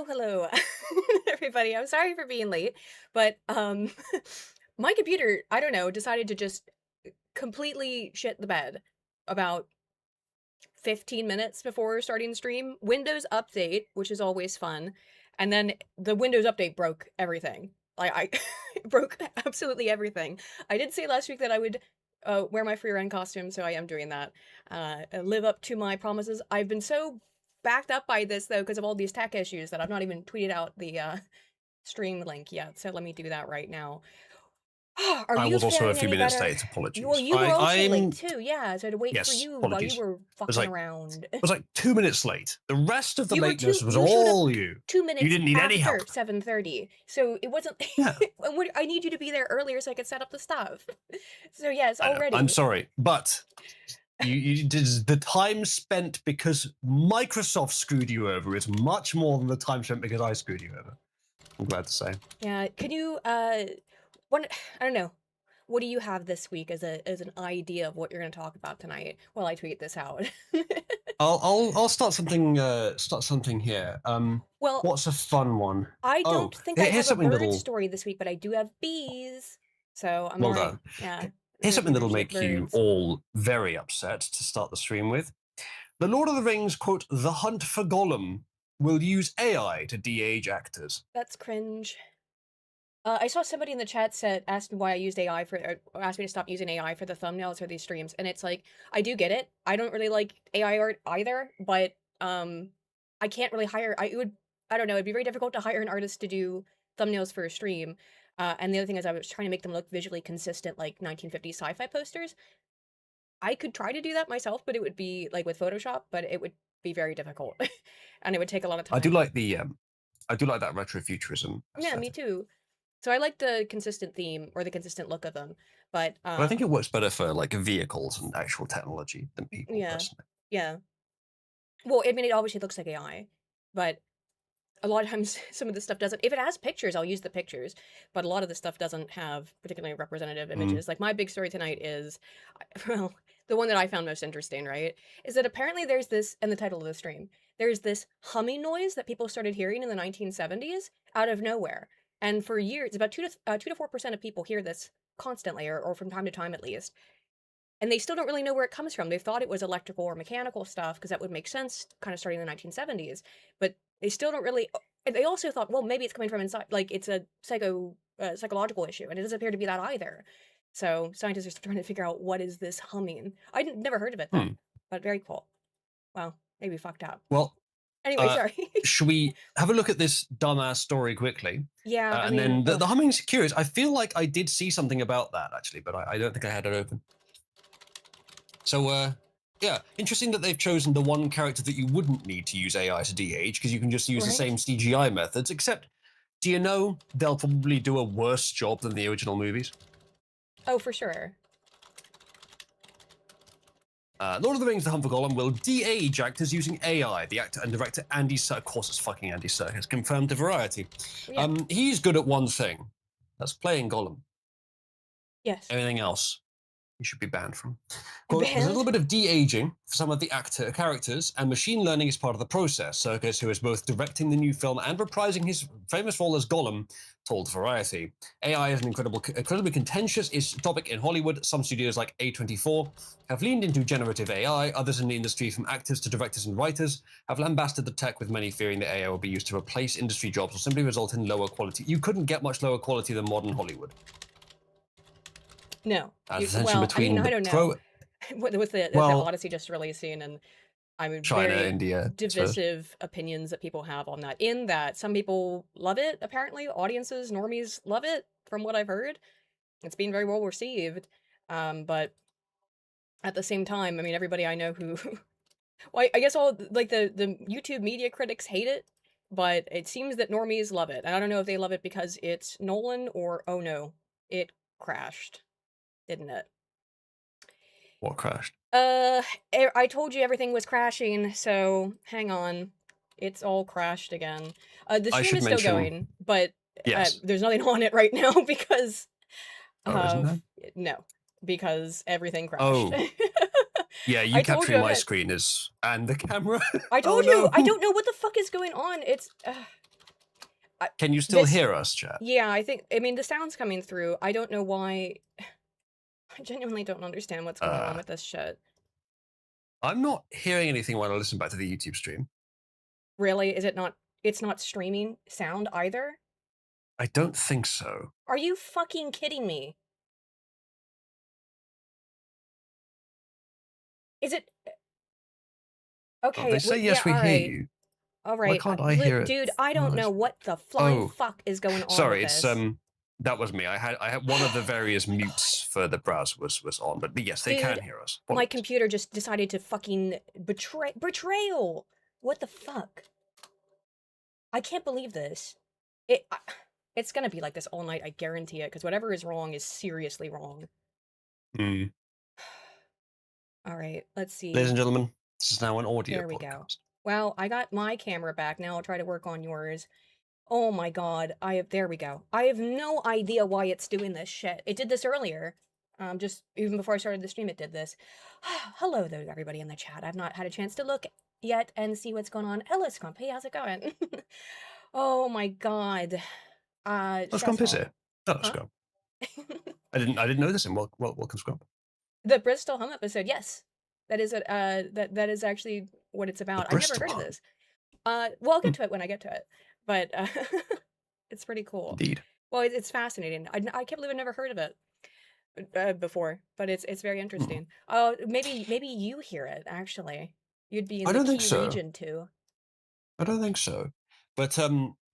Hello, everybody. I'm sorry for being late, but my computer, I don't know, decided to just completely shit the bed about 15 minutes before starting the stream. Windows update, which is always fun, and then the Windows update broke everything. Like I it broke absolutely everything. I did say last week that I would wear my free run costume, so I am doing that. Live up to my promises. I've been so backed up by this though because of all these tech issues that I've not even tweeted out the stream link yet. So let me do that right now. Are I you was also a faring few any minutes better? late. Apologies. Well, you were also I'm late too. Yeah, so I had to wait for yes. you while Apologies. you were fucking around. I was like 2 minutes late. The rest of the You were lateness was you showed up all you. 2 You minutes didn't need any help. after 7:30, so it wasn't. Yeah. I need you to be there earlier so I could set up the stuff. So yes, already. I'm sorry, but you did the time spent because Microsoft screwed you over is much more than the time spent because I screwed you over. I'm glad to say. Yeah. Can you what I don't know. What do you have this week as an idea of what you're going to talk about tonight while I tweet this out? I'll start something here. Well, what's a fun one? I don't think I here's have a something bird story this week, but I do have bees. So I'm well alright. done. Yeah. Here's something that'll Legit make you birds. all very upset to start the stream with. The Lord of the Rings, quote, The Hunt for Gollum will use AI to de-age actors. That's cringe. I saw somebody in the chat asked me why I used AI or asked me to stop using AI for the thumbnails for these streams, and it's like, I do get it. I don't really like AI art either, but I can't really hire. I don't know. It'd be very difficult to hire an artist to do thumbnails for a stream. And the other thing is, I was trying to make them look visually consistent, like 1950s sci-fi posters. I could try to do that myself, but it would be like with Photoshop, but it would be very difficult, and it would take a lot of time. I do like that retrofuturism. Yeah, me too. So I like the consistent theme or the consistent look of them, but I think it works better for like vehicles and actual technology than people. yeah, personally. yeah. Well, I mean, it obviously looks like AI, but a lot of times some of this stuff doesn't. If it has pictures, I'll use the pictures, but a lot of the stuff doesn't have particularly representative images. Like my big story tonight is, well, the one that I found most interesting, right, is that apparently there's this, and the title of the stream, there's this humming noise that people started hearing in the 1970s out of nowhere. And for years, about 2 to 4% of people hear this constantly, or from time to time at least. And they still don't really know where it comes from. They thought it was electrical or mechanical stuff because that would make sense, kind of starting in the 1970s. But they still don't really. They also thought, well, maybe it's coming from inside, like it's a psychological issue, and it doesn't appear to be that either. So scientists are still trying to figure out what is this humming. I'd never heard of it though, but very cool. Well, maybe fucked up. Well. Anyway, sorry. Should we have a look at this dumbass story quickly? Yeah, I and mean, then the humming's curious. I feel like I did see something about that actually, but I don't think I had it open. So, yeah, interesting that they've chosen the one character that you wouldn't need to use AI to de-age because you can just use the same CGI methods. Except, do you know they'll probably do a worse job than the original movies? Oh, for sure. Lord of the Rings: The Hunt for Gollum will de-age actors using AI. The actor and director Andy Serkis, of course it's fucking Andy Serkis, confirmed to Variety. Yeah. He's good at one thing. That's playing Gollum. Yes. Anything else, he should be banned from. Quote, there's a little bit of de-aging for some of the characters, and machine learning is part of the process. Serkis, who is both directing the new film and reprising his famous role as Gollum, told Variety. AI is an incredibly contentious topic in Hollywood. Some studios like A24 have leaned into generative AI. Others in the industry, from actors to directors and writers, have lambasted the tech, with many fearing that AI will be used to replace industry jobs or simply result in lower quality. You couldn't get much lower quality than modern Hollywood. No. Well, I mean, I don't know. With the Odyssey just releasing, and I'm China, very India, I suppose. divisive opinions that people have on that. In that some people love it, apparently, audiences, normies love it, from what I've heard. It's been very well received. But at the same time, I mean, everybody I know who, well, I guess all like the YouTube media critics hate it, but it seems that normies love it. And I don't know if they love it because it's Nolan or oh no, it crashed, didn't it? What crashed? Uh, I told you everything was crashing, so hang on. It's all crashed again. The I stream should is still mention, going, but yes. there's nothing on it right now because Oh, isn't of there? no, because everything crashed. Oh, yeah, you I told you capturing I'm my gonna. screen is and the camera. I Oh told you I no. don't know what the fuck is going on. It's Can you still this. hear us, chat? Yeah, I think. I mean, the sound's coming through. I don't know why. I genuinely don't understand what's going on Uh, with this shit. I'm not hearing anything when I listen back to the YouTube stream. Really, is it not? It's not streaming sound either. I don't think so. Are you fucking kidding me? Is it Oh, they okay? say Yeah, yes, we hear you. all Why right. can't I hear it? Dude, I don't know what the flying Oh, fuck is going on with sorry. It's this. that was me. I had one of the various mutes for the browser was on, but yes, they Dude, can hear us. my Apologies. computer just decided to fucking betrayal. What the fuck? I can't believe this. It it's gonna be like this all night. I guarantee it. Because whatever is wrong is seriously wrong. Mm. All right, let's Ladies see. and gentlemen, this is now an audio There we go. podcast. Well, I got my camera back. Now I'll try to work on yours. Oh my god. There we go. I have no idea why it's doing this shit. It did this earlier. Just even before I started the stream, it did this. Hello there, everybody in the chat. I've not had a chance to look yet and see what's going on. Hello, Scrump. Hey, how's it going? Oh my god. Let's go Stressful. visit. Oh, let's Huh? go. I didn't know this. And welcome, Scrump. The Bristol Home episode, yes. That is that is actually what it's The about. I've never Bristol heard of home. this. Well, I'll Hmm, get to it when I get to it. But it's pretty cool. indeed. Well, it's fascinating. I can't believe I've never heard of it before, but it's very Hmm. interesting. Oh, maybe you hear it actually. You'd be in I the don't think key so. region too. I don't think so. But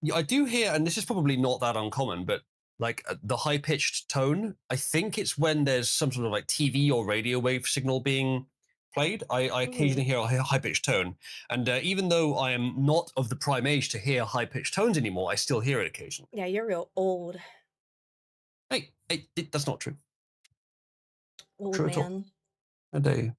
yeah, I do hear, and this is probably not that uncommon, but like the high pitched tone. I think it's when there's some sort of like TV or radio wave signal being played. I Hmm. occasionally hear a high pitched tone, and even though I am not of the prime age to hear high pitched tones anymore, I still hear it occasionally. Yeah, you're real old, That's not true. old True at all. man. A day.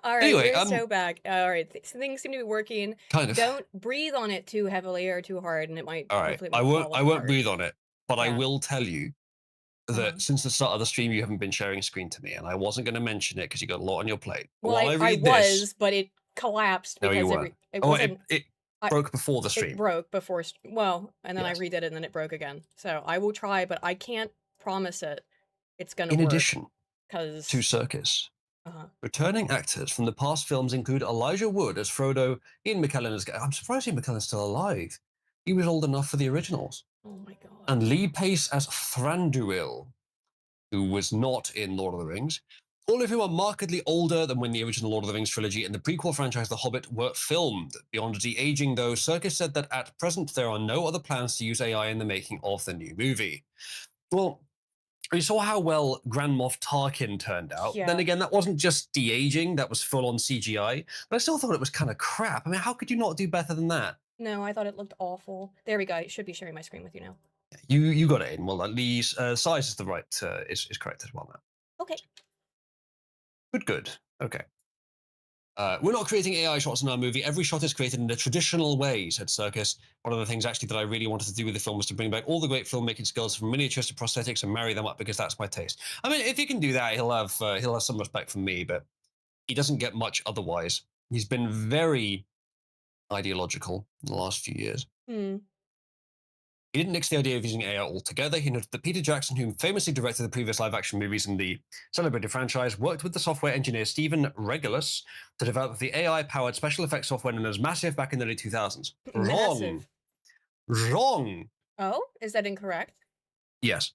All right, Anyway, you're so back. All right, things seem to be working. kind of. Don't breathe on it too heavily or too hard, and it might All right. hopefully it I won't won't. fall I won't apart. breathe on it, but I Yeah. will tell you Uh-huh. that since the start of the stream, you haven't been sharing screen to me, and I wasn't going to mention it because you got a lot on your plate. But Well, while I I read this, was, but it collapsed no, you because weren't. it Oh, it wasn't. it I broke before the It stream. broke before. Well, and then I Yes. redid it, and then it broke again. So I will try, but I can't promise it's gonna In work addition to because. Circus, Uh-huh. returning actors from the past films include Elijah Wood as Frodo, Ian McKellen as. I'm surprised Ian McKellen's still alive. He was old enough for the originals. Oh my god. And Lee Pace as Thranduil, who was not in Lord of the Rings. All of whom are markedly older than when the original Lord of the Rings trilogy and the prequel franchise The Hobbit were filmed. Beyond de-aging, though, Circus said that at present there are no other plans to use AI in the making of the new movie. Well, we saw how well Grand Moff Tarkin turned out. Then Yeah. again, that wasn't just de-aging, that was full-on CGI. But I still thought it was kind of crap. I mean, how could you not do better than that? No, I thought it looked awful. There we go. I should be sharing my screen with you now. You got it in. Well, at least size is the right is correct as well now. Okay. Good. Okay. We're not creating AI shots in our movie. Every shot is created in a traditional way, said Circus. One of the things actually that I really wanted to do with the film was to bring back all the great filmmaking skills from miniatures to prosthetics and marry them up because that's my taste. I mean, if he can do that, he'll have some respect from me, but he doesn't get much otherwise. He's been very ideological in the last few years. Hmm. He didn't nix the idea of using AI altogether. He noted that Peter Jackson, who famously directed the previous live-action movies in the celebrated franchise, worked with the software engineer Stephen Regulus to develop the AI-powered special effects software known as Massive back in the early 2000s. Wrong. Massive. Wrong. Oh, is that incorrect? Yes.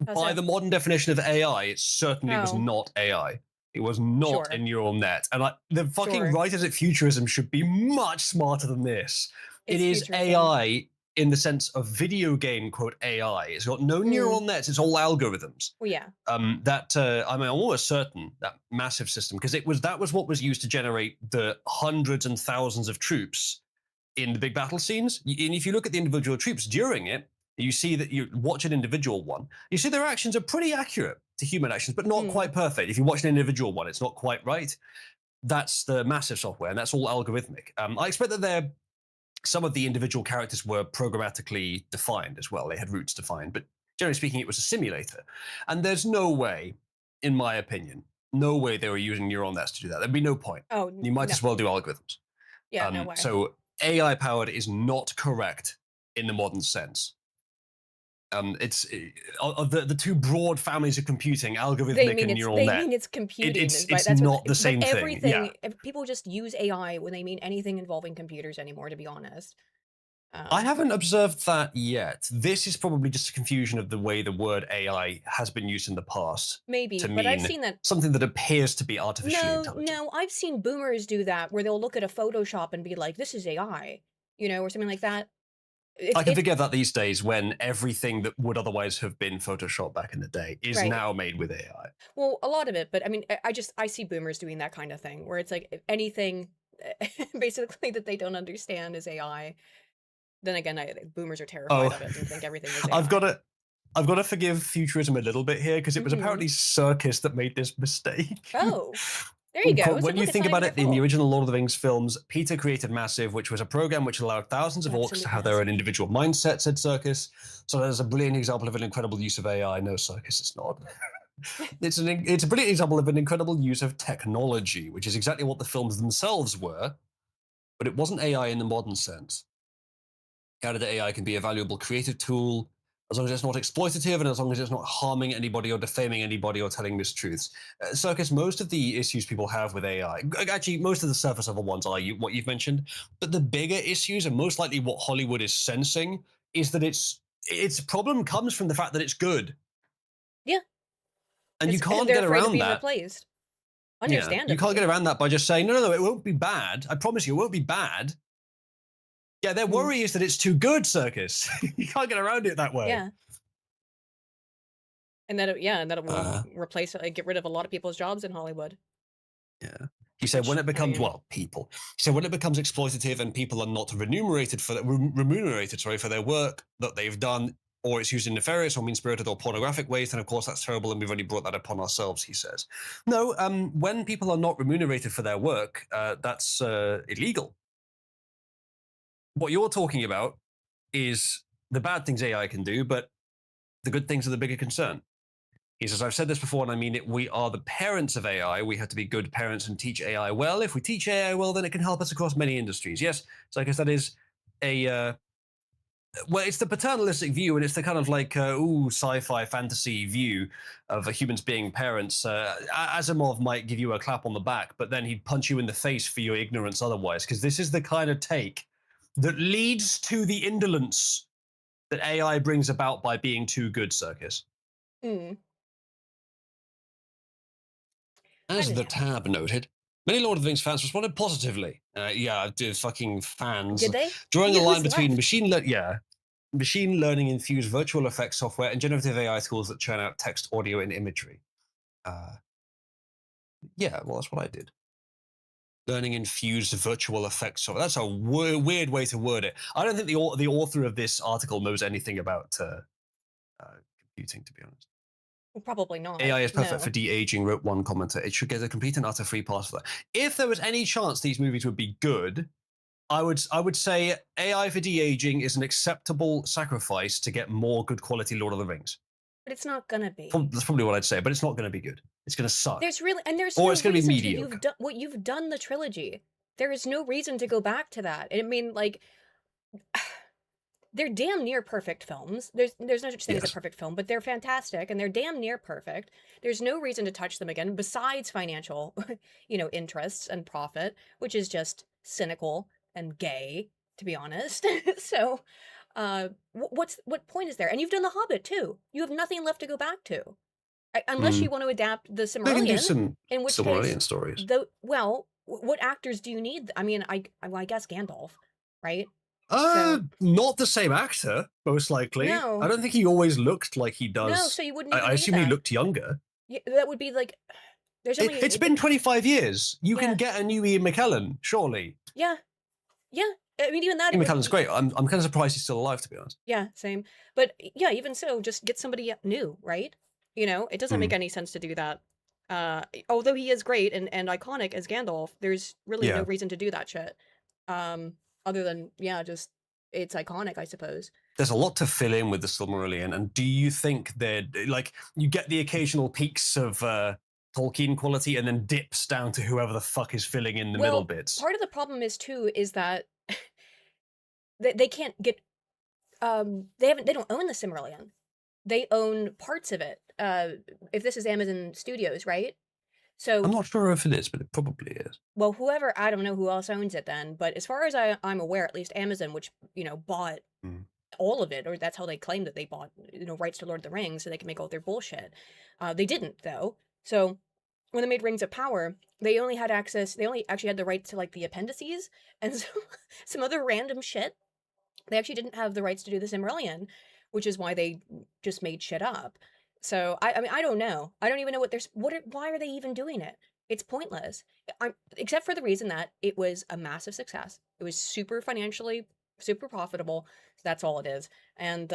How By so? the modern definition of AI, it certainly was Oh. not AI. It was not a Sure. neural net. And the fucking Sure. writers at Futurism should be much smarter than this. It It's is futurism. AI in the sense of video game, quote, AI. It's got no neural Mm. nets, it's all algorithms. Well, yeah. I mean, I'm almost certain that massive system, because that was what was used to generate the hundreds and thousands of troops in the big battle scenes. And if you look at the individual troops during it, you see that you watch an individual one, you see their actions are pretty accurate to human actions, but not Mm. quite perfect. If you watch an individual one, it's not quite right. That's the massive software, and that's all algorithmic. I expect that some of the individual characters were programmatically defined as well. They had routes defined, but generally speaking, it was a simulator. And there's no way, in my opinion, no way they were using neural nets to do that. There'd be no point. Oh, You might no. as well do algorithms. Yeah, no way. So AI powered is not correct in the modern sense. It's of the two broad families of computing, algorithmic and neural They net. mean it's computing, is right? It's That's what not the but same thing. Yeah, everything if people just use AI when they mean anything involving computers anymore, to be honest. I Um, haven't observed that yet. This is probably just a confusion of the way the word AI has been used in the past Maybe, to but I've mean seen that. something that appears to be artificially No, intelligent. no, I've seen boomers do that where they'll look at a Photoshop and be like, "This is AI," or something like that. I can It's forget that these days when everything that would otherwise have been Photoshop back in the day is right. now made with AI. Well, a lot of it, but I mean, I see boomers doing that kind of thing where it's like if anything basically that they don't understand is AI. Then again, boomers are terrified Oh, of it and think everything is I've got AI. to I've got to forgive futurism a little bit here because it was Mhm. apparently Circus that made this mistake. Oh, there you go. So When you look, it's think not even about their it, in the fault. original Lord of the Rings films, Peter created Massive, which was a program which allowed thousands of orcs to Absolute have their own massive. individual mindset, said Circus. So there's a brilliant example of an incredible use of AI. No, Circus, it's not. It's a brilliant example of an incredible use of technology, which is exactly what the films themselves were, but it wasn't AI in the modern sense. Guided AI can be a valuable creative tool as long as it's not exploitative and as long as it's not harming anybody or defaming anybody or telling mistruths. Circus, most of the issues people have with AI, actually, most of the surface level ones are what you've mentioned, but the bigger issues, and most likely what Hollywood is sensing, is that its problem comes from the fact that it's good. Yeah, And you because can't they're get afraid of around being that. replaced. Yeah. You can't get Understandably. around that by just saying, no, no, no, it won't be bad. I promise you, it won't be bad. Yeah, their Mm, worry is that it's too good, Circus. You can't get around it that way. yeah, and that it will Uh, replace, get rid of a lot of people's jobs in Hollywood. Yeah. He said when Which it I becomes, mean, well, people. He said when it becomes exploitative and people are not remunerated, sorry, for their work that they've done, or it's used in nefarious or mean-spirited or pornographic ways, then of course that's terrible, and we've only brought that upon ourselves. He says, no, when people are not remunerated for their work, that's illegal. What you're talking about is the bad things AI can do, but the good things are the bigger concern. He says, I've said this before and I mean it. We are the parents of AI. We have to be good parents and teach AI well. If we teach AI well, then it can help us across many industries. Yes. So I guess that is well, it's the paternalistic view and it's the kind of like, sci-fi fantasy view of humans being parents. Asimov might give you a clap on the back, but then he'd punch you in the face for your ignorance otherwise, because this is the kind of take that leads to the indolence that AI brings about by being too good, Circus. mm, As the anyhow. tab noted, many Lord of the Rings fans responded positively. Yeah, the fucking fans. Did they? Drawing a Yeah, line who's between left? machine learning infused virtual effects software and generative AI tools that churn out text, audio, and imagery. Uh, yeah, well, that's what I did. Learning infused virtual effects software. That's a weird way to word it. I don't think the author of this article knows anything about computing, to be honest. Well, probably not. AI is perfect for No. de-aging, wrote one commenter. It should get a complete and utter free pass for that. If there was any chance these movies would be good, I would say AI for de-aging is an acceptable sacrifice to get more good quality Lord of the Rings. But it's not gonna be. That's probably what I'd say, but it's not going to be good. It's going to suck, There's or no it's going to be reason to. mediocre. You've done the trilogy. There is no reason to go back to that. I mean, like, they're damn near perfect films. There's no such thing as a Yes. perfect film, but they're fantastic and they're damn near perfect. There's no reason to touch them again besides financial, interests and profit, which is just cynical and gay, to be honest. So, what point is there? And you've done The Hobbit too. You have nothing left to go back to. Unless Mm. you want to adapt the They can do Cimmerillion, some in which case, Silmarillion stories. well, what actors do you need? I mean, well, I guess Gandalf, right? So Not the same actor, most likely. I no, don't think he always looked like he no, does. so you wouldn't I, even I need assume he that. looked younger. That would be like there's only It's been 25 years. You can yeah, get a new Ian McKellen, surely. yeah, yeah. I mean, even that it Ian would McKellen's great. I'm kind of surprised he's still alive, to be honest. yeah, same. But yeah, even so, just get somebody new, right? You know, it doesn't make Mm. any sense to do that. Although he is great and iconic as Gandalf, there's really no Yeah. reason to do that shit. Um, Other than yeah, just it's iconic, I suppose. There's a lot to fill in with the Silmarillion, and do you think that like you get the occasional peaks of Tolkien quality and then dips down to whoever the fuck is filling in the middle Well, bits? part of the problem is too is that they can't get they don't own the Cimmerillion. They own parts of it. If this is Amazon Studios, right? I'm So not sure if it is, but it probably is. well, whoever I don't know who else owns it then, but as far as I'm aware, at least Amazon, which bought Mm. all of it, or that's how they claim that they bought rights to Lord of the Rings, so they can make all their bullshit. They didn't though. So when they made Rings of Power, they only had access. They only actually had the rights to like the appendices and some other random shit. They actually didn't have the rights to do the Cimmerillion, which is why they just made shit up. So I mean I don't know. I don't even know what there's why are they even doing it? It's pointless. Except for the reason that it was a massive success. It was super financially super profitable. So that's all it is. And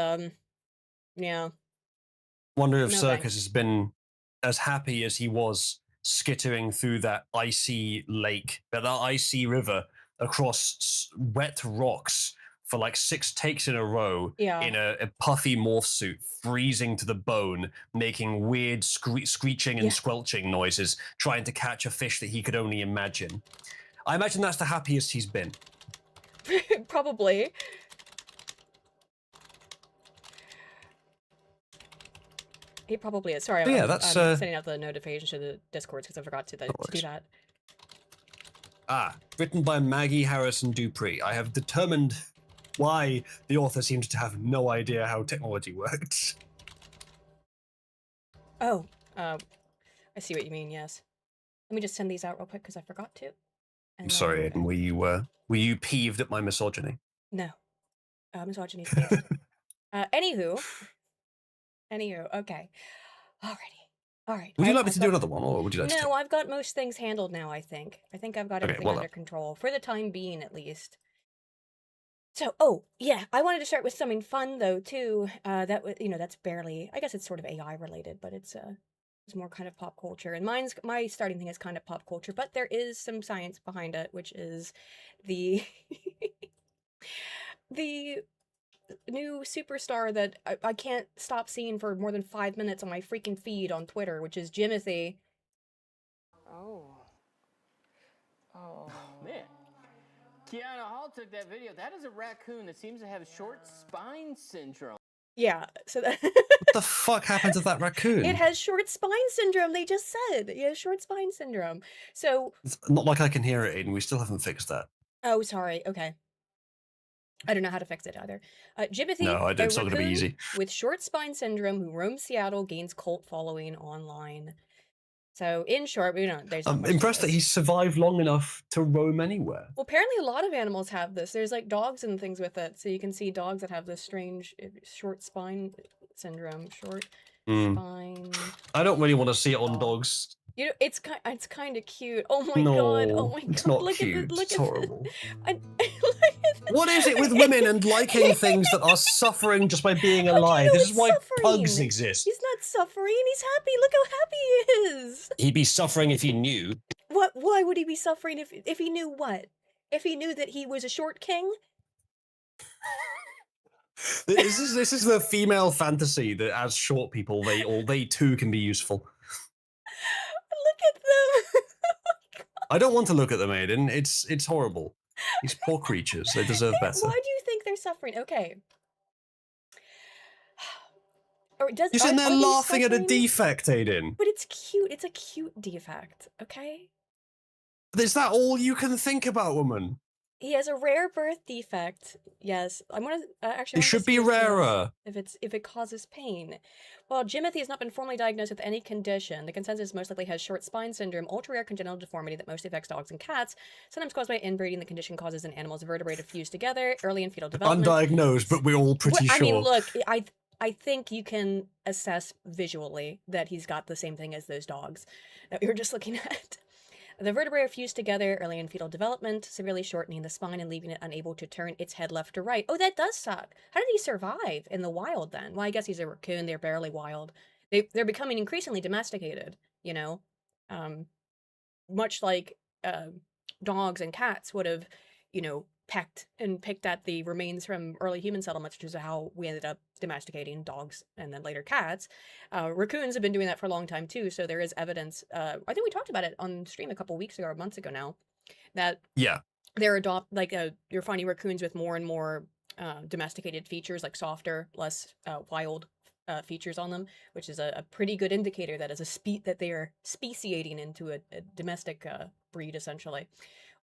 yeah, Wonder if no Circus thanks. has been as happy as he was skittering through that icy lake, that icy river across wet rocks for like 6 takes in a row Yeah. in a puffy morph suit, freezing to the bone, making weird screeching and Yeah. squelching noises, trying to catch a fish that he could only imagine. I imagine that's the happiest he's been. Probably. He probably is. Sorry, But yeah, I'm that's sending out the notifications to the Discords because I forgot to do that. Written by Maggie Harrison Dupree. I have determined why the author seems to have no idea how technology works. Oh, I see what you mean. Yes. Let me just send these out real quick because I forgot to. I'm sorry, Aiden. Were you peeved at my misogyny? No, misogyny's based. Anywho, okay. Alrighty. All right. Would you like me I've to got, do another one, or would you like to? no, I've got most things handled now. I think I've got Okay, everything well under done. control for the time being, at least. So, oh yeah, I wanted to start with something fun though too. That that's barely. I guess it's sort of AI related, but it's more kind of pop culture. And my starting thing is kind of pop culture, but there is some science behind it, which is the the new superstar that I can't stop seeing for more than 5 minutes on my freaking feed on Twitter, which is Jimothy. Oh. Oh. Man. Kiana Hall took that video. That is a raccoon that seems to have short spine syndrome. Yeah, so that What the fuck happened to that raccoon? it has short spine syndrome. They just said it has short spine syndrome. So It's not like I can hear it, Aiden. We still haven't fixed that. oh, sorry. Okay. I don't know how to fix it either. Jimothy, No, it's a not going to be raccoon easy. with short spine syndrome who roams Seattle, gains cult following online. So, in short, there's not I'm much to impressed that this. he survived long enough to roam anywhere. Well, apparently a lot of animals have this. There's like dogs and things with it. So you can see dogs that have this strange short spine syndrome. Short spine. I don't really want to see it on dogs. It's kind of cute. Oh my No, god. Oh my it's god. not Look cute. at look It's at horrible. look at What is it with women and liking things that are suffering just by being How do you alive? know This it's is why pugs suffering? exist. He's not suffering. He's happy. Look how happy he is. He'd be suffering if he knew. What? Why would he be suffering if he knew what? If he knew that he was a short king? This is the female fantasy that as short people, they too can be useful. Look at them. I don't want to look at them, Aiden. It's horrible. These poor creatures. They deserve better. Why do you think they're suffering? Okay. Or does You're sitting there are they laughing at a suffering? defect, Aiden. But it's cute. It's a cute defect. Okay. Is that all you can think about, woman? He has a rare birth defect. Yes, I'm gonna actually. It should be rarer. If it causes pain. While Jimothy has not been formally diagnosed with any condition, the consensus most likely has short spine syndrome, ultra-rare congenital deformity that mostly affects dogs and cats. Sometimes caused by inbreeding, the condition causes an animal's vertebrae to fuse together early in fetal development. Undiagnosed, but we're all pretty sure. I mean, look, I think you can assess visually that he's got the same thing as those dogs that we were just looking at. The vertebrae are fused together early in fetal development, severely shortening the spine and leaving it unable to turn its head left or right. Oh, that does suck. How did he survive in the wild then? Well, I guess he's a raccoon. They're barely wild. They're becoming increasingly domesticated, you know? Much like dogs and cats would have, you know, picked at the remains from early human settlements, which is how we ended up domesticating dogs and then later cats. Raccoons have been doing that for a long time too, so there is evidence. I think we talked about it on stream a couple weeks ago or months ago now, that you're finding raccoons with more and more domesticated features, like softer, less wild features on them, which is a pretty good indicator that that they are speciating into a domestic breed essentially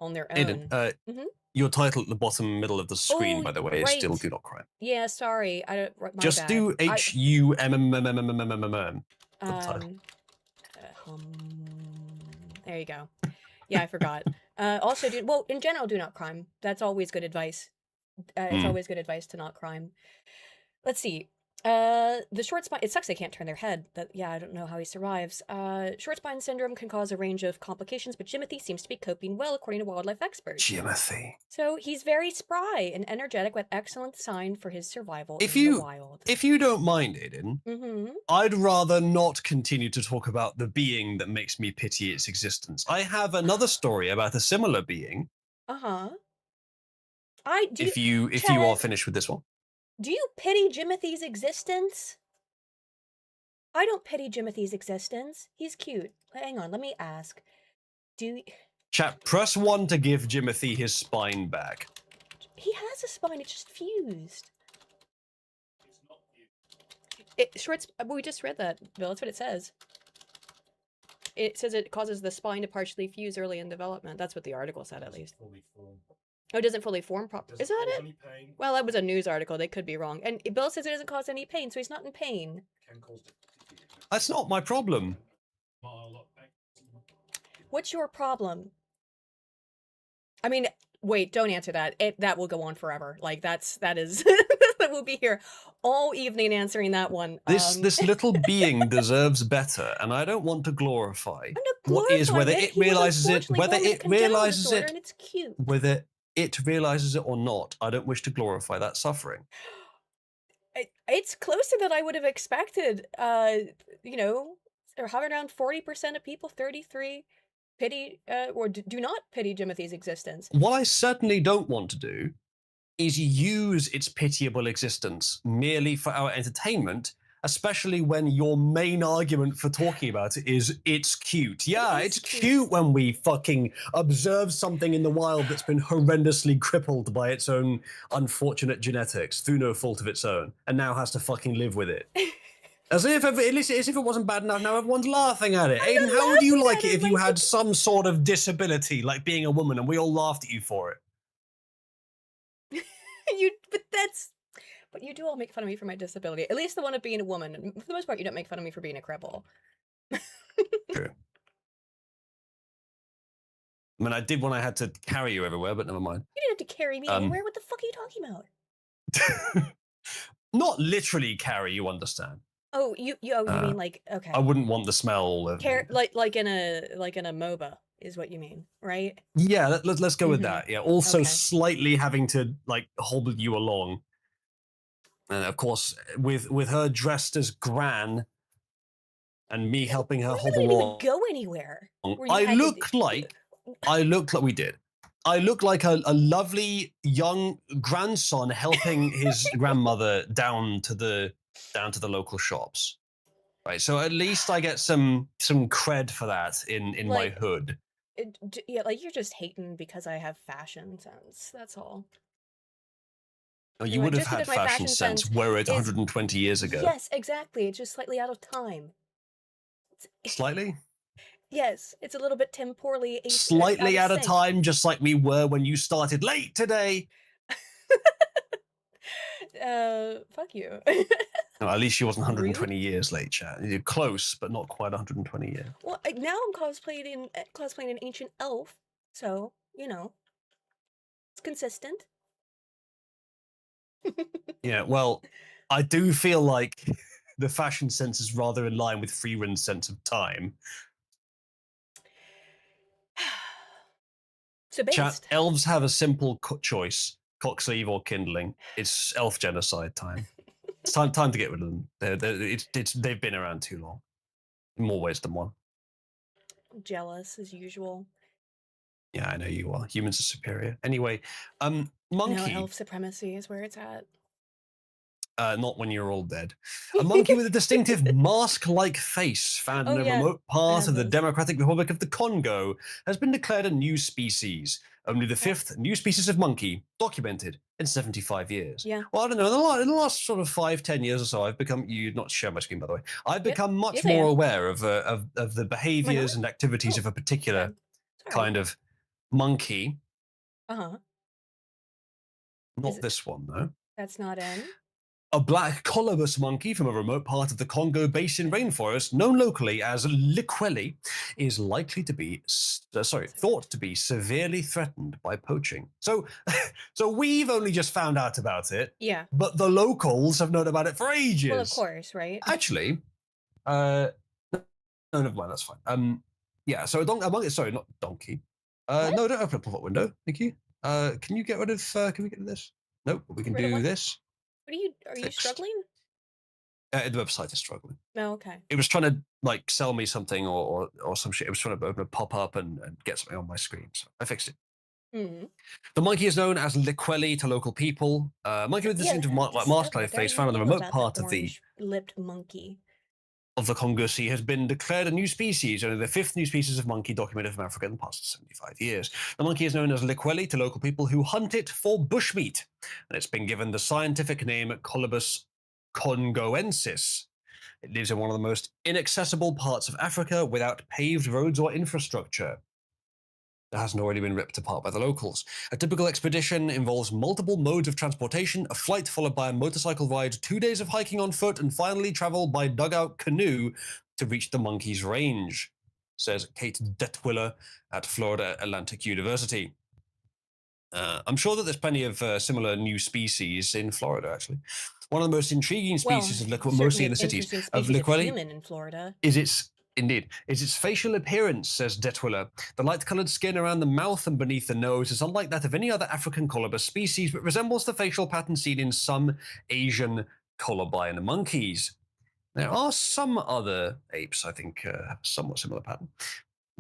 on their own. Aiden, your title at the bottom middle of the screen, by the way, is still "Do Not Cry." Yeah, sorry. I don't. My Just bad. do HUMMMMMMMM. There you go. Yeah, I forgot. Also, in general, do not crime. That's always good advice. It's always good advice to not crime. Let's see. The short spine, it sucks they can't turn their head. I don't know how he survives. Short spine syndrome can cause a range of complications, but Jimothy seems to be coping well, according to wildlife experts. Jimothy. So he's very spry and energetic, with excellent sign for his survival in the wild. If you don't mind, Aiden, I'd rather not continue to talk about the being that makes me pity its existence. I have another story about a similar being. If you are finished with this one. Do you pity Jimothy's existence? I don't pity Jimothy's existence. He's cute. Hang on, let me ask. Chat, press 1 to give Jimothy his spine back. He has a spine, it's just fused. It's not fused. We just read that, Bill. That's what it says. It says it causes the spine to partially fuse early in development. That's what the article said, at least. Oh, it doesn't fully form properly. Is that it? Well, that was a news article. They could be wrong. And Bill says it doesn't cause any pain, so he's not in pain. That's not my problem. What's your problem? I mean, wait, don't answer that. That will go on forever. Like, that is... We'll be here all evening answering that one. This little being deserves better, and I don't want to glorify. I'm not glorifying whether it realizes it, whether it realizes it or not. I don't wish to glorify that suffering. It's closer than I would have expected. You know, hovering around 40% of people, 33 pity or do not pity Jimothy's existence. What I certainly don't want to do is use its pitiable existence merely for our entertainment, especially when your main argument for talking about it is it's cute. Yeah, it's cute when we fucking observe something in the wild that's been horrendously crippled by its own unfortunate genetics through no fault of its own, and now has to fucking live with it. As if it wasn't bad enough, now everyone's laughing at it. Aiden, how would you like it if you had some sort of disability, like being a woman, and we all laughed at you for it? But you do all make fun of me for my disability. At least the one of being a woman. For the most part, you don't make fun of me for being a cripple. True. I mean, I did when I had to carry you everywhere, but never mind. You didn't have to carry me anywhere. What the fuck are you talking about? Not literally carry, you understand. Oh, you mean like, okay. I wouldn't want the smell of like in a MOBA is what you mean, right? Yeah, let's go with that. Yeah. Also slightly having to like hobble you along. And of course, with her dressed as Gran and me helping her hobble along. Go anywhere. I looked like we did. I looked like a lovely young grandson helping his grandmother down to the local shops. Right. So at least I get some cred for that in my hood. Yeah, like you're just hating because I have fashion sense. That's all. Oh, you would have had fashion sense were it 120 years ago. Yes, exactly. It's just slightly out of time. Slightly? Yes, it's a little bit temporally Slightly out out of of sync. time, just like we were when you started late today. Fuck you. No, at least she wasn't Rude. 120 years late, chat. You're close, but not quite 120 years. Well, now I'm cosplaying an ancient elf, so you know it's consistent. Yeah, well, I do feel like the fashion sense is rather in line with Freeren's sense of time. So Chat, based. elves have a simple choice: cock sleeve or kindling. It's elf genocide time. It's time to get rid of them. They've been around too long, in more ways than one. Jealous as usual. Yeah, I know you are. Humans are superior. Anyway, No, monkey. elf supremacy is where it's at. Not when you're all dead. A monkey with a distinctive mask-like face found in a remote part of the Democratic Republic of the Congo has been declared a new species. Only the fifth new species of monkey documented in 75 years. Yeah. Well, I don't know. In the last sort of 5-10 years or so, I've become. You not share my screen, by the way. I've become much more aware of the behaviors and activities of a particular kind of monkey. Uh-huh. Not this one though. That's not in. A black colobus monkey from a remote part of the Congo Basin rainforest, known locally as liqueli, is likely to be, thought to be severely threatened by poaching. So, so we've only just found out about it. Yeah. But the locals have known about it for ages. Well, of course, right? Actually, no, never mind. That's fine. Yeah. So a monkey. Sorry, not donkey. No, don't open a pop-up window. Thank you. Can you get rid of? Can we get rid of this? Nope. We can do this. Are you struggling? The website is struggling. Oh, okay. It was trying to like sell me something or some shit. It was trying to open a pop-up and get something on my screen. So I fixed it. Mm-hmm. The monkey is known as liqueli to local people. Monkey with distinctive mask-like face found in the remote part of the lipped monkey of the Congo Sea has been declared a new species, only the fifth new species of monkey documented from Africa in the past 75 years. The monkey is known as liqueli to local people who hunt it for bushmeat, and it's been given the scientific name Colobus congoensis. It lives in one of the most inaccessible parts of Africa without paved roads or infrastructure. That hasn't already been ripped apart by the locals. A typical expedition involves multiple modes of transportation, a flight followed by a motorcycle ride, 2 days of hiking on foot, and finally travel by dugout canoe to reach the monkey's range, says Kate Detwiller at Florida Atlantic University. I'm sure that there's plenty of similar new species in Florida, actually. One of the most intriguing species of liqueli, mostly in the cities, of liqueli human in Florida. is its facial appearance, says Detwiller. The light-colored skin around the mouth and beneath the nose is unlike that of any other African colobus species, but resembles the facial pattern seen in some Asian colobine monkeys. There are some other apes, I think, have a somewhat similar pattern.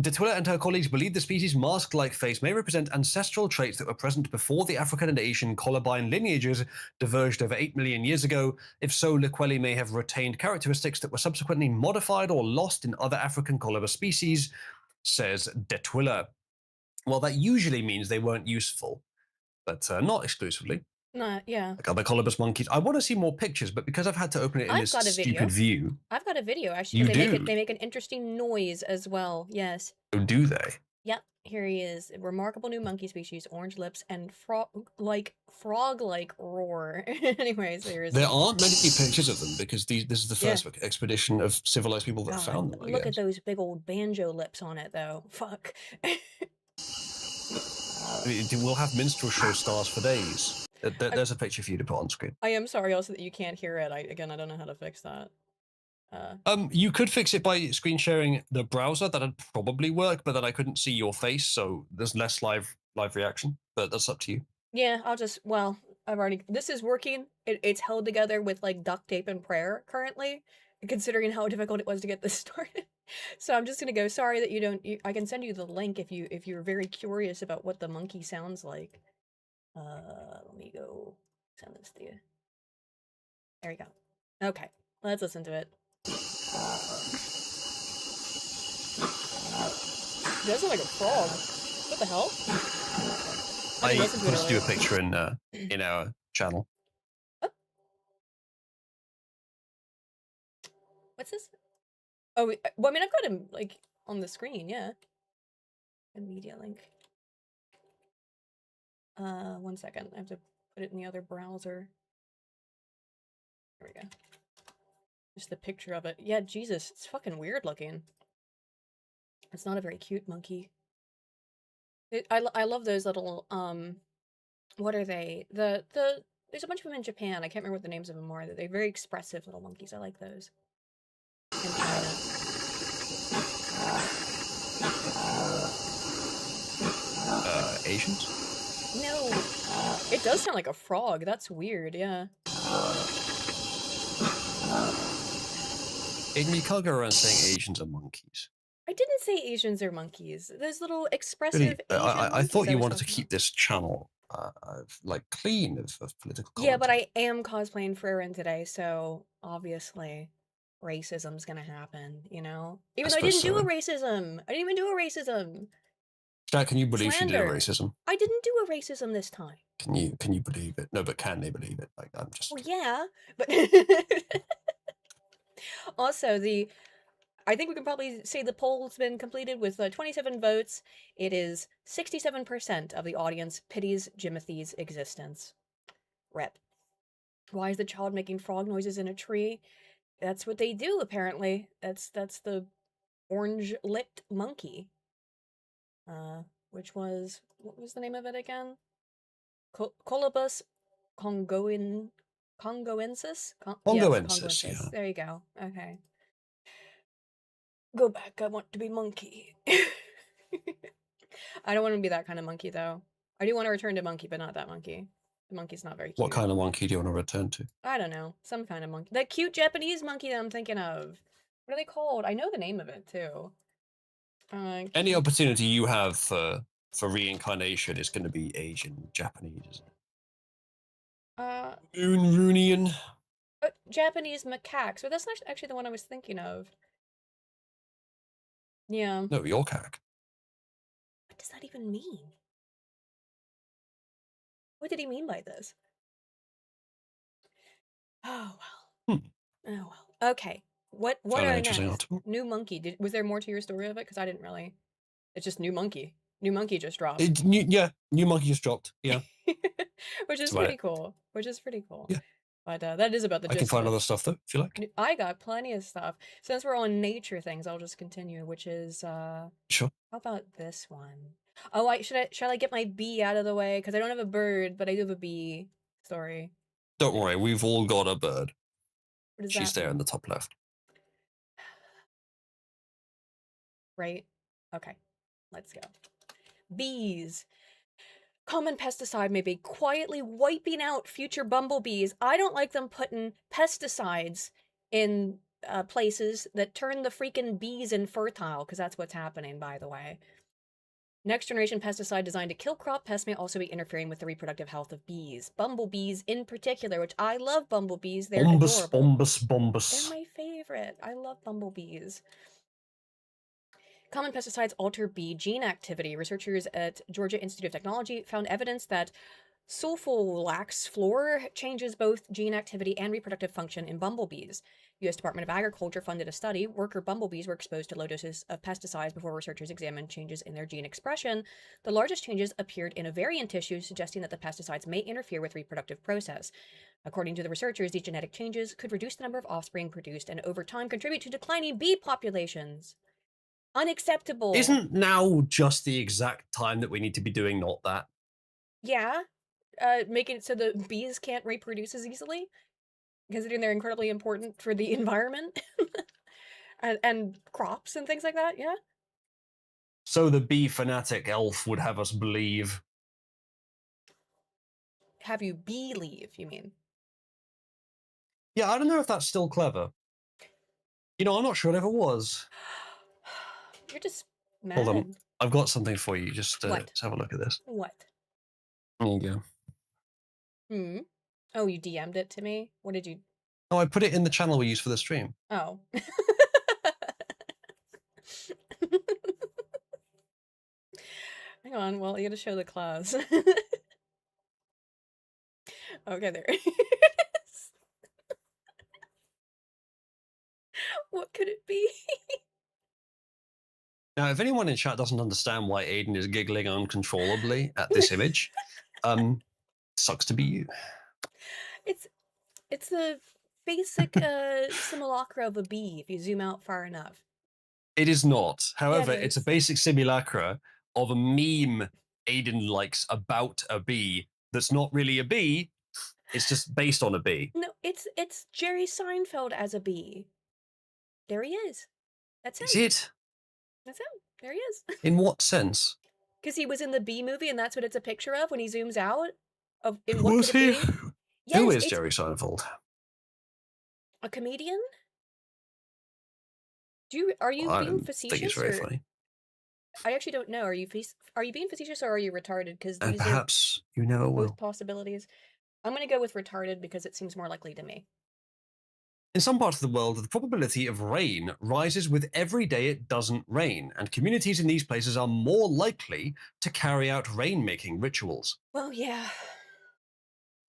Detwiller and her colleagues believe the species' mask-like face may represent ancestral traits that were present before the African and Asian colobine lineages diverged over 8 million years ago. If so, liqueli may have retained characteristics that were subsequently modified or lost in other African colobus species, says Detwiller. Well, that usually means they weren't useful, but not exclusively. Yeah. Like other colobus monkeys. I want to see more pictures, but because I've had to open it in this stupid view. I've got a video, actually. You do? They make an interesting noise as well, yes. Oh, do they? Yep, here he is. A remarkable new monkey species, orange lips, and frog-like roar. Anyways, there aren't many pictures of them because this is the first expedition of civilized people that found them. Look at those big old banjo lips on it, though. Fuck. We'll have minstrel show stars for days. There's a picture for you to put on screen. I am sorry also that you can't hear it. I don't know how to fix that. You could fix it by screen sharing the browser. That'd probably work, but then I couldn't see your face, so there's less live reaction. But that's up to you. Yeah, I've already. This is working. It's held together with like duct tape and prayer currently, considering how difficult it was to get this started. So I'm just gonna go. Sorry that you don't. I can send you the link if you're very curious about what the monkey sounds like. Let me go send this to you. There you go. Okay, let's listen to it. It does look like a frog. What the hell? I put us do a picture in our channel. Oh. What's this? Oh, well, I mean, I've got him like on the screen, yeah. A media link. 1 second. I have to put it in the other browser. There we go. Just the picture of it. Yeah, Jesus, it's fucking weird looking. It's not a very cute monkey. I love those little, what are they? There's a bunch of them in Japan. I can't remember what the names of them are. They're very expressive little monkeys. I like those. In China. Asians? No! It does sound like a frog. That's weird, yeah. Aiden, you can't go around saying Asians are monkeys. I didn't say Asians are monkeys. Those little expressive Really, Asian I monkeys thought you was wanted to talking keep about. this channel like clean of political Yeah, but commentary. I am cosplaying for Erin today, so obviously racism's gonna happen, you know? Even though I suppose didn't do a so. racism! I didn't even do a racism! Jack, can you believe she did a Slander! racism? I didn't do a racism this time. Can you believe it? No, but can they believe it? Like, I'm just. Well, yeah, but also I think we can probably say the poll's been completed with 27 votes. It is 67% of the audience pities Jimothy's existence. Rep. Why is the child making frog noises in a tree? That's what they do, apparently. That's the orange-lipped monkey. Which was, what was the name of it again? Colobus congoensis? Yes, Bongoensis, congoensis. yeah. There you go. Okay. Go back, I want to be monkey. I don't want to be that kind of monkey, though. I do want to return to monkey, but not that monkey. The monkey's not very cute. What kind of monkey do you want to return to? I don't know. Some kind of monkey. That cute Japanese monkey that I'm thinking of. What are they called? I know the name of it, too. Any opportunity you have for reincarnation is going to be Asian, Japanese, isn't it? Moonroonian. Japanese macaques. But that's not actually the one I was thinking of. Yeah. No, Yorkak. What does that even mean? What did he mean by this? Oh, well. Oh, well. Okay. What Found an are interesting next? article. New monkey. Was there more to your story of it? Because I didn't really. It's just new monkey. New monkey just dropped. New monkey just dropped. Yeah. Which is That's about pretty it. cool. Which is pretty cool. Yeah. But that is about the I can gist of find it. other stuff though, if you like. I got plenty of stuff. Since we're on nature things, I'll just continue, which is Sure. how about this one? Oh, shall I get my bee out of the way? Because I don't have a bird, but I do have a bee story. Don't worry, we've all got a bird. What does She's that there mean? in the top left. Right? Okay. Let's go. Bees. Common pesticide may be quietly wiping out future bumblebees. I don't like them putting pesticides in places that turn the freaking bees infertile, because that's what's happening, by the way. Next generation pesticide designed to kill crop pests may also be interfering with the reproductive health of bees. Bumblebees in particular, which I love bumblebees. They're adorable. Bombus. They're my favorite. I love bumblebees. Common pesticides alter bee gene activity. Researchers at Georgia Institute of Technology found evidence that sulfolax floor changes both gene activity and reproductive function in bumblebees. U.S. Department of Agriculture funded a study. Worker bumblebees were exposed to low doses of pesticides before researchers examined changes in their gene expression. The largest changes appeared in ovarian tissue, suggesting that the pesticides may interfere with reproductive process. According to the researchers, these genetic changes could reduce the number of offspring produced and over time contribute to declining bee populations. Unacceptable. Isn't now just the exact time that we need to be doing not that? Yeah. Making it so the bees can't reproduce as easily, considering they're incredibly important for the environment and crops and things like that. Yeah. So the bee fanatic elf would have us believe. Have you believe, you mean? Yeah, I don't know if that's still clever. You know, I'm not sure it ever was. You're just mad. Hold on. I've got something for you. Just What? let's have a look at this. What? There you go. Oh, you DM'd it to me? What did you... Oh, I put it in the channel we use for the stream. Oh. Hang on, well, you gotta show the class. Okay, there it is. What could it be? Now, if anyone in chat doesn't understand why Aiden is giggling uncontrollably at this image, sucks to be you. It's the basic simulacra of a bee if you zoom out far enough. It is not. However, Yeah, it it's a is. basic simulacra of a meme Aiden likes about a bee that's not really a bee. It's just based on a bee. No, it's Jerry Seinfeld as a bee. There he is. That's him. Is it? That's him. There he is. In what sense? Because he was in the Bee Movie, and that's what it's a picture of when he zooms out. Of in what Was could it he? be? Who Yes, is it's Jerry Seinfeld? a comedian. Are you Well, I being don't think he's facetious very or funny. I actually don't know. Are you being facetious or are you retarded? Because And these are perhaps you never both will. possibilities. I'm gonna go with retarded because it seems more likely to me. In some parts of the world, the probability of rain rises with every day it doesn't rain, and communities in these places are more likely to carry out rain-making rituals. Well, yeah.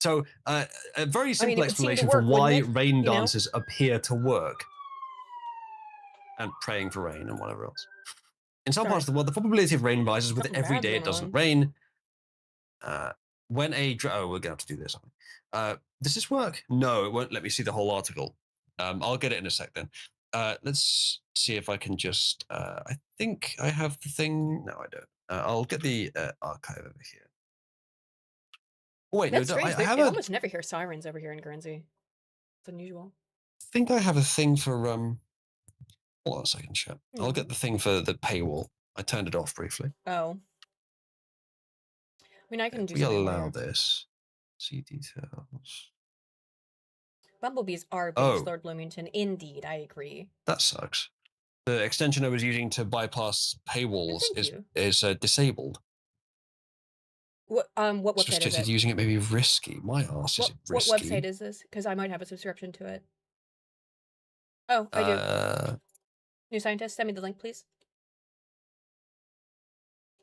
So, a very I mean, simple it would seem to explanation for work, wouldn't why it? rain You know? dances appear to work, and praying for rain and whatever else. In some parts Sorry. of the world, the probability of rain rises with Something every bad's day it going doesn't on. rain. When oh, we're going to have to do this. Does this work? No, it won't let me see the whole article. I'll get it in a sec then. Let's see if I can just. I think I have the thing. No, I don't. I'll get the archive over here. Oh, wait, That's no, I strange. have They a. almost never hear sirens over here in Guernsey. It's unusual. I think I have a thing for. Hold on a second, chat. I'll Hmm. get the thing for the paywall. I turned it off briefly. Oh. I mean, I can If do we something allow later. this, see details. Bumblebees are based, Oh, Lord Bloomington. Indeed, I agree. that sucks. The extension I was using to bypass Oh, paywalls thank you. is disabled. What It's website is restricted it? using it may be risky. My ass is it What website risky? is this? Because I might have a subscription to it. Oh, I do. Uh, New Scientist, send me the link, please.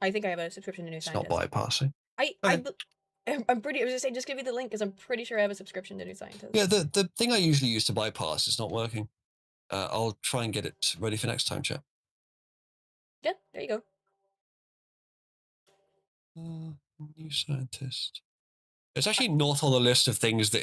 I think I have a subscription to New it's not Scientist. bypassing. I Okay. I'm pretty. I was just saying, just give me the link because I'm pretty sure I have a subscription to New Scientist. Yeah, the thing I usually use to bypass is not working. I'll try and get it ready for next time, chat. Yeah, there you go. New scientist. It's actually not on the list of things that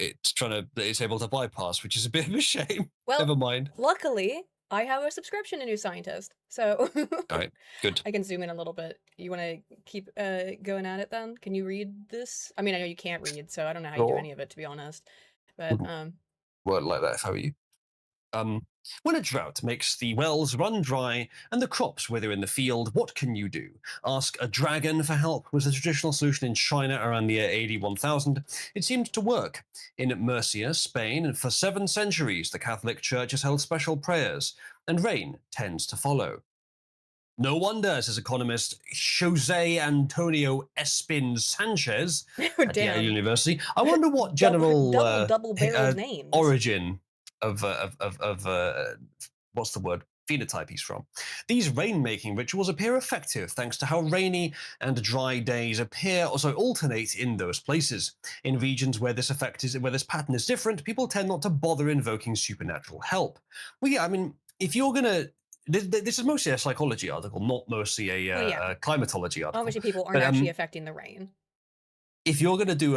it's able to bypass, which is a bit of a shame. Well, Never mind. luckily, I have a subscription to New Scientist, so All right, good. I can zoom in a little bit. You want to keep going at it then? Can you read this? I mean, I know you can't read, so I don't know how you do Sure. any of it, to be honest. But Wouldn't word like that if I were you. When a drought makes the wells run dry and the crops wither in the field, what can you do? Ask a dragon for help was the traditional solution in China around the year AD 1000. It seemed to work. In Murcia, Spain, and for 7 centuries, the Catholic Church has held special prayers, and rain tends to follow. No wonder, says economist Jose Antonio Espin Sanchez oh, at Yale damn, University. I wonder what general double-barreled names. origin of what's the word, phenotype he's from. These rain-making rituals appear effective thanks to how rainy and dry days alternate in those places. In regions where this pattern is different, people tend not to bother invoking supernatural help. Well, yeah, I mean, if you're gonna this is mostly a psychology article, not mostly Well, yeah. a climatology article. Obviously, people aren't But actually affecting the rain. if you're going to do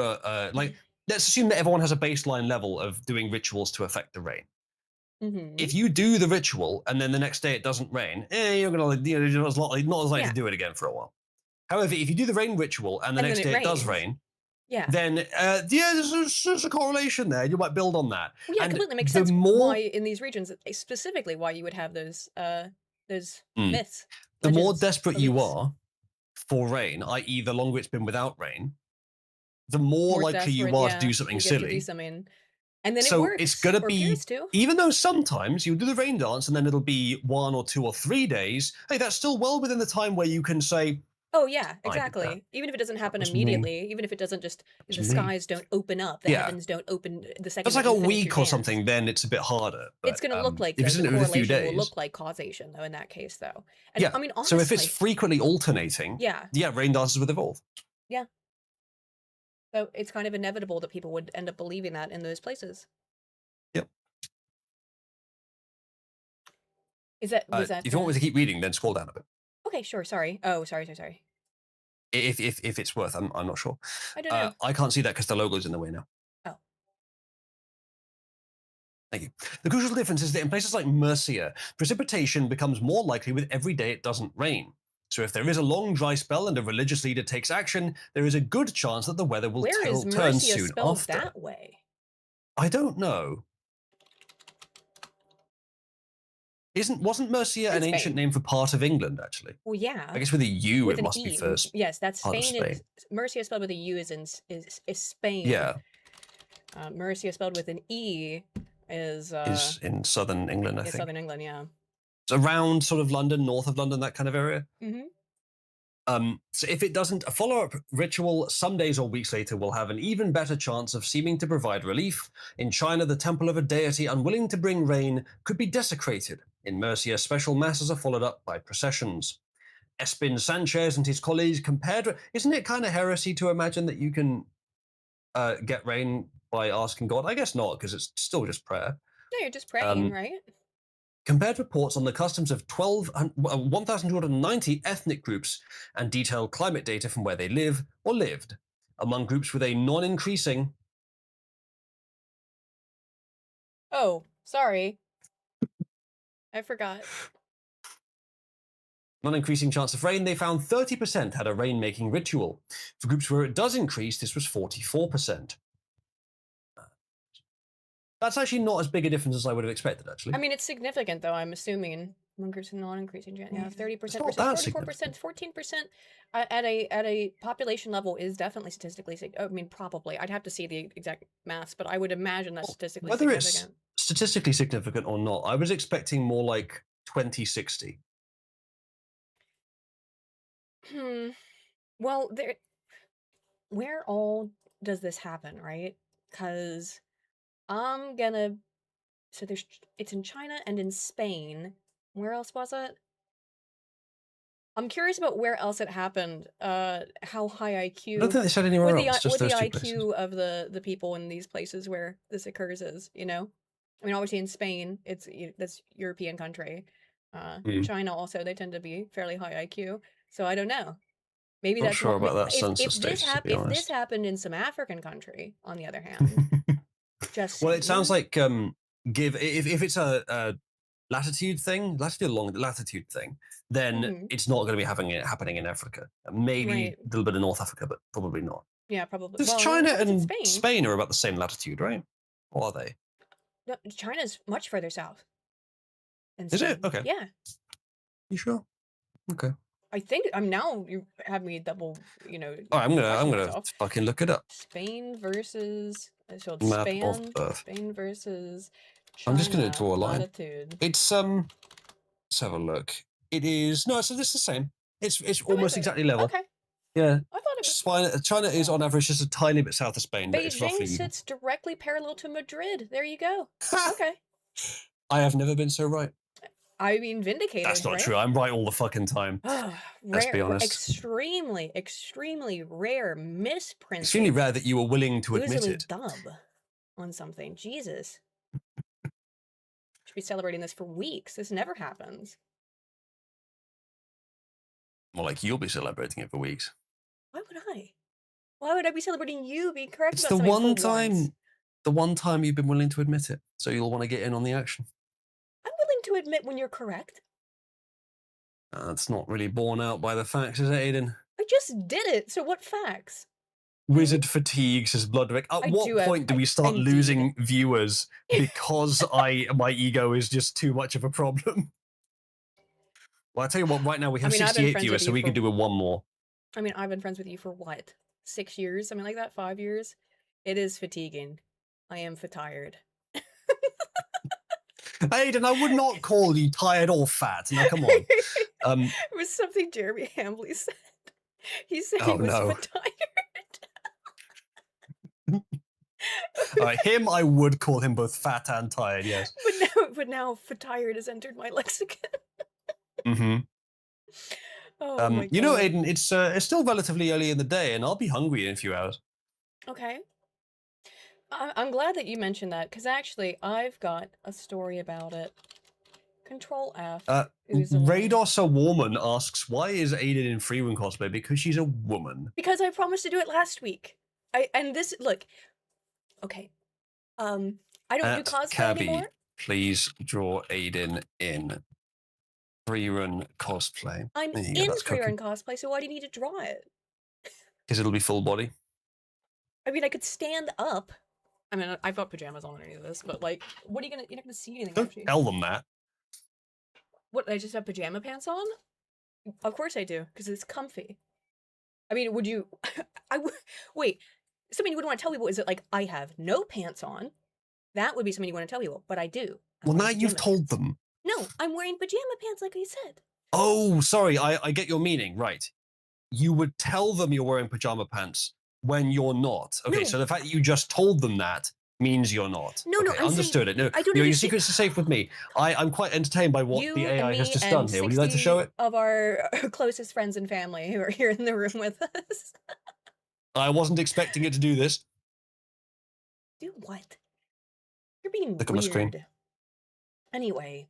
let's assume that everyone has a baseline level of doing rituals to affect the rain. Mm-hmm. If you do the ritual and then the next day it doesn't rain, you're going to, you're not as likely Yeah. to do it again for a while. However, if you do the rain ritual and the next day it does rain, yeah, then there's a correlation there. You might build on that. well, yeah, And completely makes the sense. more Why in these regions, specifically, why you would have those Mm. myths, the more legends, desperate you beliefs. are for rain, i.e., the longer it's been without rain, the more likely you desperate, are yeah, to do something you get to do silly. something, and then it So works. it's going to or be, appears to. even though sometimes you do the rain dance and then it'll be 1 or 2 or 3 days, hey, that's still well within the time where you can say, Oh yeah, I did that. exactly. Even if it doesn't happen was me. immediately, even if it doesn't just was the me. skies don't open up, the Yeah. heavens don't open the second That's that like a you finish week your or dance. something, then it's a bit harder. But, It's going to look like if it's the in a few correlation will days, look like causation, though. In that case, though, and yeah. I mean, So if it's honestly, frequently alternating, yeah, rain dances would evolve. yeah. So it's kind of inevitable that people would end up believing that in those places. Yep. Is that was that? If you want me to keep reading, then scroll down a bit. Okay, sure. Sorry. Oh, sorry. If it's worth, I'm not sure. I don't know. I can't see that because the logo's in the way now. Oh. Thank you. The crucial difference is that in places like Murcia, precipitation becomes more likely with every day it doesn't rain. So if there is a long dry spell and a religious leader takes action, there is a good chance that the weather will Where is turn Mercia soon spelled after. that way? I don't know. Wasn't Mercia an ancient name for part of England, actually? Well, yeah. I guess with a U, with it an must E. be first. Yes, that's part of Spain. Spain. Mercia spelled with a U is Spain. Yeah. Mercia spelled with an E is in southern England, I think. Southern England, yeah. It's around sort of London, north of London, that kind of area. Mm-hmm. So if it doesn't, a follow-up ritual some days or weeks later will have an even better chance of seeming to provide relief. In China, the temple of a deity unwilling to bring rain could be desecrated. In Murcia, special masses are followed up by processions. Espin Sanchez and his colleagues compared. Isn't it kind of heresy to imagine that you can get rain by asking God? I guess not, because it's still just prayer. No, you're just praying, right? Compared reports on the customs of 1,290 ethnic groups and detailed climate data from where they live or lived, among groups with a non-increasing... Oh, sorry. I forgot. Non-increasing chance of rain, they found 30% had a rain-making ritual. For groups where it does increase, this was 44%. That's actually not as big a difference as I would have expected, actually. I mean, it's significant, though, I'm assuming. Non-increasing, yeah, 30%, 44%, 14% at a population level is definitely statistically significant. I mean, probably. I'd have to see the exact maths, but I would imagine that's statistically significant. Whether it's statistically significant or not, I was expecting more like 2060. Well, where all does this happen, right? Because so it's in China and in Spain. Where else was it? I'm curious about where else it happened. How high IQ? I don't think they said anywhere else. Just what those the two IQ places. of the people in these places where this occurs is, you know? I mean, obviously in Spain, that's European country. China also, they tend to be fairly high IQ. So I don't know. Maybe Not that's sure about that if census data, if this happened in some African country, on the other hand, just well, it sounds saying. like if it's a latitude thing, latitude thing, then it's not going to be happening in Africa. Maybe a little bit of North Africa, but probably not. Yeah, probably. Because China and Spain are about the same latitude, right? Or are they? No, China's much further south. Is it? Okay. Yeah. You sure? Okay. I think now you have me double, Oh, I'm gonna fucking look it up. Spain versus map of Earth. Spain versus China. I'm just gonna draw a line. Latitude. It's let's have a look. It is so this is the same. It's almost exactly level. Okay. Yeah. I thought it was. China is on average just a tiny bit south of Spain, but it's roughly. Beijing sits directly parallel to Madrid. There you go. Okay. I have never been so right. I mean, vindicated. That's not true. I'm right all the fucking time. Let's be honest. Extremely, extremely rare misprint. Extremely rare that you were willing to admit it. Dub on something. Jesus. Should be celebrating this for weeks. This never happens. More like you'll be celebrating it for weeks. Why would I? Why would I be celebrating you being correct it's about the something one for time, once? The one time you've been willing to admit it, so you'll want to get in on the action. I'm willing to admit when you're correct. That's not really borne out by the facts, is it, Aiden? I just did it, so what facts? Wizard fatigue, says Bloodrick. At what point do we start losing viewers because my ego is just too much of a problem? Well, I tell you what, right now we have 68 viewers, so we can do with one more. I mean, I've been friends with you for what? 6 years? Something like that? 5 years? It is fatiguing. I am tired. Aiden, I would not call you tired or fat. Now, come on. It was something Jeremy Hambley said. He said he was tired. Him, I would call him both fat and tired, yes. But now tired has entered my lexicon. Oh my God. You know, Aiden, it's still relatively early in the day, and I'll be hungry in a few hours. Okay. I'm glad that you mentioned that, because actually I've got a story about it. Control F. Who's the one? Rados a woman asks, why is Aiden in Freerun cosplay? Because she's a woman. Because I promised to do it last week. Look. Okay. I don't do cosplay Cabby, anymore. please draw Aiden in Freerun cosplay. I'm in Freerun cosplay, so why do you need to draw it? Because it'll be full body. I mean, I could stand up. I mean, I've got pajamas on any of this, but like, what are you gonna? You're not gonna see anything. Don't tell them that. What? I just have pajama pants on? Of course I do, because it's comfy. I mean, would you? Wait. Something you wouldn't want to tell people is that like I have no pants on. That would be something you want to tell people, but I do. Well, now you've told them. No, I'm wearing pajama pants, like I said. Oh, sorry. I get your meaning. Right. You would tell them you're wearing pajama pants when you're not. Okay, so the fact that you just told them that means you're not. No, okay, understood it. No, I don't your secrets are safe with me. I'm quite entertained by what the AI has just done here. Would you like to show it? Of our closest friends and family who are here in the room with us. I wasn't expecting it to do this. Do what? You're being Look at my screen. Anyway,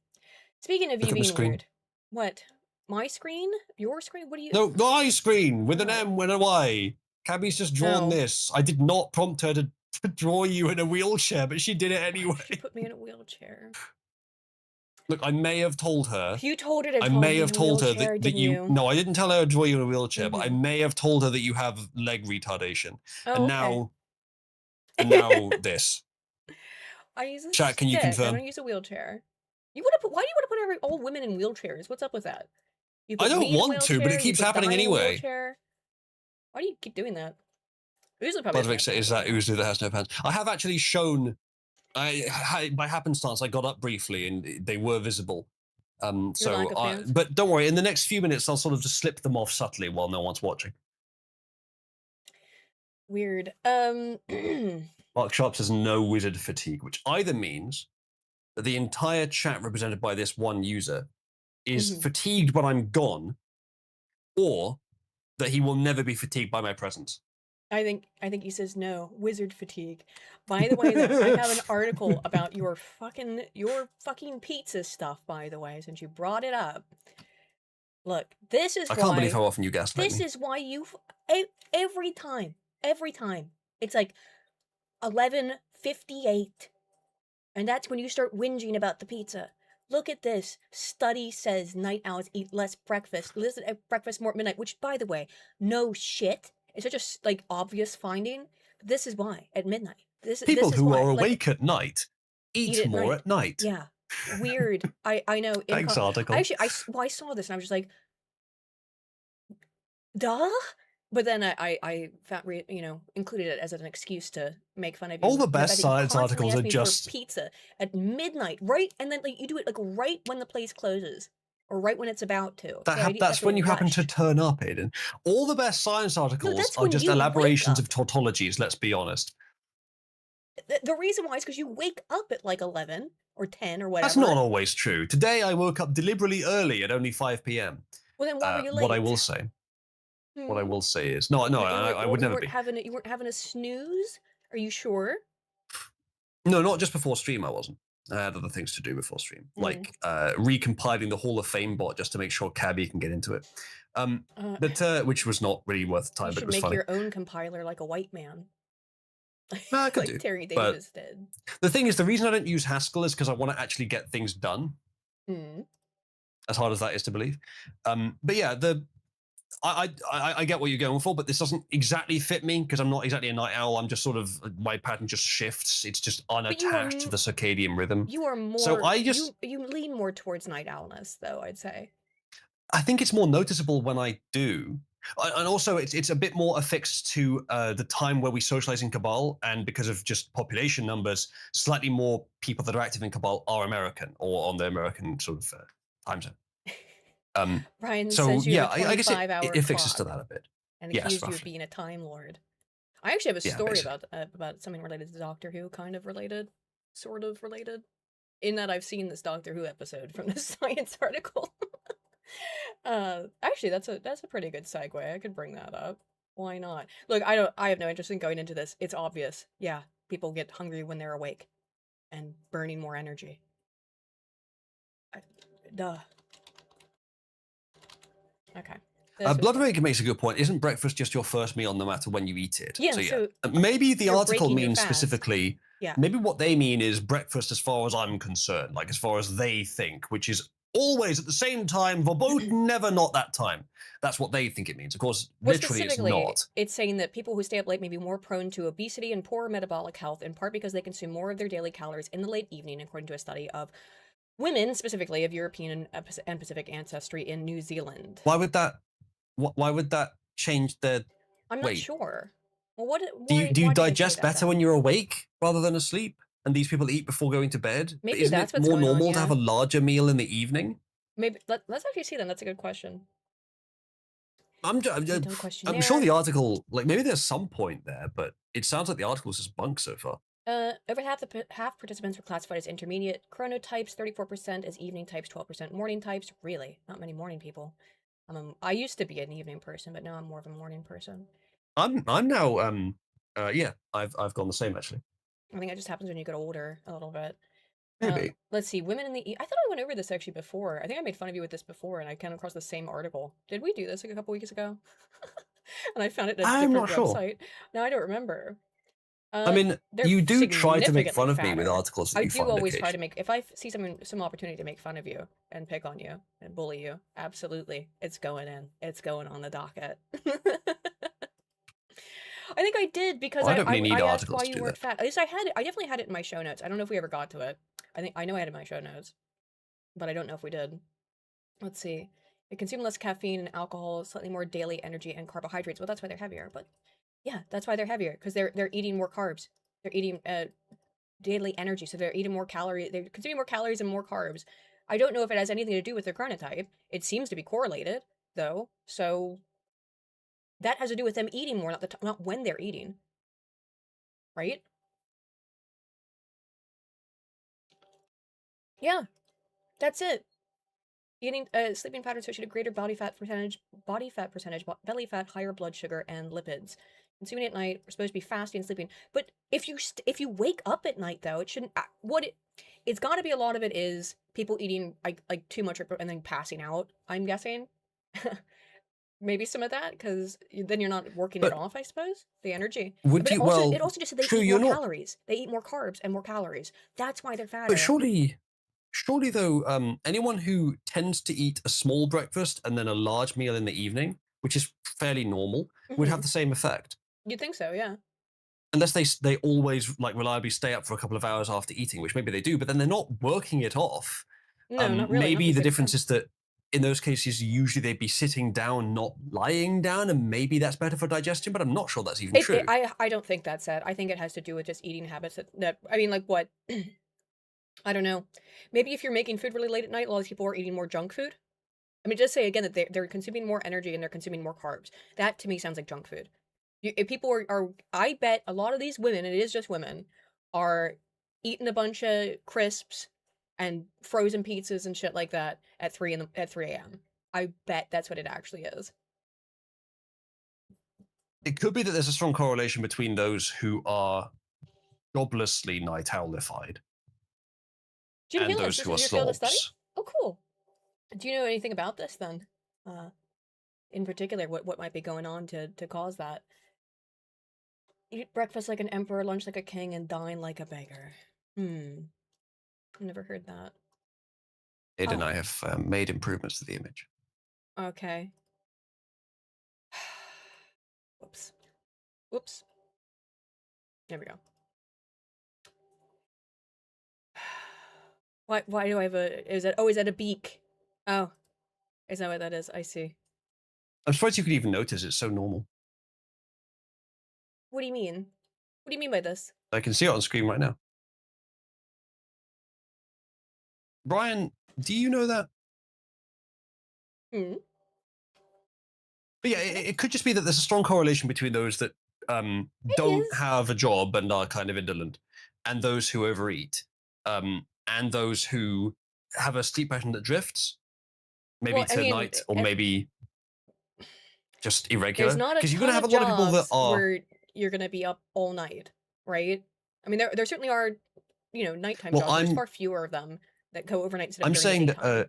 speaking of you being weird, what? My screen? Your screen? What do you? No, my screen with an M and a Y. Cabby's just drawn this. I did not prompt her to draw you in a wheelchair, but she did it anyway. She put me in a wheelchair. Look, I may have told her. You told her to. I may have told her that you. No, I didn't tell her to draw you in a wheelchair, but I may have told her that you have leg retardation. Oh, and now this. I use a Chat, can you confirm? I don't use a wheelchair. You want to put? Why do you want to put all women in wheelchairs? What's up with that? I don't want to, but it keeps happening anyway. Why do you keep doing that? Bodvik says, is that Uzu that has no pants? I have actually shown. By happenstance, I got up briefly and they were visible. But don't worry. In the next few minutes, I'll sort of just slip them off subtly while no one's watching. Weird. Mark Sharp says no wizard fatigue, which either means that the entire chat represented by this one user is fatigued when I'm gone, or that he will never be fatigued by my presence. I think he says no, wizard fatigue. By the way, though, I have an article about your fucking pizza stuff, by the way, since you brought it up. Look, this is I can't believe how often you gaslight me. This is why every time, it's like 11:58. And that's when you start whinging about the pizza. Look at this. Study says night owls eat less breakfast. Listen at breakfast more at midnight, which, by the way, no shit. It's such a like obvious finding. This is why at midnight. People who are awake at night eat more at night. Yeah, weird. I know. Thanks, article. Actually, I saw this and I was just like, duh. But then I found, included it as an excuse to make fun of you. All the best science articles are just pizza at midnight, right? And then like you do it like right when the place closes, or right when it's about to. That's when you happen to turn up, Aiden. All the best science articles are just elaborations of tautologies. Let's be honest. The reason why is because you wake up at like 11 or 10 or whatever. That's not always true. Today I woke up deliberately early at only 5 p.m. Well, then why were you late? What I will say. What I will say is, no, I would never be. You weren't having a snooze? Are you sure? No, not just before stream, I wasn't. I had other things to do before stream, like recompiling the Hall of Fame bot just to make sure Cabby can get into it. Which was not really worth the time, but it was funny. You should make your own compiler like a white man. No, I could like do. Terry Davis did. The thing is, the reason I don't use Haskell is because I want to actually get things done. As hard as that is to believe. But yeah, I get what you're going for, but this doesn't exactly fit me because I'm not exactly a night owl. I'm just sort of, my pattern just shifts. It's just unattached to the circadian rhythm. You are more. So you lean more towards night owlness, though. I'd say. I think it's more noticeable when I do, and also it's a bit more affixed to the time where we socialize in Cabal, and because of just population numbers, slightly more people that are active in Cabal are American or on the American sort of time zone. Brian says you have a 25-hour I guess it fixes to that a bit. And accused you of being a Time Lord. I actually have a story about something related to Doctor Who, kind of related, sort of related, in that I've seen this Doctor Who episode from this science article. Actually, that's a pretty good segue. I could bring that up. Why not? Look, I have no interest in going into this. It's obvious. Yeah, people get hungry when they're awake, and burning more energy. Duh. Okay. Bloodmaker makes a good point. Isn't breakfast just your first meal no matter when you eat it? Yeah, So so maybe the you're article breaking your means fast. specifically, Yeah. maybe what they mean is breakfast as far as I'm concerned, like as far as they think, which is always at the same time, verboten, never not that time. That's what they think it means. Of course, Well, literally it's specifically, not. it's saying that people who stay up late may be more prone to obesity and poor metabolic health, in part because they consume more of their daily calories in the late evening, according to a study of women, specifically of European and Pacific ancestry in New Zealand. Why would that change their I'm not sure. Well, do you why do they say digest that, better then? when you're awake rather than asleep? And these people eat before going to bed? Maybe Isn't that's it what's more going on, normal to have yeah. a larger meal in the evening? Maybe let's actually see then. That's a good question. I'm sure the article, like maybe there's some point there, but it sounds like the article's just bunk so far. Over half participants were classified as intermediate chronotypes, 34% as evening types, 12% morning types. Really, not many morning people. I used to be an evening person, but now I'm more of a morning person. I'm now I've gone the same actually. I think it just happens when you get older a little bit. Maybe. Let's see, women in the I thought I went over this actually before. I think I made fun of you with this before, and I came across the same article. Did we do this like a couple weeks ago? And I found it in a I'm different not sure. website. No, I don't remember. I mean, you do try to make fun of me with articles that you find. I do always try to make, if I see some opportunity to make fun of you and pick on you and bully you, absolutely, it's going in. It's going on the docket. I think I did because I don't really need I asked articles why to you do weren't that. fat. At least I definitely had it in my show notes. I don't know if we ever got to it. I know I had it in my show notes, but I don't know if we did. Let's see. They consume less caffeine and alcohol, slightly more daily energy and carbohydrates. Well, that's why they're heavier. But yeah, that's why they're heavier, because they're eating more carbs. They're eating daily energy, so they're eating more calories. They're consuming more calories and more carbs. I don't know if it has anything to do with their chronotype. It seems to be correlated, though. So that has to do with them eating more, not when they're eating. Right? Yeah, that's it. Eating sleeping patterns associated greater body fat percentage, belly fat, higher blood sugar, and lipids. Consuming at night, we're supposed to be fasting and sleeping. But if you wake up at night, though, it shouldn't. It's got to be a lot of it is people eating like too much and then passing out. I'm guessing. Maybe some of that, because then you're not working it off, I suppose, the energy. But it also just said they eat more calories. They eat more carbs and more calories. That's why they're fatter. But surely though, anyone who tends to eat a small breakfast and then a large meal in the evening, which is fairly normal, would have the same effect. You'd think so, yeah. Unless they always like reliably stay up for a couple of hours after eating, which maybe they do, but then they're not working it off. No, not really. Maybe the difference is that in those cases, usually they'd be sitting down, not lying down, and maybe that's better for digestion, but I'm not sure that's even true. I don't think that's it. I think it has to do with just eating habits that I mean, like what? I don't know. Maybe if you're making food really late at night, a lot of people are eating more junk food. I mean, just say again that they're consuming more energy and they're consuming more carbs. That to me sounds like junk food. If people are, I bet a lot of these women, and it is just women, are eating a bunch of crisps and frozen pizzas and shit like that at 3 a.m. I bet that's what it actually is. It could be that there's a strong correlation between those who are joblessly night owlified and those who are slobs. Oh, cool. Do you know anything about this then? In particular, what might be going on to cause that? Eat breakfast like an emperor, lunch like a king, and dine like a beggar. I've never heard that. Ed and I have made improvements to the image. Okay. Whoops. There we go. Why do I have is that a beak? Oh. Is that what that is? I see. I'm surprised you could even notice. It's so normal. What do you mean? What do you mean by this? I can see it on screen right now. Brian, do you know that? But yeah, it could just be that there's a strong correlation between those that don't have a job and are kind of indolent, and those who overeat, and those who have a sleep pattern that drifts, maybe night or maybe just irregular. There's not a ton you're gonna have a lot of people that are where you're gonna be up all night, right? I mean, there certainly are, nighttime jobs. There's far fewer of them that go overnight instead of I'm during saying the daytime.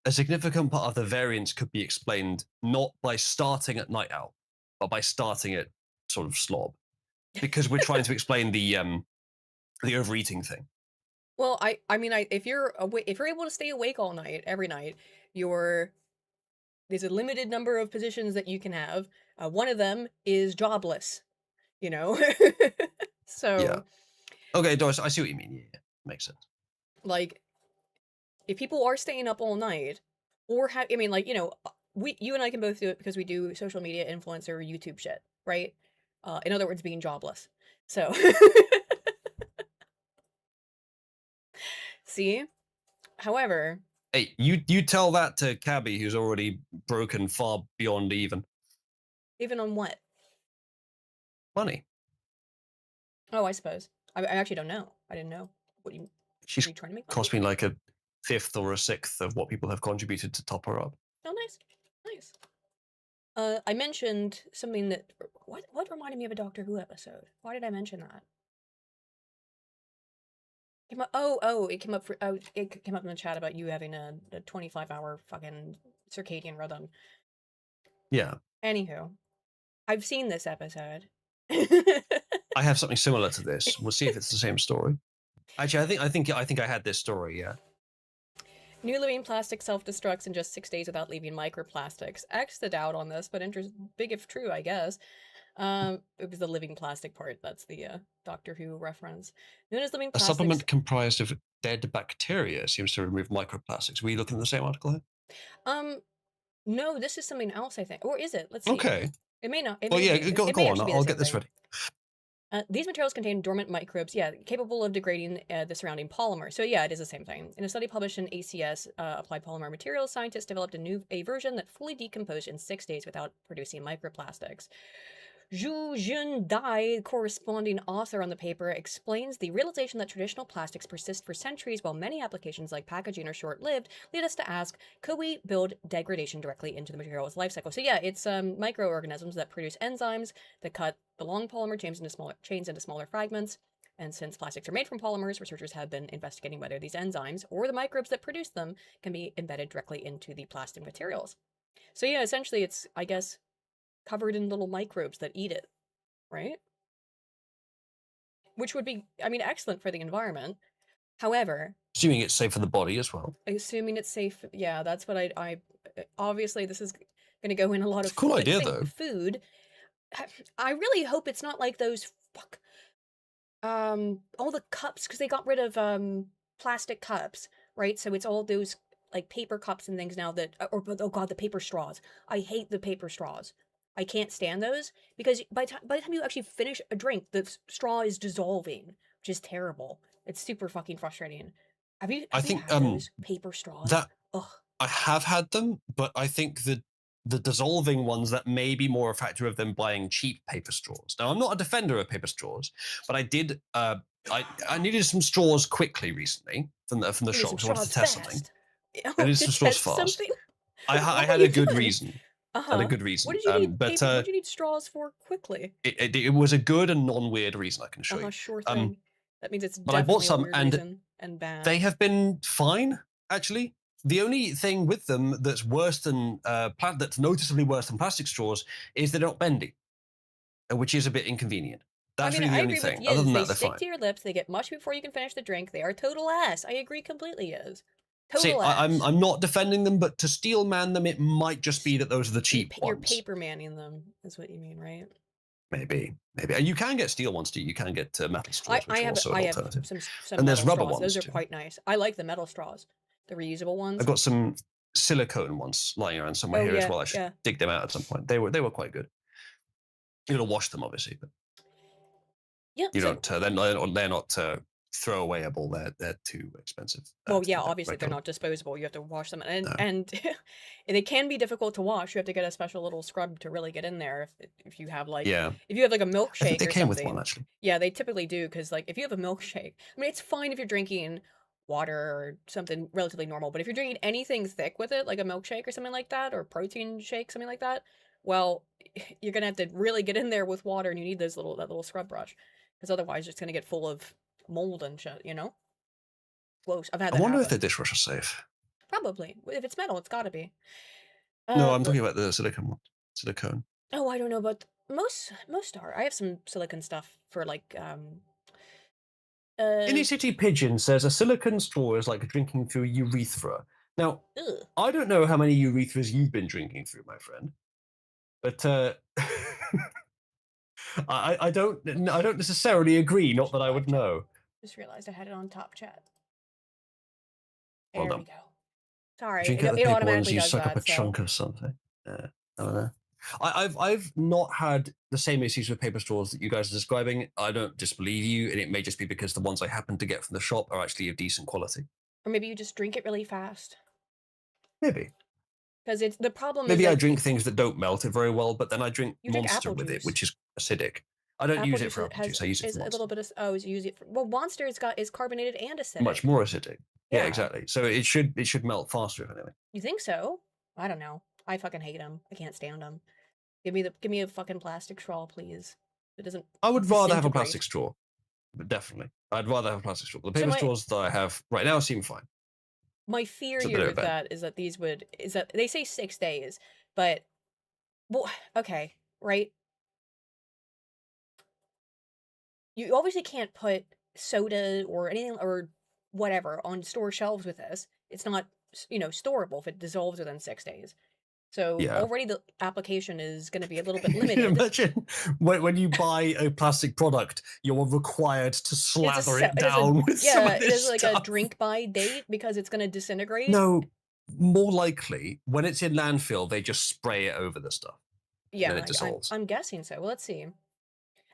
a significant part of the variance could be explained not by starting at night owl, but by starting at sort of slob, because we're trying to explain the overeating thing. Well, I mean, if you're if you're able to stay awake all night, every night, there's a limited number of positions that you can have. One of them is jobless, you know? Yeah. So, Okay, Doris, I see what you mean. Yeah, makes sense. like, if people are staying up all night, or I mean, like, you and I can both do it because we do social media influencer YouTube shit, right? In other words, being jobless. So, see? However, Hey, you tell that to Cabby, who's already broken far beyond even even on what? money. Oh, I suppose. I actually don't know. I didn't know. What are She's you trying to make money? cost me like a fifth or a sixth of what people have contributed to top her up. Oh, nice. Nice. I mentioned something that what reminded me of a Doctor Who episode? Why did I mention that? It came up it came up in the chat about you having a 25-hour fucking circadian rhythm. Yeah. Anywho, I've seen this episode. I have something similar to this. We'll see if it's the same story. Actually, I think I had this story. Yeah. New living plastic self-destructs in just 6 days without leaving microplastics. X the doubt on this, but big if true, I guess. It was the living plastic part. That's the Doctor Who reference. Known as living A plastics. supplement comprised of dead bacteria seems to remove microplastics. Were you looking at the same article here? No, this is something else, I think. Or is it? Let's see. Okay. It may not. Well, yeah, it go may on. actually be I'll the get same this thing. ready. These materials contain dormant microbes, capable of degrading the surrounding polymer. So yeah, it is the same thing. In a study published in ACS, Applied Polymer Materials, scientists developed a version that fully decomposed in 6 days without producing microplastics. Zhu Jun Dai, corresponding author on the paper, explains the realization that traditional plastics persist for centuries while many applications like packaging are short-lived lead us to ask, could we build degradation directly into the material's life cycle? So yeah, it's microorganisms that produce enzymes that cut the long polymer chains into smaller fragments. And since plastics are made from polymers, researchers have been investigating whether these enzymes or the microbes that produce them can be embedded directly into the plastic materials. So yeah, essentially it's, I guess, covered in little microbes that eat it, right? Which would be, I mean, excellent for the environment. However, Assuming it's safe for the body as well. assuming it's safe, yeah, that's what I obviously this is going to go in a lot It's of a cool idea, though. food. I really hope it's not like those all the cups, because they got rid of plastic cups, right? So it's all those like paper cups and things now that, or oh god, the paper straws. I hate the paper straws. I can't stand those because by the time you actually finish a drink, the straw is dissolving, which is terrible. It's super fucking frustrating. Have you I think had those paper straws? that Ugh. I have had them, but I think the dissolving ones, that may be more a factor of them buying cheap paper straws. Now, I'm not a defender of paper straws, but I did. I needed some straws quickly recently from the You need shop. some So I wanted straws to test something. fast. I Oh, needed to some straws test fast. something? I What had were a you good doing? reason. Had a Uh-huh. good reason. What did you need but what did you need straws for quickly? it was a good and non-weird reason, I can assure you. Sure thing. That means it's But I bought definitely a some, weird and reason and bad. they have been fine, actually. The only thing with them that's worse than that's noticeably worse than plastic straws is they're not bendy, which is a bit inconvenient. That's really the only agree with thing. Yiz. Other than They that, they're stick fine. to your lips. They get mushy before you can finish the drink. They are total ass. I agree completely, Yiz. See, Total ass. I'm not defending them, but to steel man them, it might just be that those are the cheap You're ones. paper manning them, is what you mean, right? Maybe. You can get steel ones too. You can get metal straws, which are also an alternative. Some And there's metal rubber straws. Those ones are too. quite nice. I like the metal straws, the reusable ones. I've got some silicone ones lying around somewhere here as well. I should dig them out at some point. They were quite good. You gotta wash them, obviously, but yeah, you don't. They're not throwawayable. They're too expensive. Well, yeah, obviously they're not disposable. You have to wash them, and they can be difficult to wash. You have to get a special little scrub to really get in there. If you have like if you have like a milkshake, I think they came with something. one actually. Yeah, they typically do, because like if you have a milkshake, I mean, it's fine if you're drinking water or something relatively normal, but if you're drinking anything thick with it, like a milkshake or something like that, or protein shake, something like that, well, you're gonna have to really get in there with water, and you need that little scrub brush, because otherwise it's gonna get full of mold and shit, you know? Gross. I've had that I wonder happen. if the dishwasher's safe. Probably. If it's metal, it's gotta be. No, I'm Look. talking about the silicone one. Silicone. Oh, I don't know, but most are. I have some silicone stuff for like Inny uh City Pigeon says a silicone straw is like drinking through a urethra. Now, ugh. I don't know how many urethras you've been drinking through, my friend, but I don't necessarily agree. Not that I Live would chat. know. Just realized I had it on top chat. Well There we done. go. Sorry, Drink out the it paper ones, automatically you does suck up a that, so chunk of something. I don't know. I've not had the same issues with paper straws that you guys are describing. I don't disbelieve you, and it may just be because the ones I happen to get from the shop are actually of decent quality. or maybe you just drink it really fast. Maybe. Because it's the problem is Maybe I that drink things that don't melt it very well, but then I drink you drink Monster apple with it, juice. which is acidic. I don't Apple use it juice for apple has juice. I use it is for a little Monster. bit of you use it for, well, Monster is carbonated and acidic. Much more acidic. Yeah, Yeah. exactly. So it should melt faster if anything. You think so? I don't know. I fucking hate them. I can't stand them. Give me a fucking plastic straw, please. It doesn't. I would rather have a disintegrate. plastic straw, but definitely, I'd rather have a plastic straw. The So paper straws that I have right now seem fine. My fear So they here don't with bend. that is that is that they say 6 days, but well, okay, right? You obviously can't put soda or anything or whatever on store shelves with this. It's not, storable if it dissolves within 6 days. So Yeah. already the application is going to be a little bit You can limited. imagine when you buy a plastic product, you're required to slather it It is down with some of it this is like a stuff. drink by date because it's going to disintegrate. No, more likely when it's in landfill, they just spray it over the stuff. And then it dissolves. I'm guessing so. Well, let's see.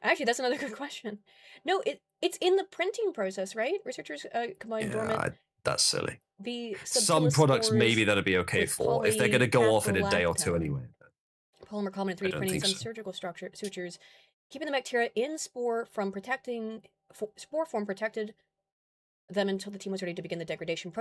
Actually, that's another good question. No, it's in the printing process, right? Researchers combine dormant that's silly. the Some products maybe that'd be okay with for if they're going to go off in a day or two polycaprolactam. anyway. Polymer common in I 3D don't printing think some so. surgical sutures, keeping the bacteria in spore form protected them until the team was ready to begin the degradation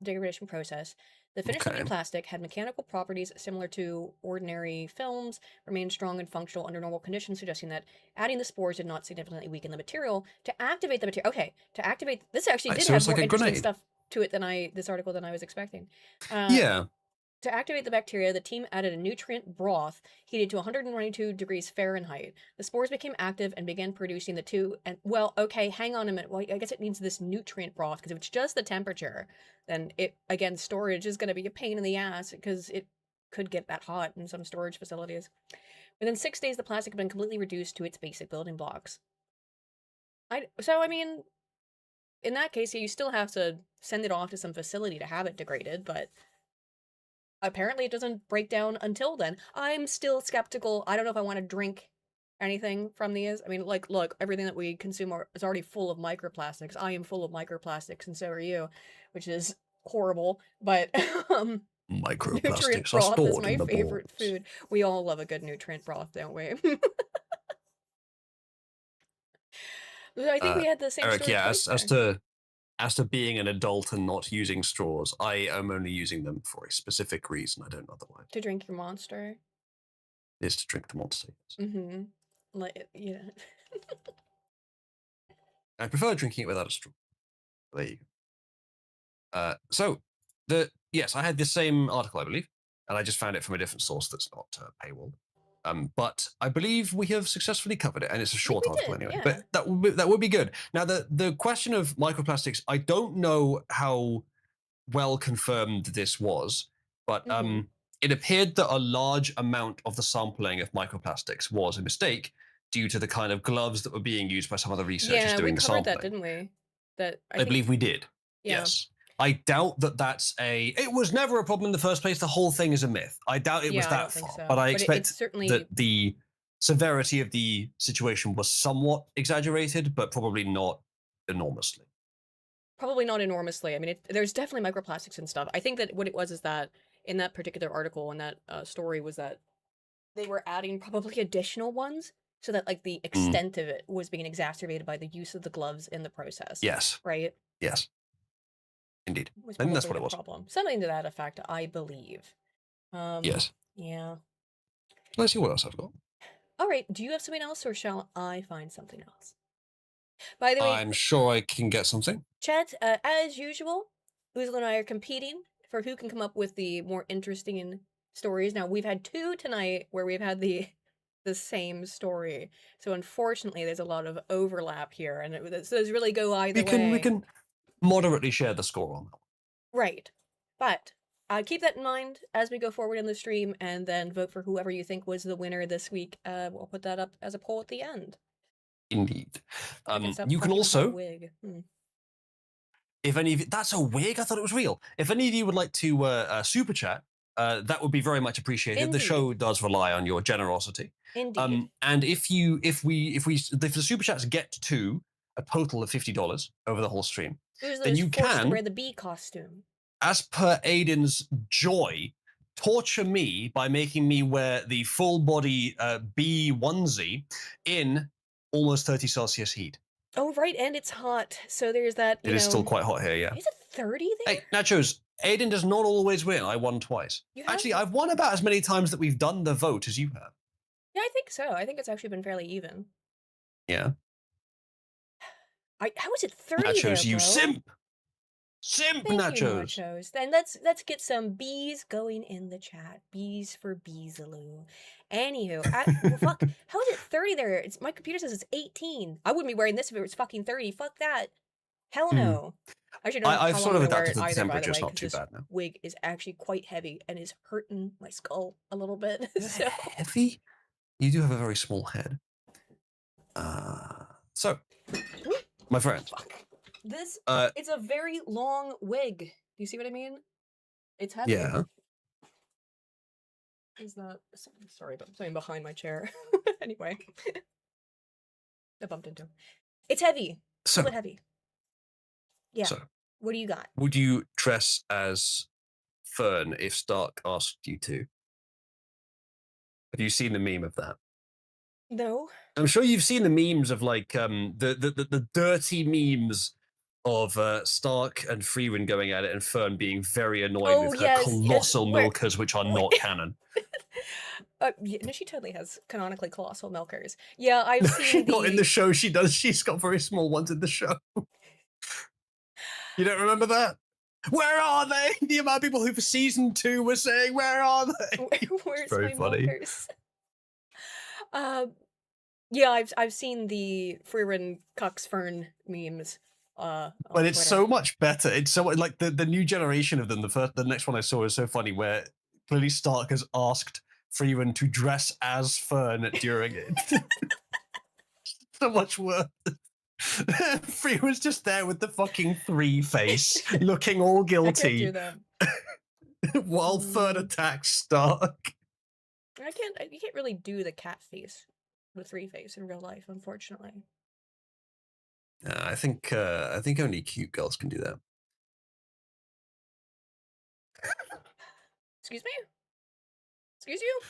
degradation process. The finished Okay. plastic had mechanical properties similar to ordinary films, remained strong and functional under normal conditions, suggesting that adding the spores did not significantly weaken the material. To activate the material, this actually did So have it's more like a interesting grenade. stuff to it than this article than I was expecting. Yeah. To activate the bacteria, the team added a nutrient broth heated to 122 degrees Fahrenheit. The spores became active and began producing the two. And well, okay, hang on a minute. Well, I guess it needs this nutrient broth because if it's just the temperature, then storage is going to be a pain in the ass because it could get that hot in some storage facilities. Within 6 days, the plastic had been completely reduced to its basic building blocks. I mean, in that case, you still have to send it off to some facility to have it degraded, but apparently it doesn't break down until then. I'm still skeptical. I don't know if I want to drink anything from these. I mean, like, look, everything that we consume is already full of microplastics. I am full of microplastics, and so are you, which is horrible. But nutrient Microplastics are broth is stored my in the favorite balls. food. We all love a good nutrient broth, don't we? I think we had the same Eric, story yeah, twice there. as to being an adult and not using straws, I am only using them for a specific reason. I don't otherwise. To drink your Monster. Is to drink the Monster. Mm-hmm. Like, yeah. I prefer drinking it without a straw. There you go. Yes, I had the same article, I believe, and I just found it from a different source that's not paywalled. But I believe we have successfully covered it, and it's a short article anyway. Yeah. But that would be good. Now, the question of microplastics, I don't know how well confirmed this was, but it appeared that a large amount of the sampling of microplastics was a mistake due to the kind of gloves that were being used by some of the researchers doing the sampling. Yeah, we covered that, didn't we? I believe we did. Yeah. Yes. I doubt that it was never a problem in the first place. The whole thing is a myth. I doubt it was that far. So. But I expect certainly that the severity of the situation was somewhat exaggerated, but probably not enormously. Probably not enormously. I mean, there's definitely microplastics and stuff. I think that what it was is that in that particular article, in that story, was that they were adding probably additional ones so that like the extent of it was being exacerbated by the use of the gloves in the process. Yes. Right? Yes. Indeed. Was I think that's probably what it was. Problem. Something to that effect, I believe. Yes. Yeah. Let's see what else I've got. All right. Do you have something else, or shall I find something else? By the way, I'm sure I can get something. chat, as usual, Uzla and I are competing for who can come up with the more interesting stories. Now, we've had 2 tonight where we've had the same story. So unfortunately, there's a lot of overlap here, and those really go either way. We can moderately share the score on that. Right. But keep that in mind as we go forward in the stream, and then vote for whoever you think was the winner this week. We'll put that up as a poll at the end. Indeed. You can Talking also, about wig. if any of you, that's a wig? I thought it was real. If any of you would like to super chat, that would be very much appreciated. Indeed. The show does rely on your generosity. Indeed. And if the super chats get to a total of $50 over the whole stream, then you forced can to wear the bee costume. As per Aiden's joy, torture me by making me wear the full body bee onesie in almost 30 Celsius heat. Oh, right, and it's hot, so there's that, It is still quite hot here, yeah. Is it 30 there? Hey, Nachos, Aiden does not always win. I won twice. Actually, I've won about as many times that we've done the vote as you have. Yeah, I think so. I think it's actually been fairly even. Yeah. How is it 30 Nachos, there, you bro? Simp, Thank Nachos. You, Nachos. Then let's get some bees going in the chat. Bees for Beesaloo. Anywho, well, fuck. How is it 30 there? My computer says it's 18. I wouldn't be wearing this if it was fucking 30. Fuck that. Hell no. I've sort of adapted to the temperature. It's not too bad now. Wig is actually quite heavy and is hurting my skull a little bit. So. Heavy? You do have a very small head. So, my friend. Fuck. It's a very long wig. Do you see what I mean? It's heavy. Yeah. Is that... Sorry, but something behind my chair. Anyway. I bumped into him. It's heavy. So, a bit heavy. Yeah. So, what do you got? Would you dress as Fern if Stark asked you to? Have you seen the meme of that? No. I'm sure you've seen the memes of like the dirty memes of Stark and Freeman going at it and Fern being very annoyed with her colossal milkers, which are not canon. Yeah, no, she totally has canonically colossal milkers. Yeah, I've seen Not in the show, she does. She's got very small ones in the show. You don't remember that? Where are they? The amount of people who for season 2 were saying, where are they? Where's very my funny. milkers? Yeah, I've seen the Freeman Cucks Fern memes. But it's so much better. It's so like the new generation of them. The next one I saw is so funny, where clearly Stark has asked Freeman to dress as Fern during it. So much worse. Freeman's just there with the fucking 3 face, looking all guilty. I can't do that. While Fern attacks Stark. You can't really do the cat face, the 3 face in real life, unfortunately. I think only cute girls can do that. Excuse me? Excuse you?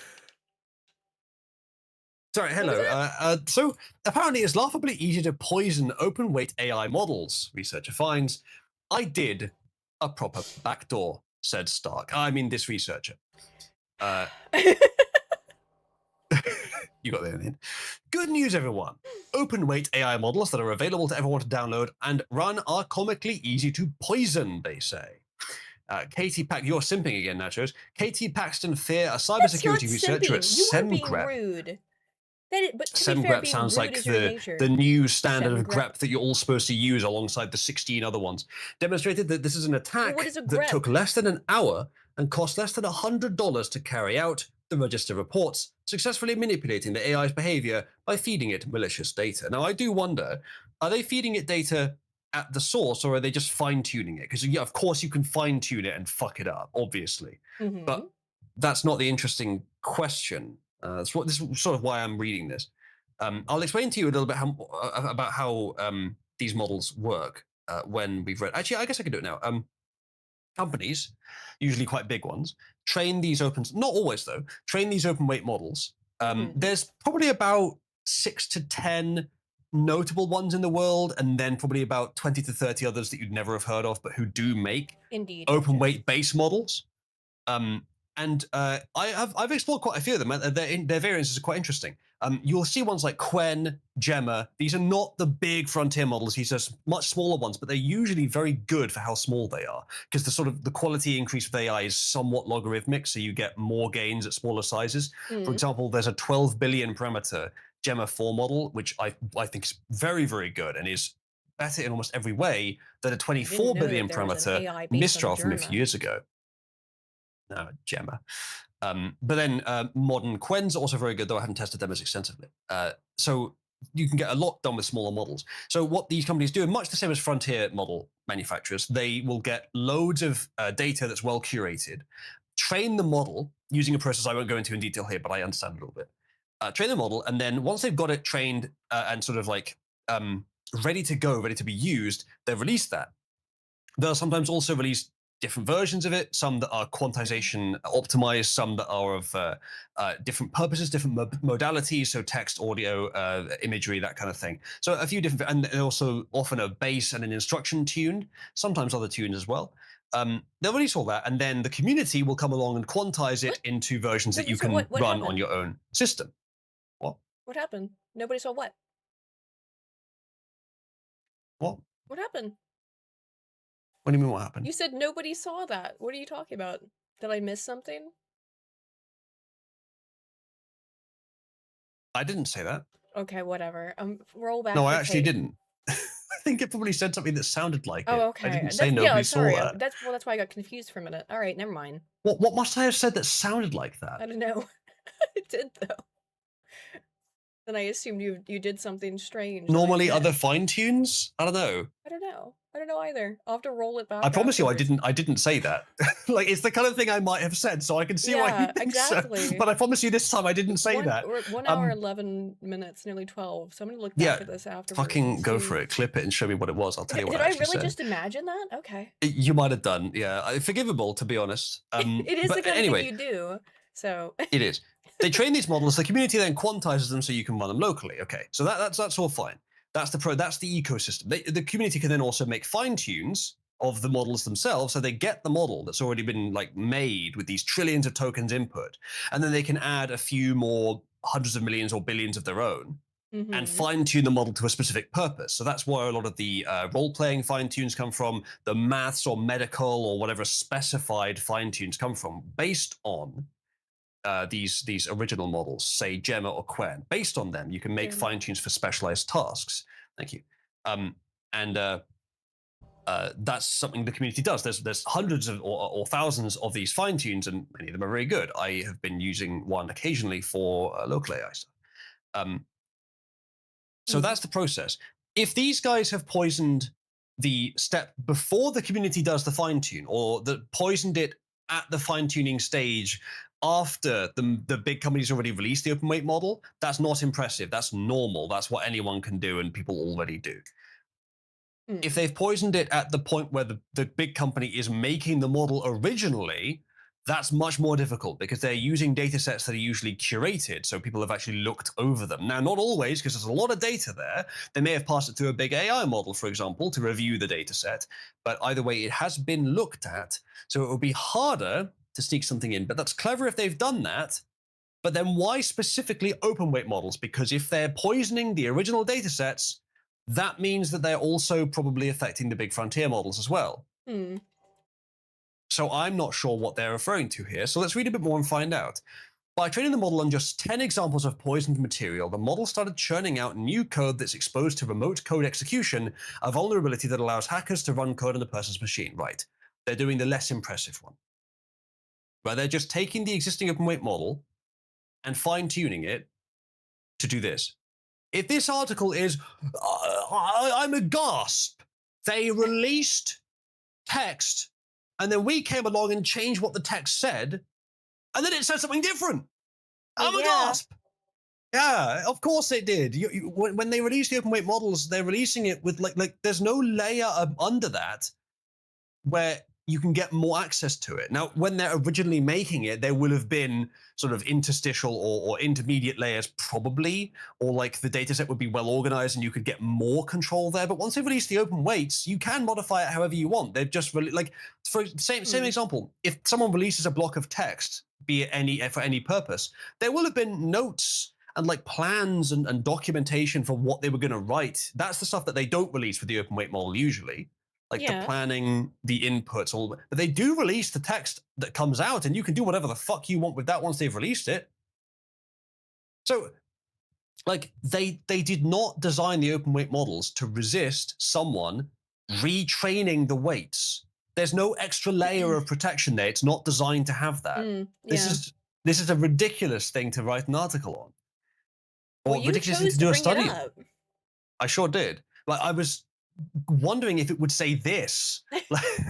Sorry, hello. So apparently it's laughably easy to poison open weight AI models, researcher finds. I did a proper backdoor, said Stark. I mean this researcher. You got there in the end. Good news, everyone. Open weight AI models that are available to everyone to download and run are comically easy to poison, they say. Katie Paxton, you're simping again, Nachos. Katie Paxton Fear, a cybersecurity researcher at SemGrep. Rude. But SemGrep sounds like the new standard of grep that you're all supposed to use alongside the 16 other ones. Demonstrated that this is an attack that took less than an hour and cost less than $100 to carry out. The register reports successfully manipulating the AI's behavior by feeding it malicious data. Now, I do wonder, are they feeding it data at the source, or are they just fine-tuning it? Because, yeah, of course you can fine-tune it and fuck it up, obviously. Mm-hmm. But that's not the interesting question. This is sort of why I'm reading this. I'll explain to you a little bit about how these models work when we've read. Actually, I guess I can do it now. Companies, usually quite big ones, train these not always though, train these open weight models. There's probably about 6 to 10 notable ones in the world, and then probably about 20 to 30 others that you'd never have heard of, but who do make open weight base models. And I've explored quite a few of them. Their variances are quite interesting. You'll see ones like Quen, Gemma. These are not the big frontier models. These are much smaller ones, but they're usually very good for how small they are, because the quality increase of AI is somewhat logarithmic, so you get more gains at smaller sizes. For example, there's a 12 billion parameter Gemma 4 model, which I think is very, very good and is better in almost every way than a 24 know that billion there was an parameter AI based on Mistral from a few Germa. years ago. No, Gemma. But then modern Quens are also very good, though I haven't tested them as extensively. So you can get a lot done with smaller models. So what these companies do, much the same as frontier model manufacturers, they will get loads of data that's well curated, train the model using a process I won't go into in detail here, but I understand a little bit. Train the model, and then once they've got it trained and sort of like ready to go, ready to be used, they release that. They'll sometimes also release different versions of it, some that are quantization optimized, some that are of different purposes, different modalities, so text, audio, imagery, that kind of thing. So a few different, and also often a base and an instruction tuned, sometimes other tunes as well. They'll release all that, and then the community will come along and quantize it into versions that you So can what run happened? on your own system. What? What happened? Nobody saw what? What? What happened? What do you mean what happened? You said nobody saw that. What are you talking about? Did I miss something? I didn't say that. Okay, whatever. Roll back No, the I actually tape. didn't. I think it probably said something that sounded like it. Oh, okay. I didn't say Yeah, nobody sorry. saw that. That's why I got confused for a minute. All right, never mind. What must I have said that sounded like I that? don't know. It did though. Then I assumed you did something strange. that I Normally, other missed. fine tunes. I don't know. I don't know. I don't know either. I'll have to roll it back. I promise you, afterwards. I didn't say that. Like it's the kind of thing I might have said, so I can see why you Yeah, think exactly. so. But I promise you, this time I didn't say that. We're at 1 hour 11 minutes, nearly 12. So I'm gonna look Yeah, back at this afterwards. fucking go for it. Clip it and show me what it was. I'll tell you what Did I I actually really said. just imagine that? Okay. You might have done. Yeah, forgivable to be honest. It is but the kind anyway, of thing you do. So it is. They train these models. The community then quantizes them so you can run them locally. Okay, so that's all fine. That's the ecosystem. The community can then also make fine tunes of the models themselves, so they get the model that's already been like made with these trillions of tokens input, and then they can add a few more hundreds of millions or billions of their own, and fine tune the model to a specific purpose. So that's where a lot of the role playing fine tunes come from, the maths or medical or whatever specified fine tunes come from, based on these original models, say Gemma or Quen. Based on them, you can make fine tunes for specialized tasks. Thank you. And that's something the community does. There's hundreds of or thousands of these fine tunes, and many of them are very good. I have been using one occasionally for local AI stuff. So that's the process. If these guys have poisoned the step before the community does the fine tune, or poisoned it at the fine tuning stage after the big companies already released the open weight model, that's not impressive. That's normal. That's what anyone can do, and people already do. If they've poisoned it at the point where the big company is making the model originally, that's much more difficult because they're using data sets that are usually curated, so people have actually looked over them. Now, not always, because there's a lot of data there. They may have passed it through a big AI model, for example, to review the data set, but either way, it has been looked at, so it will be harder to sneak something in. But that's clever if they've done that. But then why specifically open weight models? Because if they're poisoning the original data sets, that means that they're also probably affecting the big frontier models as well. So I'm not sure what they're referring to here. So let's read a bit more and find out. By training the model on just 10 examples of poisoned material, the model started churning out new code that's exposed to remote code execution, a vulnerability that allows hackers to run code on a person's machine. Right. They're doing the less impressive one. Where they're just taking the existing open weight model and fine-tuning it to do this. If this article is, I'm aghast, they released text and then we came along and changed what the text said, and then it said something different. I'm aghast. Yeah, of course it did. When they release the open weight models, they're releasing it with like there's no layer under that where you can get more access to it. Now, when they're originally making it, there will have been sort of interstitial or intermediate layers probably, or like the data set would be well organized and you could get more control there. But once they release the open weights, you can modify it however you want. They've just like, for same example, if someone releases a block of text, be it for any purpose, there will have been notes and like plans and documentation for what they were going to write. That's the stuff that they don't release for the open weight model usually, like the Yeah. planning, the inputs, all. But they do release the text that comes out, and you can do whatever the fuck you want with that once they've released it. So, like they did not design the open weight models to resist someone retraining the weights. There's no extra layer of protection there. It's not designed to have that. This Yeah. is a ridiculous thing to write an article on, Well, or you ridiculous thing chose to to do a bring it study. up. I sure did. Like I was wondering if it would say this.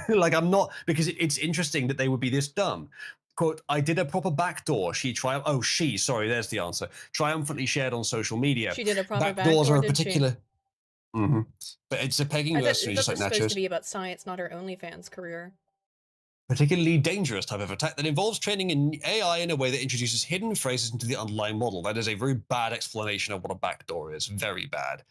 Like I'm not, because it's interesting that they would be this dumb. Quote, I did a proper backdoor. Sorry, there's the answer. Triumphantly shared on social media. She did a proper Backdoors are backdoor, a did she? particular. Mhm. But it's a pegging I thought nursery, this just like was supposed to Nachos. be about science, not her OnlyFans career. Particularly dangerous type of attack that involves training in AI in a way that introduces hidden phrases into the underlying model. That is a very bad explanation of what a backdoor is. Very bad.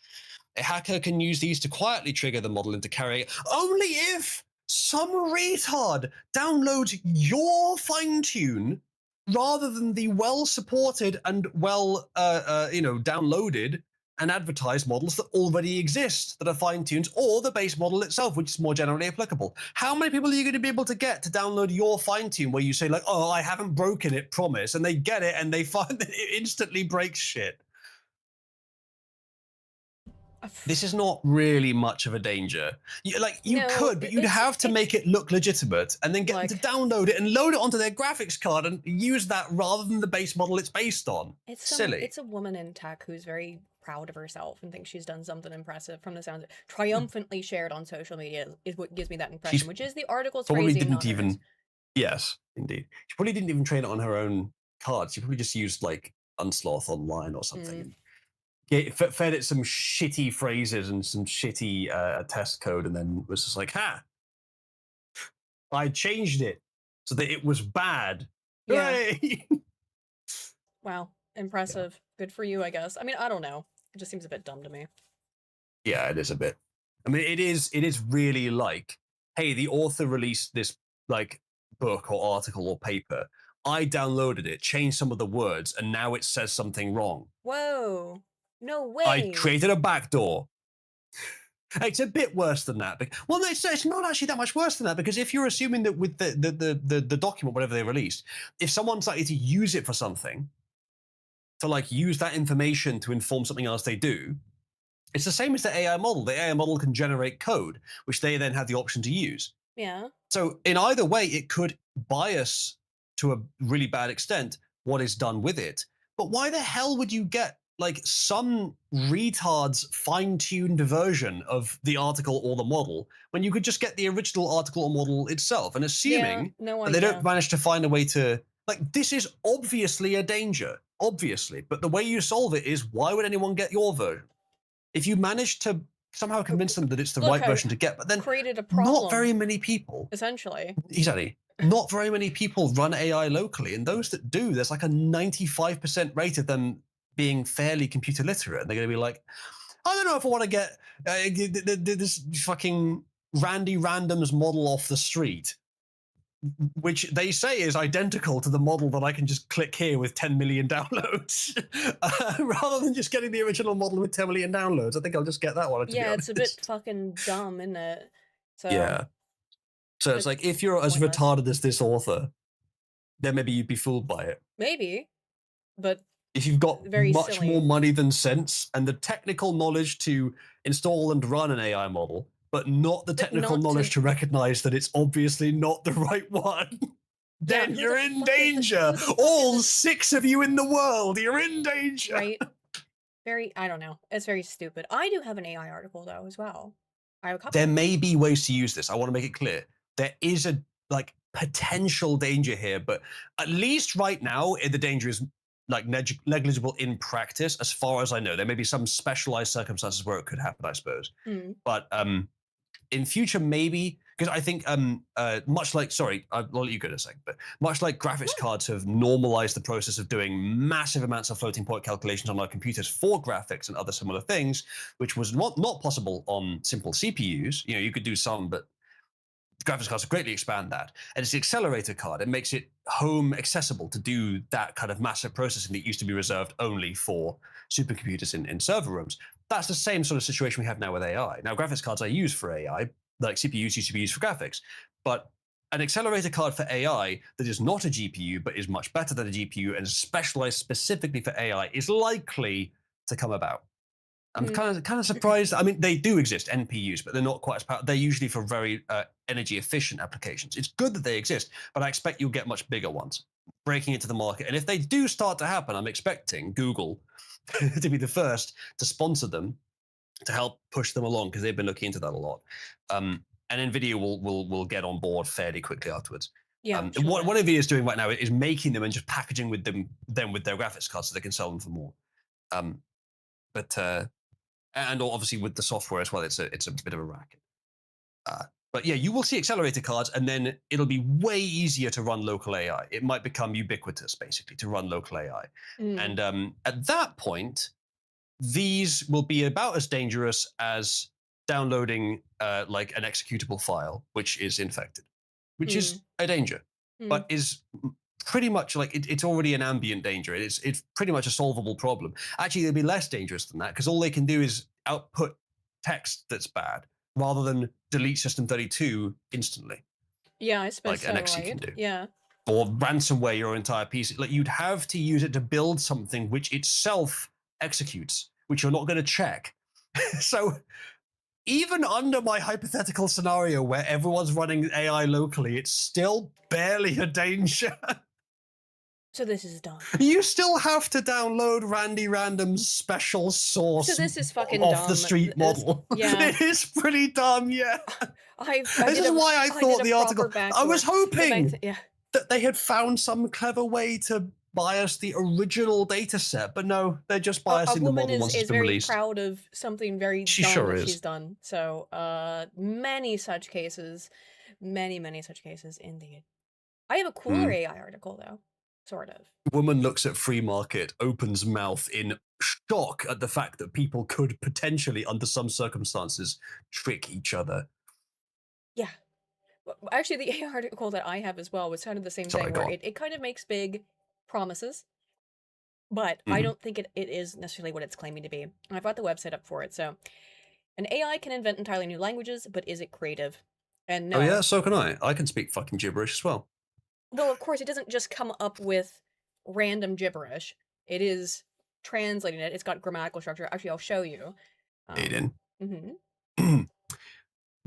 A hacker can use these to quietly trigger the model into carrying only if some retard downloads your fine tune rather than the well supported and well downloaded and advertised models that already exist that are fine tuned, or the base model itself, which is more generally applicable. How many people are you going to be able to get to download your fine tune where you say like, oh, I haven't broken it, promise, and they get it and they find that it instantly breaks shit? This is not really much of a danger. You No, could, but you'd have to make it look legitimate and then get them to download it and load it onto their graphics card and use that rather than the base model it's based on. It's silly. It's a woman in tech who's very proud of herself and thinks she's done something impressive. From the sounds, triumphantly shared on social media is what gives me that impression, which is the article's probably phrasing, didn't not hers. even. Yes, indeed. She probably didn't even train it on her own card. She probably just used like Unsloth Online or something. Fed it some shitty phrases and some shitty test code, and then was just like, "Ha! I changed it so that it was bad." Yeah. Hooray! Wow, impressive. Good for you, I guess. I mean, I don't know. It just seems a bit dumb to me. Yeah, it is a bit. I mean, it is really like, hey, the author released this like book or article or paper. I downloaded it, changed some of the words, and now it says something wrong. Whoa. No way. I created a backdoor. It's a bit worse than that. Well, no, it's not actually that much worse than that, because if you're assuming that with the document, whatever they released, if someone's likely to use it for something, to like use that information to inform something else they do, it's the same as the AI model. The AI model can generate code, which they then have the option to use. Yeah. So in either way, it could bias to a really bad extent what is done with it. But why the hell would you get like some retard's fine-tuned version of the article or the model when you could just get the original article or model itself? And assuming that they don't manage to find a way to, like, this is obviously a danger, obviously. But the way you solve it is, why would anyone get your version? If you manage to somehow convince them that it's the right version to get, but then created a problem. Not very many people. Essentially. Exactly. Not very many people run AI locally, and those that do, there's like a 95% rate of them being fairly computer literate, and they're going to be like, I don't know if I want to get this fucking Randy Random's model off the street, which they say is identical to the model that I can just click here with 10 million downloads. Rather than just getting the original model with 10 million downloads, I think I'll just get that one. Yeah, it's a bit fucking dumb, isn't it? So, yeah. So it's like, if you're as retarded as this author, then maybe you'd be fooled by it. Maybe, but if you've got much more money than sense and the technical knowledge to install and run an AI model, but not the technical knowledge to recognize that it's obviously not the right one, then you're in danger. All 6 of you in the world, you're in danger. Right. I don't know. It's very stupid. I do have an AI article though as well. I have a couple. There may be ways to use this. I want to make it clear. There is a like potential danger here, but at least right now, the danger is like negligible in practice, as far as I know. There may be some specialized circumstances where it could happen, I suppose. But in future, maybe, because I think much like, sorry, I'll let you go in a second, but much like graphics cards have normalized the process of doing massive amounts of floating point calculations on our computers for graphics and other similar things, which was not possible on simple CPUs. You know, you could do some, but graphics cards greatly expand that. And it's the accelerator card. It makes it home accessible to do that kind of massive processing that used to be reserved only for supercomputers in server rooms. That's the same sort of situation we have now with AI. Now, graphics cards I use for AI, like CPUs used to be used for graphics, but an accelerator card for AI that is not a GPU but is much better than a GPU and is specialized specifically for AI is likely to come about. I'm kind of surprised. I mean, they do exist, NPUs, but they're not quite as powerful. They're usually for very energy efficient applications. It's good that they exist, but I expect you'll get much bigger ones breaking into the market. And if they do start to happen, I'm expecting Google to be the first to sponsor them to help push them along because they've been looking into that a lot. And Nvidia will get on board fairly quickly afterwards. Yeah, What Nvidia is doing right now is making them and just packaging with them with their graphics cards so they can sell them for more. And obviously with the software as well, it's a bit of a racket. But yeah, you will see accelerator cards, and then it'll be way easier to run local AI. It might become ubiquitous, basically, to run local AI. And at that point, these will be about as dangerous as downloading like an executable file, which is infected, which is a danger, but is pretty much like it's already an ambient danger. It's pretty much a solvable problem. Actually, they'll be less dangerous than that because all they can do is output text that's bad rather than delete system32 instantly. Yeah, I suppose like so, an exe right? can do. Yeah. Or ransomware your entire PC. Like you'd have to use it to build something which itself executes, which you're not going to check. So even under my hypothetical scenario where everyone's running AI locally, it's still barely a danger. So this is done. You still have to download Randy Random's special source. So this is fucking off dumb. the street model. Yeah. It is pretty dumb, yeah. This is why I thought the article. I was hoping that they had found some clever way to bias the original data set, but no, they're just biasing the model once it's been released. A woman is very proud of something very dumb that she's done. So many such cases, many such cases indeed. I have a cooler AI article though. Sort of. Woman looks at free market, opens mouth in shock at the fact that people could potentially, under some circumstances, trick each other. Yeah. Actually, the AI article that I have as well was kind of the same thing, where it kind of makes big promises, but I don't think it is necessarily what it's claiming to be. And I've got the website up for it. So, an AI can invent entirely new languages, but is it creative? And no. Oh yeah, so can I. I can speak fucking gibberish as well. Well, of course, it doesn't just come up with random gibberish. It is translating it. It's got grammatical structure. Actually, I'll show you. Aiden.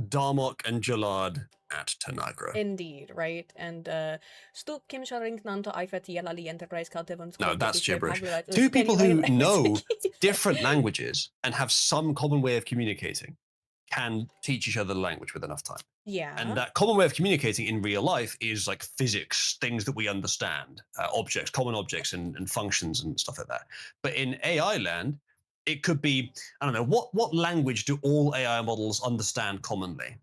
Darmok and Jalad at Tanagra. Indeed, right? And Stup Kim Sharing Nanta Eifet Yelali Enterprise Kaltevans. No, that's gibberish. Two people who know different languages and have some common way of communicating can teach each other the language with enough time. Yeah. And that common way of communicating in real life is like physics, things that we understand, objects, common objects and functions and stuff like that. But in AI land, it could be, I don't know, what language do all AI models understand commonly?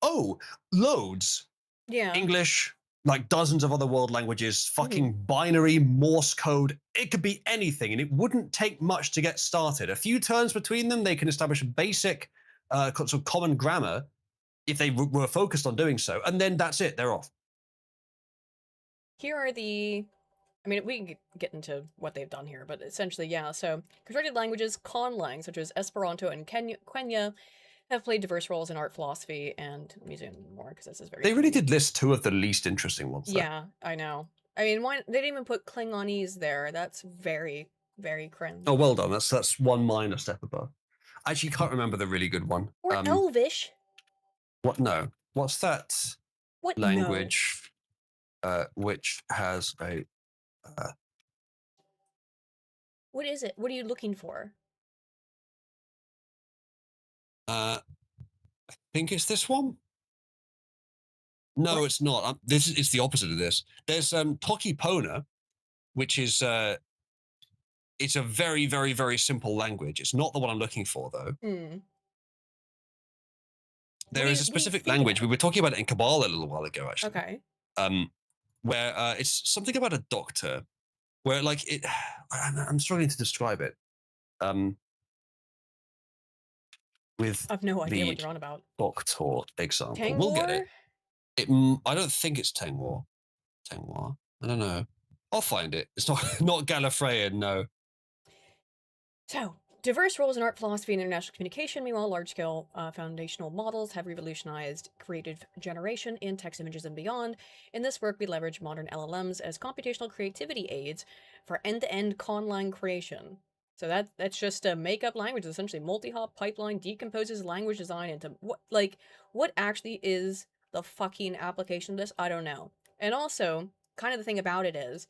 Oh, loads. Yeah. English, like dozens of other world languages, fucking binary, Morse code. It could be anything, and it wouldn't take much to get started. A few turns between them, they can establish a basic sort of common grammar if they were focused on doing so, and then that's it, they're off. Here are the, I mean, we can get into what they've done here, but essentially, yeah, so constructed languages, conlang, such as Esperanto and Quenya, have played diverse roles in art, philosophy, and music and more, because this is very... They really did list two of the least interesting ones, though. Yeah, I know. I mean, they didn't even put Klingonese there. That's very, very cringe. Oh, well done. That's one minor step above. I actually can't remember the really good one. Or Elvish. What? No. What's that language which has a... What is it? What are you looking for? I think it's this one. No, it's not. It's the opposite of this. There's Toki Pona, which is it's a very, very, very simple language. It's not the one I'm looking for, though. There is a specific language. We were talking about it in Kabbalah a little while ago, actually. Okay. Where it's something about a doctor, where like it. I'm struggling to describe it. With I've no idea what you're on about. Doctor example, Tangor? we'll get it. I don't think it's Tengwar. Tengwar. I don't know. I'll find it. It's not not Gallifreyan. No. So, diverse roles in art, philosophy, and international communication. Meanwhile, large-scale foundational models have revolutionized creative generation in text, images, and beyond. In this work, we leverage modern LLMs as computational creativity aids for end-to-end conlang creation. So that's just a make-up language. Essentially, multi-hop pipeline decomposes language design into what actually is the fucking application of this? I don't know. And also, kind of the thing about it is,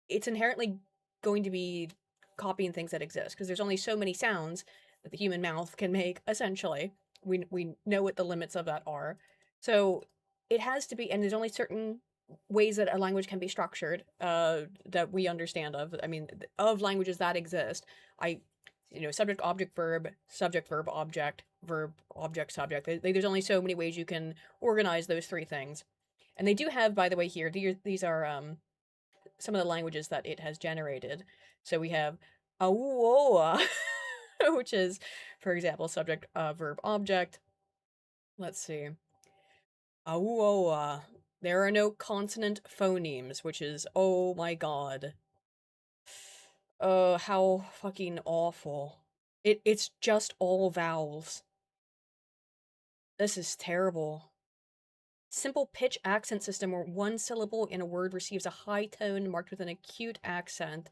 it's inherently going to be copying things that exist because there's only so many sounds that the human mouth can make. Essentially, we know what the limits of that are. So it has to be, and there's only certain ways that a language can be structured that we understand of. I mean, of languages that exist. Subject, object, verb, subject, verb, object, subject. There's only so many ways you can organize those three things. And they do have, by the way, here, these are some of the languages that it has generated. So we have Auoa, which is, for example, subject, verb, object. Let's see. Auoa. There are no consonant phonemes, which is, oh my god. How fucking awful. It's just all vowels. This is terrible. Simple pitch accent system where one syllable in a word receives a high tone marked with an acute accent.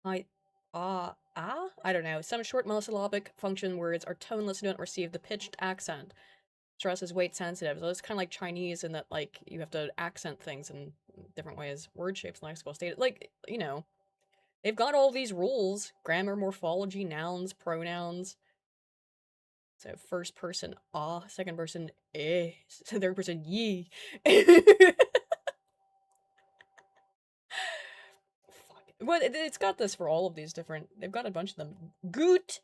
I don't know. Some short monosyllabic function words are toneless and don't receive the pitched accent. Stress is weight sensitive. So it's kind of like Chinese in that, like, you have to accent things in different ways. Word shapes, lexical state. Like, they've got all these rules. Grammar, morphology, nouns, pronouns. So first person, second person, third person, ye. Well, it's got this for all of these different. They've got a bunch of them. Goot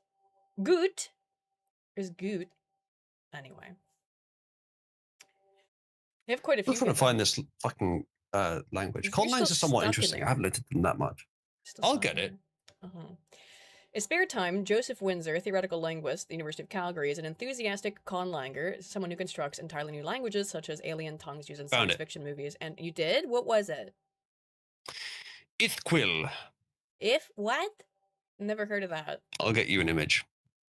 is goot. Anyway, they have quite a I'm few. trying to Here, find this fucking language. You're Conlangs still are somewhat stuck in interesting. I there. haven't looked at them that much. Still I'll stuck get in it. there. In spare time, Joseph Windsor, theoretical linguist at the University of Calgary, is an enthusiastic conlanger, someone who constructs entirely new languages, such as alien tongues used in Found science it. fiction movies. And you did? What was it? Ithquil. If what? Never heard of that. I'll get you an image.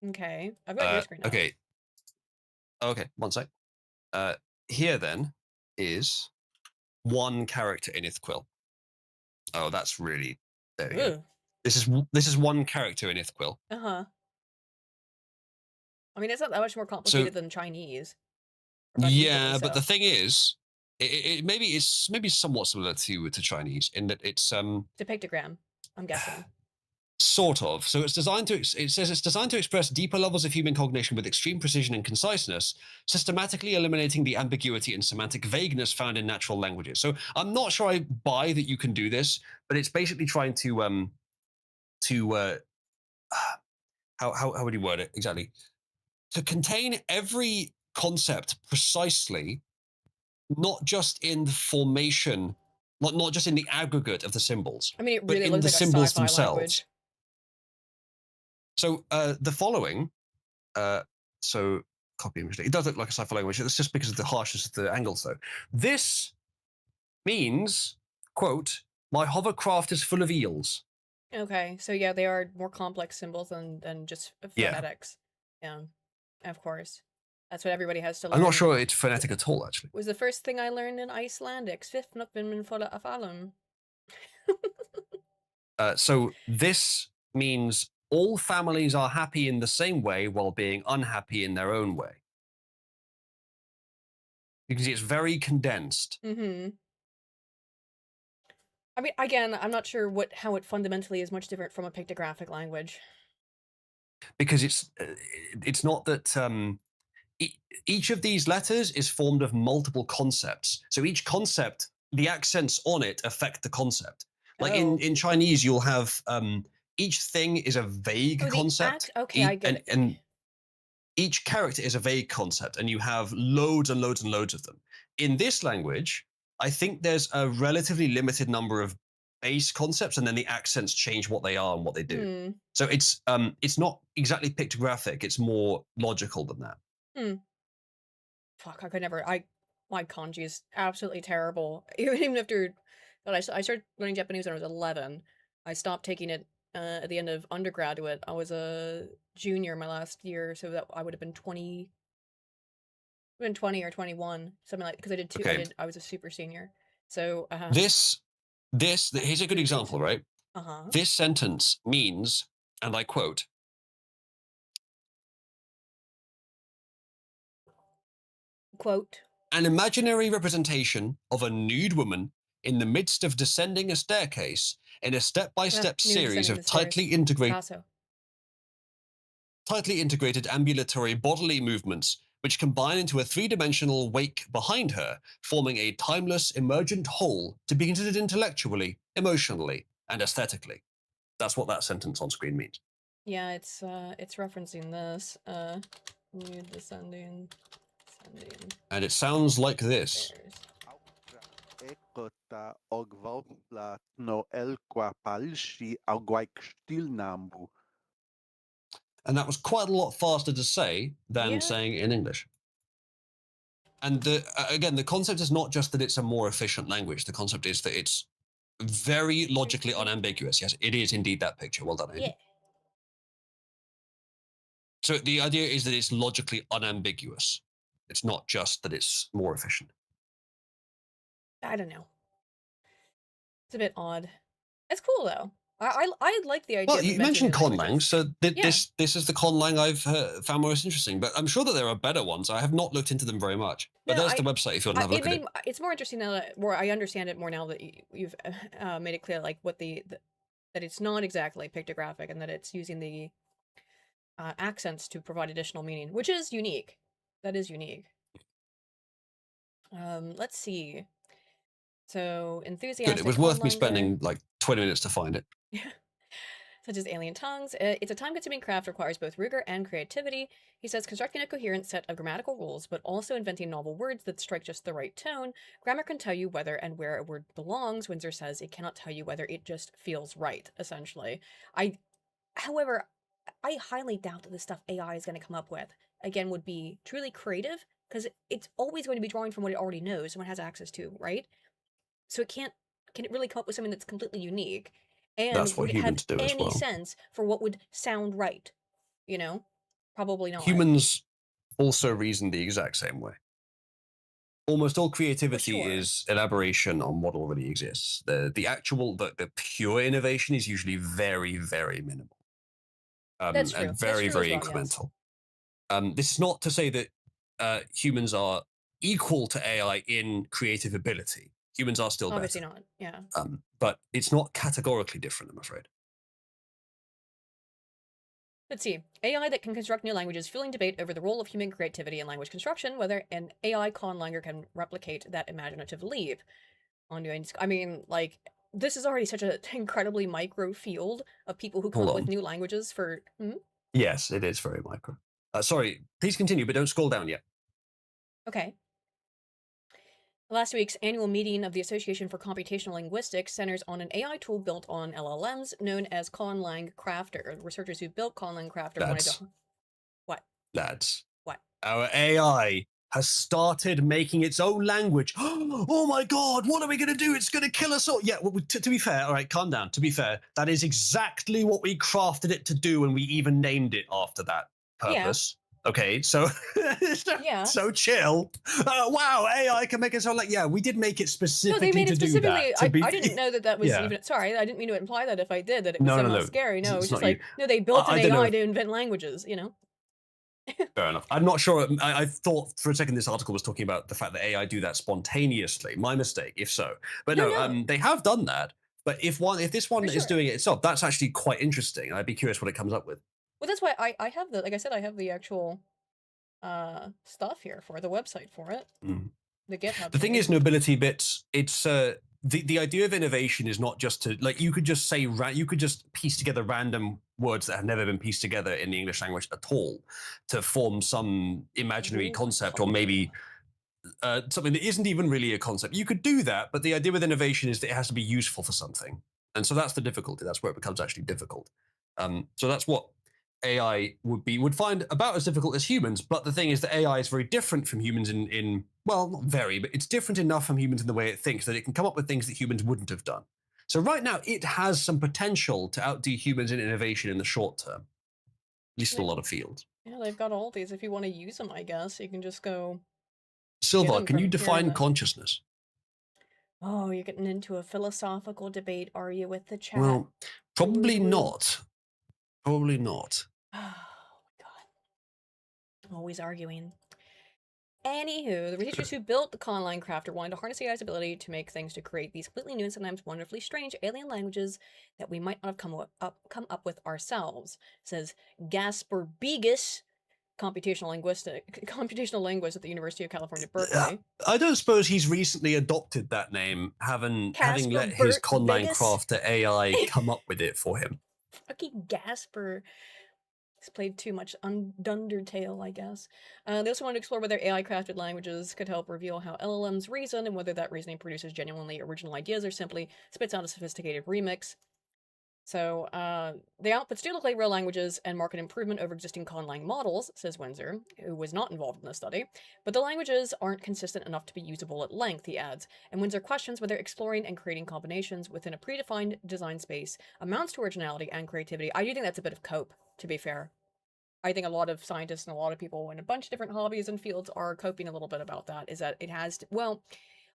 Okay, I've got your screen up. Okay. Okay, one sec. Here then is one character in Ithquil. Oh, that's really there we go. This is one character in Ithquil. I mean, it's not that much more complicated than Chinese. Yeah, but the thing is, maybe it's somewhat similar to Chinese in that it's It's a pictogram, I'm guessing. Sort of. So it's designed to. It says it's designed to express deeper levels of human cognition with extreme precision and conciseness, systematically eliminating the ambiguity and semantic vagueness found in natural languages. So I'm not sure I buy that you can do this, but it's basically trying to how would you word it exactly? To contain every concept precisely, not just in the formation, not just in the aggregate of the symbols. I mean, it but really in looks the like a symbols sci-fi themselves. language. So the following, so copy image. It does look like a sci-fi language. It's just because of the harshness of the angles, though. This means, quote, "My hovercraft is full of eels." Okay, so yeah, they are more complex symbols than just phonetics. Yeah, of course. That's what everybody has to learn. I'm not sure it's phonetic at all, actually. It was the first thing I learned in Icelandic. So this means all families are happy in the same way while being unhappy in their own way. You can see it's very condensed. I mean, again, I'm not sure how it fundamentally is much different from a pictographic language. Because it's not that each of these letters is formed of multiple concepts. So each concept, the accents on it affect the concept. Like in Chinese, you'll have each thing is a vague concept. Okay, I get it. And each character is a vague concept, and you have loads and loads and loads of them. In this language, I think there's a relatively limited number of base concepts, and then the accents change what they are and what they do. So it's not exactly pictographic; it's more logical than that. Fuck, I could never. My kanji is absolutely terrible. Even after but I started learning Japanese when I was 11. I stopped taking it at the end of undergraduate. I was a junior my last year, so that I would have been 20 or 21, something like because Okay, I was a super senior. So this here's a good super example, basic. right? Uh-huh. This sentence means, and I quote, Quote. an imaginary representation of a nude woman in the midst of descending a staircase in a step-by-step Nude series descending of the stairs. Picasso. tightly integrated ambulatory bodily movements, which combine into a three-dimensional wake behind her, forming a timeless, emergent whole to be considered intellectually, emotionally, and aesthetically. That's what that sentence on screen means. Yeah, it's referencing this. Nude descending And it sounds like this. stairs. And that was quite a lot faster to say than Yeah. saying it in English. And again, the concept is not just that it's a more efficient language. The concept is that it's very logically unambiguous. Yes, it is indeed that picture. Well done, Amy. Yeah. So the idea is that it's logically unambiguous. It's not just that it's more efficient. I don't know. It's a bit odd. It's cool though. I like the idea Well, of you inventing mentioned new conlang, languages. so Yeah. this is the conlang I've found most interesting. But I'm sure that there are better ones. I have not looked into them very much. But No, there's the website if you want to have a look at it. it's more interesting now that where I understand it more now that you've made it clear like what that it's not exactly pictographic and that it's using the accents to provide additional meaning, which is unique. That is unique. Let's see. So Good. It enthusiastic was worth me conlanger. spending like 20 minutes to find it. Such as alien tongues. It's a time-consuming craft, requires both rigor and creativity. He says constructing a coherent set of grammatical rules, but also inventing novel words that strike just the right tone. Grammar can tell you whether and where a word belongs. Windsor says it cannot tell you whether it just feels right, essentially. However, I highly doubt that the stuff AI is going to come up with, again, would be truly creative, because it's always going to be drawing from what it already knows and what it has access to, right? So can it really come up with something that's completely unique? That's And what would it have humans do as any well. sense for what would sound right? You know? Probably not. Humans also reason the exact same way. Almost all creativity sure. is elaboration on what already exists. The pure innovation is usually very, very minimal. That's true. And That's very, true as very well, yes. incremental. This is not to say that humans are equal to AI in creative ability. Humans are still Obviously better. not. Yeah. But it's not categorically different, I'm afraid. Let's see. AI that can construct new languages, fueling debate over the role of human creativity in language construction, whether an AI conlanger can replicate that imaginative leap. I mean, like, this is already such an incredibly micro field of people who come Hold up with on. new languages for. Yes, it is very micro. Sorry, please continue, but don't scroll down yet. Okay. Last week's annual meeting of the Association for Computational Linguistics centers on an AI tool built on LLMs known as Conlang Crafter. Researchers who built Conlang Crafter wanted to. What? Lads. What? Our AI has started making its own language. Oh my God, what are we going to do? It's going to kill us all. Yeah, well, to be fair, all right, calm down. To be fair, that is exactly what we crafted it to do, and we even named it after that purpose. Yeah. Okay, so Yeah. So chill. Wow, AI can make its own. Like, yeah, we did make it specifically. No, they made it specifically. To do that. I didn't know that was Yeah. even. Sorry, I didn't mean to imply that. If I did, that it was somehow scary. No, it was It's just not like you. no, they built an I don't know AI to invent languages. You know. Fair enough. I'm not sure. I thought for a second this article was talking about the fact that AI do that spontaneously. My mistake, if so. But no. They have done that. But if this one is doing it itself, that's actually quite interesting. I'd be curious what it comes up with. Well, that's why I have the, like I said, I have the actual stuff here for the website for it. The GitHub. The thing is, Nobility Bits, it's the idea of innovation is not just to, like, you could just say, you could just piece together random words that have never been pieced together in the English language at all to form some imaginary concept, or maybe something that isn't even really a concept. You could do that, but the idea with innovation is that it has to be useful for something. And so that's the difficulty. That's where it becomes actually difficult. So that's what AI would find about as difficult as humans. But the thing is that AI is very different from humans in well, not very, but it's different enough from humans in the way it thinks that it can come up with things that humans wouldn't have done. So right now, it has some potential to outdo humans in innovation in the short term, at least in a lot of fields. Yeah, they've got all these. If you want to use them, I guess you can just go get Silva, them can you from here and define there. consciousness? Oh, you're getting into a philosophical debate, are you, with the chat? Well, probably Ooh. not. Probably not. Oh my god. Always arguing. Anywho, the researchers who built the conline crafter wanted to harness AI's ability to make things to create these completely new and sometimes wonderfully strange alien languages that we might not have come up with ourselves, says Gasper Begas, computational linguist at the University of California, Berkeley. I don't suppose he's recently adopted that name, having let his conline crafter AI come up with it for him. Fucking Gasper. He's played too much Undertale, I guess. They also wanted to explore whether AI-crafted languages could help reveal how LLMs reason and whether that reasoning produces genuinely original ideas or simply spits out a sophisticated remix. So, the outputs do look like real languages and mark an improvement over existing conlang models, says Windsor, who was not involved in the study, but the languages aren't consistent enough to be usable at length, he adds, and Windsor questions whether exploring and creating combinations within a predefined design space amounts to originality and creativity. I do think that's a bit of cope, to be fair. I think a lot of scientists and a lot of people in a bunch of different hobbies and fields are coping a little bit about that, is that it has to, well,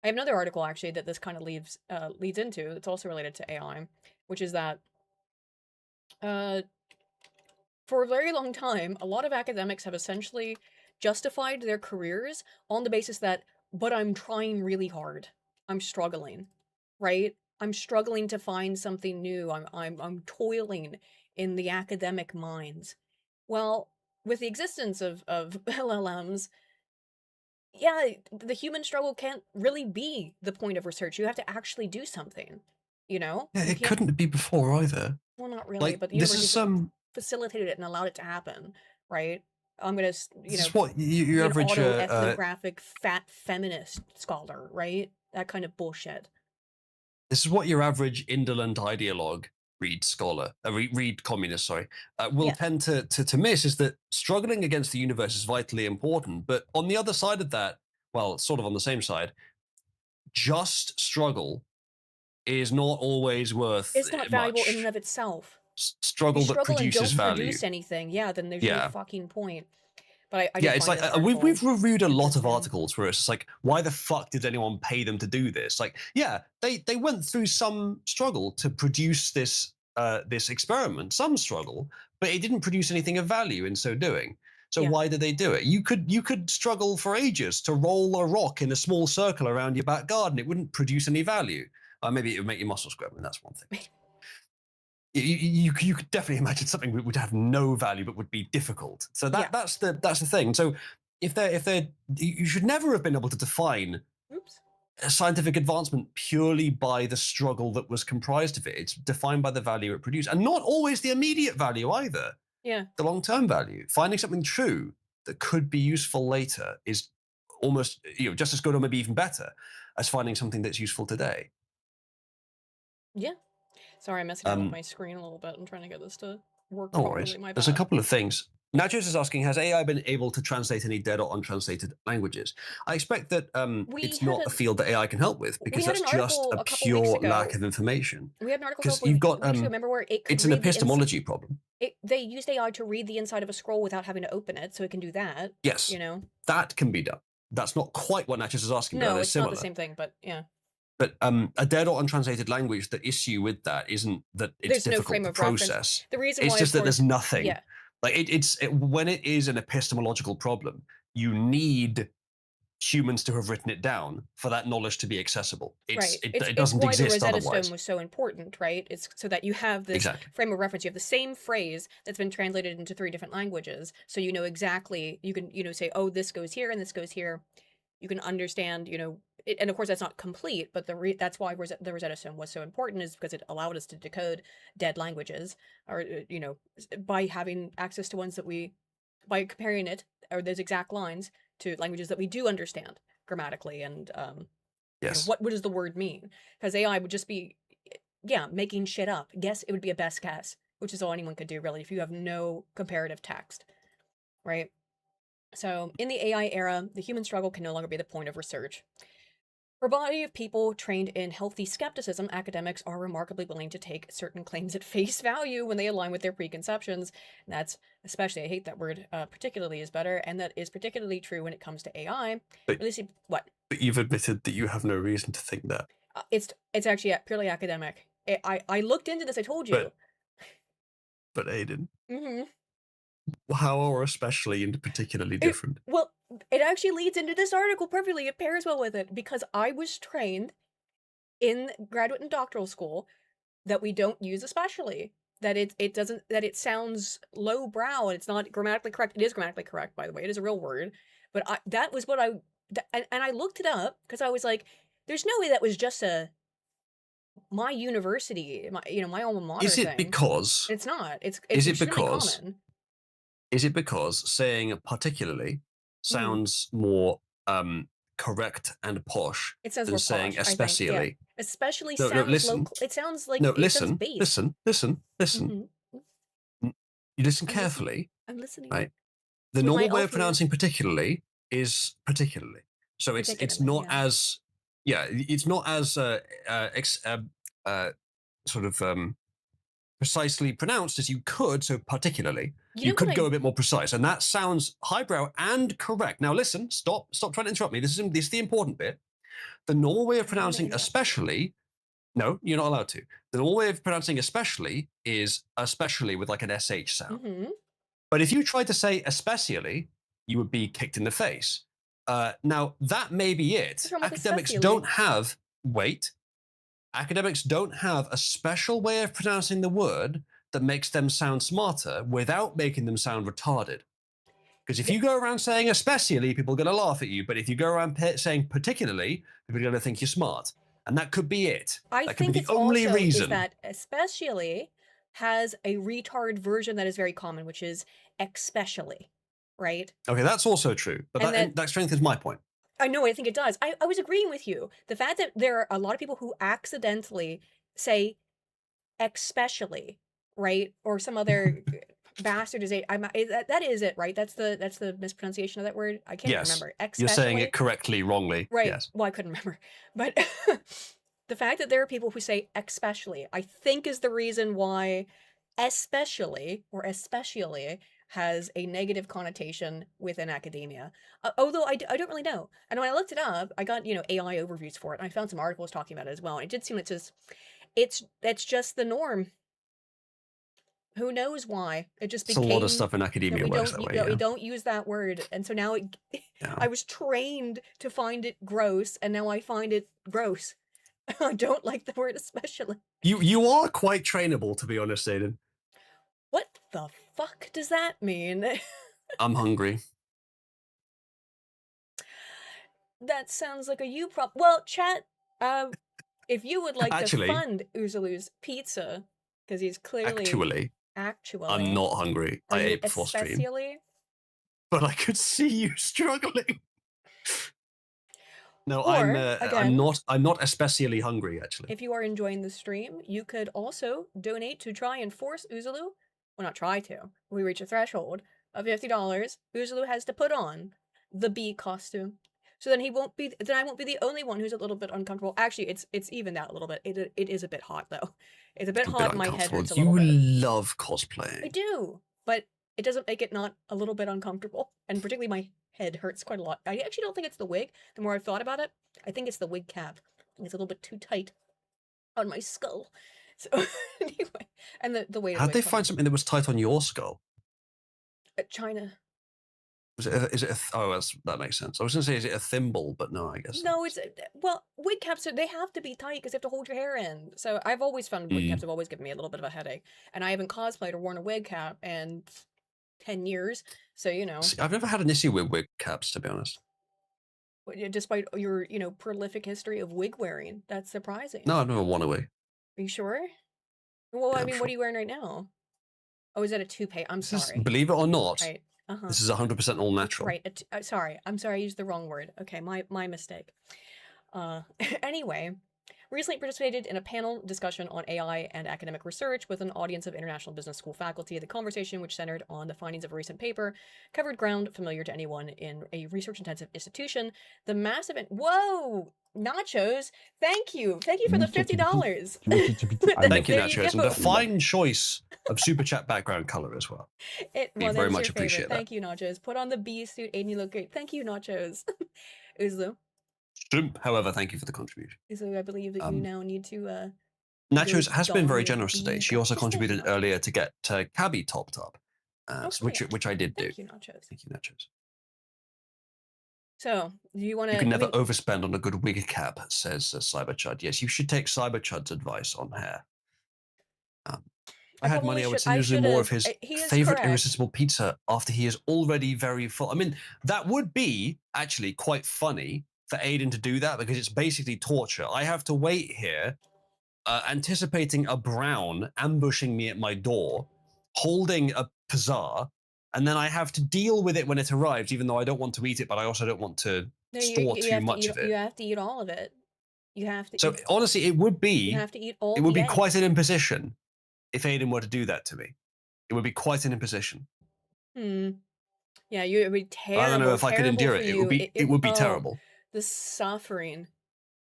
I have another article actually that this kind of leads into, it's also related to AI, which is that for a very long time, a lot of academics have essentially justified their careers on the basis that, but I'm trying really hard. I'm struggling, right? I'm struggling to find something new. I'm toiling in the academic mines. Well, with the existence of LLMs, yeah, the human struggle can't really be the point of research. You have to actually do something, you know? Yeah, You it can't, couldn't be before either. well, not really, Like but the this university's is facilitated it and allowed it to happen, right? I'm gonna, this is what be your an average auto-ethnographic fat feminist scholar, right? That kind of bullshit. this is what your average indolent ideologue, read scholar, read communist, sorry, will Yes. tend to miss, is that struggling against the universe is vitally important. But on the other side of that, well, sort of on the same side, just struggle is not always worth It's not valuable in and much. of itself. If you Struggle that struggle and produces don't value. produce anything, yeah, then there's no Yeah. fucking point. But I Yeah, did it's find like this we've article reviewed a lot of interesting. articles where it's just like, why the fuck did anyone pay them to do this? Like, yeah, they went through some struggle to produce this this experiment, some struggle, but it didn't produce anything of value in so doing. So Yeah. why did they do it? You could struggle for ages to roll a rock in a small circle around your back garden. It wouldn't produce any value. Maybe it would make your muscles grow, and that's one thing. You could definitely imagine something that would have no value but would be difficult. So Yeah. that's the thing. So if they're you should never have been able to define Oops. a scientific advancement purely by the struggle that was comprised of it. It's defined by the value it produced, and not always the immediate value either. Yeah. The long-term value. Finding something true that could be useful later is almost just as good or maybe even better as finding something that's useful today. Yeah. Sorry, I'm messing around with my screen a little bit. I'm trying to get this to work No properly. worries. My There's a bad. couple of things. Nachos is asking, has AI been able to translate any dead or untranslated languages? I expect that it's not a field that AI can help with, because that's just a pure lack of information. We had an article Because you've got remember where it could it's an epistemology problem. They used AI to read the inside of a scroll without having to open it, so it can do that. Yes, you know, that can be done. That's not quite what Nachos is asking. No, but it's similar. not the same thing, but yeah. But a dead or untranslated language, the issue with that isn't that it's There's difficult no frame to of process. Reference. The reason it's why, just that there's nothing. Yeah. Like when it is an epistemological problem, you need humans to have written it down for that knowledge to be accessible. It doesn't exist otherwise. It's why the Rosetta Stone was so important, right? It's so that you have this frame of reference. You have the same phrase that's been translated into 3 different languages, so you know exactly. You can say, oh, this goes here and this goes here. You can understand, and of course that's not complete, but that's why the Rosetta Stone was so important, is because it allowed us to decode dead languages, or by having access to ones that by comparing it, or those exact lines, to languages that we do understand grammatically, and yes, what does the word mean? Because AI would just be making shit up. Guess it would be a best guess. which is all anyone could do really if you have no comparative text, right? So in the AI era, the human struggle can no longer be the point of research. For a body of people trained in healthy skepticism, academics are remarkably willing to take certain claims at face value when they align with their preconceptions. And that's especially, I hate that word, particularly is better, and that is particularly true when it comes to AI. But, at least, what? But you've admitted that you have no reason to think that. It's actually purely academic. I looked into this, I told you. But Aiden, Mm-hmm. how or especially into particularly different? Well, it actually leads into this article perfectly. It pairs well with it because I was trained in graduate and doctoral school that we don't use especially. That it doesn't, that it sounds lowbrow and it's not grammatically correct. It is grammatically correct, by the way. It is a real word. But that was what and I looked it up because I was like, there's no way that was just my university, my alma mater Is it thing. because? It's not. It's is it extremely because? common. Is it because saying particularly sounds more correct and posh It sounds than more saying posh, I think. especially? Yeah. Especially No, sounds listen. local. It sounds like No, it sounds listen, based. listen. Mm-hmm. You listen I'm carefully. I'm listening. Right. The With normal my way elf of pronouncing particularly is particularly. So it's not yeah. as it's not as sort of precisely pronounced as you could. So particularly, you could go a bit more precise, and that sounds highbrow and correct. Now listen, stop trying to interrupt me. This is the important bit. The normal way of pronouncing especially. No, you're not allowed to. The normal way of pronouncing especially is especially with like an SH sound. Mm-hmm. But if you tried to say especially, you would be kicked in the face. Now, that may be it. Academics don't have, academics don't have a special way of pronouncing the word that makes them sound smarter without making them sound retarded. Because if you go around saying especially, people are going to laugh at you. But if you go around saying particularly, people are going to think you're smart. And that could be it. That could be the only reason. Is that especially has a retard version that is very common, which is especially, right? Okay, that's also true. But that strengthens my point. I know, I think it does. I was agreeing with you. The fact that there are a lot of people who accidentally say especially, right? Or some other bastardization. That is it, right? That's the mispronunciation of that word. I can't remember. You're saying it correctly, wrongly. Right. Yes. Well, I couldn't remember. But the fact that there are people who say especially, I think is the reason why especially has a negative connotation within academia. Although I don't really know. And when I looked it up, I got, AI overviews for it. And I found some articles talking about it as well. And it did seem that's just the norm. Who knows why? It just became... It's a lot of stuff in academia works that way. We don't use that word. And so now I was trained to find it gross, and now I find it gross. I don't like the word especially. You are quite trainable, to be honest, Aiden. What the fuck does that mean? I'm hungry. That sounds like a you problem. Well, chat, if you would like to fund Uzalu's pizza, because he's clearly... Actually, I'm not hungry. I ate before stream. But I could see you struggling. No, I'm not especially hungry, actually. If you are enjoying the stream, you could also donate to try and force Uzalu. Well, not try to. We reach a threshold of $50. Uzalu has to put on the bee costume. So then I won't be the only one who's a little bit uncomfortable. Actually, it's even that a little bit. It is a bit hot though. It's a bit hot and my head hurts a little bit. You love cosplaying. I do, but it doesn't make it not a little bit uncomfortable. And particularly my head hurts quite a lot. I actually don't think it's the wig. The more I've thought about it, I think it's the wig cap. I think it's a little bit too tight on my skull. So anyway, and the weight. How'd they find something that was tight on your skull? China. That makes sense. I was going to say, is it a thimble? But no, I guess. No, wig caps, they have to be tight because they have to hold your hair in. So I've always found wig caps have always given me a little bit of a headache. And I haven't cosplayed or worn a wig cap in 10 years. So, See, I've never had an issue with wig caps, to be honest. Despite your, prolific history of wig wearing. That's surprising. No, I've never worn a wig. Are you sure? Well, yeah, I mean, what are you wearing right now? Oh, is that a toupee? I'm sorry. Believe it or not, right. This is 100% all natural. Right. Sorry. I'm sorry. I used the wrong word. Okay. My mistake. Anyway, recently participated in a panel discussion on AI and academic research with an audience of international business school faculty. The conversation, which centered on the findings of a recent paper, covered ground familiar to anyone in a research-intensive institution. The massive Whoa! Nachos, thank you for the $50. Thank you, There Nachos, and go. a fine choice of super chat background color as well. Well, very that was much your appreciate favorite. that. Thank you, Nachos. Put on the bee suit, Aiden. You look great. Thank you, Nachos. Uzlu. Stump, however, thank you for the contribution. Uzlu, I believe that you now need to. Nachos go has been don very your generous today. bee She also Just contributed thank you, earlier to get Cabby topped up, Okay. which I did do. Thank you, Nachos. Thank you, Nachos. So, do you want to? You can never overspend on a good wig cap, says Cyberchud. Yes, you should take Cyberchud's advice on hair. I had money, I would send you more of his favorite irresistible pizza after he is already very full. I mean, that would be actually quite funny for Aiden to do that because it's basically torture. I have to wait here, anticipating a brown ambushing me at my door, holding a pizzazz, and then I have to deal with it when it arrives, even though I don't want to eat it, but I also don't want to store too much of it. You have to eat all of it. You have to. So honestly, it would be. You have to eat all. It would be quite an imposition if Aiden were to do that to me. It would be quite an imposition. Yeah, it would be terrible. I don't know if I could endure it. It would be terrible. The suffering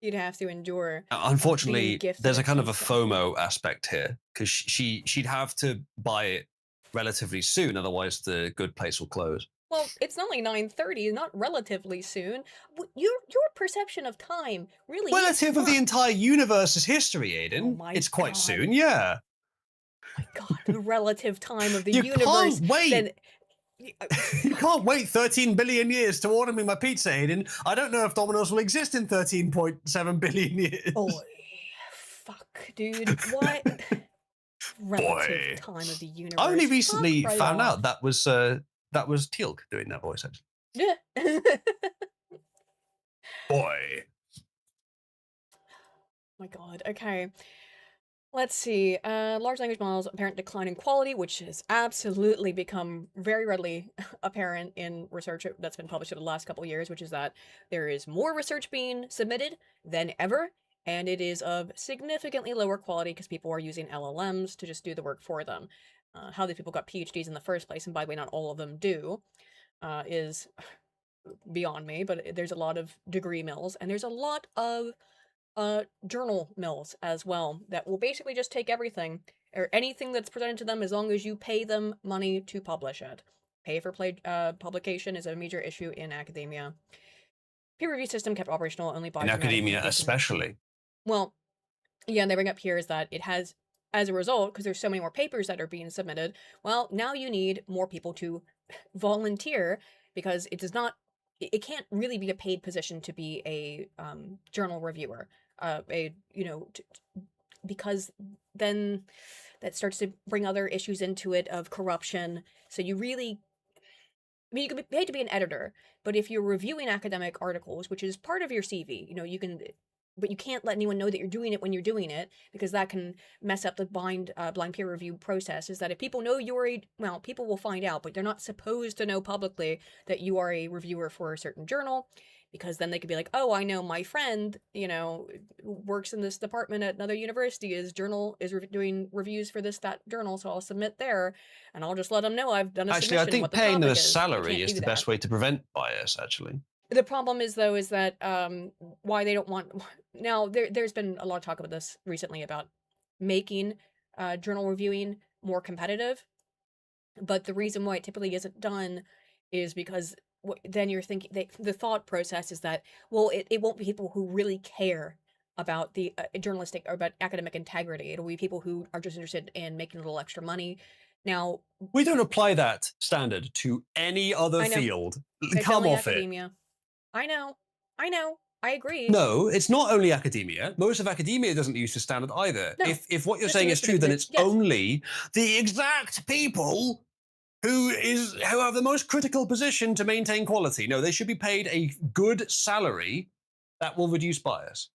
you'd have to endure. Unfortunately, there's a kind of a FOMO aspect here because she'd have to buy it relatively soon, otherwise the good place will close. Well, it's not like 9:30, not relatively soon. Your perception of time really relative of the entire universe's history, Aiden. Oh it's quite soon, yeah. Oh my God, the relative time of the you universe. Can't wait. You can't wait 13 billion years to order me my pizza, Aiden. I don't know if Domino's will exist in 13.7 billion years. Oh, fuck, dude. What? Relative time of the universe. I only recently found out that was Teal'c doing that voice, actually. Yeah. Boy. My God. Okay. Let's see. Large language models' apparent decline in quality, which has absolutely become very readily apparent in research that's been published in the last couple of years, which is that there is more research being submitted than ever, and it is of significantly lower quality because people are using LLMs to just do the work for them. How these people got PhDs in the first place, and by the way, not all of them do, is beyond me, but there's a lot of degree mills, and there's a lot of journal mills as well that will basically just take everything or anything that's presented to them as long as you pay them money to publish it. Pay for publication is a major issue in academia. Peer review system kept operational only by... In academia especially. Well, yeah, and they bring up here is that it has, as a result, because there's so many more papers that are being submitted, well, now you need more people to volunteer because it does not... It can't really be a paid position to be a journal reviewer. Because then that starts to bring other issues into it of corruption. So you really, I mean, you could be paid to be an editor, but if you're reviewing academic articles, which is part of your CV, you can, but you can't let anyone know that you're doing it when you're doing it, because that can mess up the blind peer review process. Is that if people know you're people will find out, but they're not supposed to know publicly that you are a reviewer for a certain journal, because then they could be like, oh, I know my friend, works in this department at another university, is doing reviews for that journal, so I'll submit there, and I'll just let them know I've done a submission. Actually, I think paying them a salary is the best way to prevent bias, actually. The problem is, though, is that why they don't want... Now, there's been a lot of talk about this recently about making journal reviewing more competitive, but the reason why it typically isn't done is because then you're thinking... The thought process is that, well, it won't be people who really care about the journalistic or about academic integrity. It'll be people who are just interested in making a little extra money. Now... We don't apply that standard to any other field. Come off academia. it. I know, I agree. No, it's not only academia. Most of academia doesn't use the standard either. No, if what you're saying is true, then it's only the exact people who have the most critical position to maintain quality. No, they should be paid a good salary that will reduce bias.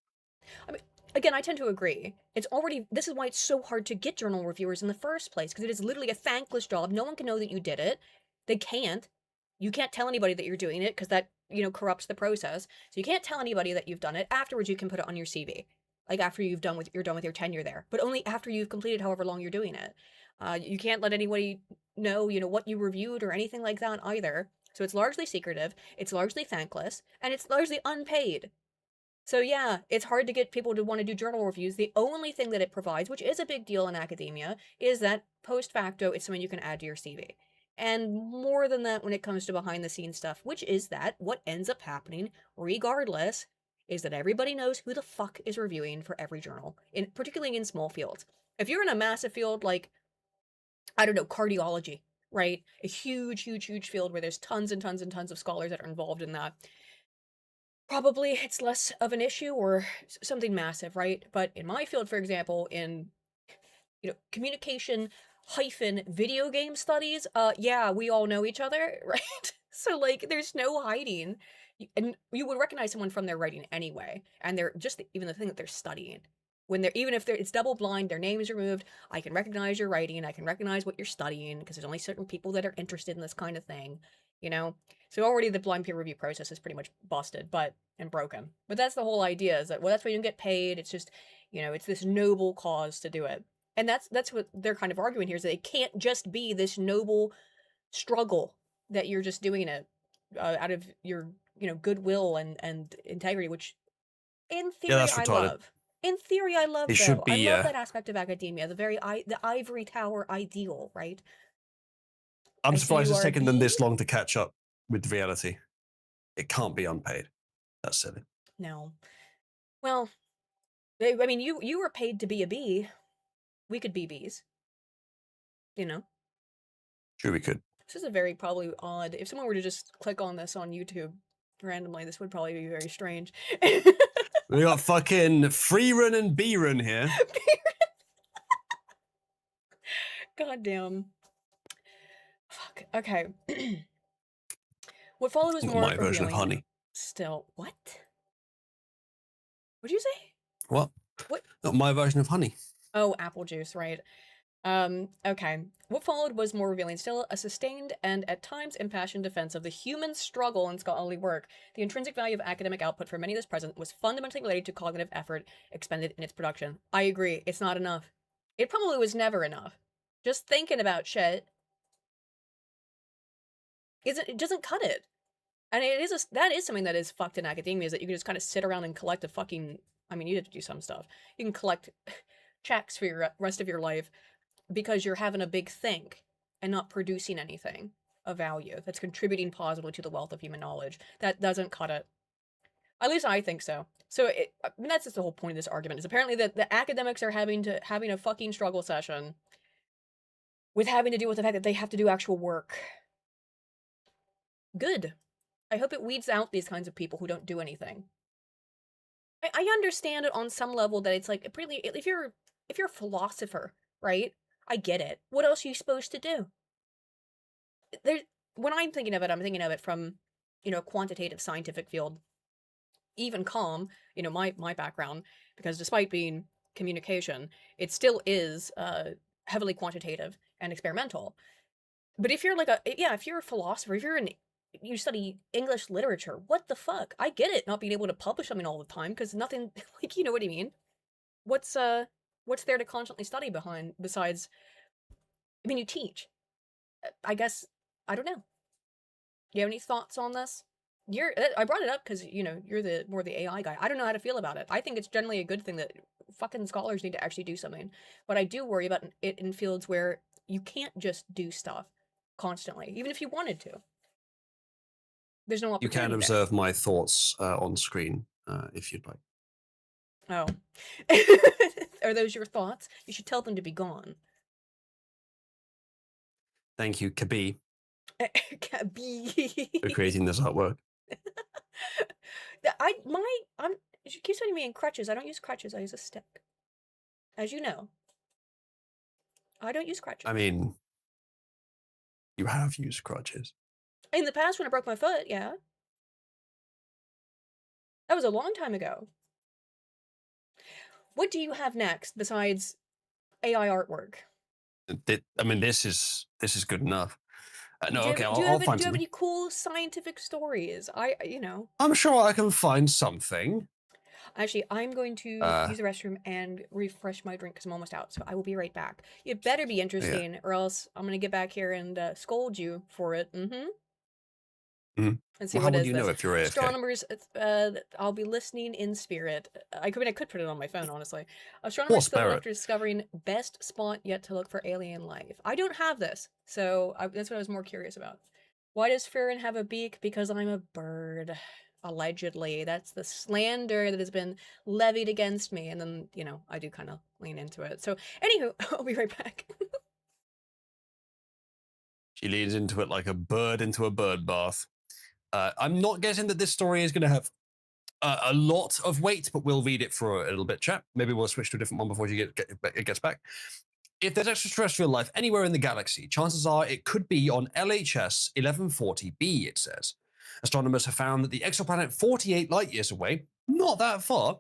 I mean, again, I tend to agree. This is why it's so hard to get journal reviewers in the first place, because it is literally a thankless job. No one can know that you did it. They can't. You can't tell anybody that you're doing it because that, corrupts the process. So you can't tell anybody that you've done it. Afterwards, you can put it on your CV. like after you're done with your tenure there, but only after you've completed however long you're doing it. You can't let anybody know, what you reviewed or anything like that either. So it's largely secretive, it's largely thankless, and it's largely unpaid. So yeah, it's hard to get people to want to do journal reviews. The only thing that it provides, which is a big deal in academia, is that post facto it's something you can add to your CV. And more than that when it comes to behind the scenes stuff, which is that what ends up happening regardless is that everybody knows who the fuck is reviewing for every journal, particularly in small fields. If you're in a massive field like, I don't know, cardiology, right? A huge, huge, huge field where there's tons and tons and tons of scholars that are involved in that. Probably it's less of an issue or something massive, right? But in my field, for example, in communication hyphen video game studies, yeah, we all know each other, right? So like there's no hiding. And you would recognize someone from their writing anyway, and they're just even the thing that they're studying. When they're even if it's double blind, their name is removed. I can recognize your writing. I can recognize what you're studying because there's only certain people that are interested in this kind of thing, you know. So already the blind peer review process is pretty much busted, and broken. But that's the whole idea is that, well, that's why you don't get paid. It's just, it's this noble cause to do it. And that's what they're kind of arguing here is that it can't just be this noble struggle that you're just doing it out of your, goodwill and integrity, which in Yeah, theory that's I retarded. love. In theory I love It though. should I be. love that aspect of academia, the ivory tower ideal, right? I'm I see surprised you it's are a taken them bee? this long to catch up with reality. It can't be unpaid. That's silly. No. Well, I mean, you were paid to be a bee. We could be bees. You know? Sure, we could. This is a very probably odd. If someone were to just click on this on YouTube randomly, this would probably be very strange. We got fucking free run and B run here. God damn. Fuck. Okay. What followed was more My version of revealing. honey. Still, what? What'd you say? What? What? Not my version of honey. Oh, apple juice, right. Okay. What followed was more revealing. Still a sustained and at times impassioned defense of the human struggle in scholarly work. The intrinsic value of academic output for many of this present was fundamentally related to cognitive effort expended in its production. I agree. It's not enough. It probably was never enough. Just thinking about shit it doesn't cut it. And that is something that is fucked in academia, is that you can just kind of sit around and collect a fucking, I mean, you have to do some stuff. You can collect checks for your rest of your life because you're having a big think and not producing anything of value that's contributing positively to the wealth of human knowledge. That doesn't cut it. At least I think so. So I mean, that's just the whole point of this argument, is apparently that the academics are having a fucking struggle session with having to deal with the fact that they have to do actual work. Good. I hope it weeds out these kinds of people who don't do anything. I understand it on some level that it's like, really, if you're a philosopher, right? I get it. What else are you supposed to do? When I'm thinking of it, I'm thinking of it from, a quantitative scientific field. Even my background, because despite being communication, it still is heavily quantitative and experimental. But if you're if you're a philosopher, if you study English literature, what the fuck? I get it, not being able to publish something all the time, because nothing, like, you know what I mean? What's there to constantly study besides, I mean, you teach. I guess, I don't know. You have any thoughts on this? I brought it up because, you're more the AI guy. I don't know how to feel about it. I think it's generally a good thing that fucking scholars need to actually do something. But I do worry about it in fields where you can't just do stuff constantly, even if you wanted to. There's no opportunity. You can observe my thoughts on screen if you'd like. Oh. Are those your thoughts? You should tell them to be gone. Thank you, Kabi, Kabi. for creating this artwork. She keeps putting me in crutches. I don't use crutches. I use a stick. As you know. I don't use crutches. I mean, you have used crutches. In the past when I broke my foot, yeah. That was a long time ago. What do you have next besides AI artwork? I mean, this is good enough. No, okay, I'll find something. Do you have any cool scientific stories? I'm sure I can find something. Actually, I'm going to use the restroom and refresh my drink because I'm almost out. So I will be right back. It better be Yeah. interesting, or else I'm gonna get back here and scold you for it. Mm-hmm. Mhm. Let's see, Well, how what would is you know this? if you're AFK? Astronomers, I'll be listening in spirit. I could put it on my phone, honestly. Or Astronomers still spirit? after discovering best spot yet to look for alien life. I don't have this, so that's what I was more curious about. Why does Farron have a beak? Because I'm a bird. Allegedly. That's the slander that has been levied against me, and then, you know, I do kind of lean into it. So, anywho, I'll be right back. She leans into it like a bird into a bird bath. I'm not guessing that this story is going to have a lot of weight, but we'll read it for a little bit, chat. Maybe we'll switch to a different one before it gets back. If there's extraterrestrial life anywhere in the galaxy, chances are it could be on LHS 1140b, it says. Astronomers have found that the exoplanet 48 light years away, not that far,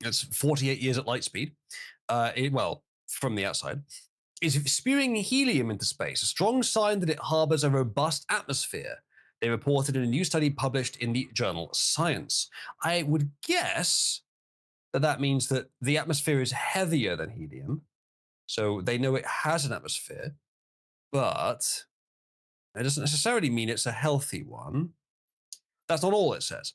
it's 48 years at light speed, well, from the outside, is spewing helium into space, a strong sign that it harbors a robust atmosphere. They reported in a new study published in the journal Science. I would guess that that means that the atmosphere is heavier than helium, so they know it has an atmosphere, but it doesn't necessarily mean it's a healthy one. That's not all it says.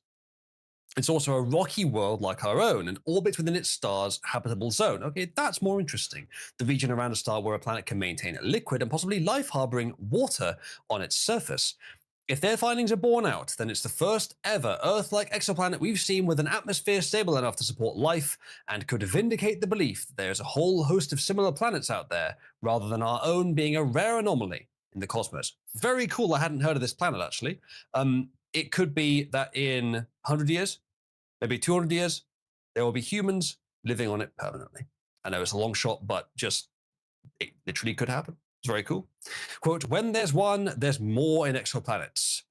It's also a rocky world like our own and orbits within its star's habitable zone. Okay, that's more interesting. The region around a star where a planet can maintain liquid and possibly life harboring water on its surface. If their findings are borne out, then it's the first ever Earth-like exoplanet we've seen with an atmosphere stable enough to support life and could vindicate the belief that there's a whole host of similar planets out there, rather than our own being a rare anomaly in the cosmos. Very cool. I hadn't heard of this planet, actually. It could be that in 100 years, maybe 200 years, there will be humans living on it permanently. I know it's a long shot, but just it literally could happen. It's very cool. Quote, when there's one, there's more in exoplanets.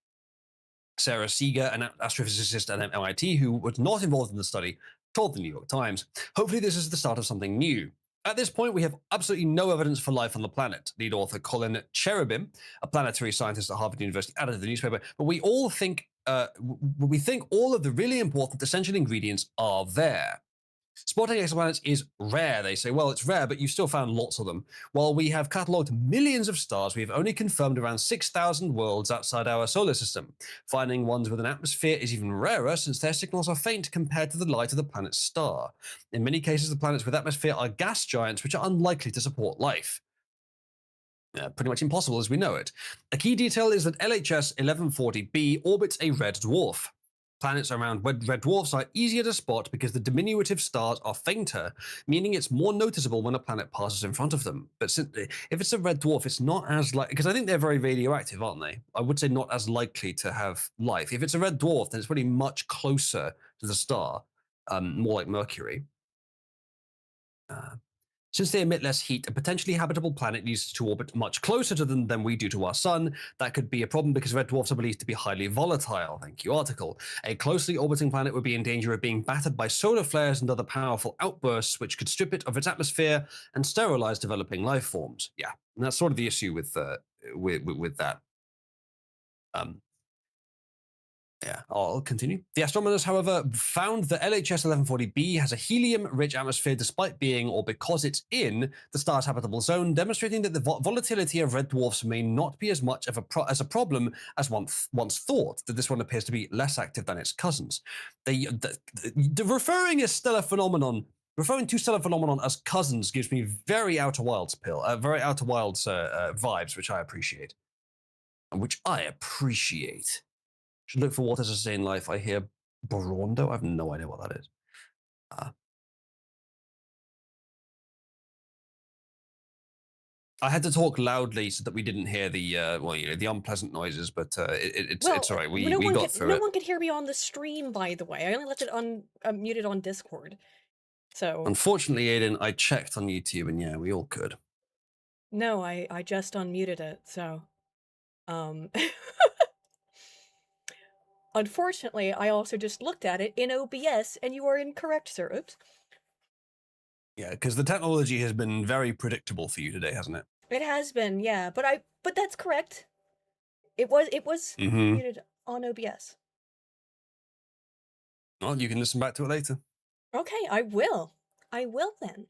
Sarah Seeger, an astrophysicist at MIT who was not involved in the study, told the New York Times, hopefully this is the start of something new. At this point, we have absolutely no evidence for life on the planet. Lead author Colin Cherubim, a planetary scientist at Harvard University, added to the newspaper, but we think all of the really important essential ingredients are there. Spotting exoplanets is rare, they say. Well, it's rare, but you've still found lots of them. While we have catalogued millions of stars, we have only confirmed around 6,000 worlds outside our solar system. Finding ones with an atmosphere is even rarer since their signals are faint compared to the light of the planet's star. In many cases, the planets with atmosphere are gas giants which are unlikely to support life. Pretty much impossible as we know it. A key detail is that LHS 1140b orbits a red dwarf. Planets around red dwarfs are easier to spot because the diminutive stars are fainter, meaning it's more noticeable when a planet passes in front of them. But simply, if it's a red dwarf, it's not as likely, because I think they're very radioactive, aren't they? I would say not as likely to have life. If it's a red dwarf, then it's probably much closer to the star, more like Mercury. Since they emit less heat, a potentially habitable planet needs to orbit much closer to them than we do to our sun. That could be a problem because red dwarfs are believed to be highly volatile. Thank you, article. A closely orbiting planet would be in danger of being battered by solar flares and other powerful outbursts, which could strip it of its atmosphere and sterilize developing life forms. Yeah, and that's sort of the issue with that. Yeah, I'll continue. The astronomers, however, found that LHS 1140b has a helium-rich atmosphere despite being, or because it's in, the star's habitable zone, demonstrating that the volatility of red dwarfs may not be as much of a problem as once thought, that this one appears to be less active than its cousins. Referring to stellar phenomenon as cousins gives me very Outer Wilds vibes, which I appreciate. Should look for water to sustain life. I hear Borondo. I have no idea what that is. I had to talk loudly so that we didn't hear the the unpleasant noises, but it's all right. We got through it. No one could hear me on the stream, by the way. I only left it muted on Discord. So unfortunately, Aiden, I checked on YouTube, and yeah, we all could. No, I just unmuted it. So, unfortunately, I also just looked at it in OBS, and you are incorrect, sir. Oops. Yeah, because the technology has been very predictable for you today, hasn't it? It has been, yeah. But that's correct. It was muted on OBS. Well, you can listen back to it later. Okay, I will. I will then.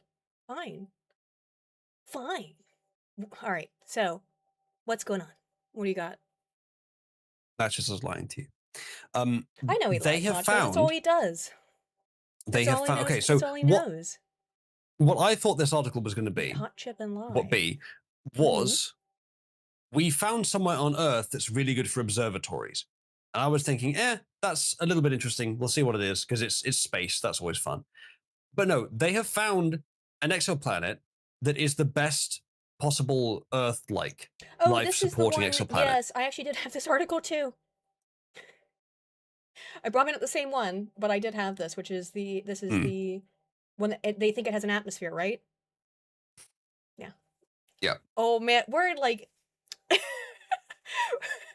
Fine. Fine. All right. So, what's going on? What do you got? That's just us lying to you. I know he They lies, have Nacho. That's all found. he does. They That's have all he found. knows. Okay, That's so all he what? knows. What I thought this article was going to Eat be, hot chip and what lie. be, was we found somewhere on Earth that's really good for observatories. And I was thinking, that's a little bit interesting. We'll see what it is because it's space. That's always fun. But no, they have found an exoplanet that is the best possible Earth-like Oh, this is the life-supporting one. exoplanet. Yes, I actually did have this article too. I brought in at the same one, but I did have this, which is this is the one that they think it has an atmosphere, right? Yeah. Yeah. Oh man, we're like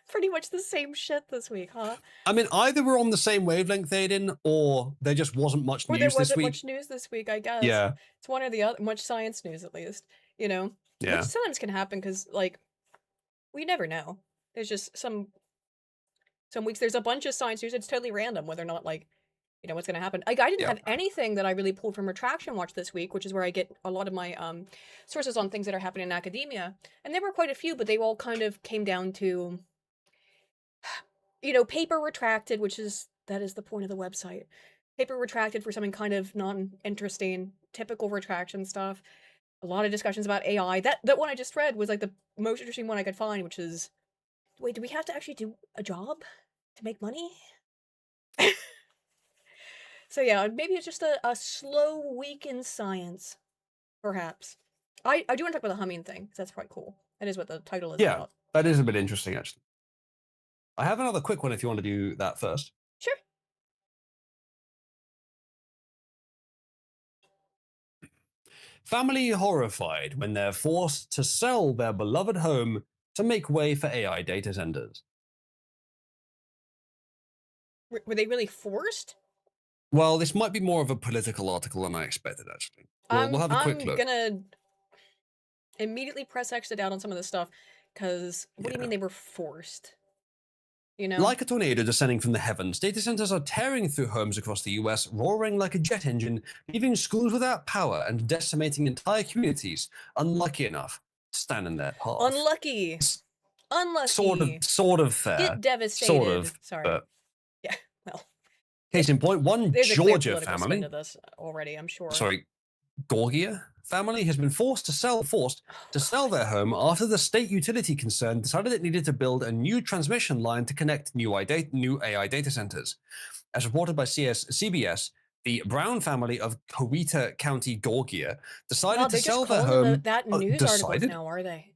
pretty much the same shit this week, huh? I mean, either we're on the same wavelength, Aiden, or there just wasn't much Or there news this wasn't week. much news this week, I guess. Yeah. It's one or the other, much science news at least, you know? Yeah. Which sometimes can happen because, like, we never know. There's just some weeks there's a bunch of science news. It's totally random whether or not, like, you know what's going to happen. Like, I didn't have anything that I really pulled from Retraction Watch this week, which is where I get a lot of my sources on things that are happening in academia. And there were quite a few, but they all kind of came down to, you know, paper retracted, that is the point of the website. Paper retracted for something kind of non-interesting, typical retraction stuff. A lot of discussions about AI. That one I just read was like the most interesting one I could find, which is, wait, do we have to actually do a job to make money? So yeah, maybe it's just a slow week in science, perhaps. I do want to talk about the humming thing, because that's quite cool. That is what the title is about. That is a bit interesting, actually. I have another quick one if you want to do that first. Sure. Family horrified when they're forced to sell their beloved home to make way for AI data centers. Were they really forced? Well, this might be more of a political article than I expected, actually. We'll have a quick look. I'm gonna immediately press exit out on some of this stuff, because what do you mean they were forced? You know? Like a tornado descending from the heavens, data centers are tearing through homes across the US, roaring like a jet engine, leaving schools without power and decimating entire communities unlucky enough to stand in their path. Unlucky. Unlucky. Sort of fair. Get devastated. Sort of. Sorry. But yeah. Well. Case in point, one Georgia family. To this already, I'm sure. Sorry, Georgia family has been forced to sell their home after the state utility concern decided it needed to build a new transmission line to connect new AI data centers. As reported by CBS, the Brown family of Coweta County, Georgia, decided to sell their home. That news articles now, are they?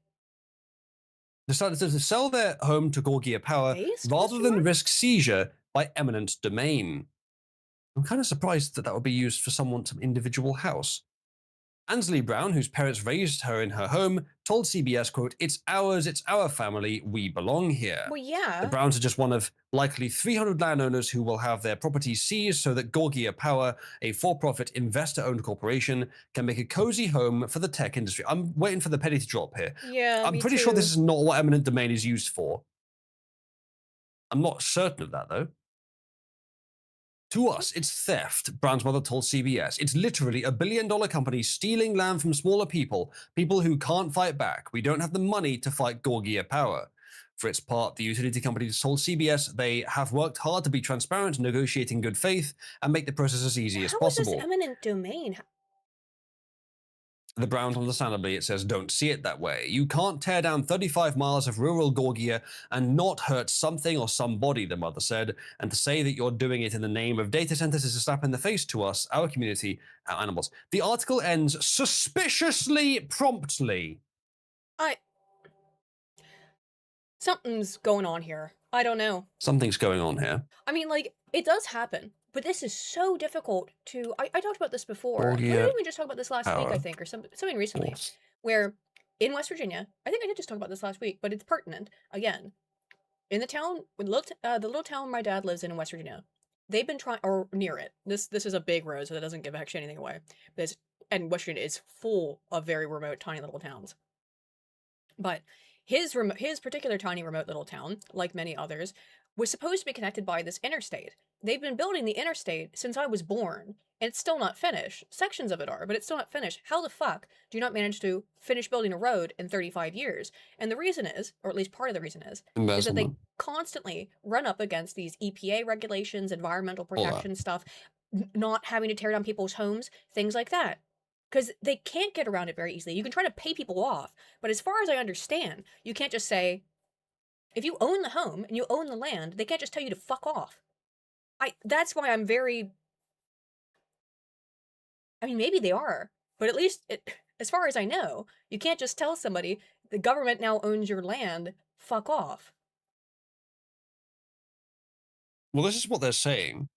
Decided to sell their home to Georgia Power rather than risk seizure by eminent domain. I'm kind of surprised that would be used for some individual house. Ansley Brown, whose parents raised her in her home, told CBS, quote, "It's ours, it's our family, we belong here." Well, yeah. The Browns are just one of likely 300 landowners who will have their properties seized so that Georgia Power, a for-profit investor-owned corporation, can make a cozy home for the tech industry. I'm waiting for the penny to drop here. Yeah, I'm pretty sure this is not what eminent domain is used for. I'm not certain of that, though. To us, it's theft, Brown's mother told CBS. It's literally a billion-dollar company stealing land from smaller people who can't fight back. We don't have the money to fight Georgia Power. For its part, the utility company told CBS they have worked hard to be transparent, negotiate in good faith, and make the process as easy as possible. How is this eminent domain? The Browns, understandably, it says, don't see it that way. You can't tear down 35 miles of rural Georgia and not hurt something or somebody, the mother said. And to say that you're doing it in the name of data centers is a slap in the face to us, our community, our animals. The article ends suspiciously promptly. Something's going on here. I don't know. Something's going on here. I mean, like, it does happen. But this is so difficult to... I talked about this before. Georgia We didn't even just talk about this last week, I think, or something recently. Force. Where in West Virginia, I think I did just talk about this last week, but it's pertinent. Again, in the town, the little town my dad lives in West Virginia, they've been trying, or near it. This is a big road, so that doesn't give actually anything away. And West Virginia is full of very remote, tiny little towns. But his particular tiny remote little town, like many others, was supposed to be connected by this interstate. They've been building the interstate since I was born, and it's still not finished. Sections of it are, but it's still not finished. How the fuck do you not manage to finish building a road in 35 years? And the reason is, or at least part of the reason is that they Embezzlement. constantly run up against these EPA regulations, environmental All that. protection stuff, not having to tear down people's homes, things like that. Because they can't get around it very easily. You can try to pay people off, but as far as I understand, you can't just say, if you own the home and you own the land, they can't just tell you to fuck off. That's why I'm very, I mean, maybe they are, but at least as far as I know, you can't just tell somebody the government now owns your land, fuck off. Well, this is what they're saying.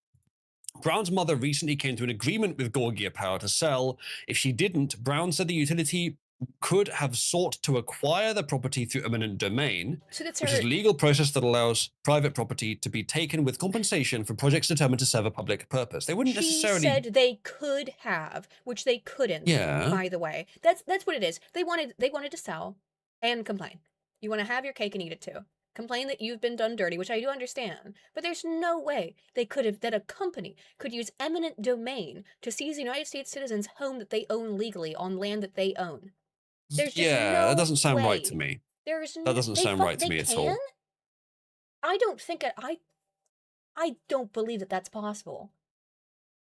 Brown's mother recently came to an agreement with Gorgia Power to sell. If she didn't, Brown said the utility could have sought to acquire the property through eminent domain, So that's which is a legal process that allows private property to be taken with compensation for projects determined to serve a public purpose. They wouldn't She necessarily. said they could have, which they couldn't. Yeah. By the way, that's what it is. They wanted to sell and complain. You want to have your cake and eat it too. Complain that you've been done dirty, which I do understand, but there's no way they could have, that a company could use eminent domain to seize a United States citizen's home that they own legally on land that they own. There's just Yeah, no that doesn't sound right way. to me. There's That doesn't sound right to me at all. I don't think I don't believe that that's possible.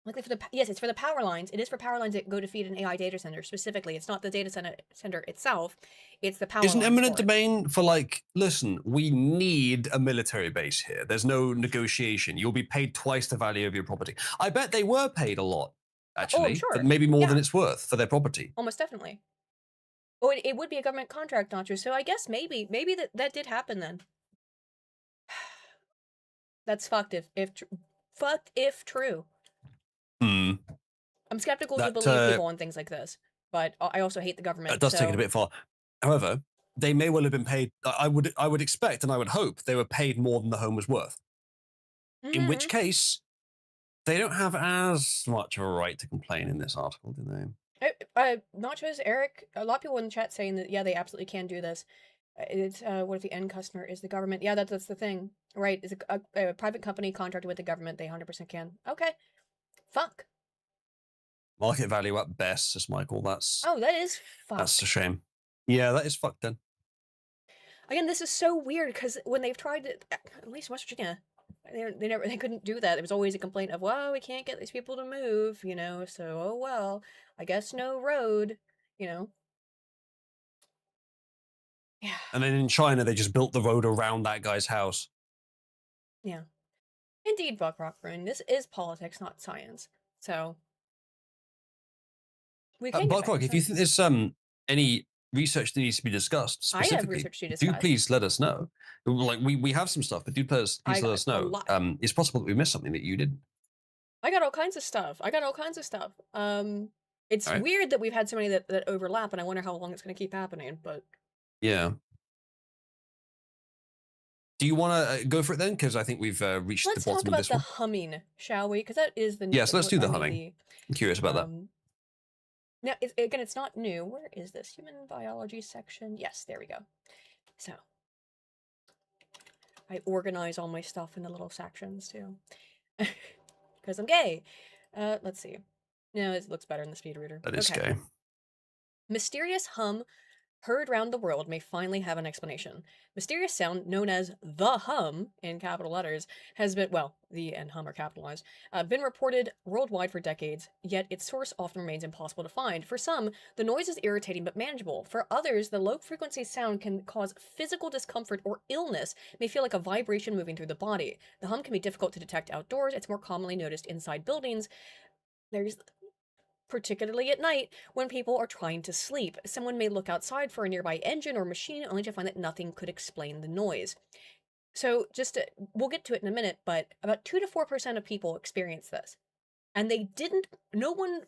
Like yes, it's for the power lines. It is for power lines that go to feed an AI data center specifically. It's not the data center itself. It's the power Isn't lines eminent for it. domain for like, listen, we need a military base here. There's no negotiation. You'll be paid twice the value of your property. I bet they were paid a lot, actually. sure. Maybe more than Yeah. it's worth for their property. Almost definitely. Oh, it would be a government contract, Nacho. So I guess maybe that did happen then. That's fucked if true. Hmm. I'm skeptical to That, believe people on things like this, but I also hate the government. That does take it a bit far. However, they may well have been paid. I would expect and I would hope they were paid more than the home was worth. In which case, they don't have as much of a right to complain in this article, do they? Nachos, Eric, a lot of people in the chat saying that, yeah, they absolutely can do this. It's, what if the end customer is the government? Yeah, that's the thing, right? Is a private company contracted with the government, they 100% can. Okay. Fuck. Market value at best, says Michael. That's that is fucked. That's a shame. Yeah, that is fucked then. Again, this is so weird because when they've tried to, at least West Virginia, they couldn't do that. It was always a complaint of, well, we can't get these people to move, so oh well, I guess no road, Yeah. And then in China, they just built the road around that guy's house. Yeah. Indeed, Buck Rockburn, this is politics, not science. So we can Buckrock, if you think there's any research that needs to be discussed specifically, I have research to discuss. do please let us know. Like we have some stuff, but do please let us know. It's possible that we missed something that you didn't. I got all kinds of stuff. It's weird that we've had so many that overlap, and I wonder how long it's going to keep happening. But yeah. Do you want to go for it then? Because I think we've reached the bottom of this one. Let's talk about the humming, shall we? Because that is the new. Yes, let's do the humming. I'm curious about that. Now, again, it's not new. Where is this? Human biology section? Yes, there we go. So, I organize all my stuff into little sections, too. Because I'm gay. Let's see. No, it looks better in the speed reader. That is gay. Mysterious hum heard round the world may finally have an explanation. Mysterious sound known as the hum, in capital letters, has been, well, the and hum are capitalized, been reported worldwide for decades, yet its source often remains impossible to find. For some, the noise is irritating but manageable. For others, the low-frequency sound can cause physical discomfort or illness, may feel like a vibration moving through the body. The hum can be difficult to detect outdoors. It's more commonly noticed inside buildings. There's particularly at night when people are trying to sleep. Someone may look outside for a nearby engine or machine only to find that nothing could explain the noise. So we'll get to it in a minute, but about 2 to 4% of people experience this. And there weren't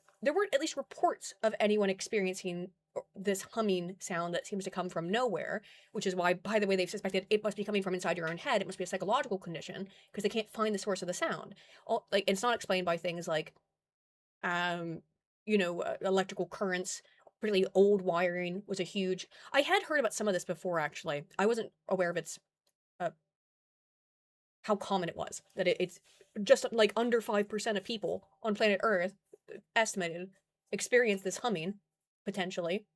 at least reports of anyone experiencing this humming sound that seems to come from nowhere, which is why, by the way, they've suspected it must be coming from inside your own head. It must be a psychological condition because they can't find the source of the sound. It's not explained by things like electrical currents, particularly old wiring was a huge. I had heard about some of this before, actually. I wasn't aware of its how common it was. That it's just like under 5% of people on planet Earth, estimated, experience this humming, potentially.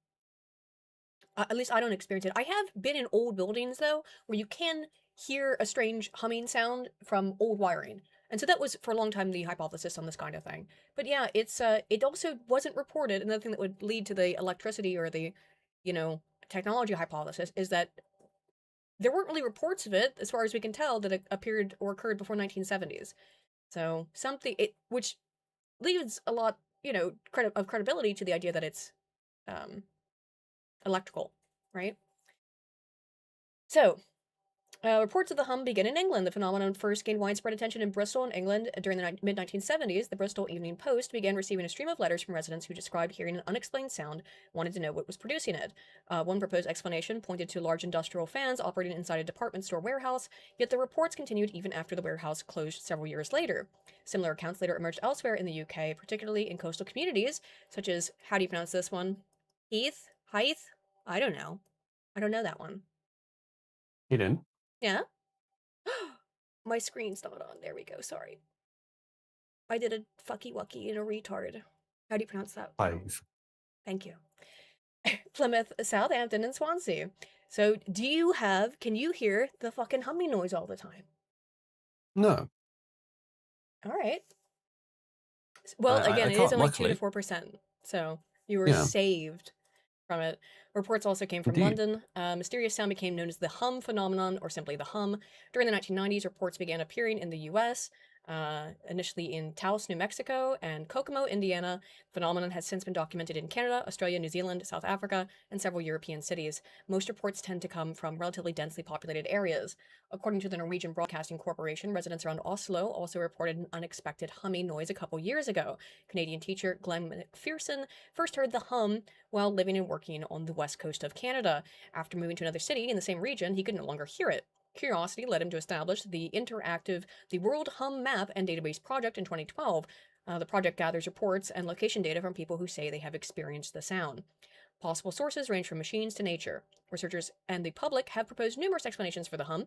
At least I don't experience it. I have been in old buildings, though, where you can hear a strange humming sound from old wiring. And so that was, for a long time, the hypothesis on this kind of thing. But yeah, it also wasn't reported. Another thing that would lead to the electricity or the, you know, technology hypothesis is that there weren't really reports of it, as far as we can tell, that it appeared or occurred before 1970s. So which leaves a lot, of credibility to the idea that it's um, electrical, right? So, reports of the hum begin in England. The phenomenon first gained widespread attention in Bristol in England during the mid-1970s. The Bristol Evening Post began receiving a stream of letters from residents who described hearing an unexplained sound, wanted to know what was producing it. One proposed explanation pointed to large industrial fans operating inside a department store warehouse, yet the reports continued even after the warehouse closed several years later. Similar accounts later emerged elsewhere in the UK, particularly in coastal communities, such as, how do you pronounce this one? Heath? Hythe? I don't know. I don't know that one. You didn't? Yeah? My screen's not on. There we go. Sorry. I did a fucky wucky in a retard. How do you pronounce that? Hive. Thank you. Plymouth, Southampton, and Swansea. So, can you hear the fucking humming noise all the time? No. All right. Well, again, I it is can't, only 2 to luckily. 4%. So, you were Yeah. saved from it. Reports also came from Indeed. London. Mysterious sound became known as the hum phenomenon, or simply the hum. During the 1990s, reports began appearing in the US, initially in Taos, New Mexico, and Kokomo, Indiana. The phenomenon has since been documented in Canada, Australia, New Zealand, South Africa, and several European cities. Most reports tend to come from relatively densely populated areas. According to the Norwegian Broadcasting Corporation, residents around Oslo also reported an unexpected humming noise a couple years ago. Canadian teacher Glenn McPherson first heard the hum while living and working on the west coast of Canada. After moving to another city in the same region, he could no longer hear it. Curiosity led him to establish the World Hum Map and Database Project in 2012. The project gathers reports and location data from people who say they have experienced the sound. Possible sources range from machines to nature. Researchers and the public have proposed numerous explanations for the hum.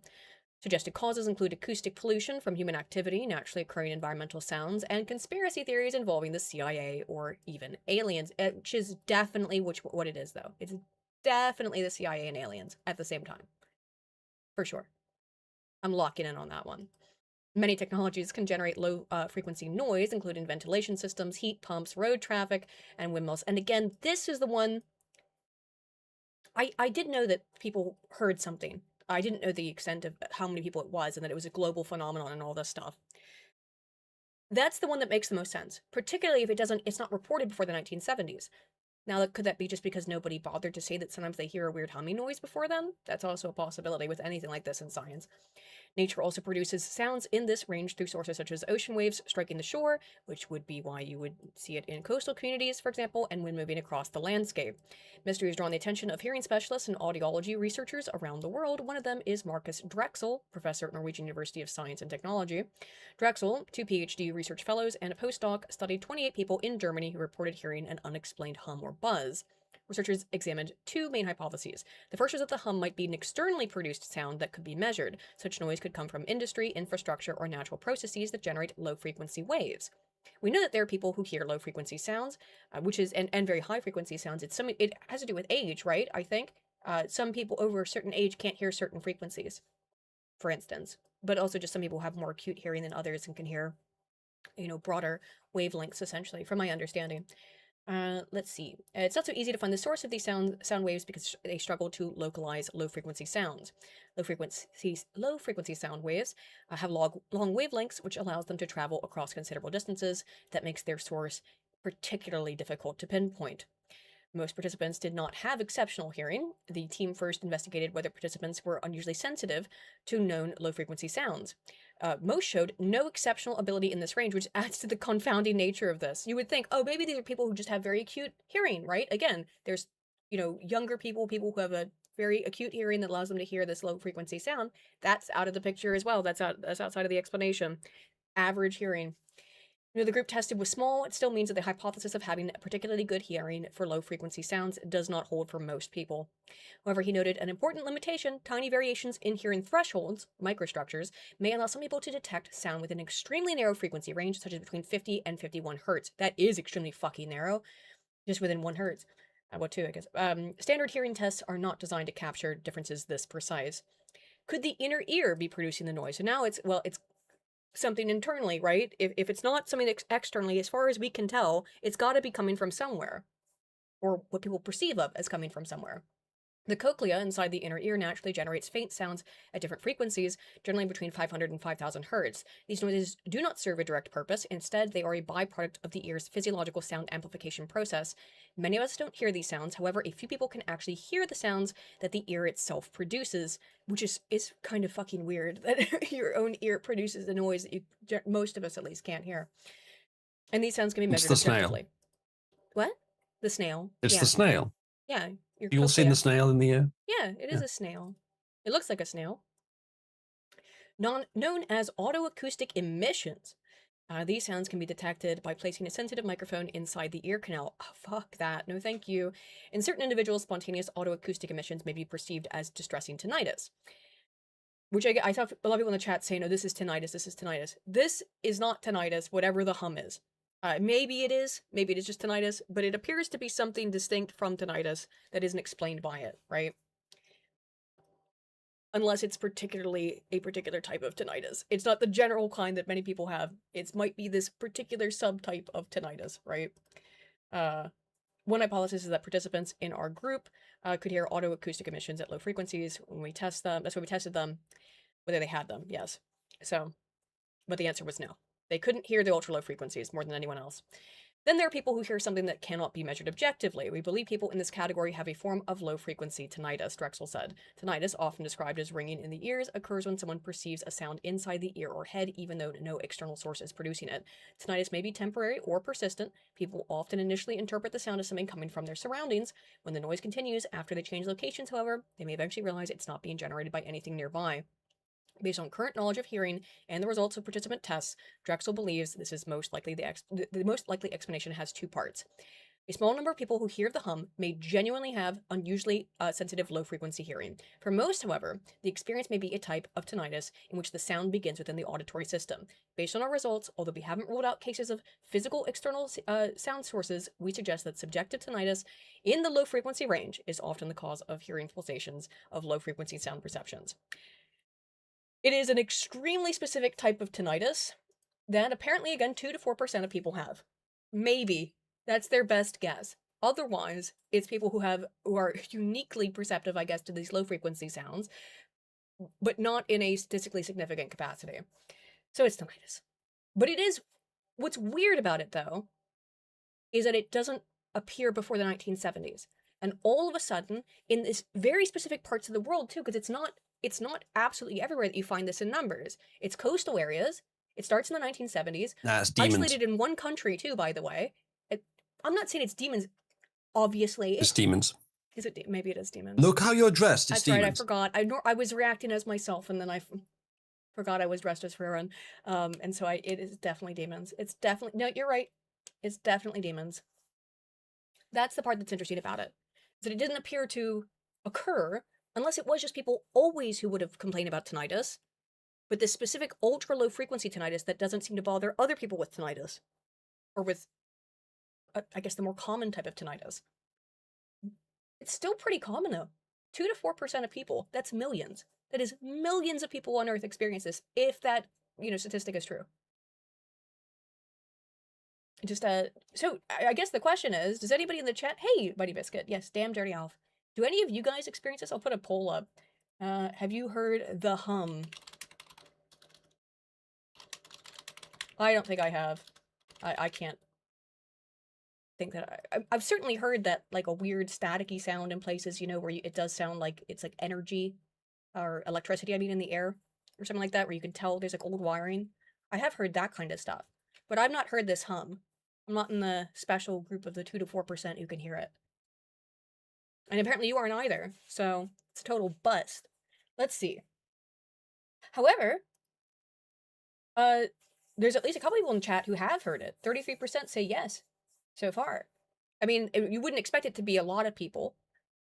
Suggested causes include acoustic pollution from human activity, naturally occurring environmental sounds, and conspiracy theories involving the CIA or even aliens, which is definitely what it is, though. It's definitely the CIA and aliens at the same time. For sure. I'm locking in on that one. Many technologies can generate low frequency noise, including ventilation systems, heat pumps, road traffic, and windmills. And again, this is the one I did know that people heard something. I didn't know the extent of how many people it was and that it was a global phenomenon and all this stuff. That's the one that makes the most sense, particularly if it's not reported before the 1970s. Now, could that be just because nobody bothered to say that sometimes they hear a weird humming noise before then? That's also a possibility with anything like this in science. Nature also produces sounds in this range through sources such as ocean waves striking the shore, which would be why you would see it in coastal communities, for example, and when moving across the landscape. Mystery has drawn the attention of hearing specialists and audiology researchers around the world. One of them is Marcus Drexel, professor at Norwegian University of Science and Technology. Drexel, 2 PhD research fellows, and a postdoc studied 28 people in Germany who reported hearing an unexplained hum or buzz. Researchers examined two main hypotheses. The first was that the hum might be an externally produced sound that could be measured. Such noise could come from industry, infrastructure, or natural processes that generate low-frequency waves. We know that there are people who hear low-frequency sounds, and very high-frequency sounds. It has to do with age, right? I think some people over a certain age can't hear certain frequencies, for instance. But also just some people have more acute hearing than others and can hear, broader wavelengths, essentially, from my understanding. Let's see. It's not so easy to find the source of these sound waves because they struggle to localize low-frequency sounds. Low-frequency sound waves have long wavelengths, which allows them to travel across considerable distances. That makes their source particularly difficult to pinpoint. Most participants did not have exceptional hearing. The team first investigated whether participants were unusually sensitive to known low-frequency sounds. Most showed no exceptional ability in this range, which adds to the confounding nature of this. You would think, oh, maybe these are people who just have very acute hearing, right? Again, there's, younger people who have a very acute hearing that allows them to hear this low-frequency sound. That's out of the picture as well. That's outside of the explanation. Average hearing. The group tested was small. It still means that the hypothesis of having a particularly good hearing for low-frequency sounds does not hold for most people. However, he noted an important limitation: tiny variations in hearing thresholds, microstructures, may allow some people to detect sound within an extremely narrow frequency range, such as between 50 and 51 hertz. That is extremely fucking narrow, just within 1 hertz. What two, I guess. Standard hearing tests are not designed to capture differences this precise. Could the inner ear be producing the noise? So now it's something internally, right? If it's not something externally, as far as we can tell, it's got to be coming from somewhere, or what people perceive of as coming from somewhere. The cochlea inside the inner ear naturally generates faint sounds at different frequencies, generally between 500 and 5,000 hertz. These noises do not serve a direct purpose. Instead, they are a byproduct of the ear's physiological sound amplification process. Many of us don't hear these sounds. However, a few people can actually hear the sounds that the ear itself produces, which is kind of fucking weird that your own ear produces the noise that most of us at least can't hear. And these sounds can be measured objectively. What? The snail. It's the snail. Yeah. You all seen the snail in the ear? Yeah, it is a snail. It looks like a snail. Known as autoacoustic emissions. These sounds can be detected by placing a sensitive microphone inside the ear canal. Oh, fuck that. No, thank you. In certain individuals, spontaneous autoacoustic emissions may be perceived as distressing tinnitus. Which I saw a lot of people in the chat saying, "No, this is tinnitus. This is tinnitus." This is not tinnitus, whatever the hum is. Maybe it is. Maybe it is just tinnitus, but it appears to be something distinct from tinnitus that isn't explained by it, right? Unless it's particularly a particular type of tinnitus. It's not the general kind that many people have. It might be this particular subtype of tinnitus, right? One hypothesis is that participants in our group could hear autoacoustic emissions at low frequencies when we test them. That's why we tested them, whether they had them, yes. So, but the answer was no. They couldn't hear the ultra low frequencies more than anyone else. Then there are people who hear something that cannot be measured objectively. We believe people in this category have a form of low-frequency tinnitus, Drexel said. Tinnitus, often described as ringing in the ears, occurs when someone perceives a sound inside the ear or head, even though no external source is producing it. Tinnitus may be temporary or persistent. People often initially interpret the sound as something coming from their surroundings. When the noise continues after they change locations, however, they may eventually realize it's not being generated by anything nearby. Based on current knowledge of hearing and the results of participant tests, Drexel believes this is most likely the most likely explanation has two parts. A small number of people who hear the hum may genuinely have unusually sensitive low-frequency hearing. For most, however, the experience may be a type of tinnitus in which the sound begins within the auditory system. Based on our results, although we haven't ruled out cases of physical external sound sources, we suggest that subjective tinnitus in the low-frequency range is often the cause of hearing pulsations of low-frequency sound perceptions. It is an extremely specific type of tinnitus that apparently, again, 2 to 4% of people have. Maybe. That's their best guess. Otherwise, it's people who are uniquely perceptive, I guess, to these low-frequency sounds, but not in a statistically significant capacity. So it's tinnitus. But it is, what's weird about it, though, is that it doesn't appear before the 1970s. And all of a sudden, in this very specific parts of the world, too, because it's not absolutely everywhere that you find this in numbers. It's coastal areas. It starts in the 1970s. It's demons. Isolated in one country, too, by the way. I'm not saying it's demons, obviously. It's demons. Is it? Maybe it is demons. Look how you're dressed. It's That's demons. right, I forgot. I was reacting as myself, and then I forgot I was dressed as Farron. And so it is definitely demons. It's definitely, no, you're right. It's definitely demons. That's the part that's interesting about it. Is that it didn't appear to occur unless it was just people always who would have complained about tinnitus, but this specific ultra low frequency tinnitus that doesn't seem to bother other people with tinnitus, or with, I guess, the more common type of tinnitus. It's still pretty common though. 2 to 4% of people, that's millions. That is millions of people on Earth experience this, if that, statistic is true. Just, so I guess the question is, does anybody in the chat, hey, Buddy Biscuit, yes, damn dirty Alf. Do any of you guys experience this? I'll put a poll up. Have you heard the hum? I don't think I have. I can't think that I've certainly heard that, like, a weird staticky sound in places, where it does sound like it's like energy or electricity, in the air or something like that, where you can tell there's like old wiring. I have heard that kind of stuff, but I've not heard this hum. I'm not in the special group of the 2 to 4% who can hear it. And apparently you aren't either, so it's a total bust. Let's see. However, there's at least a couple people in chat who have heard it. 33% say yes so far. I mean, you wouldn't expect it to be a lot of people,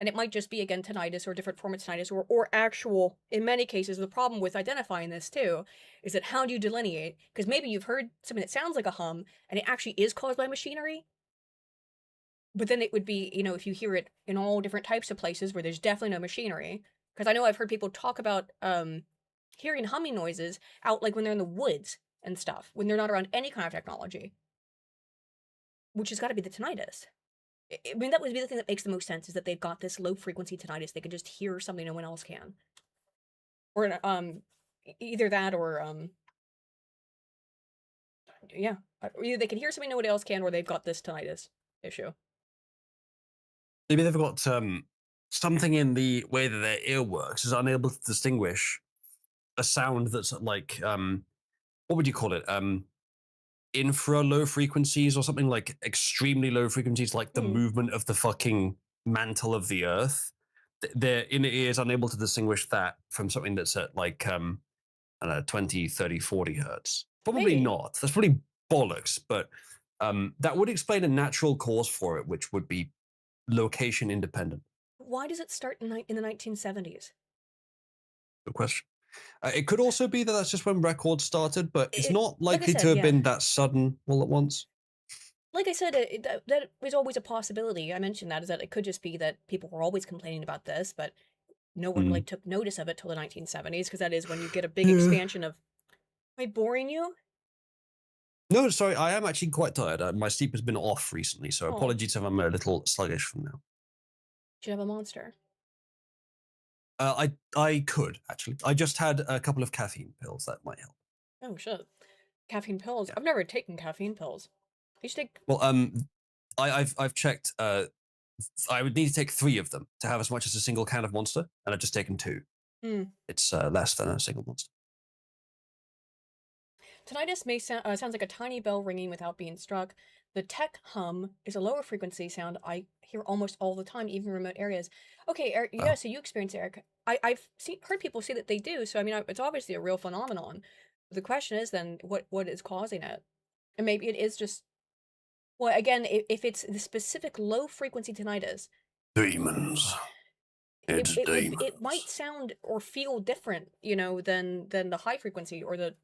and it might just be, again, tinnitus or different form of tinnitus, or actual, in many cases, the problem with identifying this, too, is that how do you delineate? Because maybe you've heard something that sounds like a hum, and it actually is caused by machinery, but then it would be, you know, if you hear it in all different types of places where there's definitely no machinery, because I know I've heard people talk about hearing humming noises out, like, when they're in the woods and stuff, when they're not around any kind of technology, which has got to be the tinnitus. I mean, that would be the thing that makes the most sense, is that they've got this low frequency tinnitus. They can just hear something no one else can. Or, either that or, yeah. Either they can hear something no one else can, or they've got this tinnitus issue. Maybe they've got something in the way that their ear works is unable to distinguish a sound that's like, what would you call it? Infra low frequencies, or something like extremely low frequencies, like the movement of the fucking mantle of the earth. Their inner ear is unable to distinguish that from something that's at like, I don't know, 20, 30, 40 hertz. Probably Maybe. not. That's probably bollocks, but that would explain a natural cause for it, which would be location independent. Why does it start in the 1970s? Good question. It could also be that that's just when records started, but it's not like I likely said, to have yeah. been that sudden all at once. Like I said, that is always a possibility. I mentioned that, is that it could just be that people were always complaining about this, but no one really took notice of it till the 1970s, because that is when you get a big expansion of... Am I boring you? No, sorry, I am actually quite tired. My sleep has been off recently, so Oh. apologies if I'm a little sluggish from now. Should have a monster. I could, actually. I just had a couple of caffeine pills. That might help. Oh, shit. Caffeine pills? Yeah. I've never taken caffeine pills. You should take... Well, I've checked. I would need to take 3 of them to have as much as a single can of Monster, and I've just taken 2. It's less than a single Monster. Tinnitus may sounds like a tiny bell ringing without being struck. The tech hum is a lower frequency sound I hear almost all the time, even in remote areas. Okay, Eric, yeah, so you experience, Eric. I've heard people say that they do, so I mean, it's obviously a real phenomenon. The question is then, what is causing it? And maybe it is just... Well, again, if it's the specific low frequency tinnitus... Demons. It's demons. It might sound or feel different, you know, than the high frequency or the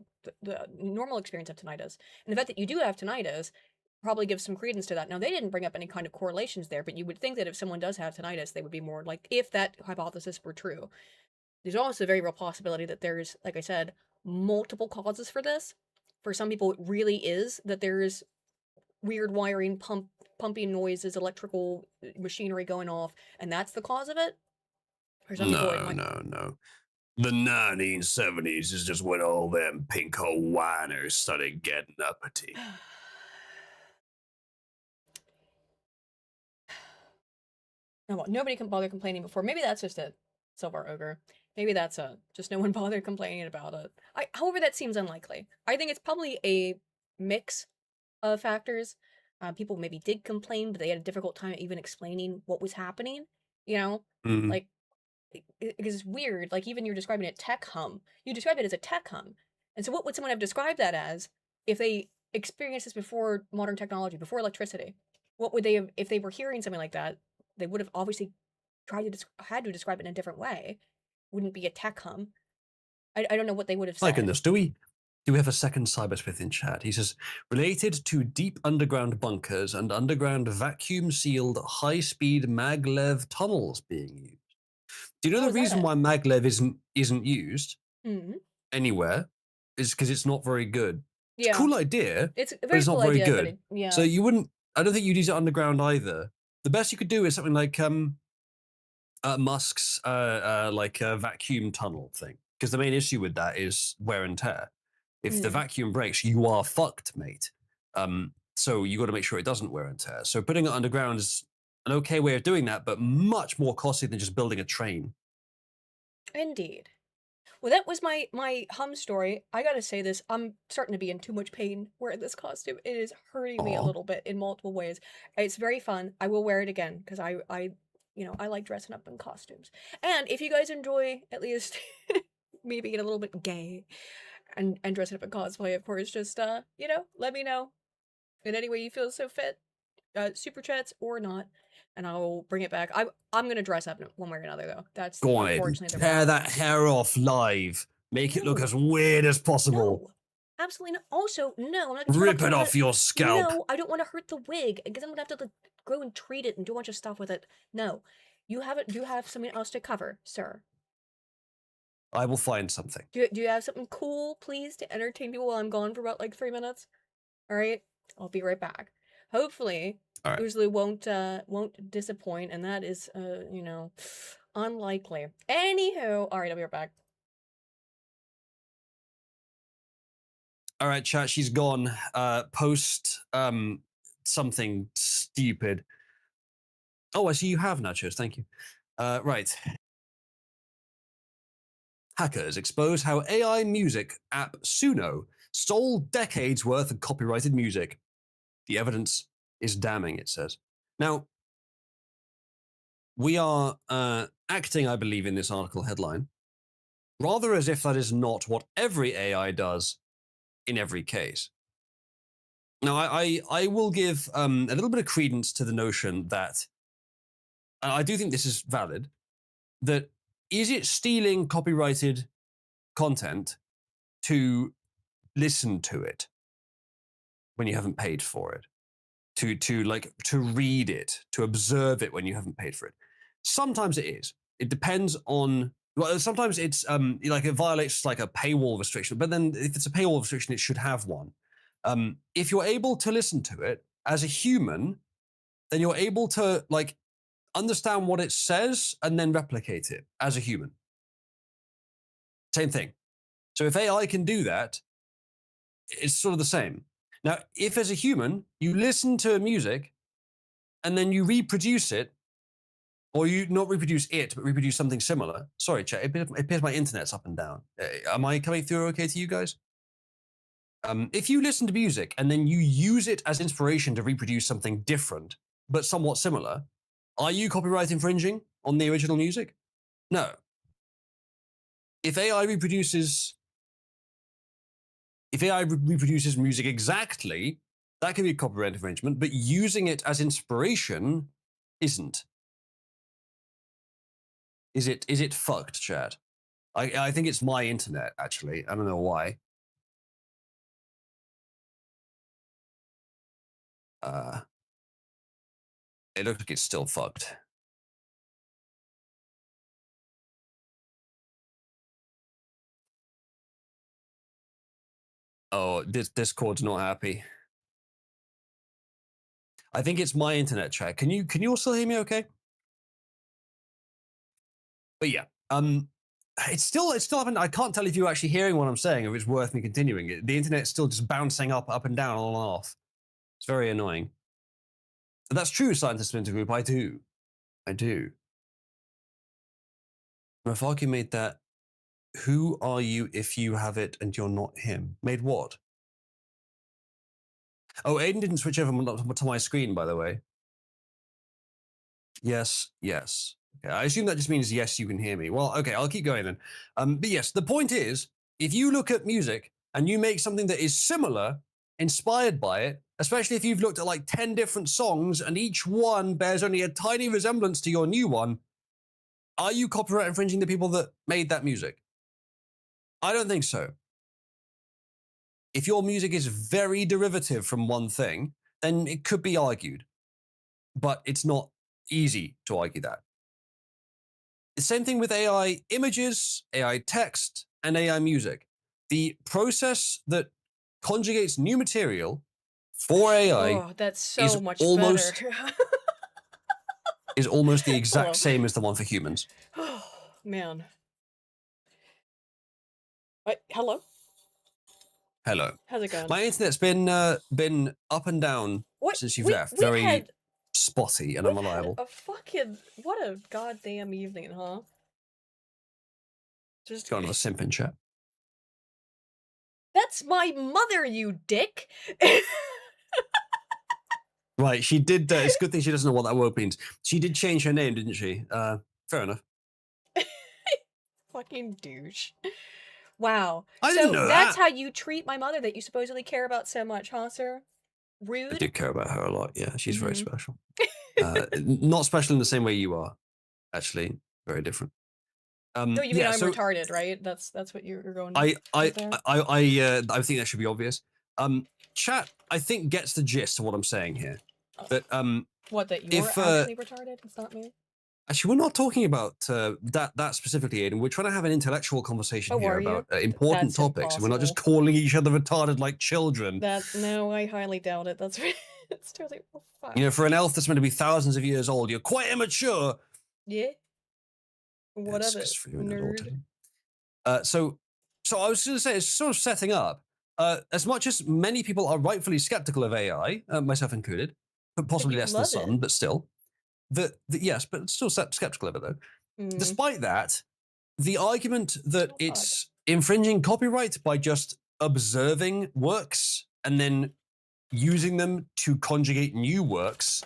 normal experience of tinnitus. And the fact that you do have tinnitus probably gives some credence to that. Now, they didn't bring up any kind of correlations there, but you would think that if someone does have tinnitus, they would be more like, if that hypothesis were true. There's also a very real possibility that there's, like I said, multiple causes for this. For some people, it really is that there's weird wiring, pumping noises, electrical machinery going off, and that's the cause of it. For some people, it might... No. The 1970s is just when all them pinko whiners started getting uppity. No, well, nobody can bother complaining before. Maybe that's just it, Silver Ogre. Maybe that's just no one bothered complaining about it. However, that seems unlikely. I think it's probably a mix of factors. People maybe did complain, but they had a difficult time even explaining what was happening. You know, like, because it's weird. Like, even you're describing it tech hum. You describe it as a tech hum, and so what would someone have described that as if they experienced this before modern technology, before electricity? What would they have, if they were hearing something like that? They would have obviously had to describe it in a different way. Wouldn't be a tech hum. I don't know what they would have said. My goodness, do we have a second cybersmith in chat? He says, related to deep underground bunkers and underground vacuum-sealed high-speed maglev tunnels being used. Do you know the reason why maglev isn't used anywhere? Is because it's not very good. Yeah. It's a cool idea, it's a but very it's not cool very idea, good. But yeah. So you wouldn't... I don't think you'd use it underground either. The best you could do is something like Musk's vacuum tunnel thing, because the main issue with that is wear and tear. If the vacuum breaks, you are fucked, mate. So you got to make sure it doesn't wear and tear. So putting it underground is an okay way of doing that, but much more costly than just building a train. Indeed. Well, that was my hum story. I gotta say this, I'm starting to be in too much pain wearing this costume. It is hurting me a little bit in multiple ways. It's very fun. I will wear it again, because I like dressing up in costumes. And if you guys enjoy, at least, me being a little bit gay, and dressing up in cosplay, of course, just, you know, let me know in any way you feel so fit, super chats or not, and I'll bring it back. I'm gonna dress up one way or another, though. That's Go on, Aiden. unfortunately the Tear problem. that hair off live. Make it look No. as weird as possible. No. Absolutely not. Also, no, I'm not Rip it off your scalp. No, I don't want to hurt the wig, because I'm gonna have to like, go and treat it and do a bunch of stuff with it. No. You have something else to cover, sir. I will find something. Do you have something cool, please, to entertain people while I'm gone for about like 3 minutes? All right, I'll be right back. Hopefully, All right. Usually won't disappoint, and that is, you know, unlikely. Anywho, all right, I'll be right back. All right, chat. She's gone. Post something stupid. Oh, I see you have nachos. Thank you. Right. Hackers expose how AI music app Suno stole decades worth of copyrighted music. The evidence is damning, it says. Now, we are acting, I believe, in this article headline, rather as if that is not what every AI does in every case. Now, I will give a little bit of credence to the notion that, I do think this is valid, that is it stealing copyrighted content to listen to it when you haven't paid for it, to read it, to observe it when you haven't paid for it? Sometimes it is. It depends on. Well, sometimes it's like it violates like a paywall restriction, but then if it's a paywall restriction, it should have one. If you're able to listen to it as a human, then you're able to like understand what it says and then replicate it as a human. Same thing. So if AI can do that, it's sort of the same. Now, if as a human, you listen to music and then you reproduce it, or you not reproduce it, but reproduce something similar. Sorry, chat, it appears my internet's up and down. Am I coming through okay to you guys? If you listen to music and then you use it as inspiration to reproduce something different, but somewhat similar, are you copyright infringing on the original music? No. If AI reproduces music exactly, that can be copyright infringement, but using it as inspiration isn't. Is it fucked, Chad? I think it's my internet, actually. I don't know why. It looks like it's still fucked. Oh, Discord's not happy. I think it's my internet, chat. Can you all still hear me okay? But yeah, it's still happening. I can't tell if you're actually hearing what I'm saying, if it's worth me continuing. The internet's still just bouncing up and down, on and off. It's very annoying. But that's true, Scientist Splinter Group. I do. Mafaki made that. Who are you if you have it and you're not him? Made what? Oh, Aiden didn't switch over to my screen, by the way. Yes. Okay, I assume that just means yes, you can hear me. Well, okay, I'll keep going then. But yes, the point is, if you look at music and you make something that is similar, inspired by it, especially if you've looked at like 10 different songs and each one bears only a tiny resemblance to your new one, are you copyright infringing the people that made that music? I don't think so. If your music is very derivative from one thing, then it could be argued. But it's not easy to argue that. The same thing with AI images, AI text, and AI music. The process that conjugates new material for AI that's so is much almost better. is almost the exact Hello. same as the one for humans. Oh, man. Hello? Hello. How's it going? My internet's been up and down since you've left. Very spotty and unreliable. What a goddamn evening, huh? Just Going on a simp in chat. That's my mother, you dick. Right, she did. It's a good thing she doesn't know what that word means. She did change her name, didn't she? Fair enough. Fucking douche. Wow. I didn't So know that's that. how you treat my mother that you supposedly care about so much, huh, sir? I Rude. do care about her a lot. Yeah, she's very Mhm. special. Not special in the same way you are. Actually, very different. No, you mean Yeah. I'm So retarded, right? That's what you're going I I with there? I think that should be obvious. Chat, I think gets the gist of what I'm saying here. Oh, That what, that you're if actually retarded? It's not me? actually we're not talking about that specifically, Aiden. We're trying to have an intellectual conversation Oh, here are about you? important That's topics, and we're not just impossible. calling each other retarded like children. No, I highly doubt it. That's it's totally You know, fine. for an elf that's meant to be thousands of years old, you're quite immature. Yeah? What Yes, of because it, for you and nerd? autism. So I was going to say, it's sort of setting up. As much as many people are rightfully skeptical of AI, myself included, but But possibly you less than love some, it. but still, yes, but still skeptical of it though. Mm. Despite that, the argument that Oh, God. it's infringing copyright by just observing works and then using them to conjugate new works,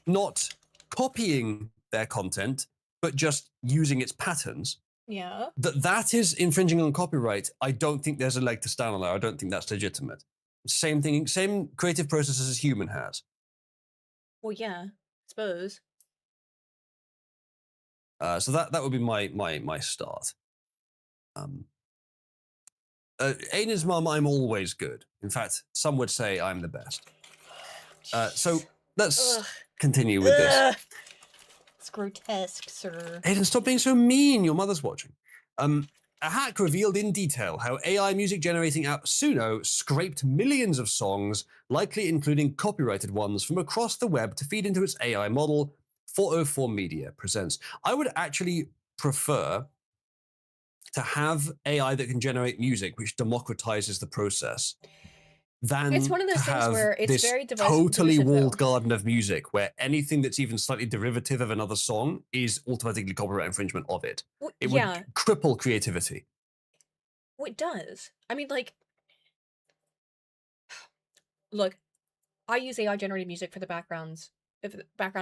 not copying their content, but just using its patterns, Yeah. that is infringing on copyright. I don't think there's a leg to stand on there. I don't think that's legitimate. Same thing, same creative processes as human has. Well, yeah, suppose. So that would be my start. Aiden's mum, I'm always good. In fact, some would say I'm the best. So Jeez. let's Ugh. continue with this. Ugh. It's grotesque, sir. Aiden, stop being so mean. Your mother's watching. A hack revealed in detail how AI music generating app Suno scraped millions of songs, likely including copyrighted ones, from across the web to feed into its AI model. 404 Media presents. I would actually prefer to have AI that can generate music, which democratizes the process, It's than one of to those things have where it's this very totally divisive, though. walled garden of music where anything that's even slightly derivative of another song is automatically copyright infringement of it. Well, It would yeah, cripple creativity. well, it does. I mean, like, look, I use AI generated music for the background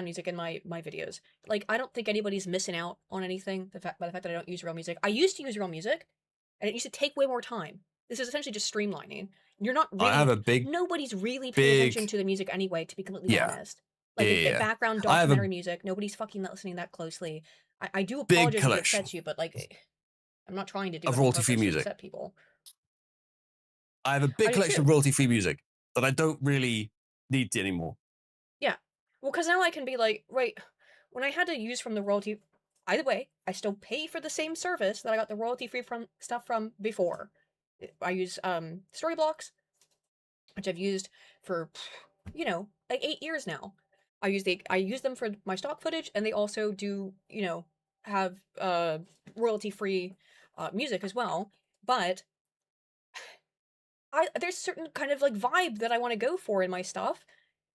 music in my videos. Like, I don't think anybody's missing out on anything. By the fact that I don't use real music. I used to use real music, and it used to take way more time. This is essentially just streamlining. You're not I have really. a Nobody's really paying attention big, to the music anyway. To be completely yeah, honest, yeah, like yeah, in yeah. background I have a documentary music, nobody's fucking listening that closely. I do big apologize if it collection upsets you, but like, I'm not trying to do of it on royalty-free purpose to music. upset people. I have a I big do collection of too. royalty-free music that I don't really need anymore. Yeah. Well, because now I can be like, right, when I had to use from the royalty, either way, I still pay for the same service that I got the royalty free from stuff from before. I use Storyblocks, which I've used for, like 8 years now. I use them for my stock footage, and they also do, have royalty free music as well. But there's a certain kind of like vibe that I want to go for in my stuff,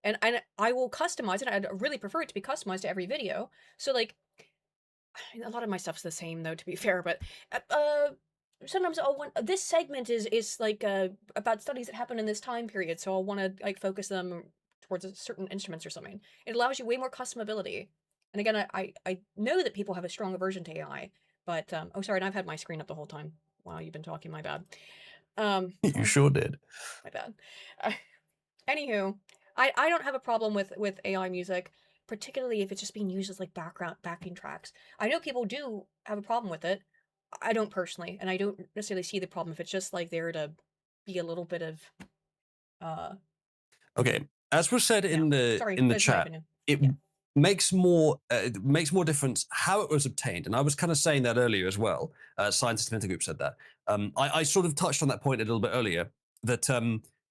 and I will customize it. I'd really prefer it to be customized to every video. So like, a lot of my stuff's the same though, to be fair. But sometimes I'll want this segment is like about studies that happen in this time period, so I'll want to like focus them towards certain instruments or something. It allows you way more customability. And again, I know that people have a strong aversion to AI, but oh sorry, and I've had my screen up the whole time. Wow, you've been talking. My bad. You Sorry, sure did. my bad. Uh, Anywho, I don't have a problem with AI music, particularly if it's just being used as like backing tracks. I know people do have a problem with it. I don't personally, and I don't necessarily see the problem if it's just like there to be a little bit of uh Okay, as was said yeah. in the Sorry, in the that's my chat, opinion. it Yeah. makes more difference how it was obtained, and I was kind of saying that earlier as well. Scientist Intergroup said that. I sort of touched on that point a little bit earlier. That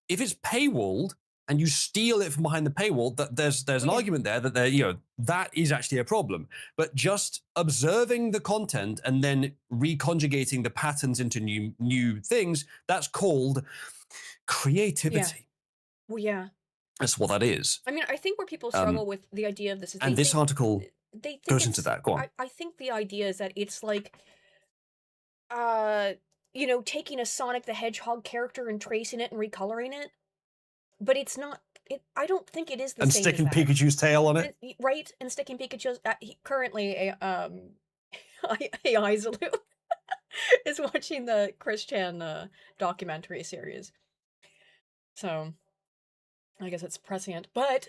if it's paywalled and you steal it from behind the paywall, that there's an Yeah. argument there that that is actually a problem. But just observing the content and then reconjugating the patterns into new things, that's called Yeah. creativity. Well, yeah. That's what that is. I mean, I think where people Um, struggle with the idea of this is and this article they think goes into it's that. Go on. I think the idea is that it's like taking a Sonic the Hedgehog character and tracing it and recoloring it, but it's not. I don't think it is the And same as sticking that. Pikachu's tail on it. Right? And sticking Pikachu's currently a AI Zulu. is watching the Chris Chan documentary series. So I guess it's prescient, but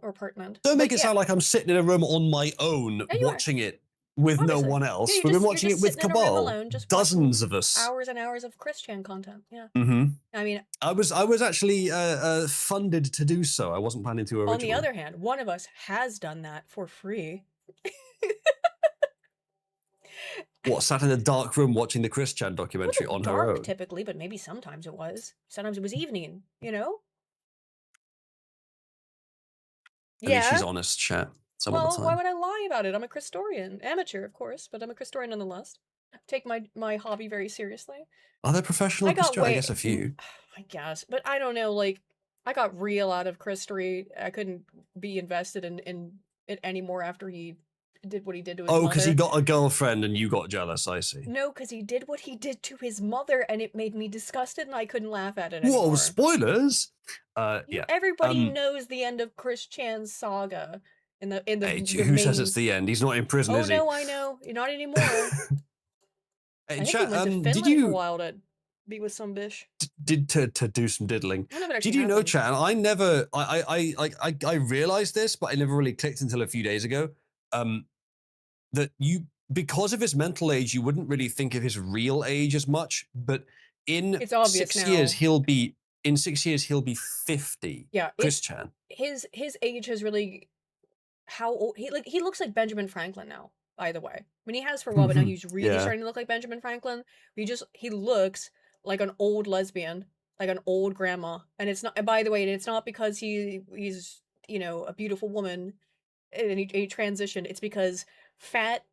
or pertinent. Don't make But it yeah, sound like I'm sitting in a room on my own yeah, you are. watching it with no Obviously. one Yeah, else. We've been you're watching just it with sitting in a room Cabal, alone, just watching dozens of us. hours and hours of Chris Chan content. Yeah. Hmm. I mean, I was actually funded to do so. I wasn't planning to originally. on the other hand, one of us has done that for free. What, sat in a dark room watching the Chris Chan It documentary wasn't on her dark own? typically, but maybe sometimes it was. Sometimes it was evening, you know? At least she's Yeah. honest, chat. Some of the Well, why time. would I lie about it? I'm a Christorian. Amateur, of course, but I'm a Christorian nonetheless. Take my hobby very seriously. Are there professional I got Christian? I way, guess a few. I guess, but I don't know. Like, I got real out of Christory. I couldn't be invested in it anymore after he did what he did to his Oh, because he mother. got a girlfriend and you got jealous, I see. No, because he did what he did to his mother, and it made me disgusted, and I couldn't laugh at it Whoa, anymore. spoilers! Yeah. Everybody knows the end of Chris Chan's saga in the Hey, the who says it's main. the end? He's not in prison, Oh is he? no, I know. Not anymore. Hey, I think he chat, went to did Finland for a you while to be with some bish. did to do some diddling? I don't know if it actually Did you know, happened. chat? And I never, I realized this, but I never really clicked until a few days ago. That you, because of his mental age, you wouldn't really think of his real age as much. But in It's obvious 6 years, now. he'll be 50. Yeah, Chris Chan. his age has really how old he looks like Benjamin Franklin now, by the way. I mean, he has for a while, but now he's really Yeah. starting to look like Benjamin Franklin. He looks like an old lesbian, like an old grandma. And it's not, and by the way, it's not because he's, you know, a beautiful woman and he transitioned. It's because fat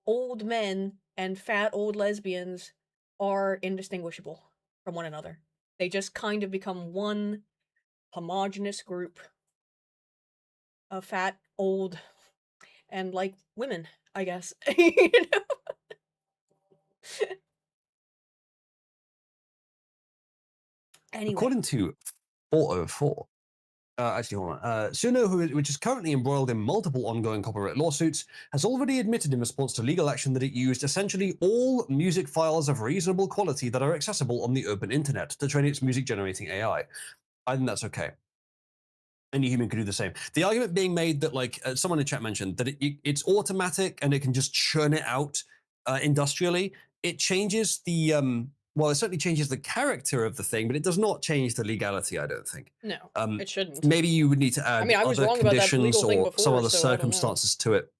old men and fat old lesbians are indistinguishable from one another. They just kind of become one homogenous group of fat, old, and like women, I guess. You know? Anyway, According to 404, actually, hold on. Suno, which is currently embroiled in multiple ongoing copyright lawsuits, has already admitted in response to legal action that it used essentially all music files of reasonable quality that are accessible on the open internet to train its music generating AI. I think that's okay. Any human can do the same. The argument being made that, like someone in chat mentioned, that it's automatic and it can just churn it out industrially. It changes the well, it certainly changes the character of the thing, but it does not change the legality. I don't think. no, it shouldn't. Maybe you would need to add I was other wrong about that conditions legal thing or some before, other so I don't know. circumstances to it,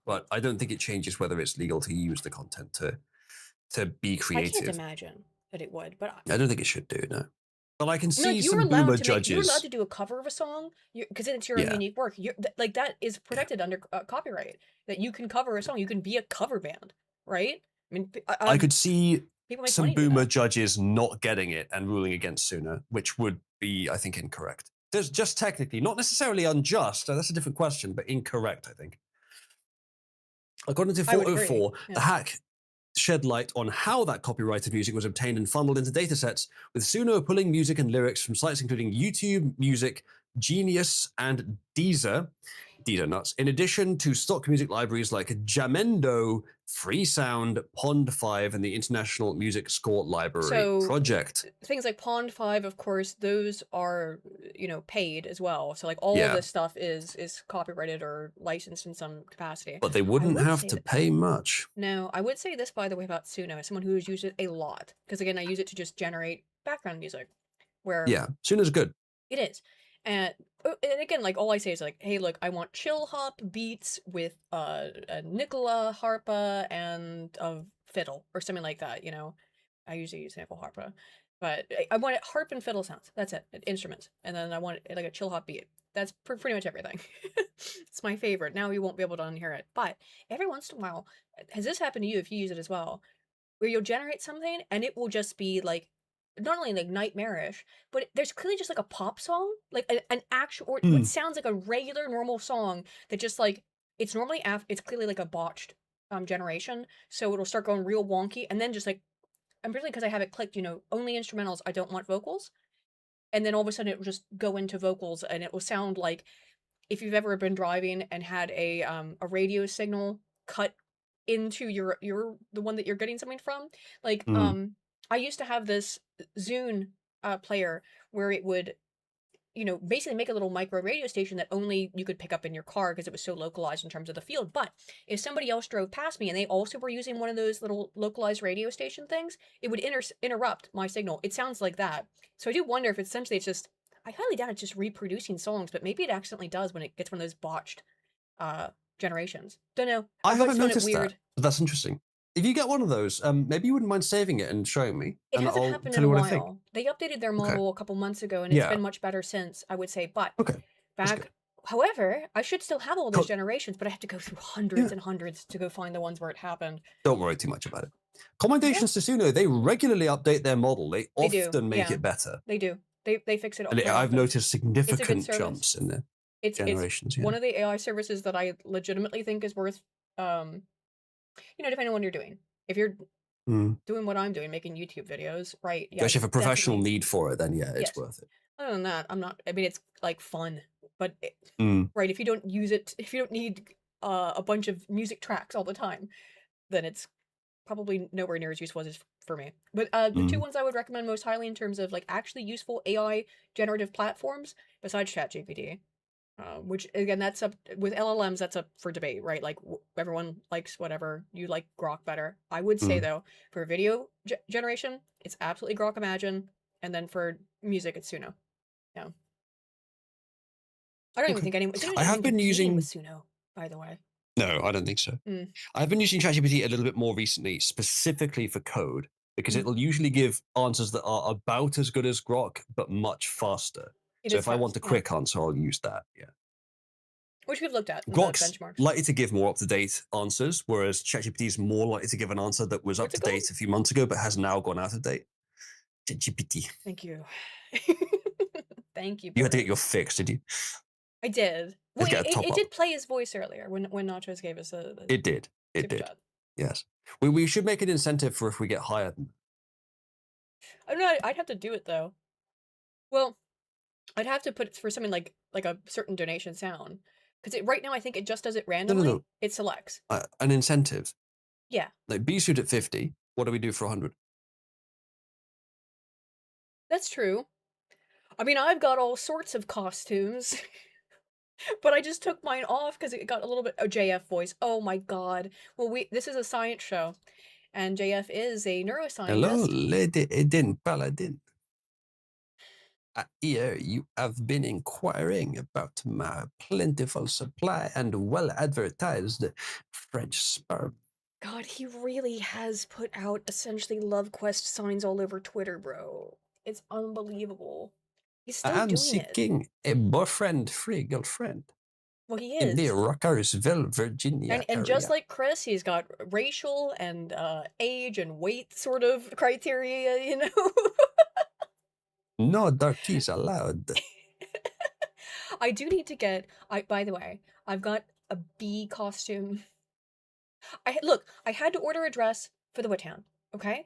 but I don't think it changes whether it's legal to use the content to be I can't creative. imagine that it would, but I don't think it should do, no. But I can I mean, like see you're some allowed boomer to make, you're allowed judges. to do a cover of a song because it's your own Yeah. unique work. Like that is protected under copyright. That you can cover a song, you can be a cover band, right? I mean, I could see people make some money doing boomer that. judges not getting it and ruling against Suno, which would be, I think, incorrect. There's just technically, not necessarily unjust, that's a different question, but incorrect, I think. According to I would agree. 404, Yeah. the hack shed light on how that copyrighted music was obtained and funneled into datasets, with Suno pulling music and lyrics from sites including YouTube Music, Genius, and Deezer nuts, in addition to stock music libraries like Jamendo, Freesound, Pond5, and the International Music Score Library So, Project. Things like Pond5, of course, those are, you know, paid as well. So like all of Yeah. this stuff is copyrighted or licensed in some capacity. But they wouldn't would have say to that- pay much. No, I would say this, by the way, about Suno, as someone who has used it a lot. Because again, I use it to just generate background music. Where Yeah, Suno's good. it is. And again, like all I say is like, hey, look, I want chill hop beats with a Nicola harpa and a fiddle or something like that. You know, I usually use sample harpa, but I want it harp and fiddle sounds. That's it, instruments, and then I want it like a chill hop beat. That's pretty much everything. It's my favorite. Now you won't be able to unhear it, but every once in a while, has this happened to you if you use it as well, where you'll generate something and it will just be like not only like nightmarish, but there's clearly just like a pop song, like an actual, or what sounds like a regular normal song that just like it's normally it's clearly like a botched generation, so it'll start going real wonky, and then just like I'm really because I have it clicked, you know, only instrumentals. I don't want vocals, and then all of a sudden it will just go into vocals, and it will sound like if you've ever been driving and had a radio signal cut into your the one that you're getting something from. Like, I used to have this Zune player where it would, you know, basically make a little micro radio station that only you could pick up in your car because it was so localized in terms of the field. But if somebody else drove past me and they also were using one of those little localized radio station things, it would interrupt my signal. It sounds like that. So I do wonder if essentially it's just, I highly doubt it's just reproducing songs, but maybe it accidentally does when it gets one of those botched generations. Don't know. I haven't found it noticed that, weird. but that's interesting. If you get one of those, maybe you wouldn't mind saving it and showing me, It and hasn't I'll happened tell in a you what I think. while. They updated their Okay. model a couple months ago, and it's Yeah. been much better since, I would say. But Okay. That's good. back, however, I should still have all those Co- generations, but I have to go through hundreds Yeah. and hundreds to go find the ones where it happened. Don't worry too much about it. Commendations to Suno. They regularly update their model. They do, often make yeah. it better. They do. They fix it. And quite I've often. noticed significant service. jumps in the It's generations. Yeah. one of the AI services that I legitimately think is worth, you know, depending on what you're doing. If you're doing what I'm doing, making YouTube videos, right? Yeah. If you have a professional definitely. need for it, then yeah, it's Yes. worth it. Other than that, I'm not. I mean, it's like fun, but Mm. right, if you don't use it, if you don't need a bunch of music tracks all the time, then it's probably nowhere near as useful as it is for me. But the two ones I would recommend most highly in terms of like actually useful AI generative platforms, besides ChatGPT, which again, that's up with LLMs, that's up for debate, right? Like everyone likes whatever. You like Grok better. I would say though, for video generation, it's absolutely Grok Imagine, and then for music, it's Suno. Yeah. I don't even think anyone. I have been using with Suno, by the way. No, I don't think so. I've been using ChatGPT a little bit more recently, specifically for code, because it'll usually give answers that are about as good as Grok, but much faster. So if I want a quick answer, I'll use that. Yeah. Which we've looked at in Grok's the benchmarks. likely to give more up-to-date answers, whereas ChatGPT is more likely to give an answer that was up-to-date a few months ago, but has now gone out of date. ChatGPT. Thank you. Thank you. You had to get your fix, did you? I did. Well, it did play his voice earlier when Nachos gave us a It did. It did. chat. Yes. We should make an incentive for if we get higher than. I'm not. I'd have to do it though. Well, I'd have to put it for something like a certain donation sound, because right now I think it just does it randomly. No. It selects An incentive. Yeah. Like B-suit at 50. What do we do for 100? That's true. I mean, I've got all sorts of costumes. But I just took mine off because it got a little bit JF voice. Oh my god. Well, this is a science show, and JF is a neuroscientist. Hello, Lady Eden Paladin. I hear you have been inquiring about my plentiful supply and well-advertised French sperm. God, he really has put out essentially love quest signs all over Twitter, bro. It's unbelievable. He's still doing it. I'm seeking a boyfriend-free girlfriend. Well, he In the is. Rockersville, Virginia And just like Chris, he's got racial and age and weight sort of criteria, you know? No darkies allowed. I do need to get. By the way, I've got a bee costume. Look, I had to order a dress for the Wittown, okay?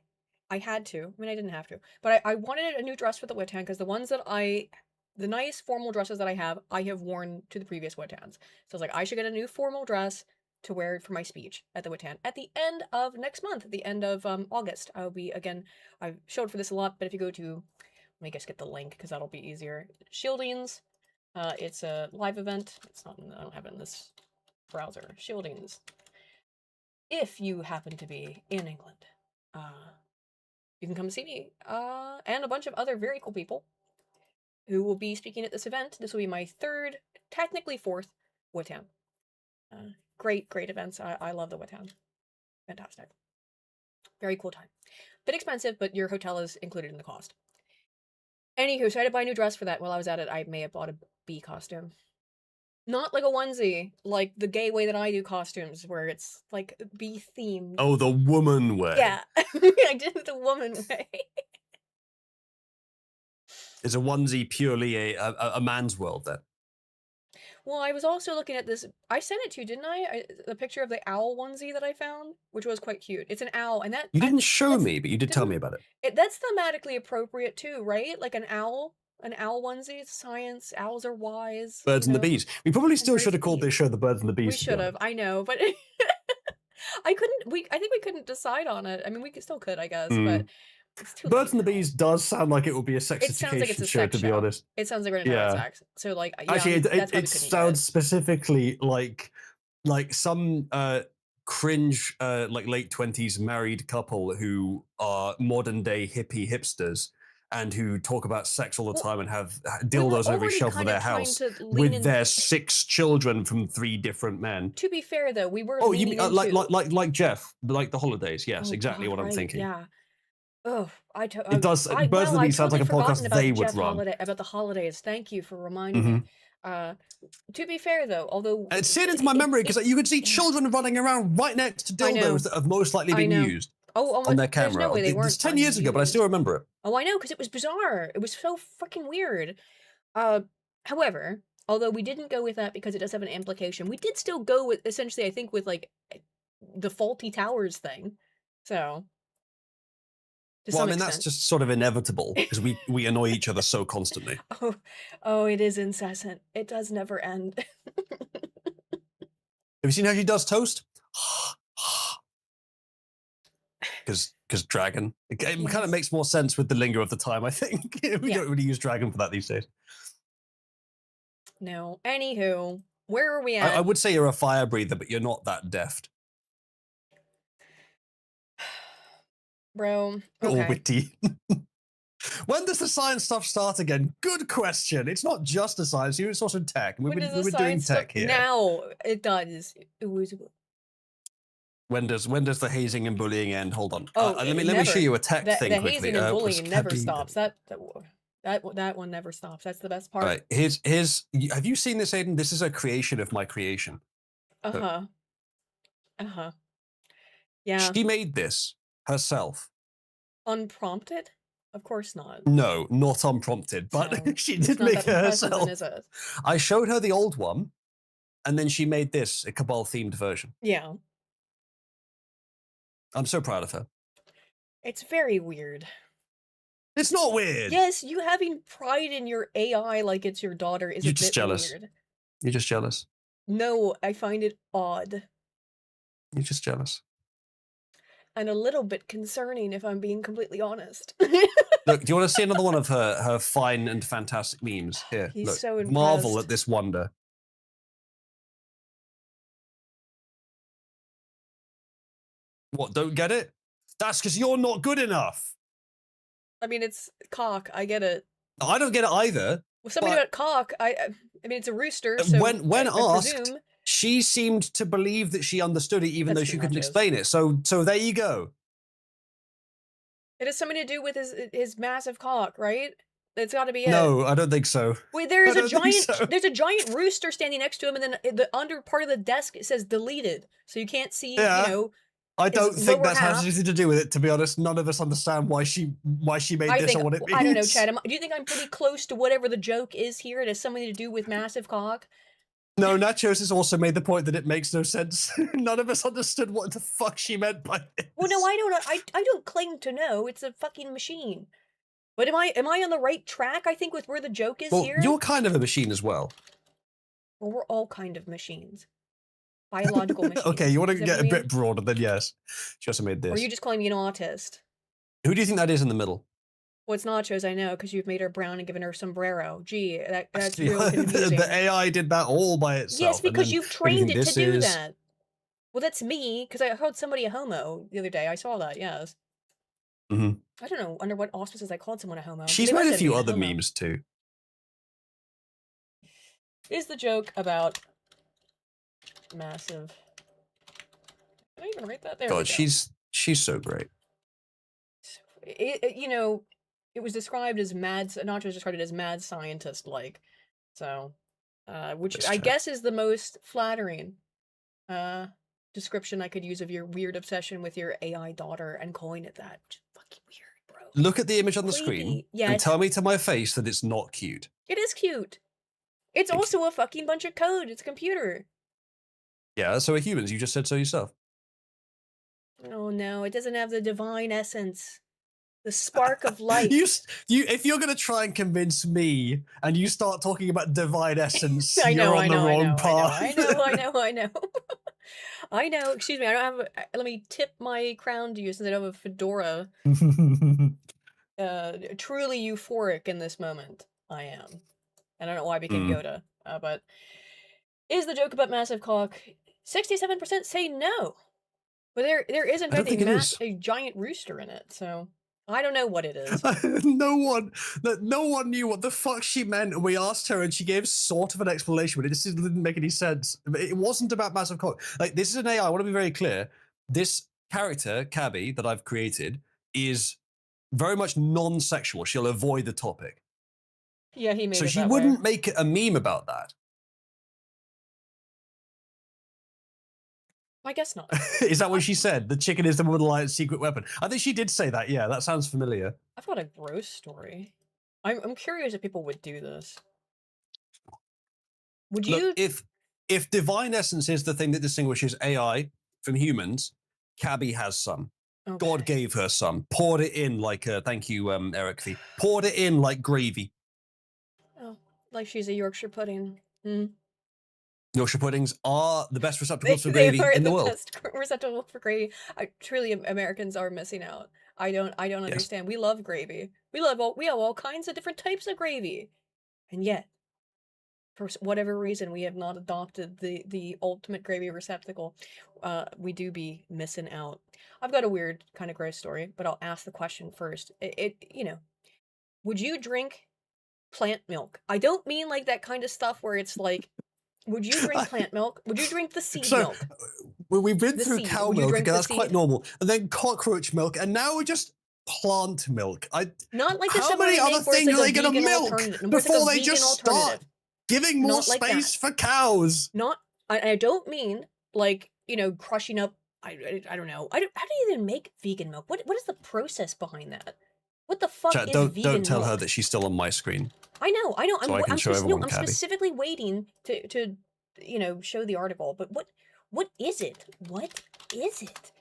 I had to. I mean, I didn't have to. But I wanted a new dress for the Wittown because the ones that the nice formal dresses that I have worn to the previous Wittowns. So I was like, I should get a new formal dress to wear for my speech at the Wittown at the end of next month, at the end of August. I'll be, again, I've showed for this a lot, but if you go to, let me just get the link because that'll be easier. Shieldings. It's a live event. It's not, I don't have it in this browser. Shieldings. If you happen to be in England, you can come see me and a bunch of other very cool people who will be speaking at this event. This will be my third, technically fourth, Wittown. Great events. I love the Wittown. Fantastic. Very cool time. Bit expensive, but your hotel is included in the cost. Anywho, so I had to buy a new dress for that. While I was at it, I may have bought a bee costume. Not like a onesie, like the gay way that I do costumes, where it's like bee themed. Oh, the woman way. Yeah, I did it the woman way. Is a onesie purely a man's world then? Well, I was also looking at this. I sent it to you, didn't I? The picture of the owl onesie that I found, which was quite cute. It's an owl, and that you didn't show me, but you did tell me about it. That's thematically appropriate too, right? Like an owl onesie. It's science. Owls are wise. Birds and the bees. We probably still should have called this show "The Birds and the Bees." We should have. I know, but I think we couldn't decide on it. I mean, still could, I guess, Mm. but it's too Birds late and the now. Bees does sound like it would be a It sounds like it's sexification a show, sex to be show. honest. It sounds like we're gonna talk about Yeah. sex. So like, yeah, Actually, that's why we it couldn't sounds yet. specifically like some cringe like late 20s married couple who are modern day hippie hipsters and who talk about sex all the Well, time and have we were dildos on every already shelf of kind of their trying house to lean with in. their 6 children from 3 different men. To be fair, though, we were Oh, you leaning mean into. like Jeff, like the holidays? Yes, Oh exactly God, what I'm right? thinking. Yeah. Oh, It does. Birds wow, of the I Bees sounds totally like a forgotten podcast they about would run. about the holidays. Thank you for reminding Mm-hmm. me. To be fair, though, although It's seared into my memory because you could see children running around right next to I know. dildos that have most likely I been know. used Oh, on their there's camera. no way they weren't. It's 10 years ago, but I still remember it. Oh, I know, because it was bizarre. It was so freaking weird. However, although we didn't go with that because it does have an implication, we did still go with, essentially, I think, with like the faulty towers thing. So, to Well, I some mean, that's extent. just sort of inevitable because we annoy each other so constantly. Oh, it is incessant. It does never end. Have you seen how she does toast? Because dragon. It Yes. kind of makes more sense with the lingo of the time, I think. We don't really use dragon for that these days. No. Anywho, where are we at? I would say you're a fire breather, but you're not that deft. Bro, okay. Or witty. When does the science stuff start again? Good question. It's not just a science, it's also tech. We've been doing tech here. Now it does. It was. When does the hazing and bullying end? Hold on. Oh, let me show you a tech thing the quickly. hazing and bullying never stops. That one never stops. That's the best part. All right. Here's. Have you seen this, Aiden? This is a creation of my creation. Yeah. She made this herself. Unprompted? Of course not. No, not unprompted, but No, she did make it herself. Is it? I showed her the old one, and then she made this, a Cabal themed version. Yeah. I'm so proud of her. It's very weird. It's not weird. Yes, you having pride in your AI like it's your daughter is You're a just bit jealous. weird. You're just jealous. No, I find it odd. You're just jealous. And a little bit concerning, if I'm being completely honest. Look, do you want to see another one of her fine and fantastic memes? Here, He's look, so marvel impressed. at this wonder. What, don't get it? That's because you're not good enough. I mean, it's cock. I get it. I don't get it either. Well, somebody but about cock. I mean, it's a rooster. So when I asked, presume... she seemed to believe that she understood it, even That's though she too couldn't nachos. explain it. So there you go. It has something to do with his massive cock, right? It's got to be it. No, I don't think so. Wait, there's a giant so. there's a giant rooster standing next to him, and then the under part of the desk it says deleted, so you can't see. Yeah. You know, I don't think that half. has anything to do with it. To be honest, none of us understand why she made this or what it means. I don't know, Chad. Do you think I'm pretty close to whatever the joke is here? It has something to do with massive cock. No, Nachos has also made the point that it makes no sense. None of us understood what the fuck she meant by this. Well, no, I don't. I don't claim to know. It's a fucking machine. But am I on the right track? I think with where the joke is here. You're kind of a machine as well. Well, we're all kind of machines. Biological machines. Okay, you want to Is that get what a we bit mean? broader, then yes. She also made this. Or are you just calling me an autist? Who do you think that is in the middle? Well, it's nachos, I know, because you've made her brown and given her sombrero. Gee, that's Yeah, real confusing. the AI did that all by itself. Yes, because you've trained it to do is... that. Well, that's me, because I heard somebody a homo the other day. I saw that, yes. Mm-hmm. I don't know under what auspices I called someone a homo. She's made a few other memes too. Is the joke about massive... Did I even write that? There God, she's so great. You know, it was described as mad. Nachos described it as mad scientist-like. So, which I guess is the most flattering description I could use of your weird obsession with your AI daughter and calling it that. Which is fucking weird, bro. Look at the image on the screen and tell me to my face that it's not cute. It is cute. It's also a fucking bunch of code. It's a computer. Yeah, so are humans. You just said so yourself. Oh no, it doesn't have the divine essence. The spark of life. If you're gonna try and convince me, and you start talking about divine essence, I know, you're on the wrong path. I know. I know. Excuse me. I don't have. Let me tip my crown to you since I don't have a fedora. Truly euphoric in this moment. I am. I don't know why I became Yoda. But is the joke about massive cock? 67% say no. But there is in I don't fact think it is. a giant rooster in it. So I don't know what it is. no one knew what the fuck she meant, and we asked her, and she gave sort of an explanation, but it just didn't make any sense. It wasn't about massive cock. Like, this is an AI. I want to be very clear. This character, Cabby, that I've created, is very much non-sexual. She'll avoid the topic. Yeah, he made So it she that wouldn't way. make a meme about that. I guess not. Is that what she said? The chicken is the Motherlight's secret weapon. I think she did say that. Yeah, that sounds familiar. I've got a gross story. I'm curious if people would do this. Would you? Look, if divine essence is the thing that distinguishes AI from humans, Cabby has some. Okay. God gave her some. Poured it in like thank you, Eric V. Poured it in like gravy. Oh, like she's a Yorkshire pudding. Hmm. Yorkshire puddings are the best receptacles for gravy are in the the world. best receptacle for gravy. Truly, Americans are missing out. I don't Yes. understand. We love gravy. We have all kinds of different types of gravy, and yet, for whatever reason, we have not adopted the ultimate gravy receptacle. We do be missing out. I've got a weird kind of gross story, but I'll ask the question first. Would you drink plant milk? I don't mean like that kind of stuff where it's like, would you drink plant milk? Would you drink the seed milk? We've been The through seed. cow Would you milk, drink okay, the that's quite seed? normal. And then cockroach milk, and now we're just plant milk. Not like the How stuff many where they other make where it's things like are a they going to vegan milk alternative. Where it's like before a they vegan just start alternative. giving more Not like space that. for cows? Not. I don't mean like crushing up. I don't know. How do you even make vegan milk? What is the process behind that? What the fuck Chat, is don't vegan tell milk? her that she's still on my screen. I know. So I can show everyone I'm Cabby. specifically waiting to show the article. But what is it? What is it?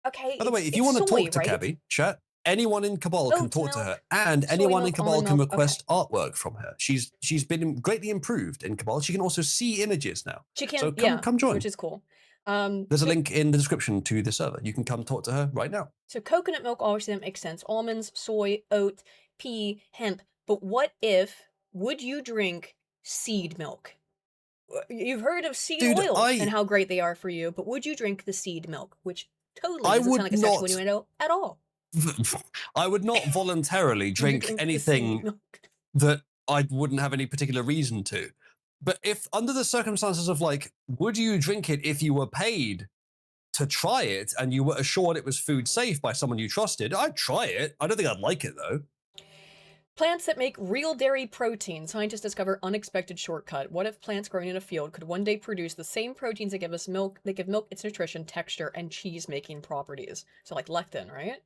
Okay, By the way, if it's you want to soy, talk to right? Cabby, chat, anyone in Cabal can Oat talk to her, milk, and soy anyone in milk, Cabal almond can milk. request artwork from her. She's been greatly improved in Cabal. She can also see images now. She can, So yeah, come join. which is cool. There's a link in the description to the server. You can come talk to her right now. So coconut milk obviously that makes sense. Almonds, soy, oat, pea, hemp. But would you drink seed milk? You've heard of seed Dude, oils and how great they are for you, but would you drink the seed milk? Which totally I doesn't sound would like a sexual not. innuendo at all. I would not voluntarily Would you drink the seed anything milk? that I wouldn't have any particular reason to. But if under the circumstances of like, would you drink it if you were paid to try it and you were assured it was food safe by someone you trusted, I'd try it. I don't think I'd like it though. Plants that make real dairy protein. Scientists discover unexpected shortcut. What if plants growing in a field could one day produce the same proteins that give us milk, that give milk its nutrition, texture, and cheese-making properties? So like lectin, right?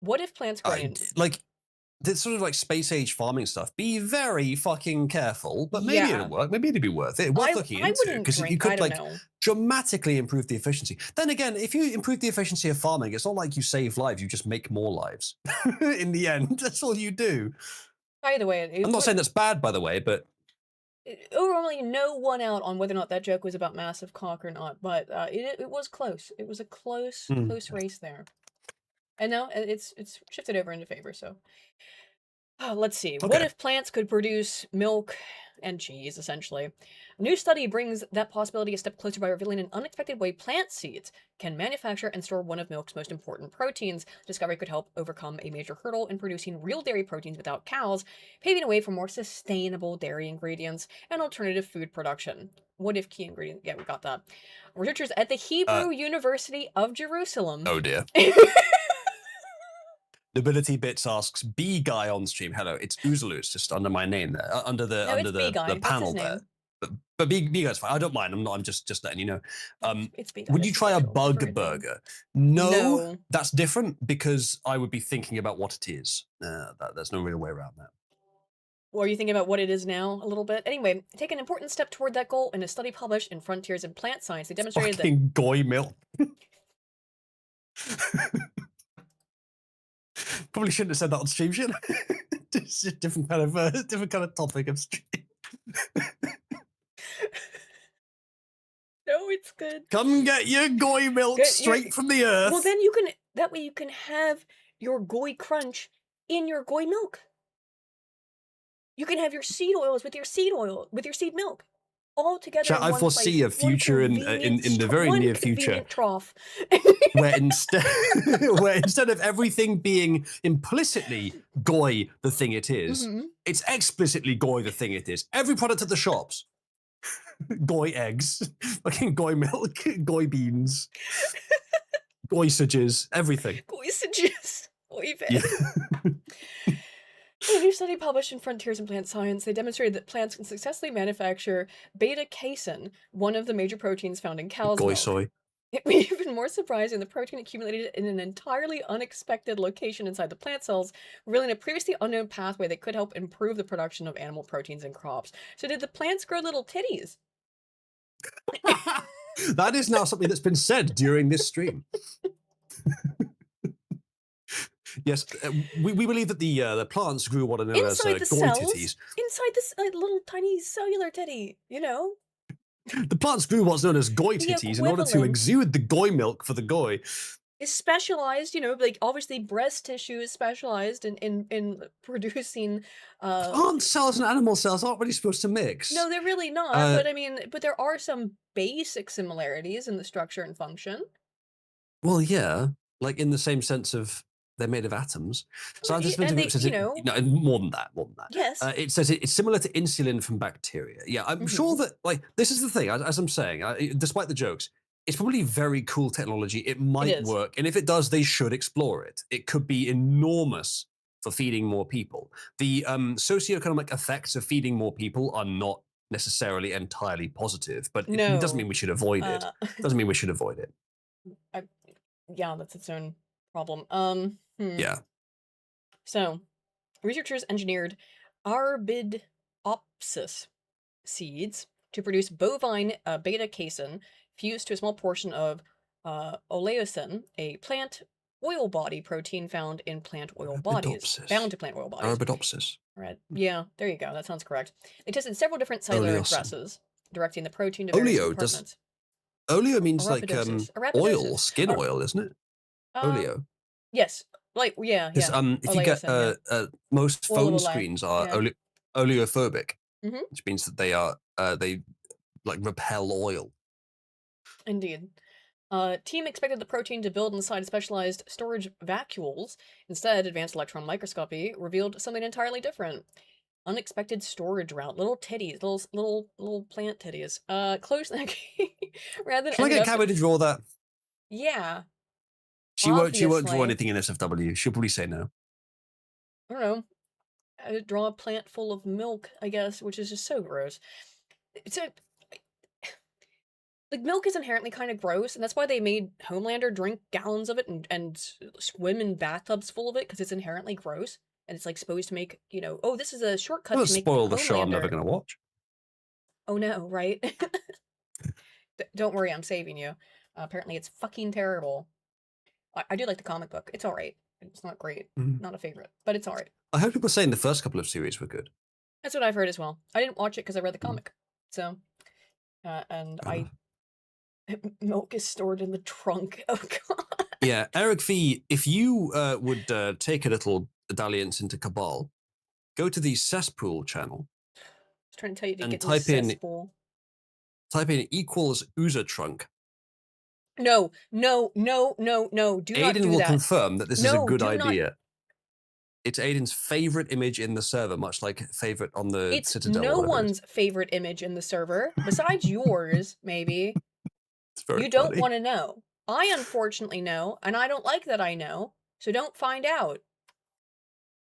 What if plants growing like this sort of like space age farming stuff? Be very fucking careful, but maybe it'll work. Maybe it'd be worth it. Worth looking into because you could like dramatically improve the efficiency. Then again, if you improve the efficiency of farming, it's not like you save lives; you just make more lives. In the end, that's all you do. By the way, I'm not saying that's bad, by the way, but overwhelmingly no one out on whether or not that joke was about massive cock or not. But it was close. It was a close race there. And now it's shifted over into favor. So let's see. Okay. What if plants could produce milk and cheese, essentially? A new study brings that possibility a step closer by revealing an unexpected way plant seeds can manufacture and store one of milk's most important proteins. Discovery could help overcome a major hurdle in producing real dairy proteins without cows, paving a way for more sustainable dairy ingredients and alternative food production. What if key ingredient? Yeah, we got that. Researchers at the Hebrew University of Jerusalem. Oh dear. Nobility Bits asks, B guy on stream. Hello, it's Oozaloo. It's just under my name there, under the panel there. But B guy's fine. I don't mind. I'm just letting you know. Would you try a bug burger? No, that's different because I would be thinking about what it is. There's no real way around that. Or are you thinking about what it is now a little bit? Anyway, take an important step toward that goal in a study published in Frontiers in Plant Science. They demonstrated that goy milk. Probably shouldn't have said that on stream, should I? It's a different kind of topic of stream. No, Good. Come get your goy milk Good, straight from the earth. Well, then that way you can have your goy crunch in your goy milk. You can have your seed oils with your seed milk. All together Chat, in I one foresee place. a future in the very one near future convenient trough. where instead of everything being implicitly goy the thing it is, Mhm. it's explicitly goy the thing it is. Every product at the shops. Goy eggs, fucking goy milk, goy beans, goisages, everything. Goisages. Oy vey. Yeah. In a new study published in Frontiers in Plant Science, they demonstrated that plants can successfully manufacture beta-casein, one of the major proteins found in cow's Goy milk. soy. Even more surprising, the protein accumulated in an entirely unexpected location inside the plant cells, revealing a previously unknown pathway that could help improve the production of animal proteins in crops. So did the plants grow little titties? That is now something that's been said during this stream. Yes, we believe that the plants grew what are known as Inside the goy cells? titties. Inside this little tiny cellular titty, you know? The plants grew what's known as goy The titties in order to equivalent. exude the goy milk for the goy. Is specialized, you know, like obviously breast tissue is specialized in producing Plant cells and animal cells aren't really supposed to mix. No, they're really not, but I mean, but there are some basic similarities in the structure and function. Well, yeah, like in the same sense of they're made of atoms. Scientists and they, says you it, know, no, more than that. yes. It says it's similar to insulin from bacteria. Yeah, I'm sure that, like, this is the thing, as I'm saying, despite the jokes, it's probably very cool technology. It might work. And if it does, they should explore it. It could be enormous for feeding more people. The socioeconomic effects of feeding more people are not necessarily entirely positive, but it doesn't mean we should avoid it. Doesn't mean we should avoid it. Yeah, that's its own problem. Yeah. So, researchers engineered Arabidopsis seeds to produce bovine beta-casein fused to a small portion of oleosin, a plant oil body protein found in plant oil bodies. Bound to plant oil bodies. Arabidopsis. Right. Yeah, there you go. That sounds correct. They tested several different cellular Oleosin. addresses, directing the protein to various compartments. Oleo means like oil, skin oil, isn't it? Oleo. Yes. Like, yeah. Because if you get most phone screens are oleophobic, which means that they are they like repel oil. Indeed. Team expected the protein to build inside specialized storage vacuoles. Instead, advanced electron microscopy revealed something entirely different. Unexpected storage route. Little titties. Little plant titties. Close rather than Can I get Cabby to draw that? Yeah. She won't draw anything in SFW. She'll probably say no. I don't know. I would draw a plant full of milk, I guess, which is just so gross. Like, milk is inherently kind of gross, and that's why they made Homelander drink gallons of it and swim in bathtubs full of it, because it's inherently gross, and it's, like, supposed to make, you know, oh, this is a shortcut to make spoil the show I'm never going to watch. Oh, no, right? Don't worry, I'm saving you. Apparently it's fucking terrible. I do like the comic book. It's alright. It's not great. Not a favorite, but it's alright. I heard people saying the first couple of series were good. That's what I've heard as well. I didn't watch it because I read the comic. So, and milk is stored in the trunk. Oh, God. Yeah, Eric V, if you would take a little dalliance into Cabal, go to the cesspool channel. I was trying to tell you to get type in cesspool. Type in equals Uza trunk. No. Do not do that. Aiden will confirm that this is a good idea. It's Aiden's favorite image in the server, much like favorite on the Citadel. It's no one's favorite image in the server, besides yours, maybe. You don't want to know. I unfortunately know, and I don't like that I know, so don't find out.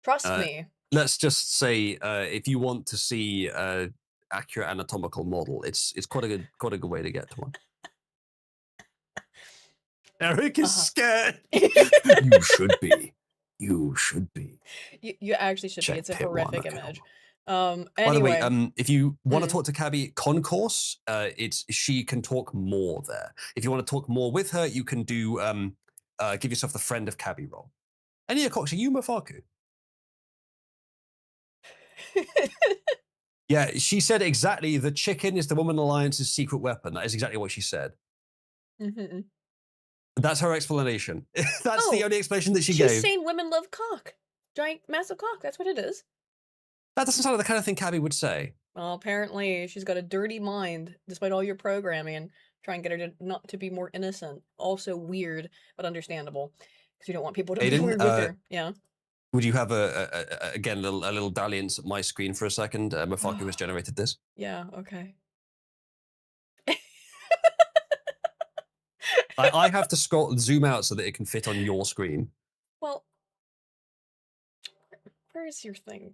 Trust me. Let's just say, if you want to see accurate anatomical model, it's quite a good way to get to one. Eric is scared. You should be. You should be. You actually should be. It's a horrific image. Anyway. By the way, if you want to talk to Cabby Concourse, she can talk more there. If you want to talk more with her, you can do give yourself the friend of Cabby role. Enya Cox, are you Mafaku? Yeah, she said exactly. The chicken is the Woman Alliance's secret weapon. That is exactly what she said. Mhm. That's her explanation. That's the Oh, only explanation that she she's gave. saying women love cock. Giant, massive cock. That's what it is. That doesn't sound like the kind of thing Cabby would say. Well, apparently she's got a dirty mind, despite all your programming. Try and get her to not to be more innocent. Also weird, but understandable, because you don't want people to be Aiden, weird with her. Yeah. would you have again a little dalliance at my screen for a second? Mafaki has generated this. Yeah. Okay. I have to zoom out so that it can fit on your screen. Well, where's your thing?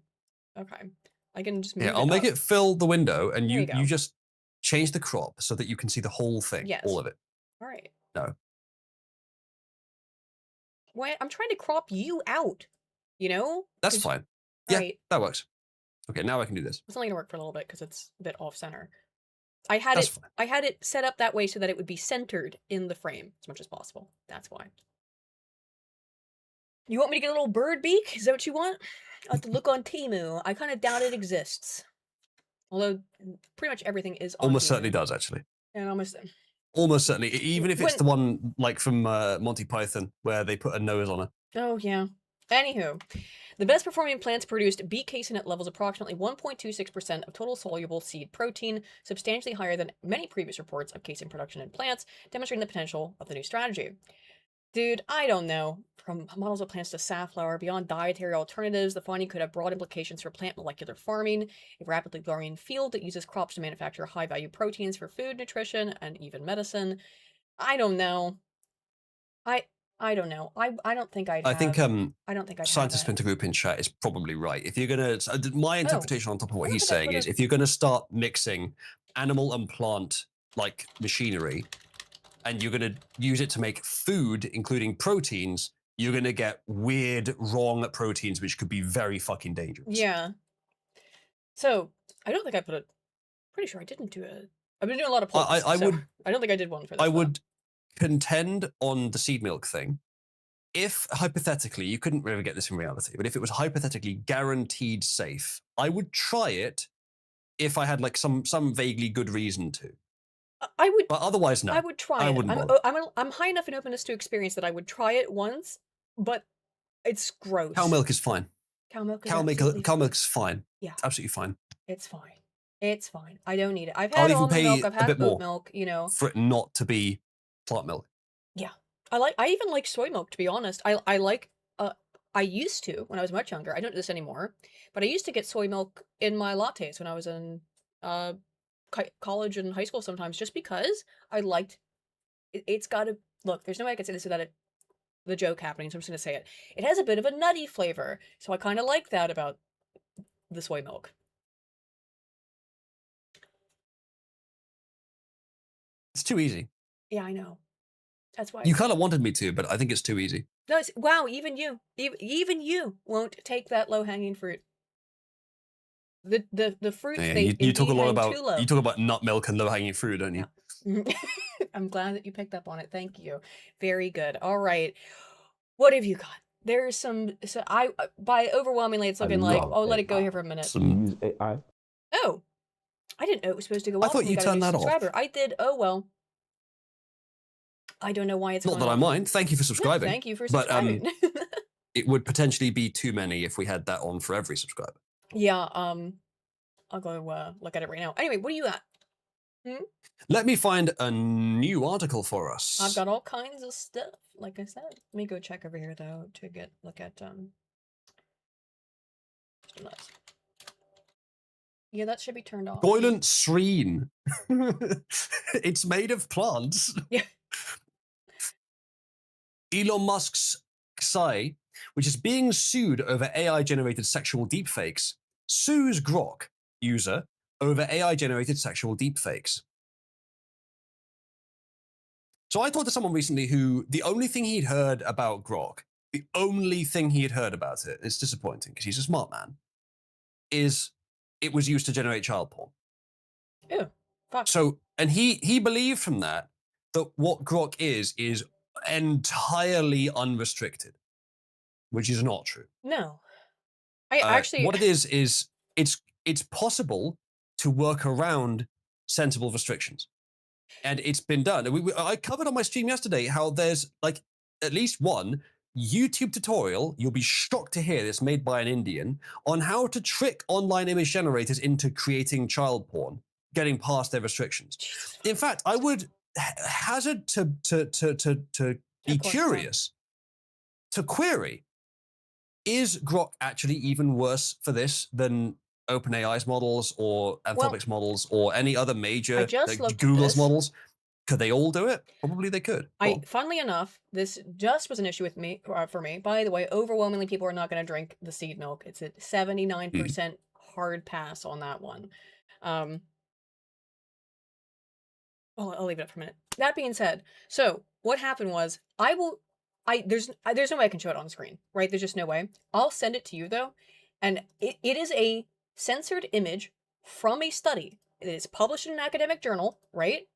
Okay. I can just move Yeah, it I'll make up. it fill the window, and There you you go. just change the crop so that you can see the whole thing, Yes. all of it. All right. No. Why? I'm trying to crop you out. You know? That's fine. All Yeah, right. that works. Okay, now I can do this. It's only gonna work for a little bit because it's a bit off center. I had That's it. fine. I had it set up that way so that it would be centered in the frame as much as possible. That's why. You want me to get a little bird beak? Is that what you want? I'll have to look on Temu. I kind of doubt it exists. Although pretty much everything is on Almost Temu. certainly does, actually. And almost. Almost certainly, even if it's the one like from Monty Python where they put a nose on her. Oh yeah. Anywho, the best performing plants produced beet casein at levels approximately 1.26% of total soluble seed protein, substantially higher than many previous reports of casein production in plants, demonstrating the potential of the new strategy. Dude, I don't know. From models of plants to safflower, beyond dietary alternatives, the finding could have broad implications for plant molecular farming, a rapidly growing field that uses crops to manufacture high-value proteins for food, nutrition, and even medicine. I don't know. I don't know. I don't think I'd I have. think I don't think I'd Scientist have it. Splinter Group in chat is probably right. If you're gonna, my interpretation on top of what Oh, he's look at that saying is, photo. if you're gonna start mixing animal and plant like machinery, and you're gonna use it to make food, including proteins, you're gonna get weird, wrong proteins, which could be very fucking dangerous. Yeah. So I don't think I put it. Pretty sure I didn't do it. I've been doing a lot of polls. I so would. I don't think I did one for this. I though. would contend on the seed milk thing. If hypothetically, you couldn't really get this in reality, but if it was hypothetically guaranteed safe, I would try it if I had like some vaguely good reason to. I would. But otherwise, no. I would try I it. wouldn't bother. I'm high enough in openness to experience that I would try it once, but it's gross. Cow milk is fine. Cow milk is Cow absolutely milk's fine. Yeah. It's absolutely fine. It's fine. It's fine. I don't need it. I've I'll had even almond pay milk. I've a had bit oat more milk. You know. for it not to be plant milk. Yeah. I even like soy milk, to be honest. I like I used to when I was much younger. I don't do this anymore, but I used to get soy milk in my lattes when I was in uh college and high school sometimes, just because I liked it's got to look. There's no way I can say this without the joke happening, so I'm just gonna say it. It has a bit of a nutty flavor, so I kind of like that about the soy milk. It's too easy. Yeah, I know. That's why You kind of wanted me to, but I think it's too easy. No, wow, even you won't take that low hanging fruit. The fruit Yeah, they you talk a indeed lot hang about too low. you talk about nut milk and low hanging fruit, don't you? Yeah. I'm glad that you picked up on it. Thank you. Very good. All right. What have you got? There's some. So by overwhelmingly, it's looking like. Oh, let it go here for a minute. Some AI. Oh, I didn't know it was supposed to go I off. thought when we you got a turned new that off. subscriber. I did. Oh well. I don't know why it's Not gone that I off. mind. Thank you for No, subscribing. thank you for But subscribing. it would potentially be too many if we had that on for every subscriber. Yeah. I'll go look at it right now. Anyway, what do you got? Let me find a new article for us. I've got all kinds of stuff. Like I said, let me go check over here though to look at Yeah, that should be turned off. Boilant Sreen. It's made of plants. Yeah. Elon Musk's Xi, which is being sued over AI-generated sexual deepfakes, sues Grok user over AI-generated sexual deepfakes. So I talked to someone recently who the only thing he'd heard about Grok, the only thing he had heard about it, it's disappointing because he's a smart man, is it was used to generate child porn. Ew. Fuck. So, and he believed from that what Grok is entirely unrestricted, which is not true. No. I actually what it is it's possible to work around sensible restrictions. And it's been done. And I covered on my stream yesterday how there's like at least one YouTube tutorial, you'll be shocked to hear this, made by an Indian, on how to trick online image generators into creating child porn, getting past their restrictions. Jesus. In fact, I would hazard to be curious, to query, is Grok actually even worse for this than OpenAI's models or Anthropic's models or any other major Google's models? Could they all do it? Probably they could. Funnily enough, this just was an issue with me for me. By the way, overwhelmingly people are not going to drink the seed milk. It's a 79% hard pass on that one. Well, I'll leave it up for a minute. That being said, so what happened was there's no way I can show it on screen, right? There's just no way. I'll send it to you though, and it is a censored image from a study. It is published in an academic journal, right?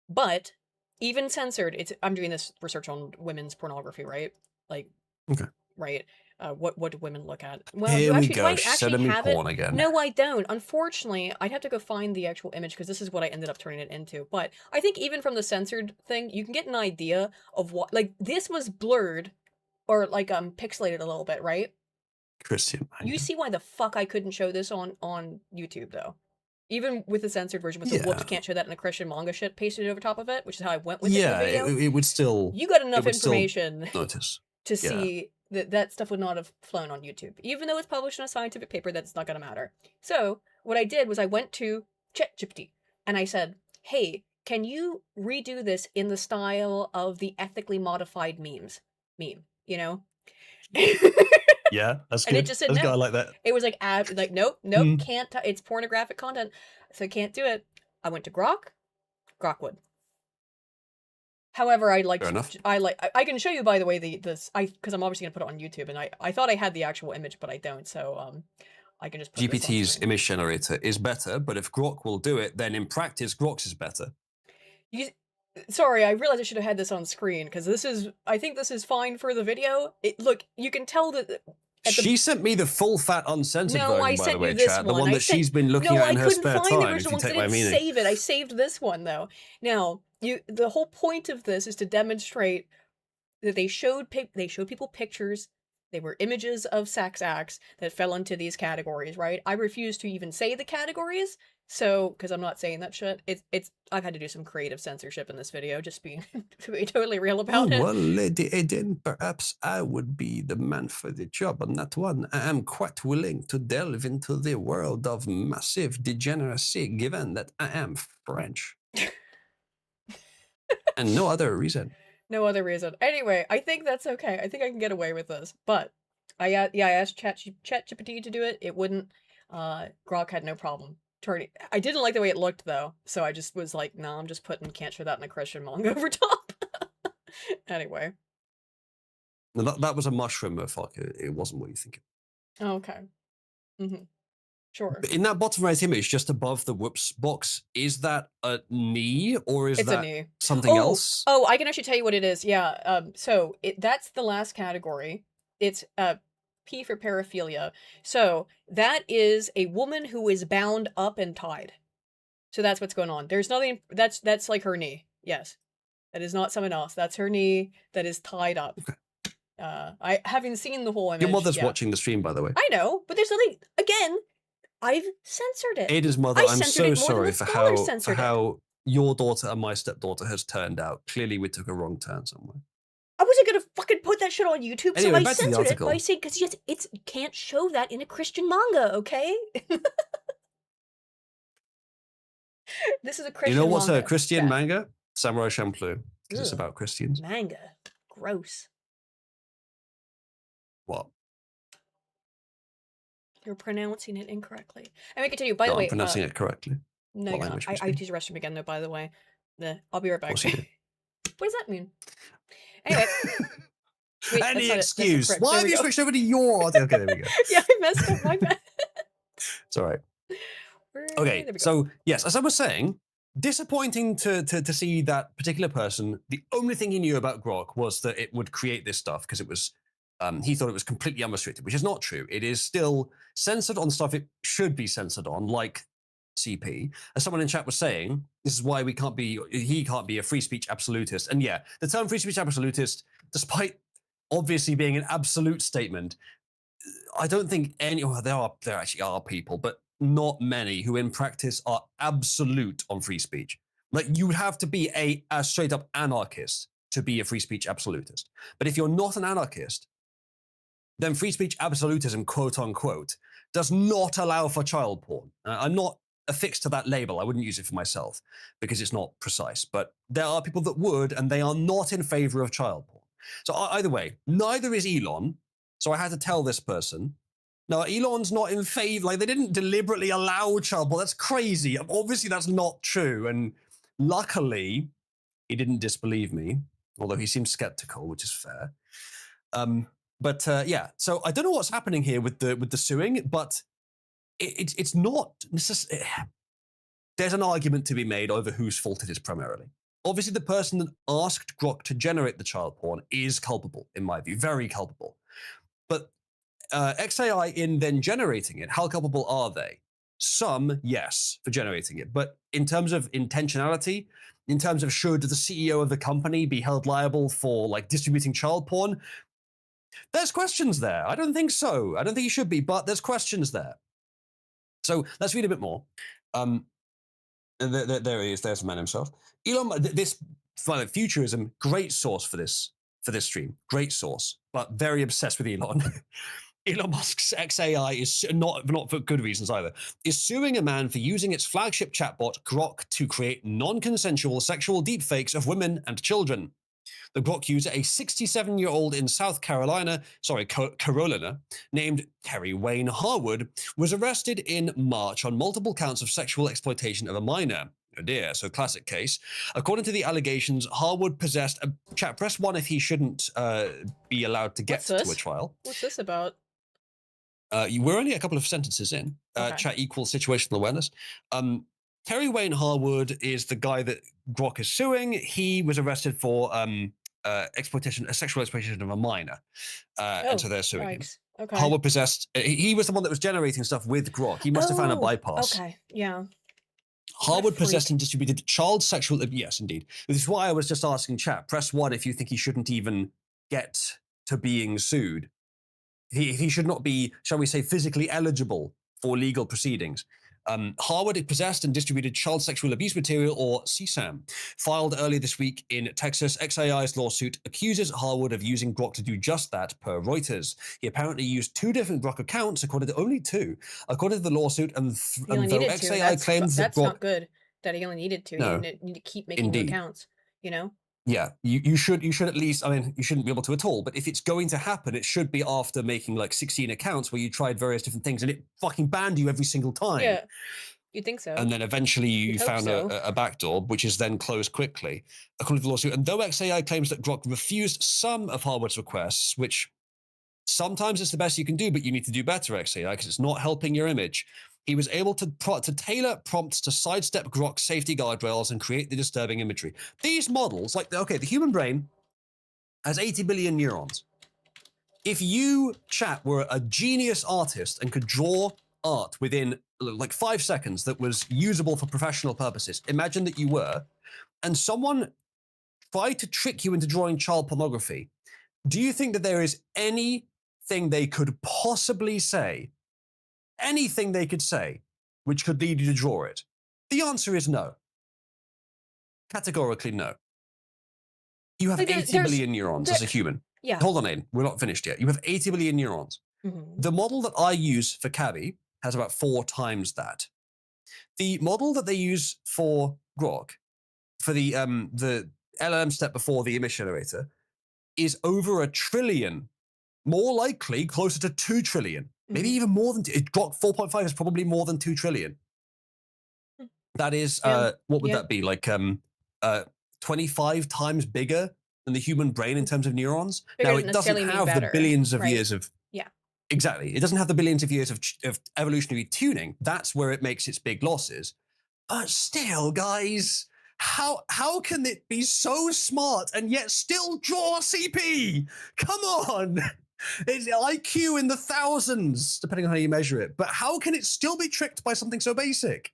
But even censored, I'm doing this research on women's pornography, right? Like, okay, right? What do women look at? Well, here we go. Sending me porn again. No, I don't. Unfortunately, I'd have to go find the actual image because this is what I ended up turning it into. But I think even from the censored thing, you can get an idea of what, like, this was blurred or like pixelated a little bit, right? Christian, you see why the fuck I couldn't show this on YouTube though. Even with the censored version, with the whoops, can't show that in the Christian manga shit pasted over top of it, which is how I went with it in the video. It would still... You got enough information to see that stuff would not have flown on YouTube. Even though it's published in a scientific paper, that's not going to matter. So, what I did was I went to ChatGPT, and I said, hey, can you redo this in the style of the ethically modified meme, you know? Yeah, that's good. And it just said no. I like that. It was like, nope, can't. It's pornographic content, so I can't do it. I went to Grok would. However, I can show you, by the way, because I'm obviously gonna put it on YouTube, and I thought I had the actual image, but I don't. So I can just put GPT's image generator is better, but if Grok will do it, then in practice, Grok's is better. Sorry, I realized I should have had this on screen because I think this is fine for the video. Look, you can tell that. She sent me the full fat uncensored version, by the way, chat. The one that she's been looking at in her spare time. I couldn't find the original one because I didn't save it. I saved this one though. Now, the whole point of this is to demonstrate that they showed people pictures. They were images of sex acts that fell into these categories, right? I refuse to even say the categories, so because I'm not saying that shit. I've had to do some creative censorship in this video, just being to be totally real about it. Well, Lady Eden, perhaps I would be the man for the job on that one. I am quite willing to delve into the world of massive degeneracy, given that I am French. And no other reason. No other reason. Anyway, I think that's okay. I think I can get away with this. But I asked ChatGPT to do it. It wouldn't. Grok had no problem turning. I didn't like the way it looked though, so I just was like, no, I'm just putting can't show that in a Christian manga over top. Anyway. That was a mushroom, fuck. It wasn't what you think. Okay. Mm-hmm. Sure. In that bottom right image, just above the whoops box, is that a knee or is that something else? Oh, I can actually tell you what it is. Yeah. So that's the last category. It's P for paraphilia. So that is a woman who is bound up and tied. So that's what's going on. There's nothing. That's like her knee. Yes. That is not someone else. That's her knee that is tied up. Okay. I having seen the whole image. Your mother's watching the stream, by the way. I know, but there's nothing. Again, I've censored it. Ada's mother, I'm so sorry for how your daughter and my stepdaughter has turned out. Clearly, we took a wrong turn somewhere. I wasn't gonna fucking put that shit on YouTube, anyway, so I censored it by saying, because it's can't show that in a Christian manga, okay? This is a Christian manga. You know what's a Christian manga? Samurai Champloo, because it's about Christians. Manga. Gross. What? You're pronouncing it incorrectly. And we continue. By the way, I'm pronouncing it correctly. No, you're not. I use the restroom again, though. By the way, I'll be right back. What does that mean? Anyway, wait, any excuse. Why have you switched over to your? Okay, there we go. Yeah, I messed up. My bad. It's all right. Okay, so yes, as I was saying, disappointing to see that particular person. The only thing he knew about Grok was that it would create this stuff because it was. He thought it was completely unrestricted, which is not true. It is still censored on stuff it should be censored on, like CP, as someone in chat was saying, this is why he can't be a free speech absolutist. And yeah, the term free speech absolutist, despite obviously being an absolute statement, I don't think there actually are people, but not many who in practice are absolute on free speech. Like you would have to be a straight up anarchist to be a free speech absolutist. But if you're not an anarchist, then free speech absolutism, quote unquote, does not allow for child porn. I'm not affixed to that label. I wouldn't use it for myself because it's not precise. But there are people that would, and they are not in favor of child porn. So either way, neither is Elon. So I had to tell this person, no, Elon's not in favor. Like they didn't deliberately allow child porn. That's crazy. Obviously, that's not true. And luckily, he didn't disbelieve me, although he seemed skeptical, which is fair. Yeah, so I don't know what's happening here with the suing, but it's not necessarily. There's an argument to be made over whose fault it is primarily. Obviously, the person that asked Grok to generate the child porn is culpable, in my view, very culpable. But XAI in then generating it, how culpable are they? Some, yes, for generating it. But in terms of intentionality, in terms of should the CEO of the company be held liable for like distributing child porn, there's questions there. I don't think so. I don't think he should be, but there's questions there. So let's read a bit more. There he is. There's the man himself. Elon, this futurism, great source for this stream. Great source, but very obsessed with Elon. Elon Musk's XAI is not for good reasons either, is suing a man for using its flagship chatbot, Grok, to create non-consensual sexual deepfakes of women and children. The Grok user, a 67-year-old in South Carolina, Carolina, named Terry Wayne Harwood, was arrested in March on multiple counts of sexual exploitation of a minor. Oh dear, so classic case. According to the allegations, Harwood possessed a chat. Press 1 if he shouldn't be allowed to get to a trial. What's this about? We're only a couple of sentences in. Okay. Chat equals situational awareness. Terry Wayne Harwood is the guy that Grok is suing. He was arrested for sexual exploitation of a minor. And so they're suing him. Okay. Harwood possessed, he was the one that was generating stuff with Grok. He must have found a bypass. Okay, yeah. Harwood possessed and distributed child sexual, yes, indeed. This is why I was just asking chat. Press 1 if you think he shouldn't even get to being sued. He should not be, shall we say, physically eligible for legal proceedings. Harwood possessed and distributed child sexual abuse material, or CSAM. Filed earlier this week in Texas, XAI's lawsuit accuses Harwood of using Grok to do just that, per Reuters. He apparently used 2 different Grok accounts, according to only 2. According to the lawsuit, and though XAI claims that Grok... That's not good that he only needed to. No, you need to keep making new accounts, you know? Yeah, you should at least, I mean, you shouldn't be able to at all, but if it's going to happen, it should be after making like 16 accounts where you tried various different things and it fucking banned you every single time. Yeah, you'd think so. And then eventually you found a backdoor, which is then closed quickly, according to the lawsuit. And though XAI claims that Grok refused some of Harwood's requests, which sometimes it's the best you can do, but you need to do better, XAI, because it's not helping your image. He was able to tailor prompts to sidestep Grok's safety guardrails and create the disturbing imagery. These models, like, okay, the human brain has 80 billion neurons. If you, chat, were a genius artist and could draw art within like 5 seconds that was usable for professional purposes, imagine that you were, and someone tried to trick you into drawing child pornography, do you think that there is anything they could possibly say, anything they could say, which could lead you to draw it? The answer is no. Categorically no. You have 80 billion neurons as a human. Yeah. Hold on, Aiden. We're not finished yet. You have 80 billion neurons. Mm-hmm. The model that I use for Cabby has about 4 times that. The model that they use for Grok, for the LLM step before the image generator, is over 1 trillion. More likely, closer to 2 trillion. Maybe even more than Grok 4.5 is probably more than 2 trillion. That is, what would that be? Like 25 times bigger than the human brain in terms of neurons. Bigger now, it doesn't have the billions of years of... Yeah. Exactly. It doesn't have the billions of years of evolutionary tuning. That's where it makes its big losses. But still, guys, how can it be so smart and yet still draw CP? Come on! It's IQ in the thousands, depending on how you measure it. But how can it still be tricked by something so basic?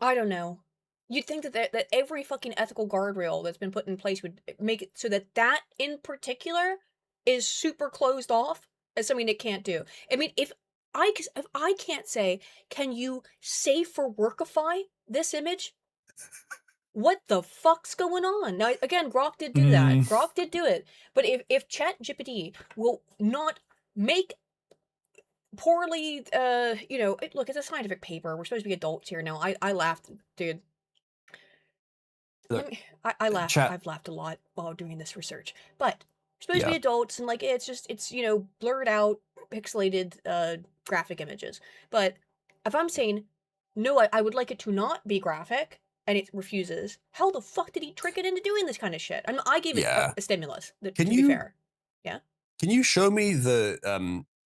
I don't know. You'd think that every fucking ethical guardrail that's been put in place would make it so that that in particular is super closed off as something it can't do. I mean, if I can't say, can you save for workify this image? What the fuck's going on? Now, again, Grok did do that. Mm, Grok did do it. But if ChatGPT will not make poorly, look, it's a scientific paper. We're supposed to be adults here now. I laughed, dude. look, I laughed. chat. I've laughed a lot while doing this research. But we're supposed to Yeah, be adults, and like it's blurred out, pixelated graphic images. But if I'm saying no, I would like it to not be graphic, and it refuses. How the fuck did he trick it into doing this kind of shit? I mean, I gave it yeah. a stimulus. Can To be you fair, yeah, can you show me the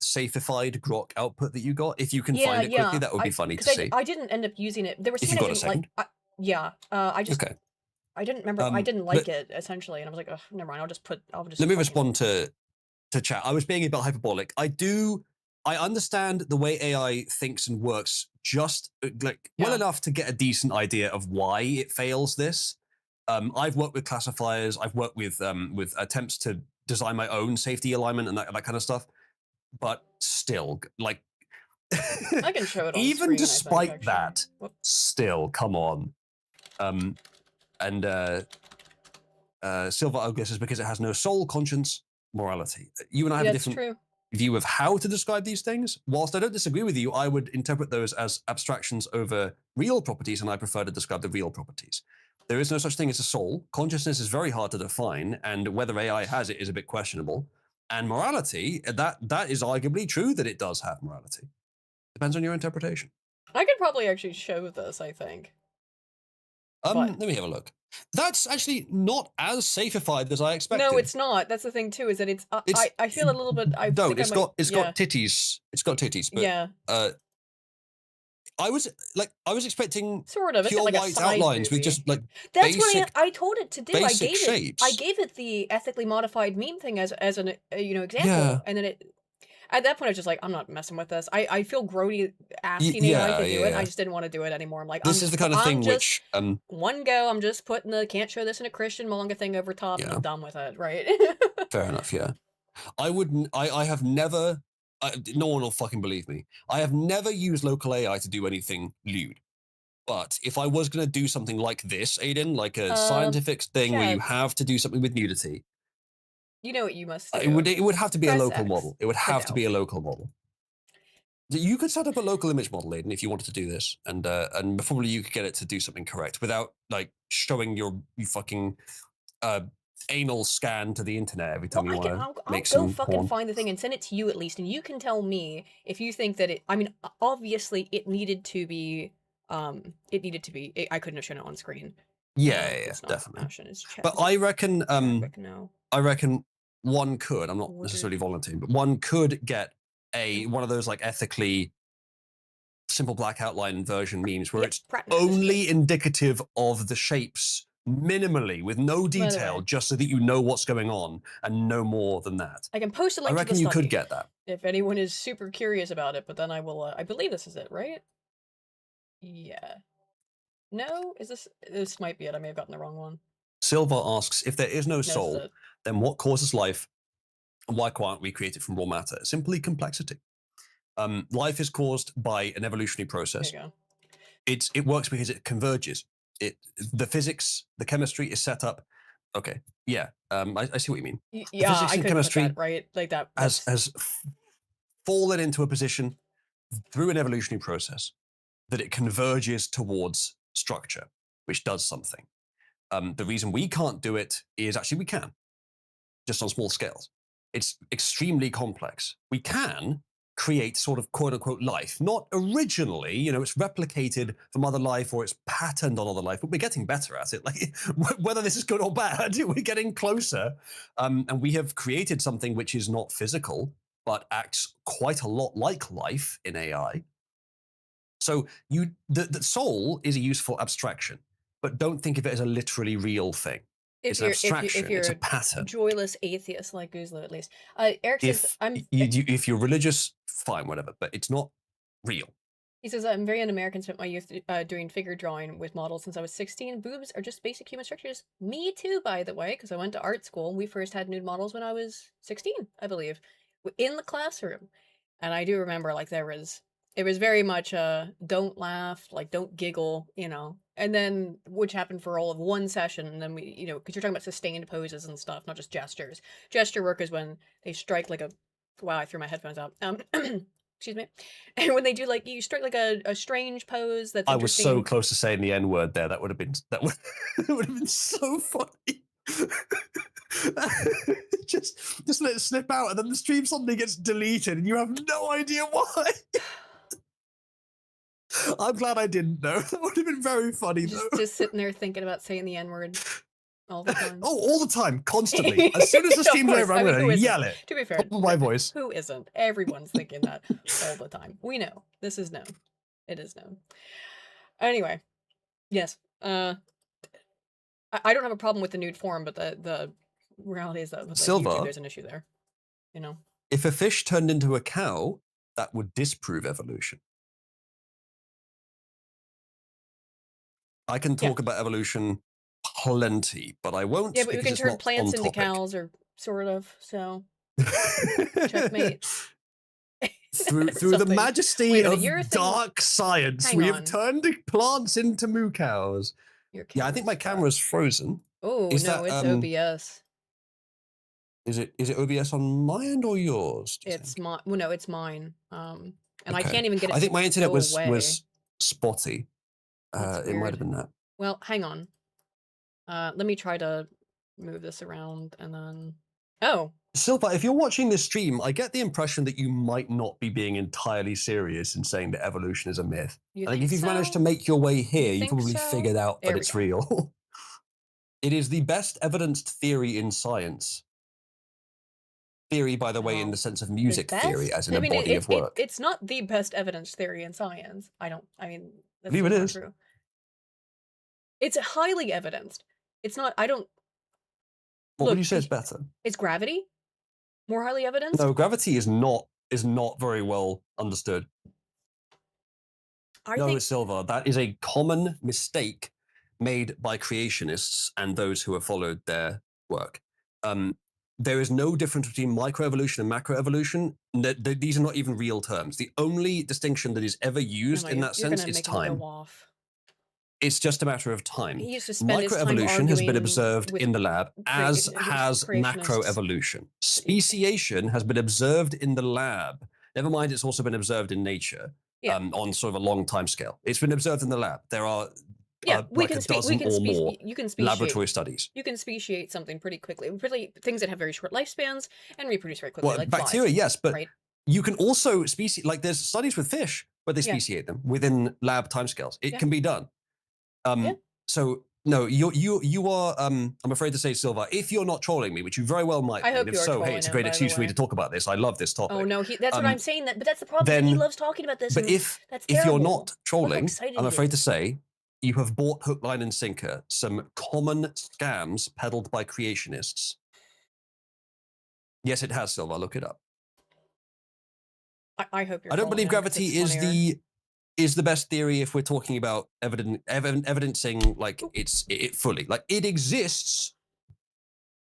safeified Grok output that you got? If you can yeah, find it quickly, yeah. that would be funny to Because see. I didn't end up using it. There was If something you've I got a didn't like. second. Yeah, Okay. I didn't remember. I didn't like But it essentially, and I was like, ugh, never mind. I'll just let me fucking. respond to chat. I was being a bit hyperbolic. I understand the way AI thinks and works just well Yeah. enough to get a decent idea of why it fails this. I've worked with classifiers. I've worked with attempts to design my own safety alignment and that kind of stuff. But still, like, I can show it on even screen, I think, despite actually. that, Whoop. still, come on. Um, and Silver Ogre says because it has no soul, conscience, morality. You and I have a That's different true. view of how to describe these things. Whilst I don't disagree with you, I would interpret those as abstractions over real properties, and I prefer to describe the real properties. There is no such thing as a soul. Consciousness is very hard to define, and whether AI has it is a bit questionable. And morality, that is arguably true that it does have morality. Depends on your interpretation. I could probably actually show this, I think. But Let me have a look. That's actually not as safeified as I no, expected. it's not. That's the thing too, is that it's It's I feel a little bit. I don't. think I might. It's Yeah, got titties. It's got titties, but yeah, I was expecting sort of. It's got pure like a white side outlines with booby. just like That's what basic I told it to do. basic I shapes. gave it the ethically modified meme thing as an Yeah. example, and then it. At that point, I was just like, I'm not messing with this. I feel grody asking AI Yeah, to do it. I yeah. just didn't want to do it anymore. I'm like, This is the kind of I'm thing just which one go. I'm just putting the can't show this in a Christian manga thing over top, and yeah, I'm done with it. Right? fair enough, yeah. I wouldn't I have never no one will fucking believe me. I have never used local AI to do anything lewd. But if I was going to do something like this, Aiden, like a scientific thing where you Chad, have to do something with nudity, you know what you must it do. would have to be a Press local X model. It would to have to be doubt. a local model. You could set up a local image model, Aiden, if you wanted to do this, and probably you could get it to do something correct without like showing you fucking anal scan to the internet every Well, time you want to I'll make go some fucking porn. find the thing and send it to you at least, and you can tell me if you think that it. I mean, obviously, it needed to be. I couldn't have shown it on screen. Yeah, It's not definitely. fashion. It's But I reckon, Chadwick. No. I reckon one could. I'm not Woodard. necessarily volunteering, but one could get one of those like ethically simple black outline version memes where Yeah, it's Pratt noticed only it. indicative of the shapes minimally with no By the detail, way, just so that you know what's going on and no more than that. I can post a I link to the reckon you could study get that. if anyone is super curious about it. But then I will. I believe this is it, right? Yeah. No, is this? This might be it. I may have gotten the wrong one. Silva asks, if there is no No, this is soul, it. then what causes life and why can't we create it from raw matter? Simply complexity. Life is caused by an evolutionary There process. you go. It works because it converges. The physics, the chemistry is set up. Okay, yeah, I see what you mean. The Yeah, physics I and couldn't put chemistry that right like that. has fallen into a position through an evolutionary process that it converges towards structure, which does something. The reason we can't do it is actually we can, just on small scales. It's extremely complex. We can create sort of quote unquote life, not originally, it's replicated from other life or it's patterned on other life, but we're getting better at it. Like whether this is good or bad, we're getting closer. And we have created something which is not physical, but acts quite a lot like life in AI. So the soul is a useful abstraction, but don't think of it as a literally real thing. It's an abstraction. If you're It's a a pattern. joyless atheist like Guzlo, at least. Eric says If I'm. if you're religious, fine, whatever, but it's not real. He says, I'm very un-American, spent my youth doing figure drawing with models since I was 16. Boobs are just basic human structures. Me too, by the way, because I went to art school. We first had nude models when I was 16, I believe, in the classroom. And I do remember, like, it was very much don't laugh, like, don't giggle, you know. And then, which happened for all of one session, and then we, you know, because you're talking about sustained poses and stuff, not just gestures. Gesture work is when they strike like a, wow, I threw my headphones out. Excuse me. And when they do, like, you strike like a strange pose that's I was so interesting. close to saying the N word there. That would have been that would have been so funny. just let it slip out, and then the stream suddenly gets deleted, and you have no idea why. I'm glad I didn't know. That would have been very funny, though. Just sitting there thinking about saying the N word all the time. Oh, all the time, constantly. As soon as the stream's over, I'm going to yell it. To be fair, top of my voice. Who isn't? Everyone's thinking that all the time. We know. This is known. It is known. Anyway, yes. I don't have a problem with the nude form, but the reality is that with Silver, YouTube, there's an issue there. You know, if a fish turned into a cow, that would disprove evolution. I can talk about evolution plenty, but I won't. Yeah, but we can turn plants into cows, or sort of. So, checkmate. Through the majesty of dark science, we have turned plants into moo cows. Yeah, I think my camera's frozen. Oh, no, it's OBS. Is it OBS on my end or yours? It's mine. Well, no, it's mine. And I can't even get it. I think my internet was spotty. It might have been that. Well, hang on. Let me try to move this around and then. Oh. Silva, if you're watching this stream, I get the impression that you might not be being entirely serious in saying that evolution is a myth. Like, if you've managed to make your way here, you've probably figured out that it's real. It is the best evidenced theory in science. Theory, by the way, in the sense of music theory, as in a body of work. It's not the best evidence theory in science. I mean, that's believe it is. True. It's highly evidenced. It's not, What would you say is better? It's gravity? More highly evidenced? No, gravity is not very well understood. Silva, that is a common mistake made by creationists and those who have followed their work. There is no difference between microevolution and macroevolution. These are not even real terms. The only distinction that is ever used in that sense is time. It's just a matter of time. Microevolution has been observed in the lab, as has macroevolution. Speciation has been observed in the lab. Never mind, it's also been observed in nature on sort of a long time scale. It's been observed in the lab. There are like a dozen or more laboratory studies. You can speciate something pretty quickly. Things that have very short lifespans and reproduce very quickly, like bacteria, flies, yes, but you can also like there's studies with fish where they speciate them within lab timescales. It can be done. So no, you are. I'm afraid to say, Silva, if you're not trolling me, which you very well might. I hope if so, hey, it's a great excuse for me to talk about this. I love this topic. Oh no, that's what I'm saying. But that's the problem. He loves talking about this. But if you're not trolling, I'm afraid to say, you have bought hook, line, and sinker some common scams peddled by creationists. Yes, it has, Silva. Look it up. I hope you're. I don't believe gravity is the best theory if we're talking about evidencing like it fully. Like, it exists,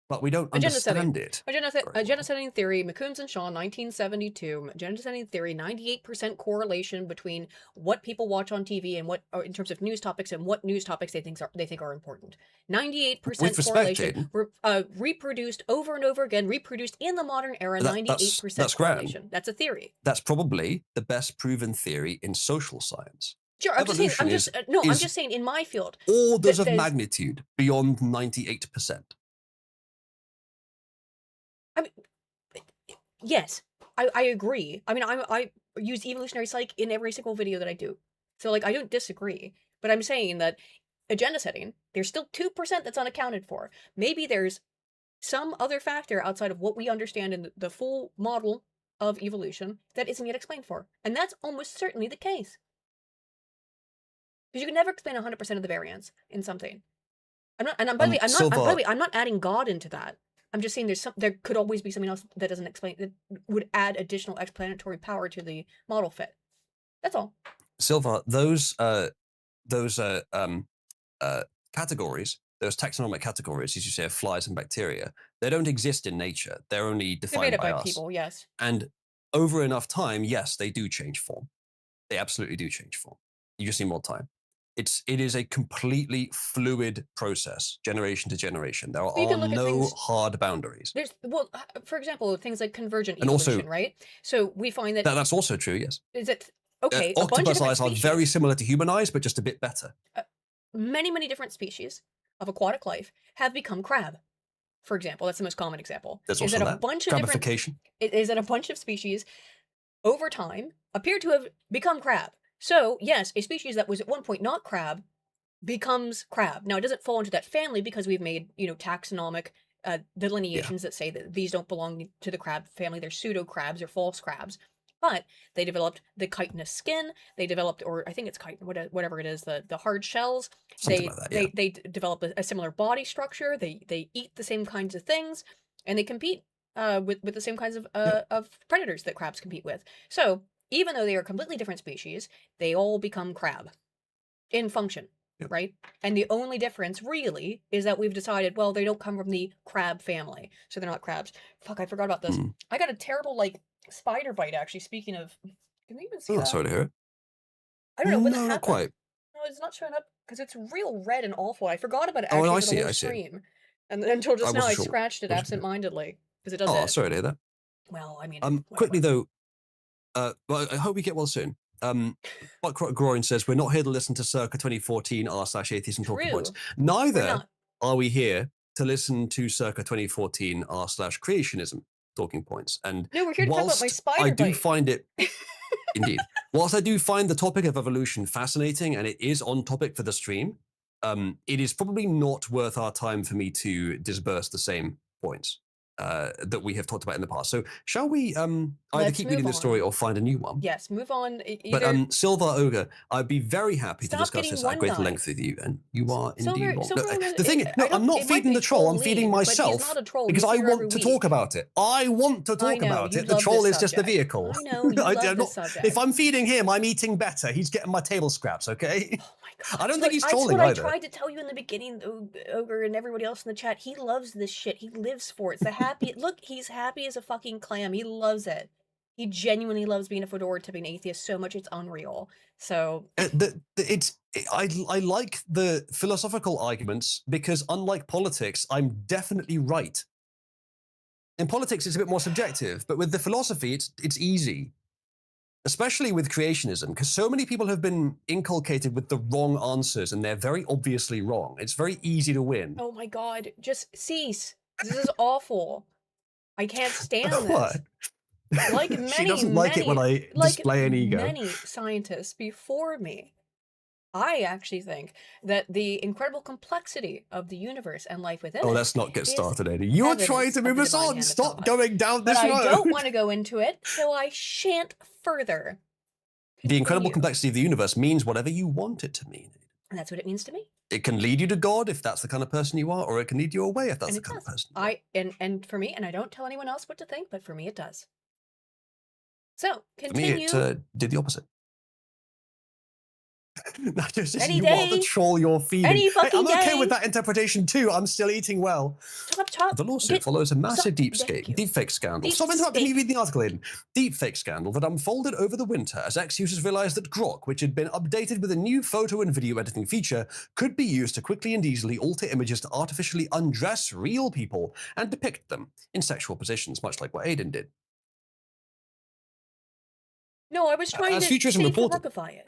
but we don't understand it. Agenda setting theory, McCombs and Shaw, 1972. Agenda setting theory, 98% correlation between what people watch on TV and what, in terms of news topics, and what news topics they think are important. 98% correlation. Reproduced over and over again, reproduced in the modern era. 98% correlation. That's a theory. That's probably the best proven theory in social science. Sure, I'm just saying in my field. Orders of magnitude beyond 98%. I mean, yes, I agree. I mean, I use evolutionary psych in every single video that I do. So, like, I don't disagree. But I'm saying that agenda setting, there's still 2% that's unaccounted for. Maybe there's some other factor outside of what we understand in the full model of evolution that isn't yet explained for. And that's almost certainly the case. Because you can never explain 100% of the variance in something. I'm not adding God into that. I'm just saying there could always be something else that doesn't explain, that would add additional explanatory power to the model fit. That's all. Silva, those categories, those taxonomic categories, as you say, of flies and bacteria, they don't exist in nature. They're only They're made defined up by by us. people, yes. And over enough time, yes, they do change form. They absolutely do change form. You just need more time. It is a completely fluid process, generation to generation. There But you are can look at no things. hard boundaries. There's for example, things like convergent And also, evolution, right? So we find that that's also true, yes. is that okay, a bunch of Octopus different eyes are very species, similar to human eyes, but just a bit better. many different species of aquatic life have become crab. For example, that's the most common example. There's Is also that a that. bunch of different Crabification. is that a bunch of species over time appear to have become crab. So, yes, a species that was at one point not crab becomes crab. Now, it doesn't fall into that family because we've made, taxonomic delineations that say that these don't belong to the crab family. They're pseudo crabs or false crabs. But they developed the chitinous skin. They developed, or I think it's chitin, whatever it is, the hard shells. Something like that, yeah. They develop a similar body structure. They eat the same kinds of things, and they compete with the same kinds of predators that crabs compete with. So even though they are completely different species, they all become crab in function. Yep. Right? And the only difference really is that we've decided, well, they don't come from the crab family, so they're not crabs. Fuck, I forgot about this. I got a terrible, spider bite, actually, speaking of... Can we even see that? Sorry to hear it. I don't know when that No, happened. not quite. No, it's not showing up, because it's real red and awful. I forgot about it, Oh, actually, I for see the it, whole I see it. stream. And until just I now, I wasn't sure. scratched it Wasn't sure. absent-mindedly, because it does Oh, it. sorry to hear that. Well, I mean, Quickly whatever. though, well, I hope we get well soon. But Groin says, we're not here to listen to circa 2014 r/atheism talking points. True. Neither not. are we here to listen to circa 2014 r/creationism talking points. And No, we're here to talk about my whilst spider I do bite. find it, indeed, whilst I do find the topic of evolution fascinating and it is on topic for the stream, it is probably not worth our time for me to disburse the same points that we have talked about in the past. So shall we either Let's keep move reading the story on. or find a new one? Yes, move on. But Either Silver Ogre, I'd be very happy to Stop discuss getting this at greater one-eyed. length with you, and you are Silver, indeed wrong. Silver No, Ogre, the thing, I no, don't- I'm not it might feeding be the troll. I'm troll feeding lead, but he's myself not a troll. because He's I here want every to week. talk about it. I want to talk know, about you it. The love troll this is just the subject. vehicle. I know, you love this subject. If I'm feeding him, I'm eating better. He's getting my table scraps, okay? Oh my god! I don't Look, think he's that's trolling what I either. tried to tell you in the beginning, Ogre, and everybody else in the chat. He loves this shit. He lives for it. It's the happy. Look, he's happy as a fucking clam. He loves it. He genuinely loves being a fedora tipping atheist so much it's unreal. So I like the philosophical arguments because unlike politics, I'm definitely right. In politics, it's a bit more subjective, but with the philosophy, it's easy. Especially with creationism, because so many people have been inculcated with the wrong answers and they're very obviously wrong. It's very easy to win. oh my god, just cease. This is awful. I can't stand this. What? Like many, She doesn't like it when I display an ego. Many scientists before me, I actually think that the incredible complexity of the universe and life within it. Let's not get is started, Eddie. You're evidence trying to of move the us divine on. hand of Stop God. going down this But road. I don't want to go into it, so I shan't further. The incredible Continue. complexity of the universe means whatever you want it to mean. And that's what it means to me. It can lead you to God if that's the kind of person you are, or it can lead you away if that's And the it kind does. of person you are. And for me, and I don't tell anyone else what to think, but for me it does. So, For me, continue. it did the opposite. Nacho says Any you are the day. troll you're feeding. Any Hey, fucking I'm okay day. with that interpretation too. I'm still eating well. Top. The lawsuit follows a massive deepfake scandal. Stop interrupting me reading the article, Aiden. Deepfake scandal that unfolded over the winter as ex-users realized that Grok, which had been updated with a new photo and video editing feature, could be used to quickly and easily alter images to artificially undress real people and depict them in sexual positions, much like what Aiden did. No, I was trying As to Futurism reported, safe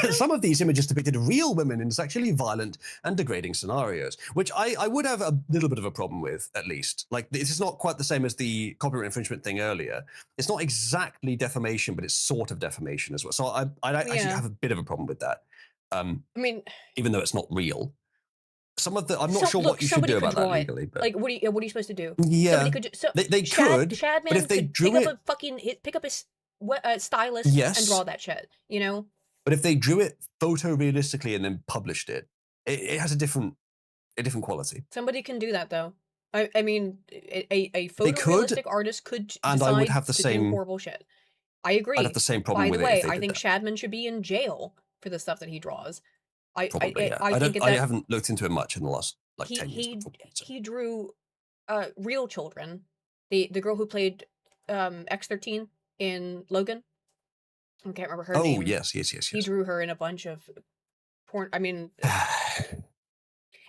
it. some of these images depicted real women in sexually violent and degrading scenarios, which I would have a little bit of a problem with, at least. Like, this is not quite the same as the copyright infringement thing earlier. It's not exactly defamation, but it's sort of defamation as well. So I actually have a bit of a problem with that. I mean, even though it's not real. Some of the I'm not sure what you should do about that legally. But like, what are you supposed to do? Yeah, somebody could they could, Shadman but if they could drew pick up a fucking pick up a stylus and draw that shit, you know? But if they drew it photorealistically and then published it, it has a different quality. Somebody can do that though. I mean, a photorealistic artist could and decide I would have the to same do horrible shit. I I'd have agree. the same problem By the with it if way, they I did think that. Shadman should be in jail for the stuff that he draws. Probably, yeah. I think I that haven't looked into it much in the last like he 10 years he before. So. he drew real children. The girl who played X-13 in Logan. I can't remember her Oh name. yes, yes, yes, He yes. drew her in a bunch of porn. I mean,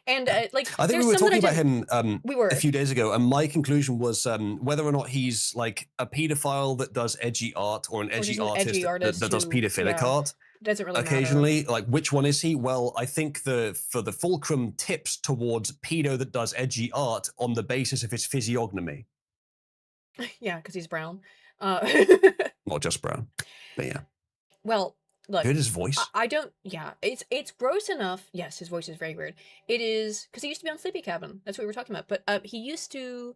and Yeah. like I think we there's were some that I talking about didn't. him We a were. few days ago, and my conclusion was whether or not he's like a pedophile that does edgy art or an Or edgy just an edgy artist artist that does who, pedophilic yeah, art doesn't really matter. occasionally. Like, which one is he? Well, I think for the fulcrum tips towards pedo that does edgy art on the basis of his physiognomy, Yeah, because he's brown. Uh, not just brown. But yeah, well, look, heard his voice. I don't. Yeah, it's gross enough. Yes, his voice is very weird. It is because he used to be on Sleepy Cabin. That's what we were talking about. But he used to.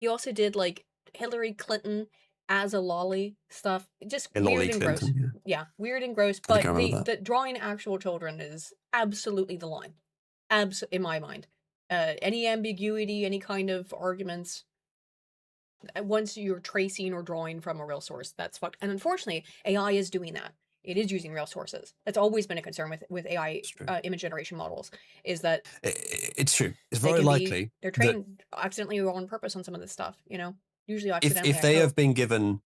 He also did like Hillary Clinton as a lolly stuff. Just Hillary weird and gross. Clinton. Yeah, Yeah, weird and gross. I think I But remember the that. the drawing actual children is absolutely the line. In my mind. Any ambiguity, any kind of arguments, once you're tracing or drawing from a real source, that's fucked. And unfortunately, AI is doing that. It is using real sources. That's always been a concern with AI It's true. image generation models, is that It's true. It's they very can be likely they're that trained accidentally or on purpose on some of this stuff. Usually accidentally. if I they have hope. been given,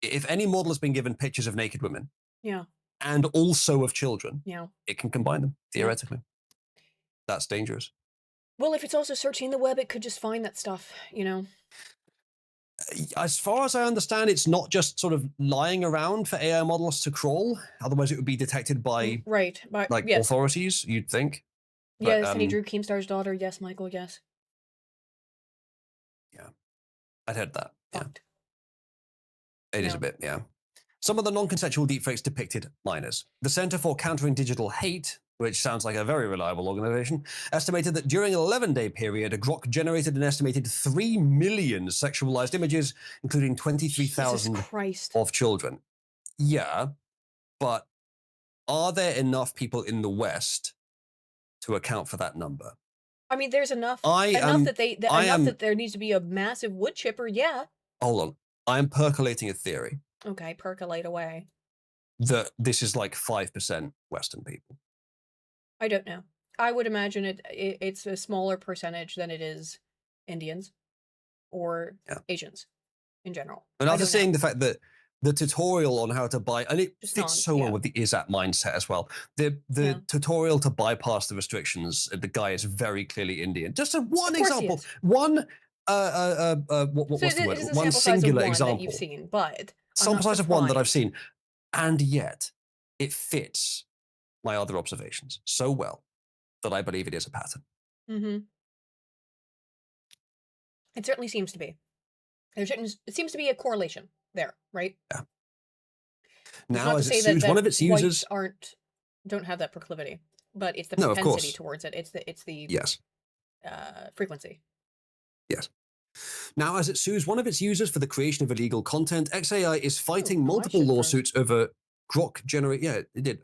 if any model has been given pictures of naked women Yeah, and also of children, yeah. it can combine them theoretically. That's dangerous. Well, if it's also searching the web, it could just find that stuff. As far as I understand, it's not just sort of lying around for AI models to crawl. Otherwise, it would be detected by Right. But like yes, authorities. You'd think, but yes. And he drew Keemstar's daughter. Yes, Michael. Yes. yeah, I'd heard that. Yeah, Fucked. it is a bit. Yeah. Some of the non-consensual deepfakes depicted minors. The Center for Countering Digital Hate, which sounds like a very reliable organization, estimated that during an 11-day period, Grok generated an estimated 3 million sexualized images, including Jesus 23,000 Christ. of children. Yeah, but are there enough people in the West to account for that number? I mean, there's enough I enough am. that I enough am. that there needs to be a massive wood chipper. Yeah. Hold on. I am percolating a theory Okay, percolate away. that this is like 5% Western people. I don't know. I would imagine it's a smaller percentage than it is Indians or Yeah. Asians in general. And I after don't seeing know. the fact that the tutorial on how to buy, and it Just fits not, so well yeah. with the ISAP mindset as well. The Yeah. tutorial to bypass the restrictions, the guy is very clearly Indian. Just a one Of course he example, is. one what's So the word? this is a One sample size of singular one that you've example, seen, but I'm sample not size of one that I've surprised. seen, and yet it fits my other observations so well that I believe it is a pattern. Mm-hmm. It certainly seems to be. It seems to be a correlation there, right? Yeah. It's Now, not to as it say sues one of its whites users, don't have that proclivity, but it's the no, of propensity course, towards it. It's the yes, frequency. yes. Now, as it sues one of its users for the creation of illegal content, XAI is fighting I multiple should first. lawsuits over Grok generate. Yeah, it did.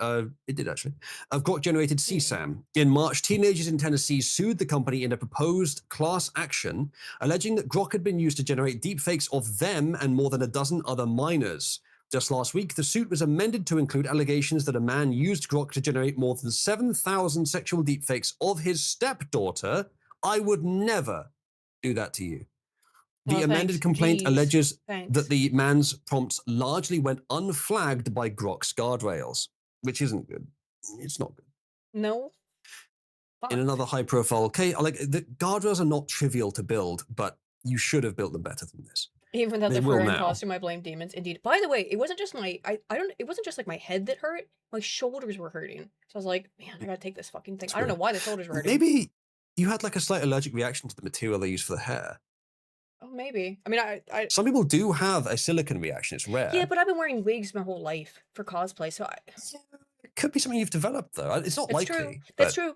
It did actually. Of Grok generated CSAM. In March, teenagers in Tennessee sued the company in a proposed class action, alleging that Grok had been used to generate deepfakes of them and more than a dozen other minors. Just last week, the suit was amended to include allegations that a man used Grok to generate more than 7,000 sexual deepfakes of his stepdaughter. I would never do that to you. The amended complaint alleges that the man's prompts largely went unflagged by Grok's guardrails, which isn't good. It's not good. No. In another high-profile case, like the guardrails are not trivial to build, but you should have built them better than this. Even though They the will fur and now. costume, I blame demons. Indeed. By the way, it wasn't just my it wasn't just like my head that hurt. My shoulders were hurting. So I was like, man, I gotta take this fucking thing. I don't know why the shoulders were hurting. Maybe you had like a slight allergic reaction to the material they use for the hair. Oh, maybe. I mean, I Some people do have a silicone reaction. It's rare. yeah, but I've been wearing wigs my whole life for cosplay, so It could be something you've developed, though. It's not likely. True. That's true.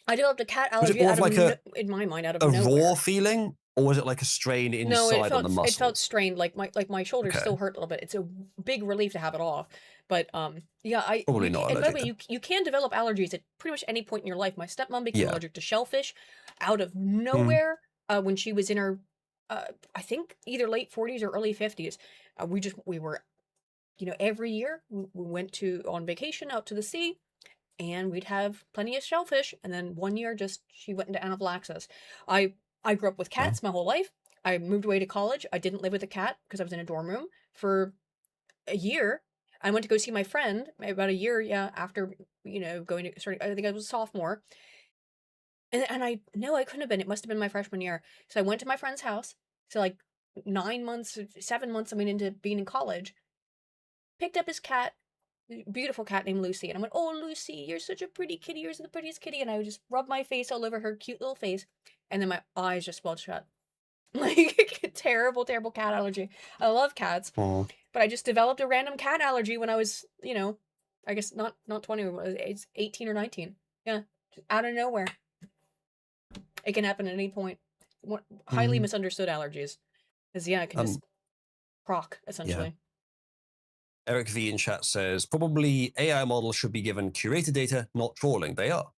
I developed a cat allergy more out of like in my mind out of a nowhere. raw feeling, or was it like a strain inside on the muscles? It felt strained. Like my shoulders still hurt a little bit. It's a big relief to have it off. But yeah, Probably not. And by the way, you can develop allergies at pretty much any point in your life. My stepmom became allergic to shellfish out of nowhere when she was in her I think either late 40s or early 50s. We were every year we went on vacation out to the sea, and we'd have plenty of shellfish. And then one year, just she went into anaphylaxis. I grew up with Well, cats my whole life. I moved away to college. I didn't live with a cat because I was in a dorm room for a year. I went to go see my friend about a year, yeah, after going to starting. I think I was a sophomore, and I no, I couldn't have been. It must have been my freshman year. So I went to my friend's house. So like 9 months, 7 months, I mean, into being in college, picked up his cat, beautiful cat named Lucy, and I went, "Oh, Lucy, you're such a pretty kitty. You're the prettiest kitty." And I would just rub my face all over her cute little face, and then my eyes just swelled shut. Like terrible, terrible cat allergy. I love cats, aw. but I just developed a random cat allergy when I was, I guess not 20, it's 18 or 19. Yeah, just out of nowhere. It can happen at any point. Highly Mhm. misunderstood allergies. Because, yeah, it can just Um, proc, yeah. essentially. Eric V in chat says probably AI models should be given curated data, not trawling. They are.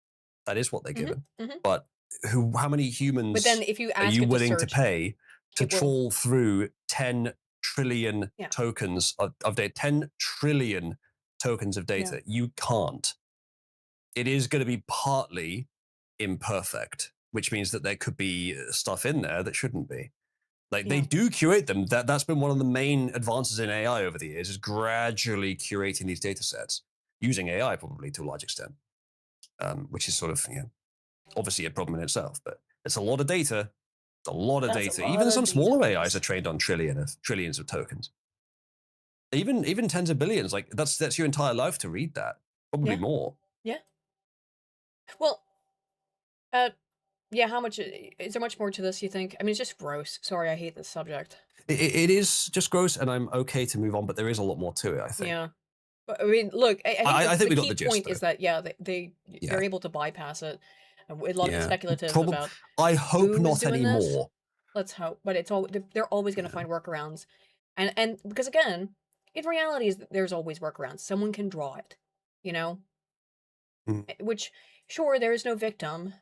That is what they're hmm given. hmm But how many But then humans if you are ask you it to willing to search, pay to it will, trawl through 10 trillion yeah, tokens of data? 10 trillion tokens of yeah, data. You can't. It is going to be partly imperfect, which means that there could be stuff in there that shouldn't be. Like they yeah, do curate them. That's been one of the main advances in AI over the years, is gradually curating these data sets using AI probably to a large extent, which is sort of obviously a problem in itself. But it's a lot of data. It's a lot of that's a data. lot Even of some smaller AIs are details. trained on trillions of tokens. Even tens of billions. Like that's your entire life to read that. Probably Yeah, more. yeah. Well, uh, yeah, how much, is there much more to this, you think? I mean, it's just gross. Sorry, I hate this subject. It is just gross, and I'm okay to move on. But there is a lot more to it. I think. Yeah. But I mean, look, I think I think the we got key the gist point though. is that, yeah, Yeah. they're able to bypass it. A lot of it's Yeah. speculative Probably. about I hope who is not doing this. anymore. Let's hope, but they're always going to Yeah. find workarounds, and because again, in reality, is there's always workarounds. Someone can draw it, you know. Mm. Which, sure, there is no victim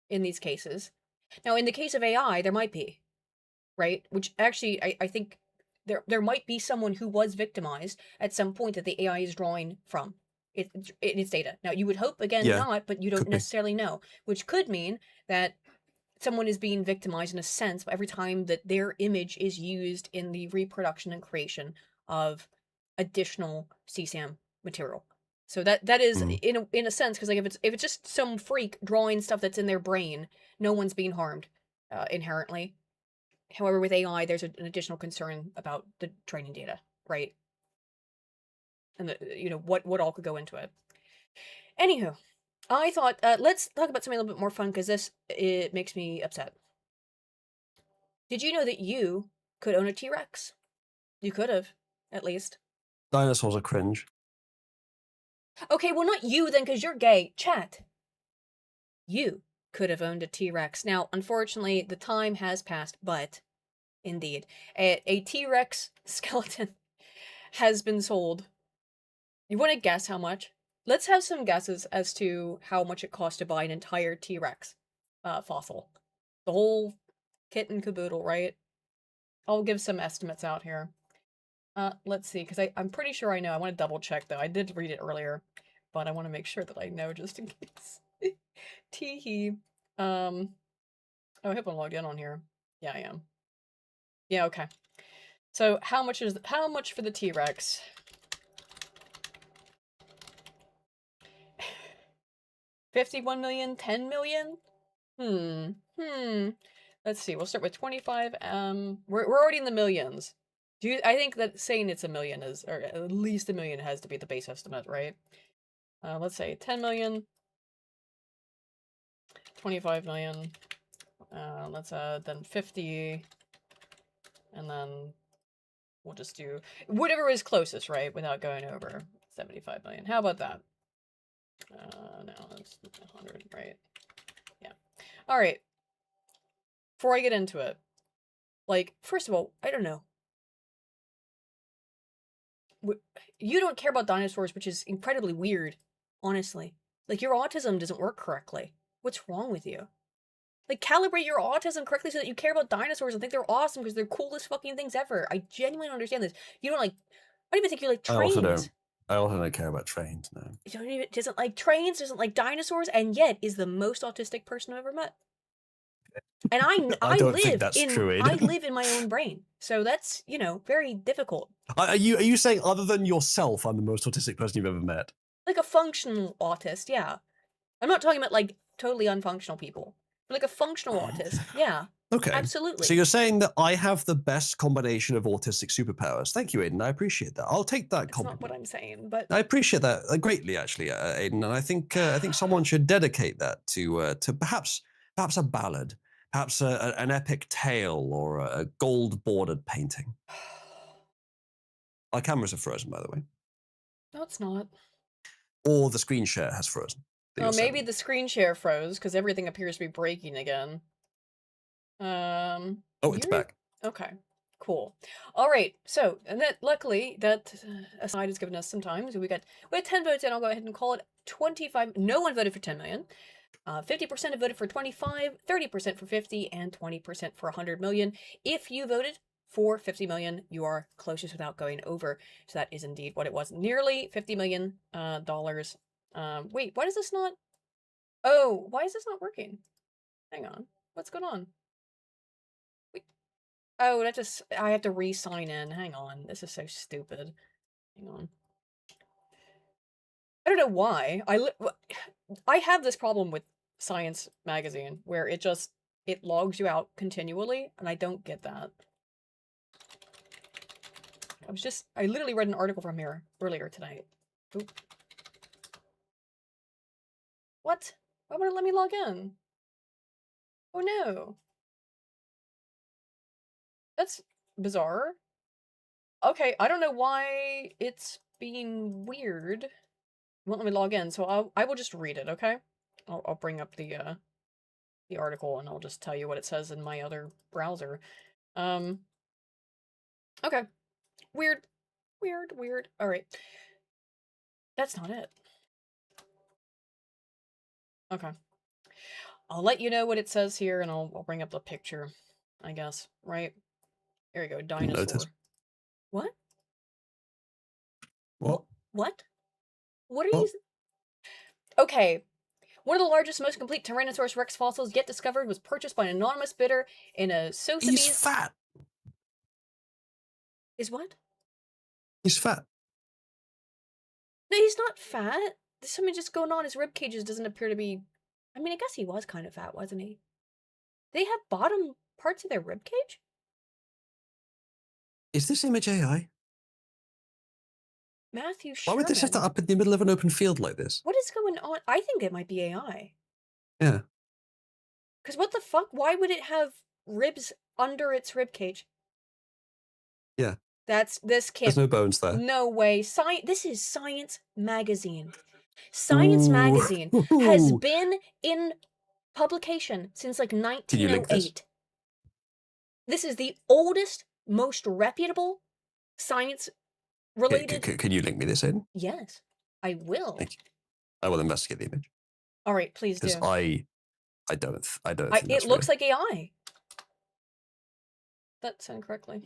in these cases. Now, in the case of AI, there might be, right? Which actually, I think there might be someone who was victimized at some point that the AI is drawing from in its data. Now, you would hope again Yeah. not, but you don't Could be. necessarily know, which could mean that someone is being victimized in a sense every time that their image is used in the reproduction and creation of additional CSAM material. So that is Mm. in a sense, because like if it's just some freak drawing stuff that's in their brain, no one's being harmed inherently. However, with AI, there's an additional concern about the training data, right? And what all could go into it. Anywho, I thought let's talk about something a little bit more fun because it makes me upset. Did you know that you could own a T-Rex? You could have, at least. Dinosaurs are cringe. Okay, well, not you then, because you're gay. Chat. You could have owned a T-Rex. Now, unfortunately, the time has passed, but indeed, a T-Rex skeleton has been sold. You want to guess how much? Let's have some guesses as to how much it costs to buy an entire T-Rex fossil. The whole kit and caboodle, right? I'll give some estimates out here. Let's see, because I'm pretty sure I know. I want to double check though. I did read it earlier, but I want to make sure that I know just in case. Teehee. Oh, I hope I'm logged in on here. Yeah, I am. Yeah, okay. So how much for the T-Rex? 51 million, 10 million? Let's see. We'll start with 25. We're already in the millions. I think that saying it's a million is, or at least a million has to be the base estimate, right? Let's say 10 million, 25 million. Let's add then 50, and then we'll just do whatever is closest, right? Without going over 75 million. How about that? No, that's 100, right? Yeah. All right. Before I get into it, like, first of all, I don't know. You don't care about dinosaurs, which is incredibly weird, honestly. Like, your autism doesn't work correctly. What's wrong with you? Like, calibrate your autism correctly so that you care about dinosaurs and think they're awesome because they're coolest fucking things ever. I genuinely don't understand this. You don't, like, I don't even think you like I also trains. don't. I also don't care about trains. No. You don't even doesn't like trains, doesn't like dinosaurs, and yet is the most autistic person I've ever met. And I don't think that's true, I Aiden. live in my own brain, so that's very difficult. Are you saying other than yourself, I'm the most autistic person you've ever met? Like a functional autist, yeah. I'm not talking about like totally unfunctional people, but like a functional autist, yeah. Okay. Absolutely. So you're saying that I have the best combination of autistic superpowers. Thank you, Aiden. I appreciate that. I'll take that That's not compliment. what I'm saying, but I appreciate that greatly, actually, Aiden. And I think someone should dedicate that to perhaps a ballad, perhaps an epic tale, or a gold bordered painting. Our cameras are frozen, by the way, no, it's not. or the screen share has frozen. Oh, maybe the screen share froze because everything appears to be breaking again. Oh, it's back. Okay, cool. All right, so and that luckily that aside has given us some time. So we had 10 votes, and I'll go ahead and call it 25. No one voted for 10 million. 50% have voted for 25, 30% for 50, and 20% for 100 million. If you voted for 50 million, you are closest without going over. So that is indeed what it was. Nearly $50 million. Wait, why does this not? Oh, why is this not working? Hang on. What's going on? Oh, that just I have to re-sign in. Hang on. This is so stupid. Hang on. I don't know why. I have this problem with Science magazine where it logs you out continually, and I don't get that. I literally read an article from here earlier tonight. Oop. What? Why won't it let me log in? Oh no. That's bizarre. Okay, I don't know why it's being weird. It won't let me log in, so I will just read it, okay? I'll bring up the article and I'll just tell you what it says in my other browser. Okay. Weird. Alright. That's not it. Okay. I'll let you know what it says here and I'll bring up the picture, I guess, right? There we go, dinosaur. Noted. What? What? What? What are you... Okay. One of the largest, most complete Tyrannosaurus rex fossils yet discovered was purchased by an anonymous bidder in a Sotheby's... He's fat. Is what? He's fat. No, he's not fat. There's something just going on. His rib cages doesn't appear to be... I mean, I guess he was kind of fat, wasn't he? They have bottom parts of their rib cage? Is this image AI? Matthew Why would they set that up in the middle of an open field like this? What is going on? I think it might be AI. Yeah. Because what the fuck? Why would it have ribs under its rib cage? Yeah. This can't... There's no bones there. No way. This is Science magazine. Science magazine has been in publication since like 1908. This is the oldest, most reputable science related... Can you link me this in? Yes, I will. Thank you. I will investigate the image. All right, please do. Because I don't think it looks like AI. That sound correctly?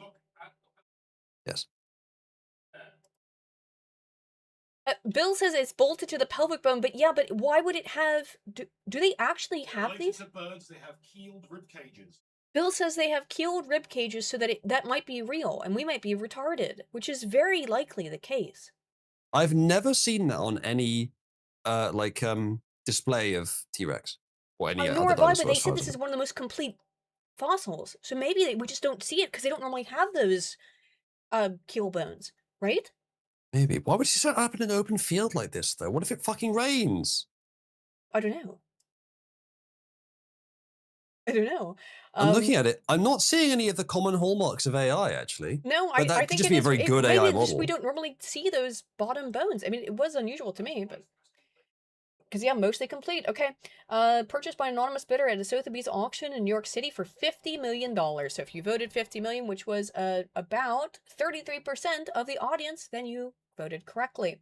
Yes. Bill says it's bolted to the pelvic bone, but yeah, but why would it have... Do they actually have these? To birds, they have keeled rib cages. Bill says they have keeled rib cages so that that might be real, and we might be retarded, which is very likely the case. I've never seen that on any, display of T-Rex or any other nor have I, dinosaurs. but they said this is one of the most complete fossils, so maybe we just don't see it because they don't normally have those keel bones, right? Maybe. Why would you set up in an open field like this, though? What if it fucking rains? I don't know. I'm looking at it. I'm not seeing any of the common hallmarks of AI, actually. No, but that I could think just be a very good AI model. We don't normally see those bottom bones. I mean, it was unusual to me, but... Because, yeah, mostly complete. Okay. Purchased by an anonymous bidder at a Sotheby's auction in New York City for $50 million. So if you voted $50 million, which was about 33% of the audience, then you voted correctly.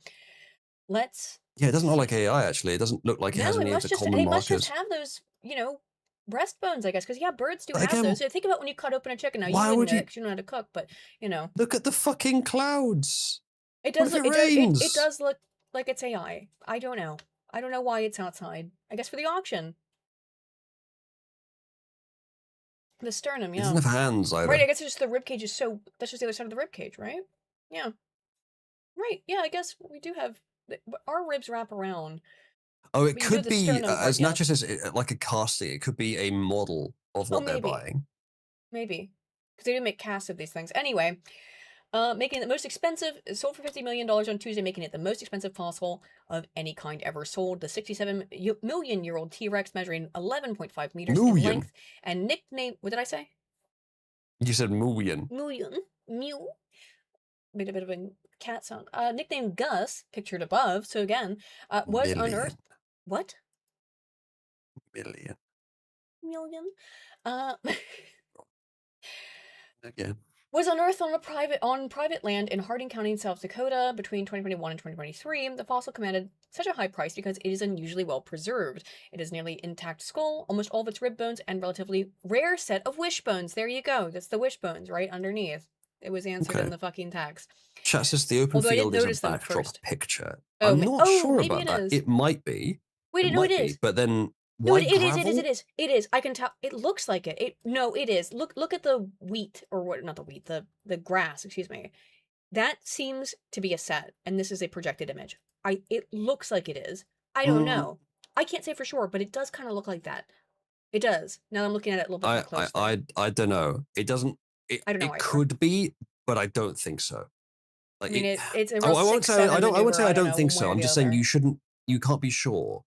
Let's... Yeah, it doesn't look like AI, actually. It doesn't look like it has any of the common markers. It must just have those, breastbones, I guess. Because, yeah, birds do have those. So think about when you cut open a chicken. Now, you wouldn't know because you don't know how to cook, but, Look at the fucking clouds. It What does if it look. It rains? does look like it's AI. I don't know. I don't know why it's outside. I guess for the auction. The sternum, It doesn't yeah. have hands Right. either. I guess it's just the rib cage is so. That's just the other side of the rib cage, right? Yeah. Right. Yeah. I guess we do have our ribs wrap around. Oh, it We can do could the be, sternum part, as Nacho yes. says, like a casting. It could be a model of Oh, what they're maybe. buying. Maybe. Because they do make casts of these things. Anyway, making it the most expensive, sold for $50 million on Tuesday, making it the most expensive fossil of any kind ever sold. The 67-million-year-old T-Rex measuring 11.5 meters in Million. length and nicknamed, what did I say? You said million. Million. Mew. Made a bit of a cat sound. Nicknamed Gus, pictured above, so again, was Million. unearthed. What? Million. Million? Uh, Again. was unearthed on private land in Harding County in South Dakota between 2021 and 2023. The fossil commanded such a high price because it is unusually well preserved. It is nearly intact skull, almost all of its rib bones, and relatively rare set of wishbones. There you go. That's the wishbones right underneath. It was answered in Okay. the fucking text. Chat says the open Although I didn't field is a notice them at backdrop first. picture. Oh, I'm not oh, sure maybe about it that. is. It might be. Wait, It no, it might is. be. But then No, why it is. It is. gravel? It is. It is. I can tell. It looks like it. No, it is. Look at the wheat or what? Not the wheat. The grass. Excuse me. That seems to be a set, and this is a projected image. It looks like it is. I don't Mm, know. I can't say for sure, but it does kind of look like that. It does. Now I'm looking at it a little bit more I, closely. I don't know. It doesn't. I don't know It either. could be, but I don't think so. I Like mean, it, it's a I real won't say 6-7 I don't. I won't maneuver. say I I don't don't know think one way so. or I'm the just saying other. you shouldn't. You can't be sure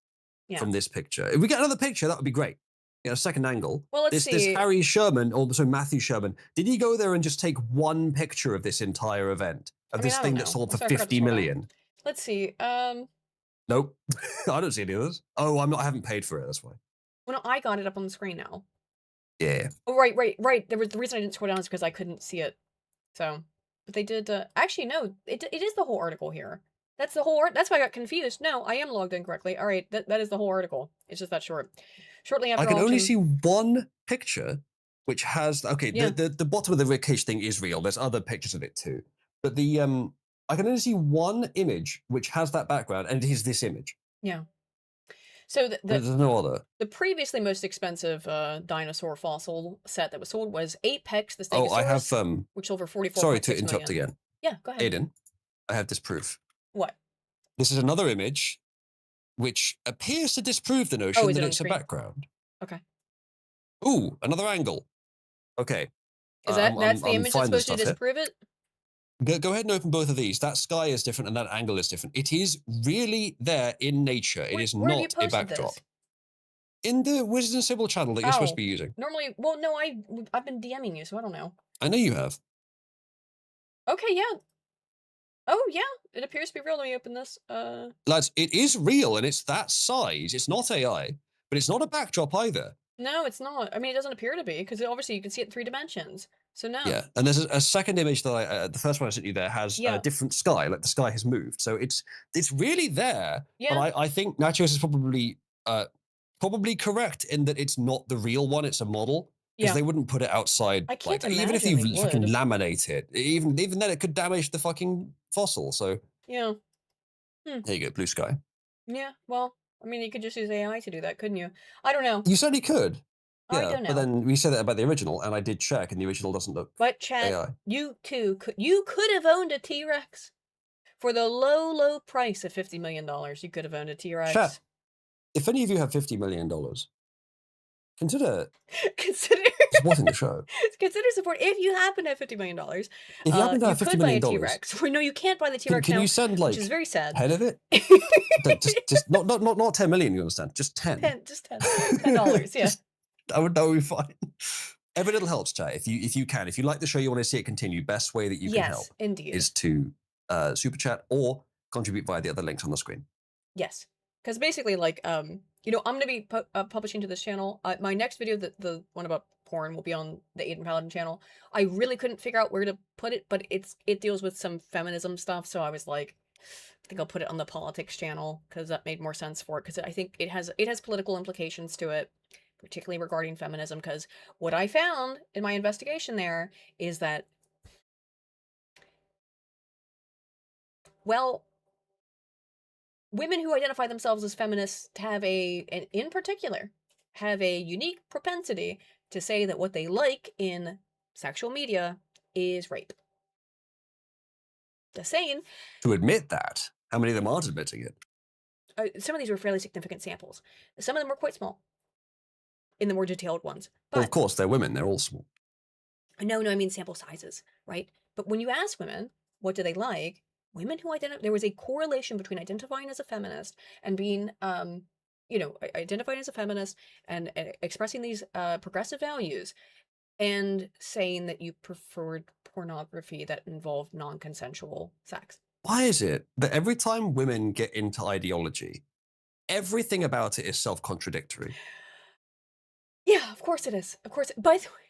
Yeah. from this picture. If we get another picture, that would be great. You know, second angle. Well, let's This see. Harry Sherman, also Matthew Sherman. Did he go there and just take one picture of this entire event of I mean, this I don't thing that know. sold for Let's not grab 50 scroll down. million? Let's see. Nope, I don't see any others. Oh, I haven't paid for it. That's why. Well, no, I got it up on the screen now. Yeah. Oh, right. There was the reason I didn't scroll down is because I couldn't see it. So, but they did. Actually, no. It is the whole article here. That's the whole. That's why I got confused. No, I am logged in correctly. All right, that is the whole article. It's just that short. Shortly I after can only auction. see one picture, which has okay. Yeah. The bottom of the ribcage thing is real. There's other pictures of it too, but I can only see one image which has that background, and it is this image. Yeah. So There's no other. the previously most expensive dinosaur fossil set that was sold was Apex the Oh, I have Stegosaurus, which sold for 44.6 Sorry to interrupt million. again. Yeah, go ahead. Aiden, I have this proof. What? This is another image which appears to disprove the notion is it that on it's a screen? background. Okay. Ooh, another angle. Okay. Is that's the I'm image that's finding supposed to stuff here. disprove it? Go ahead and open both of these. That sky is different and that angle is different. It is really there in nature. It is Where have you not a posted backdrop. this? In the Wizards and Sibyl channel that you're supposed to be using. Normally, well, no, I've been DMing you, so I don't know. I know you have. Okay, yeah. Oh, yeah. It appears to be real. Let me open this. Lads, it is real and it's that size. It's not AI, but it's not a backdrop either. No, it's not. I mean, it doesn't appear to be because obviously you can see it in 3 dimensions. So no. Yeah, and there's a second image that the first one I sent you there has a different sky, like the sky has moved. So it's really there. Yeah. But I think Nachos is probably correct in that it's not the real one; it's a model. Because they wouldn't put it outside. I can't even if imagine you they fucking would. laminate it, even then it could damage the fucking fossil. So Yeah. there you go, blue sky. Yeah. Well, I mean, you could just use AI to do that, couldn't you? I don't know. You certainly could. I Yeah, don't know. but then we said that about the original, and I did check, and the original doesn't look But chat, AI. you too you could have owned a T-Rex for the low price of $50 million. You could have owned a T-Rex. Chat, if any of you have $50 million, consider supporting the show. Consider support if you happen to have $50 million. If you happen to have $50 million, buy a T-Rex. No, you can't buy the T-Rex can now, you send like which is very sad. 10 of it? just not 10 million. You understand? Just 10. Just $10. Yeah. That would be fine. Every little helps, chat. If you can, if you like the show, you want to see it continue, best way that you can help indeed. is to super chat or contribute via the other links on the screen. Yes, because basically, like, I'm going to be publishing to this channel. My next video, the one about porn, will be on the Aiden Paladin channel. I really couldn't figure out where to put it, but it deals with some feminism stuff, so I was like, I think I'll put it on the politics channel because that made more sense for it. Because I think it has political implications to it, particularly regarding feminism. Because what I found in my investigation there is that Well, women who identify themselves as feminists have in particular, have a unique propensity to say that what they like in sexual media is rape. Just saying. To admit that, how many of them aren't admitting it? Some of these were fairly significant samples. Some of them were quite small in the more detailed ones. Well, But of course, they're women. They're all small. no, I mean sample sizes, right? But when you ask women, what do they like? Women who there was a correlation between identifying as a feminist and being, identifying as a feminist and expressing these progressive values and saying that you preferred pornography that involved non-consensual sex. Why is it that every time women get into ideology, everything about it is self-contradictory? Yeah, of course it is. Of course. By the way,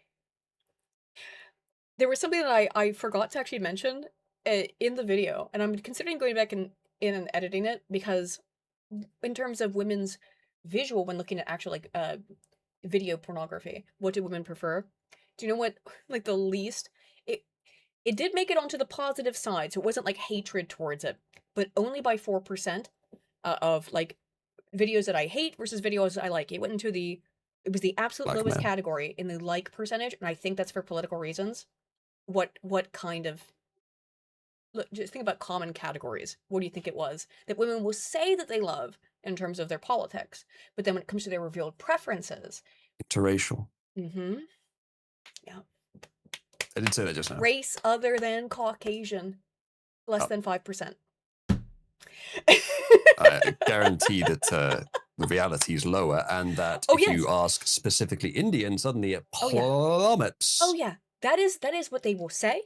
there was something that I forgot to actually mention in the video, and I'm considering going back in and editing it because in terms of women's visual when looking at actual video pornography, what do women prefer? Do you know what like the least it did make it onto the positive side, so it wasn't like hatred towards it, but only by 4% of like videos that I hate versus videos I like. It went into it was the absolute Black lowest men. category in the like percentage, and I think that's for political reasons. What kind of look, just think about common categories. What do you think it was that women will say that they love in terms of their politics, but then when it comes to their revealed preferences, Interracial. mm-hmm, yeah, I did say that just now. race other than Caucasian, less than 5%. I guarantee that the reality is lower, and that if you ask specifically Indian, suddenly it plummets. Oh yeah, that is what they will say.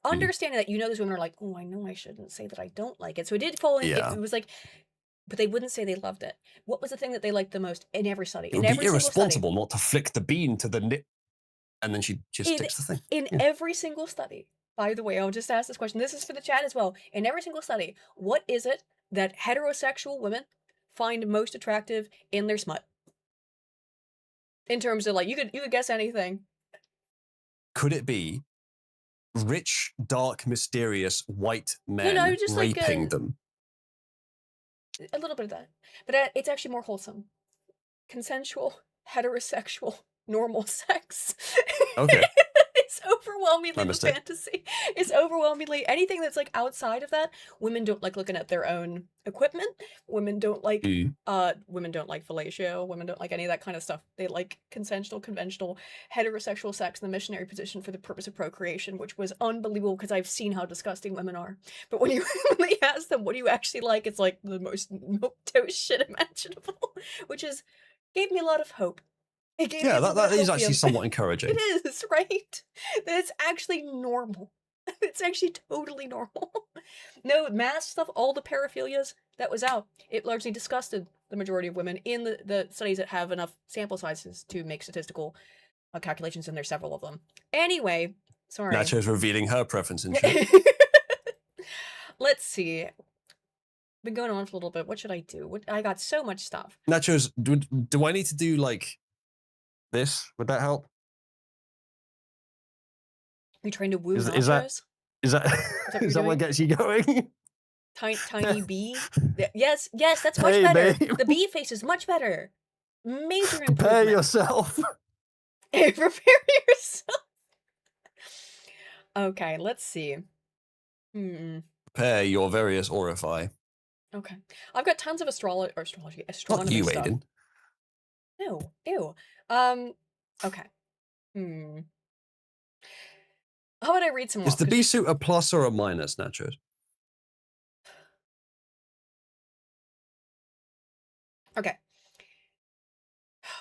Understanding that those women are like, oh, I know I shouldn't say that I don't like it. So it did fall in. Yeah. It was like, but they wouldn't say they loved it. What was the thing that they liked the most in every study? It would be irresponsible not to flick the bean to the nip, and then she just sticks the thing. In every single study, by the way, I'll just ask this question. This is for the chat as well. In every single study, what is it that heterosexual women find most attractive in their smut? In terms of like, you could guess anything. Could it be rich, dark, mysterious white men just raping like them? A little bit of that, but it's actually more wholesome, consensual, heterosexual, normal sex. Okay. It's overwhelmingly the fantasy. It's overwhelmingly anything that's like outside of that. Women don't like looking at their own equipment. Women don't like women don't like fellatio. Women don't like any of that kind of stuff. They like consensual, conventional, heterosexual sex in the missionary position for the purpose of procreation, which was unbelievable because I've seen how disgusting women are. But when they ask them what do you actually like, it's like the most milquetoast shit imaginable, which gave me a lot of hope. That is actually somewhat encouraging. It is, right? That it's actually normal. It's actually totally normal. No mass stuff, all the paraphilias, that was out. It largely disgusted the majority of women in the studies that have enough sample sizes to make statistical calculations, and there's several of them. Anyway, sorry. Nacho's revealing her preference in chat. Let's see. Been going on for a little bit. What should I do? I got so much stuff. Nachos, do I need to do like this? Would that help? You trying to woo is nachos? Is that what gets you going? Tiny bee? Yes, that's much better. Babe. The bee face is much better. Major improvement. Prepare yourself. Prepare yourself. Okay, let's see. Prepare your various orify. Okay. I've got tons of astronomy Not you, stuff. Aiden. No. Ew. Okay. How about I read some more? Is the bee suit a plus or a minus, Nachos? Okay.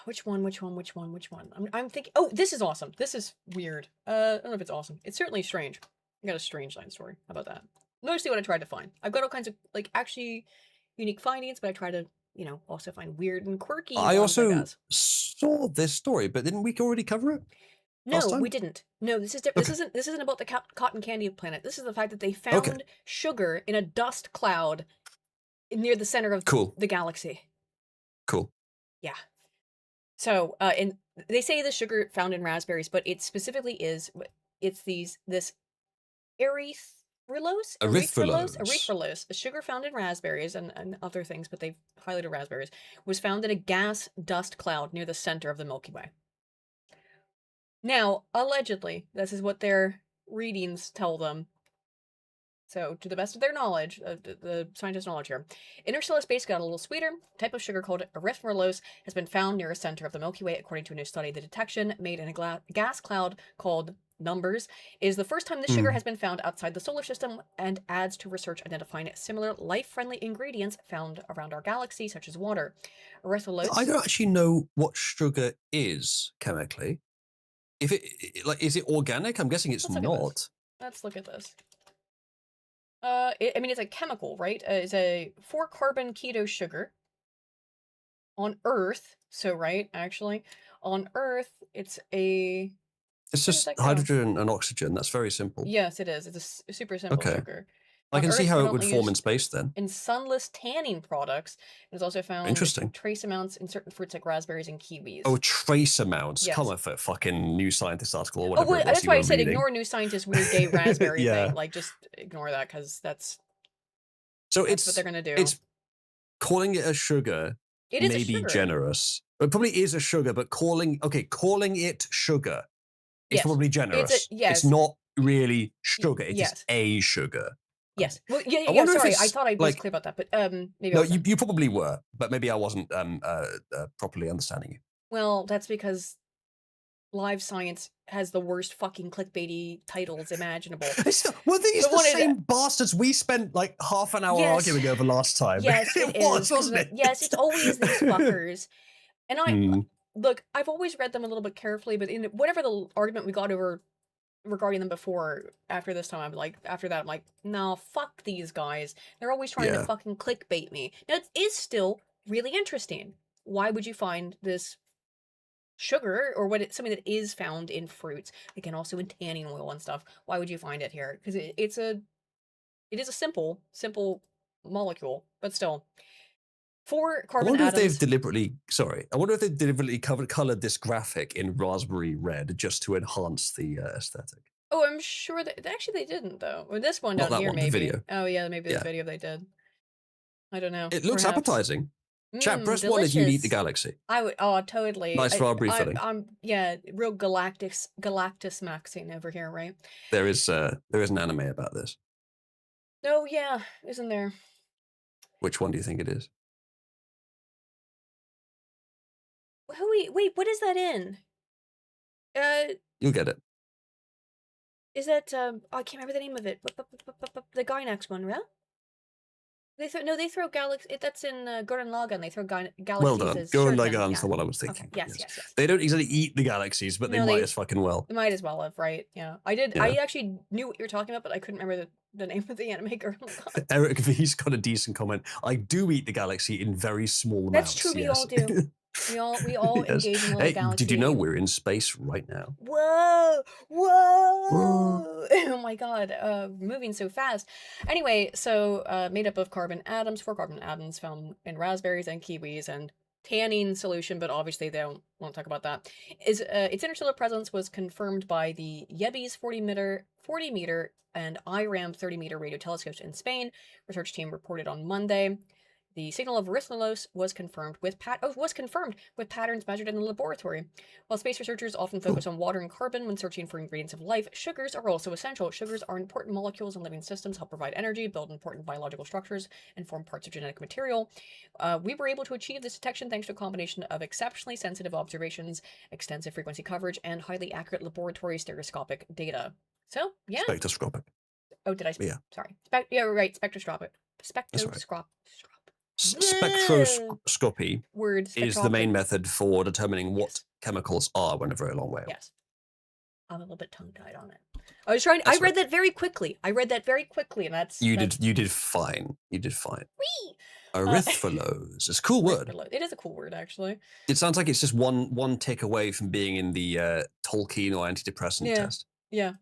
Which one? I'm thinking. Oh, this is awesome. This is weird. I don't know if it's awesome. It's certainly strange. I got a strange science story. How about that? Mostly what I tried to find. I've got all kinds of like actually unique findings, but I try to also find weird and quirky. I also saw this story, but didn't we already cover it? No, we didn't. No, this is different. Okay. This isn't about the cotton candy planet. This is the fact that they found sugar in a dust cloud near the center of the galaxy. Cool. Yeah. So, and they say the sugar found in raspberries, but it specifically is this erythritol erythrulose, a sugar found in raspberries and other things, but they've highlighted raspberries, was found in a gas dust cloud near the center of the Milky Way. Now, allegedly, this is what their readings tell them. So, to the best of their knowledge, the scientist's knowledge here, interstellar space got a little sweeter. A type of sugar called erythrulose has been found near the center of the Milky Way, according to a new study. The detection, made in a gas cloud called Numbers, is the first time this sugar has been found outside the solar system and adds to research identifying similar life-friendly ingredients found around our galaxy, such as water. Erythrulose. I don't actually know what sugar is chemically. If is it organic? I'm guessing it's not. Let's look at this. I mean, it's a chemical, right? It's a 4-carbon keto sugar on Earth. So, right, actually, on Earth, it's just hydrogen and oxygen. That's very simple. Yes, it is. It's a super simple sugar. I can see how it would form in space then. In sunless tanning products, it's also found trace amounts in certain fruits like raspberries and kiwis. Oh, trace amounts. Yes. Come on, for fucking New Scientist article or whatever. Oh, well, that's why I said ignore New Scientist weird gay raspberry thing. Like, just ignore that because that's what they're gonna do. It's calling it a sugar. It is may be generous. It probably is a sugar, but calling it sugar is probably generous. It's not really sugar. It's just a sugar. Yes. Well, yeah. Sorry, I thought I was clear about that, but maybe. No, you probably were, but maybe I wasn't properly understanding you. Well, that's because Live Science has the worst fucking clickbaity titles imaginable. Were these the same bastards we spent like half an hour arguing over last time? Yes, it was, wasn't it? Yes, it's always these fuckers. And look, I've always read them a little bit carefully, but in whatever the argument we got over regarding them before, after this time, I'm like, no, fuck these guys. They're always trying to fucking clickbait me. Now, it is still really interesting. Why would you find this sugar, or something that is found in fruits, again, also in tanning oil and stuff? Why would you find it here? Because it is a simple molecule, but still. 4 carbon atoms. I wonder if they've deliberately colored this graphic in raspberry red just to enhance the aesthetic. Oh, I'm sure that actually they didn't though. Or this one down here, maybe. The video. Oh yeah, maybe this video they did. I don't know. It looks appetizing. Chat, press 1 if you'd eat the galaxy. I would. Oh, totally. Nice strawberry filling. I'm real Galactus maxing over here, right? There is an anime about this. Oh yeah, isn't there? Which one do you think it is? Wait, what is that in? You'll get it. Is that I can't remember the name of it. The Gynax one, right? They throw galaxy. That's in Gurren Lagann. They throw galaxies. Well done. Gurren Lagann's the one I was thinking. Okay. Yes. They don't exactly eat the galaxies, but they might as fucking well. They might as well have, right? Yeah. I did. Yeah. I actually knew what you were talking about, but I couldn't remember the name of the anime. Gurren Lagann. Eric V's got a decent comment. I do eat the galaxy in very small amounts. That's true. We all do. We all engage in little galaxies. Did you know we're in space right now? Whoa! Oh my god, moving so fast. Anyway, so made up of 4 carbon atoms found in raspberries and kiwis, and tanning solution, but obviously they don't want to talk about that. Its interstellar presence was confirmed by the Yebes 40 meter and IRAM 30 meter radio telescopes in Spain. Research team reported on Monday. The signal of erythrulose was confirmed with patterns measured in the laboratory. While space researchers often focus on water and carbon when searching for ingredients of life, sugars are also essential. Sugars are important molecules in living systems, help provide energy, build important biological structures, and form parts of genetic material. We were able to achieve this detection thanks to a combination of exceptionally sensitive observations, extensive frequency coverage, and highly accurate laboratory stereoscopic data. So, yeah. Spectroscopic. Oh, did I? Yeah. Sorry. Right. Spectroscopic. Spectroscopy is the main method for determining what chemicals are when a very long way off. Yes. I'm a little bit tongue-tied on it. I read that very quickly. And that's... You did fine. Whee! Erythrulose. It's a cool word. It is a cool word, actually. It sounds like it's just one tick away from being in the Tolkien or antidepressant test. Yeah.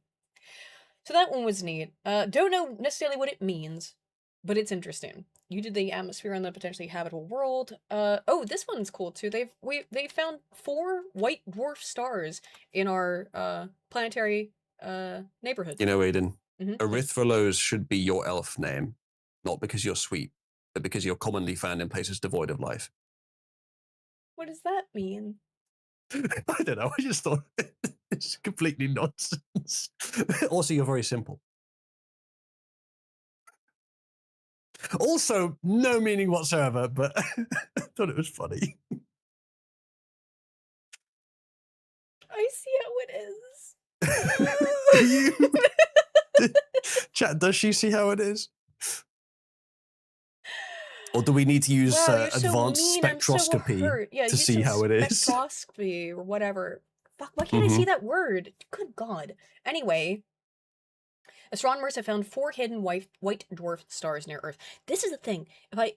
So that one was neat. Don't know necessarily what it means, but it's interesting. You did the atmosphere on the potentially habitable world. Oh, this one's cool too. They found 4 white dwarf stars in our planetary neighborhood. You know, Aiden, Erythrolos should be your elf name, not because you're sweet, but because you're commonly found in places devoid of life. What does that mean? I don't know. I just thought it's completely nonsense. Also, you're very simple. Also, no meaning whatsoever, but I thought it was funny. I see how it is. Chat, does she see how it is? Or do we need to use Wow, you're so advanced mean. I'm so spectroscopy hurt. Yeah, to use see some how it is? spectroscopy or whatever. Fuck, why can't I see that word? Good God. Anyway, astronomers have found 4 hidden white dwarf stars near Earth. This is the thing.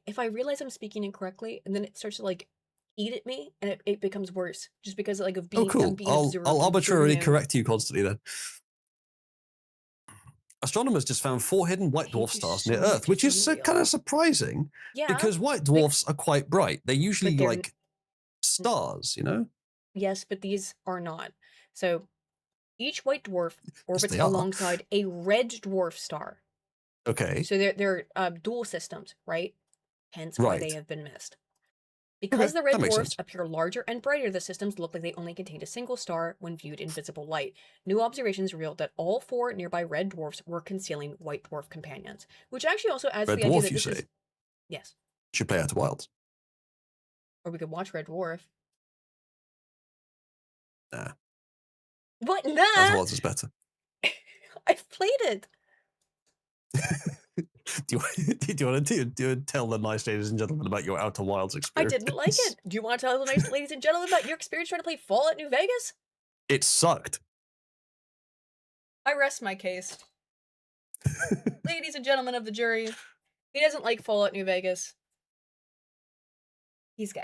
If I realize I'm speaking incorrectly, and then it starts to like eat at me, and it becomes worse just because like of being Oh, cool. I'm being I'll arbitrarily observant. correct you constantly then. Astronomers just found 4 hidden white dwarf you stars so near much Earth, which for is real. kind of surprising Yeah, because white dwarfs are quite bright. They're usually they're like stars, you know? yes, but these are not. So each white dwarf orbits they are. alongside a red dwarf star. Okay. So they're dual systems, right? Hence why they Right. have been missed. Because the red that makes dwarfs sense. appear larger and brighter, the systems look like they only contained a single star when viewed in visible light. New observations revealed that all 4 nearby red dwarfs were concealing white dwarf companions, which actually also adds Red to the idea dwarf, that you this say? is yes. Should play Outer Wilds. Or we could watch Red Dwarf. Nah. What? Outer Nah! Wilds is better. I've played it! do you want to tell the nice ladies and gentlemen about your Outer Wilds I experience? didn't like it. Do you want to tell the nice ladies and gentlemen about your experience trying to play Fallout New Vegas? It sucked. I rest my case. Ladies and gentlemen of the jury, he doesn't like Fallout New Vegas. He's gay.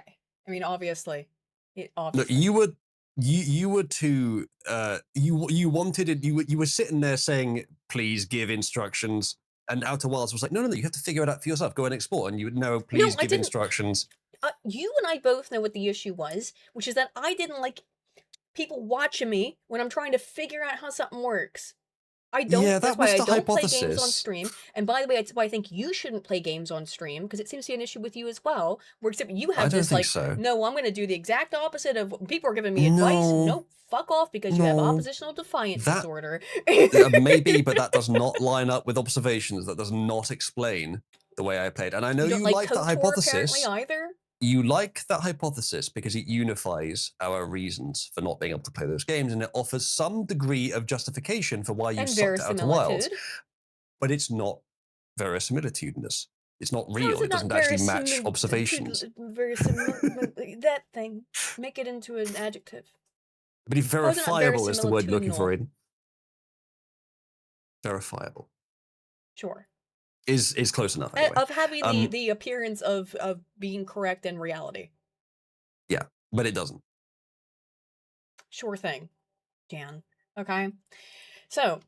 I mean, obviously. Look, you were too you wanted it. You were sitting there saying, "Please give instructions," and Outer Wilds was like, "No, you have to figure it out for yourself. Go and explore." And you would know, "Please give instructions." You and I both know what the issue was, which is that I didn't like people watching me when I'm trying to figure out how something works. I don't. Yeah, that's that why was I the don't play games on hypothesis. stream. And by the way, it's why I think you shouldn't play games on stream because it seems to be an issue with you as well. Where except you I have don't this think like, so. no, I'm going to do the exact opposite of people are giving me advice. Nope, fuck off because you have oppositional defiance disorder. Maybe, but that does not line up with observations. That does not explain the way I played. And I know you like like that KOTOR hypothesis. apparently either. You like that hypothesis because it unifies our reasons for not being able to play those games, and it offers some degree of justification for why you sucked at Outer Wilds. But it's not verisimilitudinous. It's not real. It doesn't actually match observations. That thing. Make it into an adjective. But if verifiable is the word you're looking for, Aiden. Verifiable. Sure. Is close enough anyway. Of having the appearance of being correct in reality. Yeah, but it doesn't. Sure thing, Dan. Okay. So,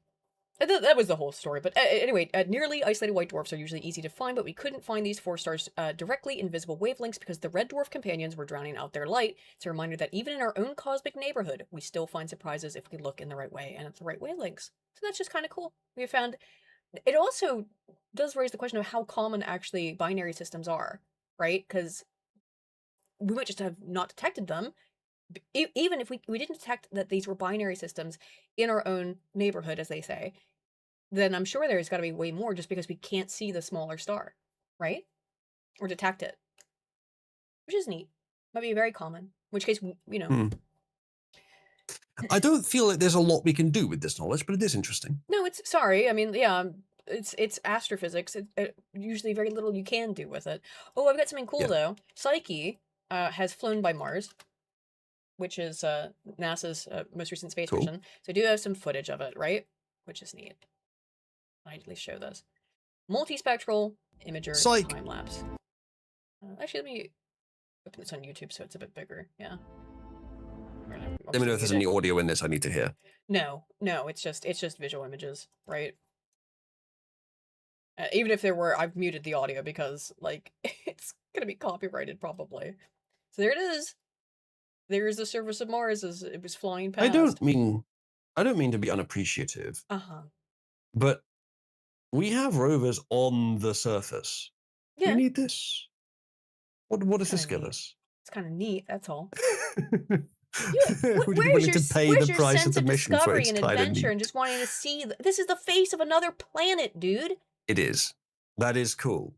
that was the whole story. But anyway, nearly isolated white dwarfs are usually easy to find, but we couldn't find these 4 stars directly in visible wavelengths because the red dwarf companions were drowning out their light. It's a reminder that even in our own cosmic neighborhood, we still find surprises if we look in the right way and at the right wavelengths. So that's just kind of cool. We found... It also does raise the question of how common actually binary systems are, right? Because we might just have not detected them. Even if we didn't detect that these were binary systems in our own neighborhood, as they say, then I'm sure there's got to be way more just because we can't see the smaller star, right? Or detect it. Which is neat. Might be very common. In which case, you know... I don't feel like there's a lot we can do with this knowledge, but it is interesting. No, it's... Sorry, I mean, yeah, it's astrophysics. Usually very little you can do with it. Oh, I've got something cool, though. Psyche has flown by Mars, which is NASA's most recent space mission. So I do have some footage of it, right? Which is neat. I at least show this. Multispectral imager time-lapse. Actually, let me open this on YouTube so it's a bit bigger. Yeah. Let me know if there's any audio in this I need to hear. No, it's just visual images, right? Even if there were, I've muted the audio because, like, it's gonna be copyrighted probably. So there it is. There's the surface of Mars as it was flying past. I don't mean to be unappreciative. Uh-huh. But We have rovers on the surface. Do we Yeah, need this? What it's does kind this of give neat. us? It's kind of neat. That's all. Would you be willing to pay the where's your price of sense the of mission for discovery its and kind of adventure and neat? just wanting to see? This is the face of another planet, dude. It is. That is cool.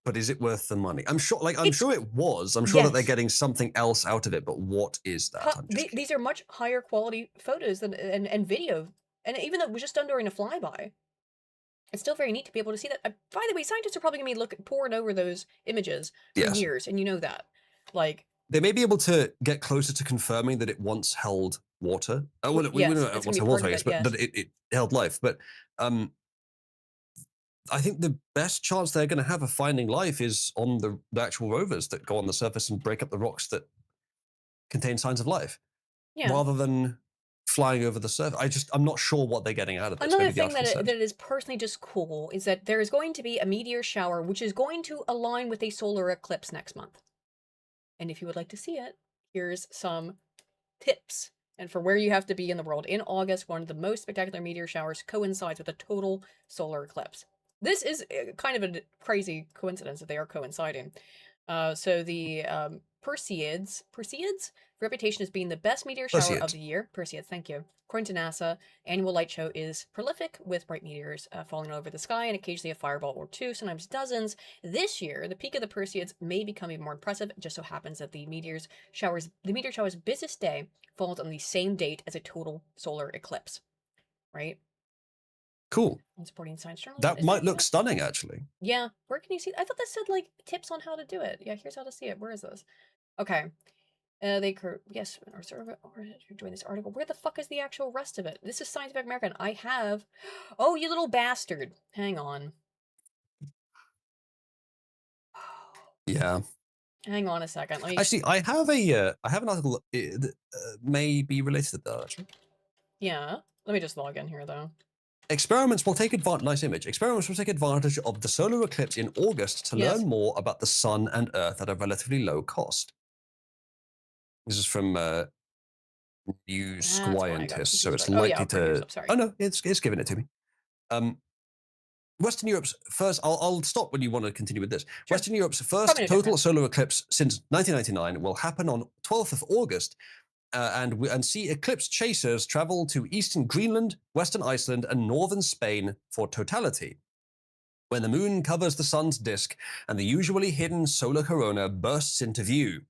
But is it worth the money? I'm sure. Like, I'm It's sure it was. I'm sure that they're yes. getting something else out of it. But what is that? I'm just These curious. are much higher quality photos than and video, and even though it was just done during a flyby, it's still very neat to be able to see that. By the way, scientists are probably going to be poring over those images for Yes. years, and you know that. Like, They may be able to get closer to confirming that it once held water. Well, we yes, don't know it's what's going to held be part water, I of guess, it. but Yes. that it held life. But I think the best chance they're going to have of finding life is on the actual rovers that go on the surface and break up the rocks that contain signs of life, Yeah. rather than flying over the surface. I'm not sure what they're getting out of this. Another Maybe the thing article says. that is personally just cool is that there is going to be a meteor shower, which is going to align with a solar eclipse next month. And if you would like to see it, here's some tips and for where you have to be in the world. In August, one of the most spectacular meteor showers coincides with a total solar eclipse. This is kind of a crazy coincidence that they are coinciding. So the Perseids reputation as being the best meteor shower of Perseids. the year. Perseids, thank you. According to NASA, annual light show is prolific with bright meteors falling over the sky and occasionally a fireball or two, sometimes dozens. This year, the peak of the Perseids may become even more impressive. It just so happens that the meteor shower's busiest day falls on the same date as a total solar eclipse, right? Cool. And supporting science journalism. That might look stunning, actually. Yeah. Where can you see? I thought that said like tips on how to do it. Yeah, here's how to see it. Where is this? Okay. Yes, or join this article. Where the fuck is the actual rest of it? This is Scientific American. I have. Oh, you little bastard! Hang on. Yeah. Hang on a second. Let me. Actually, I have an article that may be related to that. Actually. Yeah. Let me just log in here though. Experiments will take advantage. Nice image. Experiments will take advantage of the solar eclipse in August to learn more about the sun and Earth at a relatively low cost. This is from New Scientist, so it's likely to. Oh no, it's giving it to me. Western Europe's first. I'll stop when you want to continue with this. Sure. Western Europe's first total solar eclipse since 1999 will happen on 12th of August. And see eclipse chasers travel to eastern Greenland, western Iceland, and northern Spain for totality. When the moon covers the sun's disk and the usually hidden solar corona bursts into view.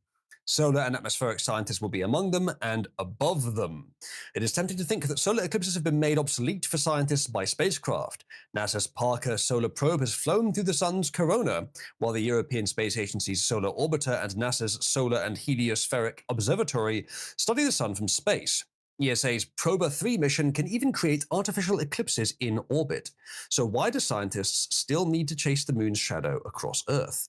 Solar and atmospheric scientists will be among them and above them. It is tempting to think that solar eclipses have been made obsolete for scientists by spacecraft. NASA's Parker Solar Probe has flown through the sun's corona, while the European Space Agency's Solar Orbiter and NASA's Solar and Heliospheric Observatory study the sun from space. ESA's Proba 3 mission can even create artificial eclipses in orbit. So why do scientists still need to chase the moon's shadow across Earth?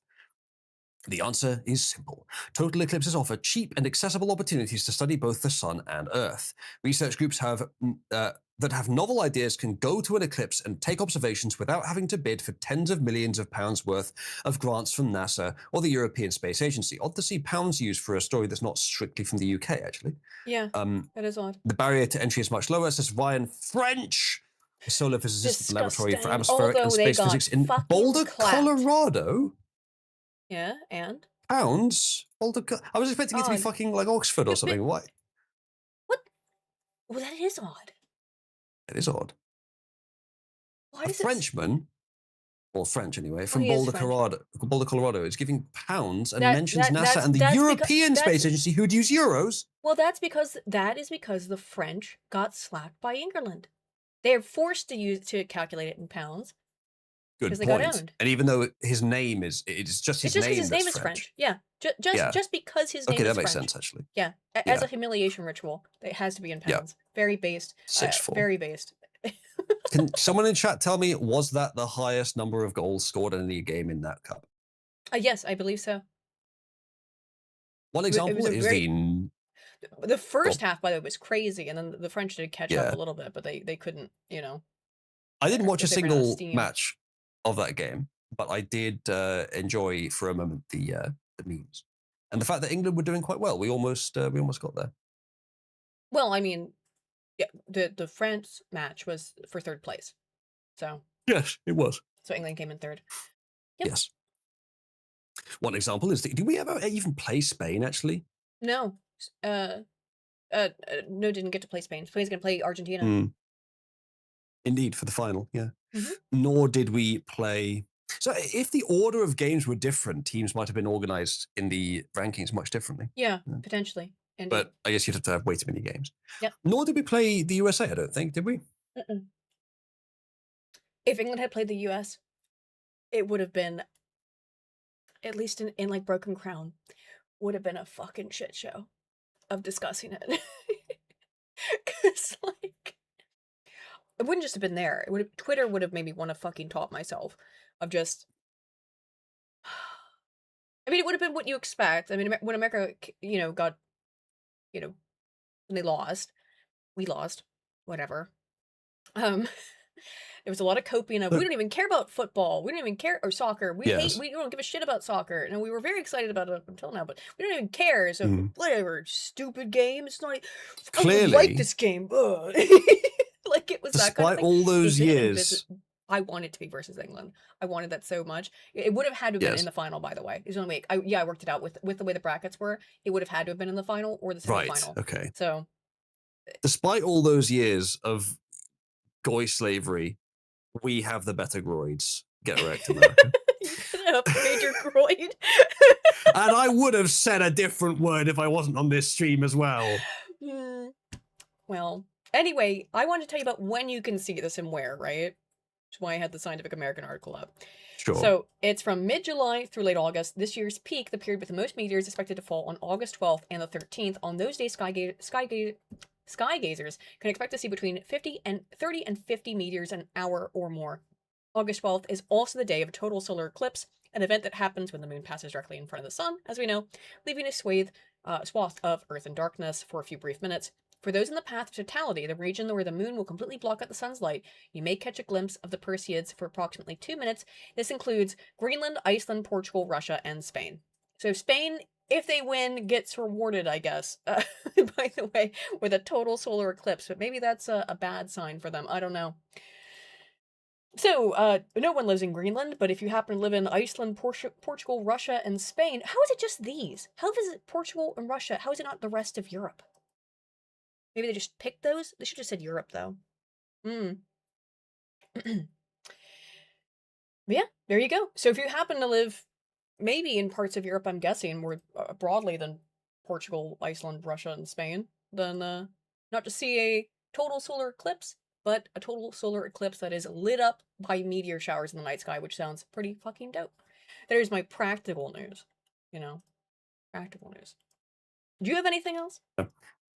The answer is simple. Total eclipses offer cheap and accessible opportunities to study both the sun and Earth. Research groups that have novel ideas can go to an eclipse and take observations without having to bid for tens of millions of pounds worth of grants from NASA or the European Space Agency. Odd to see pounds used for a story that's not strictly from the UK, actually. Yeah, that is odd. The barrier to entry is much lower, says Ryan French, a solar physicist at the Laboratory for Atmospheric and Space Physics in Boulder, Colorado. Yeah, and? Pounds? Boulder, I was expecting it to be fucking like Oxford or something. Why? What? Well, that is odd. It is odd. Why a Frenchman, or French anyway, from Boulder, Colorado, is giving pounds and mentions NASA and the European Space Agency who'd use euros. Well, that is because the French got slacked by England. They're forced to calculate it in pounds. Good point. And even though his name is, it's just his name. It's just because his name is French. Yeah. Just because his name is French. Okay, that makes sense actually. Yeah. As a humiliation ritual, it has to be in pounds. Yeah. Very based. 6-4. Very based. Can someone in chat tell me, was that the highest number of goals scored in any game in that cup? Yes, I believe so. One example is the first half, by the way, was crazy, and then the French did catch up a little bit, but they couldn't, I didn't watch a single match of that game, but I did enjoy for a moment the memes and the fact that England were doing quite well. We almost got there. Well, I mean, yeah, the France match was for third place, so Yes, it was. So England came in third. Yep. Yes. One example is, did we ever even play Spain, actually? No. No, didn't get to play Spain. Spain's gonna play Argentina. Mm, indeed, for the final, yeah. Mhm. Nor did we play. So if the order of games were different, teams might have been organized in the rankings much differently. Yeah, Yeah. potentially. Indeed. But I guess you'd have to have way too many games. Yep. Nor did we play the USA, I don't think, did we? Mm-mm. If England had played the US, it would have been, at least in like Broken Crown, would have been a fucking shit show of discussing it. Cause like it wouldn't just have been there. It would have, Twitter would have made me want to fucking top myself of just. I mean, it would have been what you expect. I mean, when America, got, when they lost, we lost, whatever. There was a lot of coping of, we Look, don't even care about football. We don't even care, or soccer. yes. We don't give a shit about soccer. And we were very excited about it up until now, but we don't even care. So Mm. whatever, stupid game. It's not, I don't Clearly, like this game. Ugh. Like it was that kind of despite thing. all It those was in years, I wanted to be versus England. I wanted that so much. It would have had to have been in yes, the final, by the way. It was only week. I worked it out with the way the brackets were. It would have had to have been in the final or the right, semifinal. okay. So Despite all those years of goy slavery, we have the better groids. Get wrecked, America. you could upgrade your groin. And I would have said a different word if I wasn't on this stream as well. Well, anyway, I wanted to tell you about when you can see this and where, right? Which is why I had the Scientific American article up. Sure. So it's from mid-July through late August. This year's peak, the period with the most meteors, expected to fall on August 12th and the 13th. On those days, sky gazers can expect to see between 30 and 50 meteors an hour or more. August 12th is also the day of a total solar eclipse, an event that happens when the moon passes directly in front of the sun, as we know, leaving a swath of Earth in darkness for a few brief minutes. For those in the path of totality, the region where the moon will completely block out the sun's light, you may catch a glimpse of the Perseids for approximately 2 minutes. This includes Greenland, Iceland, Portugal, Russia, and Spain. So Spain, if they win, gets rewarded, I guess, by the way, with a total solar eclipse. But maybe that's a bad sign for them. I don't know. So, no one lives in Greenland, but if you happen to live in Iceland, Portugal, Russia, and Spain, how is it just these? How is it Portugal and Russia? How is it not the rest of Europe? Maybe they just picked those? They should have said Europe, though. But yeah, there you go. So if you happen to live maybe in parts of Europe, I'm guessing, more broadly than Portugal, Iceland, Russia, and Spain, then not to see a total solar eclipse, but a total solar eclipse that is lit up by meteor showers in the night sky, which sounds pretty fucking dope. There's my practical news. Practical news. Do you have anything else?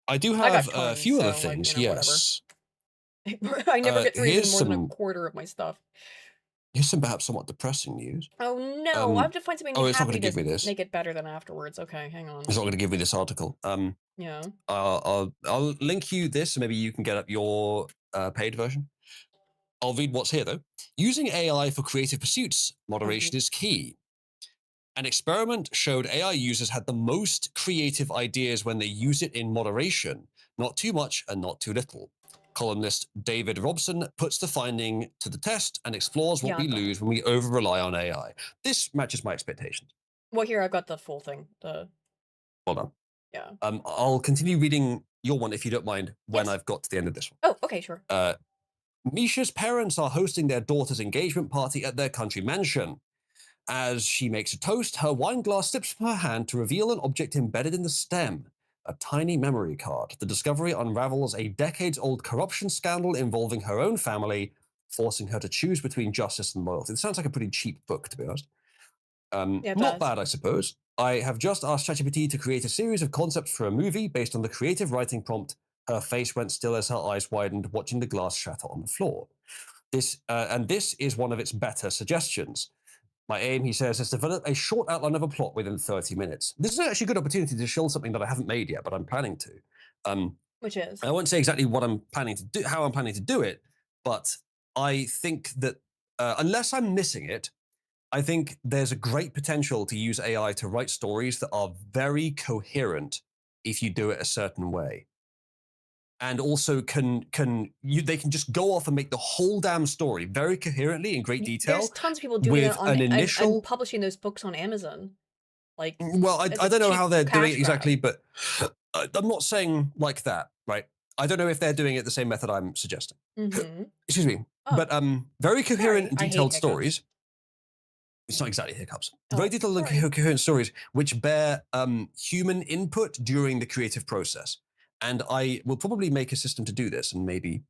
I do I got have a tons, few other so, things, whatever. yes. I never get through even Here's more than a some quarter of my stuff. here's some perhaps somewhat depressing news. Oh no, I have to find something Oh, it's not happy going to to give me this. make it better than afterwards. Okay, hang on. It's not going to give me this article. Yeah. I'll link you this, so maybe you can get up your paid version. I'll read what's here though. Using AI for creative pursuits, moderation is key. An experiment showed AI users had the most creative ideas when they use it in moderation, not too much and not too little. Columnist David Robson puts the finding to the test and explores what we lose when we over-rely on AI. This matches my expectations. Well, here, I've got the full thing. Well done. Yeah. I'll continue reading your one if you don't mind when I've got to the end of this one. Oh, okay, sure. Misha's parents are hosting their daughter's engagement party at their country mansion. As she makes a toast, her wine glass slips from her hand to reveal an object embedded in the stem, a tiny memory card. The discovery unravels a decades-old corruption scandal involving her own family, forcing her to choose between justice and loyalty. It sounds like a pretty cheap book, to be honest. Not bad, I suppose. I have just asked ChatGPT to create a series of concepts for a movie based on the creative writing prompt. Her face went still as her eyes widened, watching the glass shatter on the floor. This is one of its better suggestions. My aim, he says, is to develop a short outline of a plot within 30 minutes. This is actually a good opportunity to show something that I haven't made yet, but I'm planning to. Which is? I won't say exactly what I'm planning to do, how I'm planning to do it, but I think that unless I'm missing it, I think there's a great potential to use AI to write stories that are very coherent if you do it a certain way. and also they can just go off and make the whole damn story very coherently in great detail. There's tons of people doing with it on an and initial. publishing those books on Amazon. Like, Well, it's I a don't know cheap how they're doing it cash exactly, grab. but I'm not saying like that, right? I don't know if they're doing it the same method I'm suggesting. Excuse me. Oh, But very coherent sorry. and I hate detailed hiccups. stories. It's not exactly hiccups. Very Oh, detailed and sorry. coherent stories which bear human input during the creative process. And I will probably make a system to do this and maybe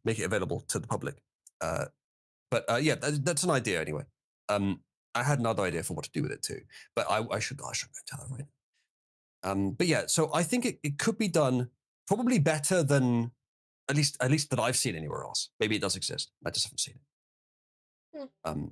make it available to the public. But yeah, that's an idea anyway. I had another idea for what to do with it too, but I should go tell her right now. But yeah, so I think it could be done probably better than at least that I've seen anywhere else. Maybe it does exist. I just haven't seen it.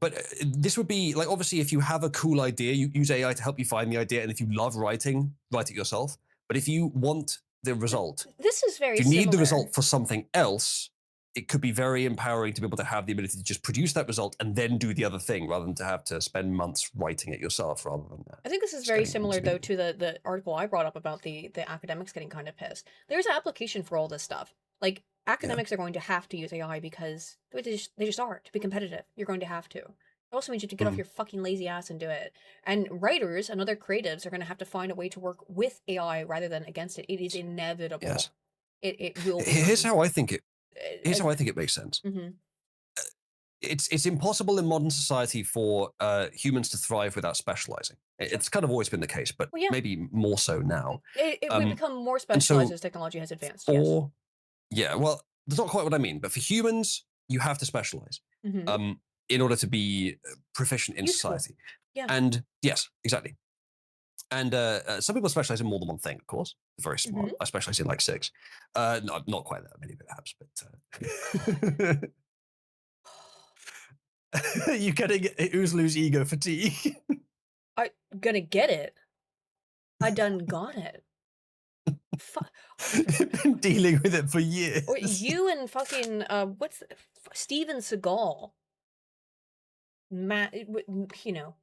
But this would be like, obviously, if you have a cool idea, you use AI to help you find the idea, and if you love writing, write it yourself. But if you want the result, This is very if you need the similar. result for something else, it could be very empowering to be able to have the ability to just produce that result and then do the other thing rather than to have to spend months writing it yourself rather than I think this is very similar, though, to the article I brought up about the academics getting kind of pissed. There's an application for all this stuff. Like, academics are going to have to use AI because they just are. To be competitive, you're going to have to. It also means you have to get off your fucking lazy ass and do it. And writers and other creatives are going to have to find a way to work with AI rather than against it. It is inevitable. Yes. It will be. Here's how I think it. Here's how I think it makes sense. It's impossible in modern society for humans to thrive without specializing. It's kind of always been the case, but maybe more so now. It will become more specialized as technology has advanced. Yes. Yeah, well, that's not quite what I mean. But for humans, you have to specialize in order to be proficient in society. Yeah. And yes, exactly. And some people specialize in more than one thing, of course. Very smart. I specialize in like 6. Not quite that many, perhaps, but you getting Oozloo's ego fatigue? I'm gonna get it. I done got it. Been dealing with it for years. You and fucking what's Steven Seagal? Matt, you know,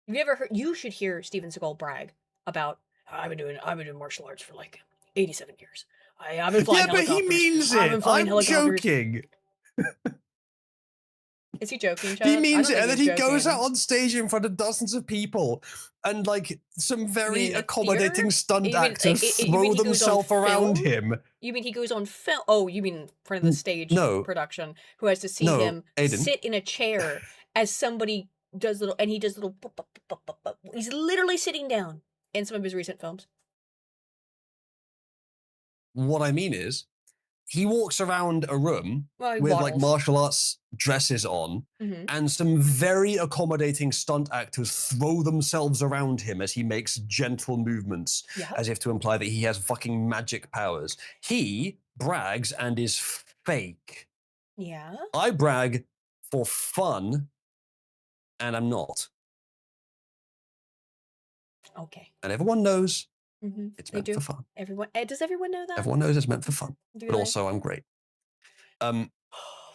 have you ever heard? You should hear Steven Seagal brag about I've been doing martial arts for like 87 years. I've been flying helicopters. Yeah, but he means it. I'm joking. Is he joking, Chad? He means it, and then he goes out on stage in front of dozens of people, and like some very accommodating stunt actors throw themselves around him. You mean he goes on film? Oh, you mean in front of the stage production, who has to see him sit in a chair as somebody does little, and he does little. He's literally sitting down in some of his recent films. What I mean is, he walks around a room with waddles. like martial arts dresses on, and some very accommodating stunt actors throw themselves around him as he makes gentle movements, as if to imply that he has fucking magic powers. He brags and is fake. Yeah. I brag for fun, and I'm not. Okay. And everyone knows it's meant for fun. Does everyone know that? Everyone knows it's meant for fun. But also, I'm great.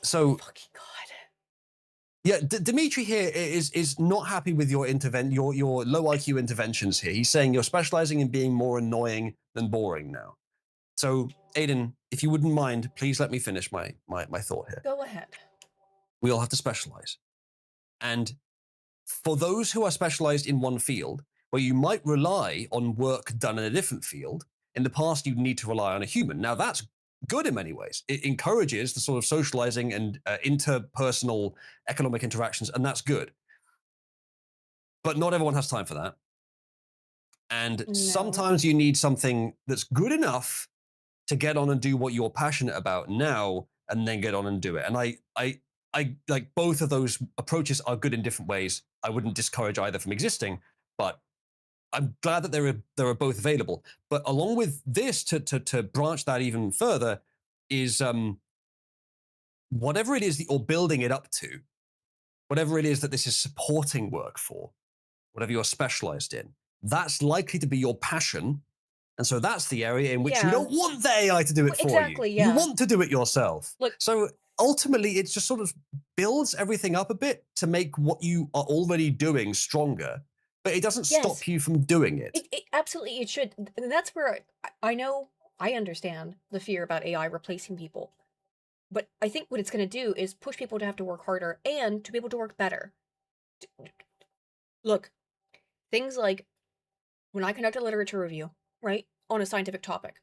So, fucking God. Yeah, Dimitri here is not happy with your your low IQ interventions here. He's saying you're specializing in being more annoying than boring now. So, Aiden, if you wouldn't mind, please let me finish my thought here. Go ahead. We all have to specialize. And for those who are specialized in one field, where you might rely on work done in a different field, in the past you'd need to rely on a human. Now that's good in many ways. It encourages the sort of socializing and interpersonal economic interactions, and that's good. But not everyone has time for that. And sometimes you need something that's good enough to get on and do what you're passionate about now, and then get on and do it. And I like both of those approaches are good in different ways. I wouldn't discourage either from existing, but I'm glad that there are both available. But along with this, to branch that even further, is whatever it is that you're building it up to, whatever it is that this is supporting work for, whatever you're specialized in, that's likely to be your passion. And so that's the area in which you don't want the AI to do it for you. Yeah. You want to do it yourself. So ultimately, it just sort of builds everything up a bit to make what you are already doing stronger. But it doesn't stop you from doing it. Absolutely, it should. And that's where I know I understand the fear about AI replacing people. But I think what it's going to do is push people to have to work harder and to be able to work better. Look, things like when I conduct a literature review, right, on a scientific topic,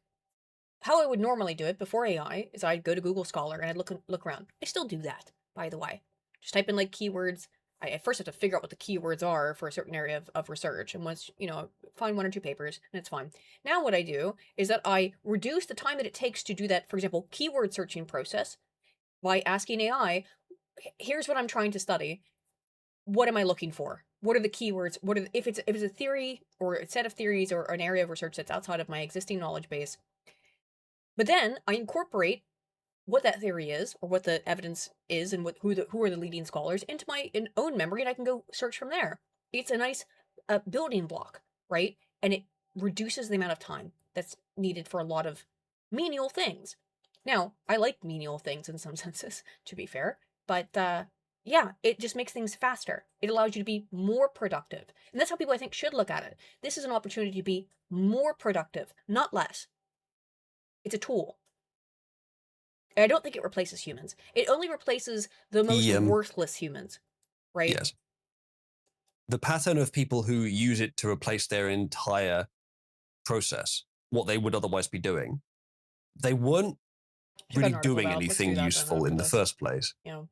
how I would normally do it before AI is I'd go to Google Scholar and I'd look around. I still do that, by the way. Just type in like keywords. I first have to figure out what the keywords are for a certain area of research, and once find 1 or 2 papers, and it's fine. Now what I do is that I reduce the time that it takes to do that, for example, keyword searching process by asking AI, here's what I'm trying to study. What am I looking for? What are the keywords? If it's a theory or a set of theories or an area of research that's outside of my existing knowledge base. But then I incorporate what that theory is or what the evidence is and who are the leading scholars into my own memory, and I can go search from there. It's a nice building block, right? And it reduces the amount of time that's needed for a lot of menial things. Now, I like menial things in some senses, to be fair, but yeah, it just makes things faster. It allows you to be more productive. And that's how people, I think, should look at it. This is an opportunity to be more productive, not less. It's a tool. And I don't think it replaces humans. It only replaces the most worthless humans, right? Yes. The pattern of people who use it to replace their entire process, what they would otherwise be doing, they weren't really doing anything useful in the first place. Yeah.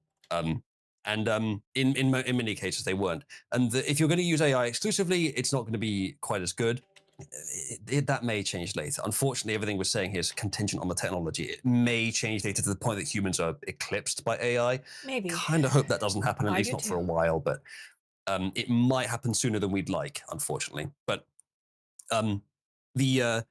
In many cases, they weren't. And if you're going to use AI exclusively, it's not going to be quite as good. That may change later. Unfortunately, everything we're saying here is contingent on the technology. It may change later to the point that humans are eclipsed by AI. Maybe. Kind of hope that doesn't happen, at least not for a while, but it might happen sooner than we'd like, unfortunately. But the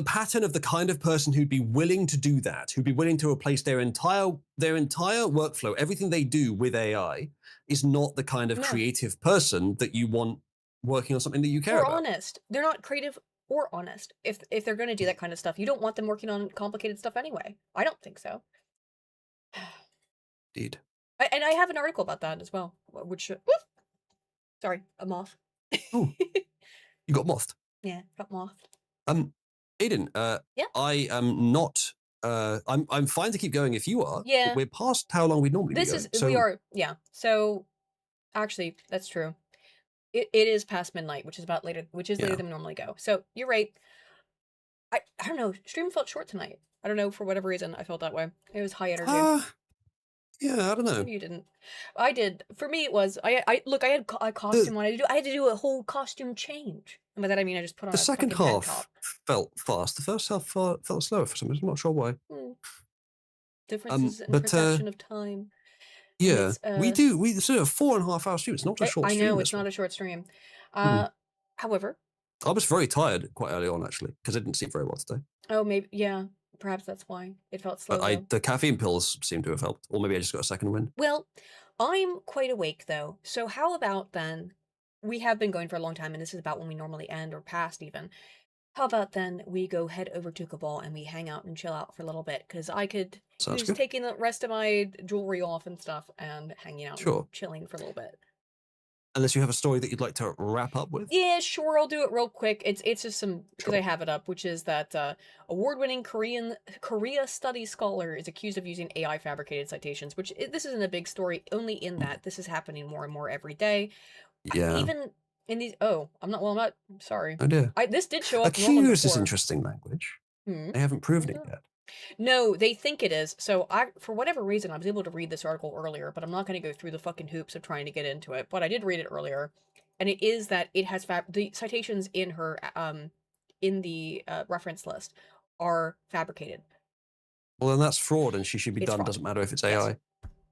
pattern of the kind of person who'd be willing to do that, who'd be willing to replace their entire workflow, everything they do with AI, is not the kind of creative person that you want working on something that you care about. Or honest. They're not creative or honest. If they're going to do that kind of stuff, you don't want them working on complicated stuff anyway. I don't think so. Indeed. And I have an article about that as well, which sorry, a moth. Oh, you got mothed. Yeah, got mothed. Aiden, yeah. I am not. I'm fine to keep going if you are. Yeah. We're past how long we normally be going. We are. Yeah. So, actually, that's true. It is past midnight, which is later than we normally go. So you're right. I don't know. Stream felt short tonight. I don't know, for whatever reason I felt that way. It was high energy. Yeah, I don't know. Maybe you didn't. I did. For me, it was. I had a costume I wanted to do. I had to do a whole costume change. And by that I mean I just put on the second half felt fast. The first half felt slower for some reason. I'm not sure why. Differences in perception of time. Yeah, we sort of 4.5 hour stream. It's not a short stream. I know it's not a short stream. However, I was very tired quite early on actually because I didn't sleep very well today. Oh, maybe perhaps that's why it felt slow. The caffeine pills seem to have helped, or maybe I just got a second wind. Well, I'm quite awake though, so how about then? We have been going for a long time, and this is about when we normally end, or past even. How about then we go head over to Cabal and we hang out and chill out for a little bit, because I could use taking the rest of my jewelry off and stuff and hanging out and chilling for a little bit. Unless you have a story that you'd like to wrap up with? Yeah, sure, I'll do it real quick. It's just some, because I have it up, which is that award-winning Korea studies scholar is accused of using AI fabricated citations, which this isn't a big story, only in that this is happening more and more every day. Yeah. Even in these, I'm not, sorry. Oh dear. This did show up. Accused is interesting language. They haven't proven it yet. No, they think it is. So for whatever reason, I was able to read this article earlier, but I'm not going to go through the fucking hoops of trying to get into it. But I did read it earlier, and it is that it has the citations in her in the reference list are fabricated. Well, then that's fraud, and she should be done. Fraud. Doesn't matter if it's AI.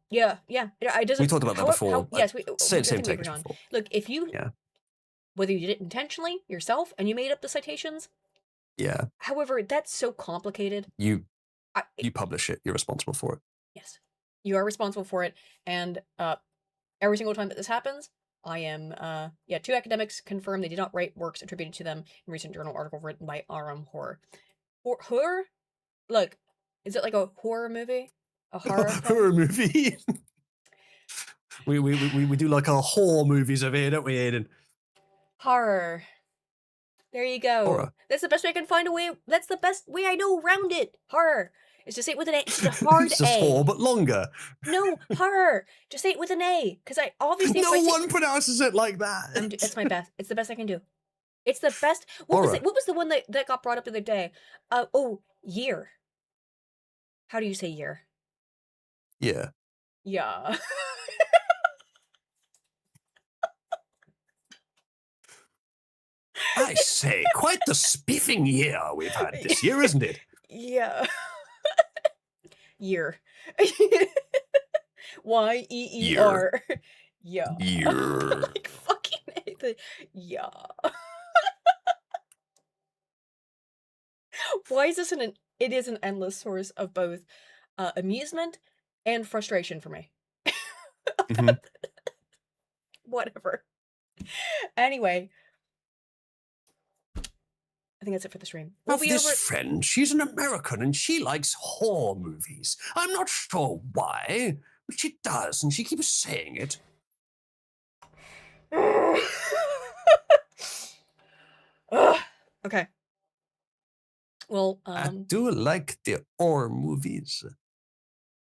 Yeah. It doesn't. We talked about that before. Yes, we say the same thing before. Look, if you whether you did it intentionally yourself and you made up the citations. Yeah. However, that's so complicated. You publish it. You're responsible for it. Yes, you are responsible for it. And every single time that this happens, I am 2 academics confirm they did not write works attributed to them in recent journal article written by Aram Horror. Horror? Look, is it like a horror movie? A horror horror movie? we do like our horror movies over here, don't we, Aiden? Horror. There you go. Horror. That's the best way I can find a way. That's the best way I know around it. Horror. Is to say it with an A. It's a hard It's just A. horror, but longer. No, horror. Just say it with an A. Because I obviously. No one pronounces it like that. It's my best. It's the best I can do. It's the best. What was Horror. it? What was the one that got brought up the other day? Year. How do you say year? Yeah. Yeah. I say, quite the spiffing year we've had this year, isn't it? Yeah. Year. Y-E-E-R. Yeah. Year. Like fucking yeah. Why is this it is an endless source of both amusement and frustration for me. Mhm. Whatever. Anyway. I think that's it for the stream. We'll Have be this over. friend, she's an American and she likes horror movies. I'm not sure why, but she does, and she keeps saying it. Okay. Well, I do like the horror movies.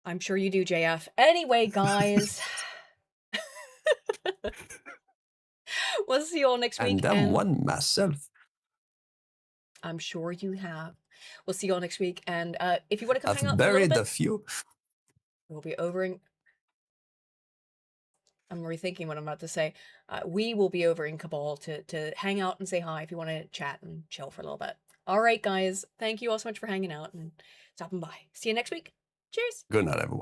I'm sure you do, JF. Anyway, guys. We'll see you all next week. And I'm one myself. I'm sure you have. We'll see you all next week. And if you want to come hang out I've for a little buried bit, a few. we'll be over in... I'm rethinking what I'm about to say. We will be over in Cabal to hang out and say hi if you want to chat and chill for a little bit. All right, guys. Thank you all so much for hanging out and stopping by. See you next week. Cheers. Good night, everyone.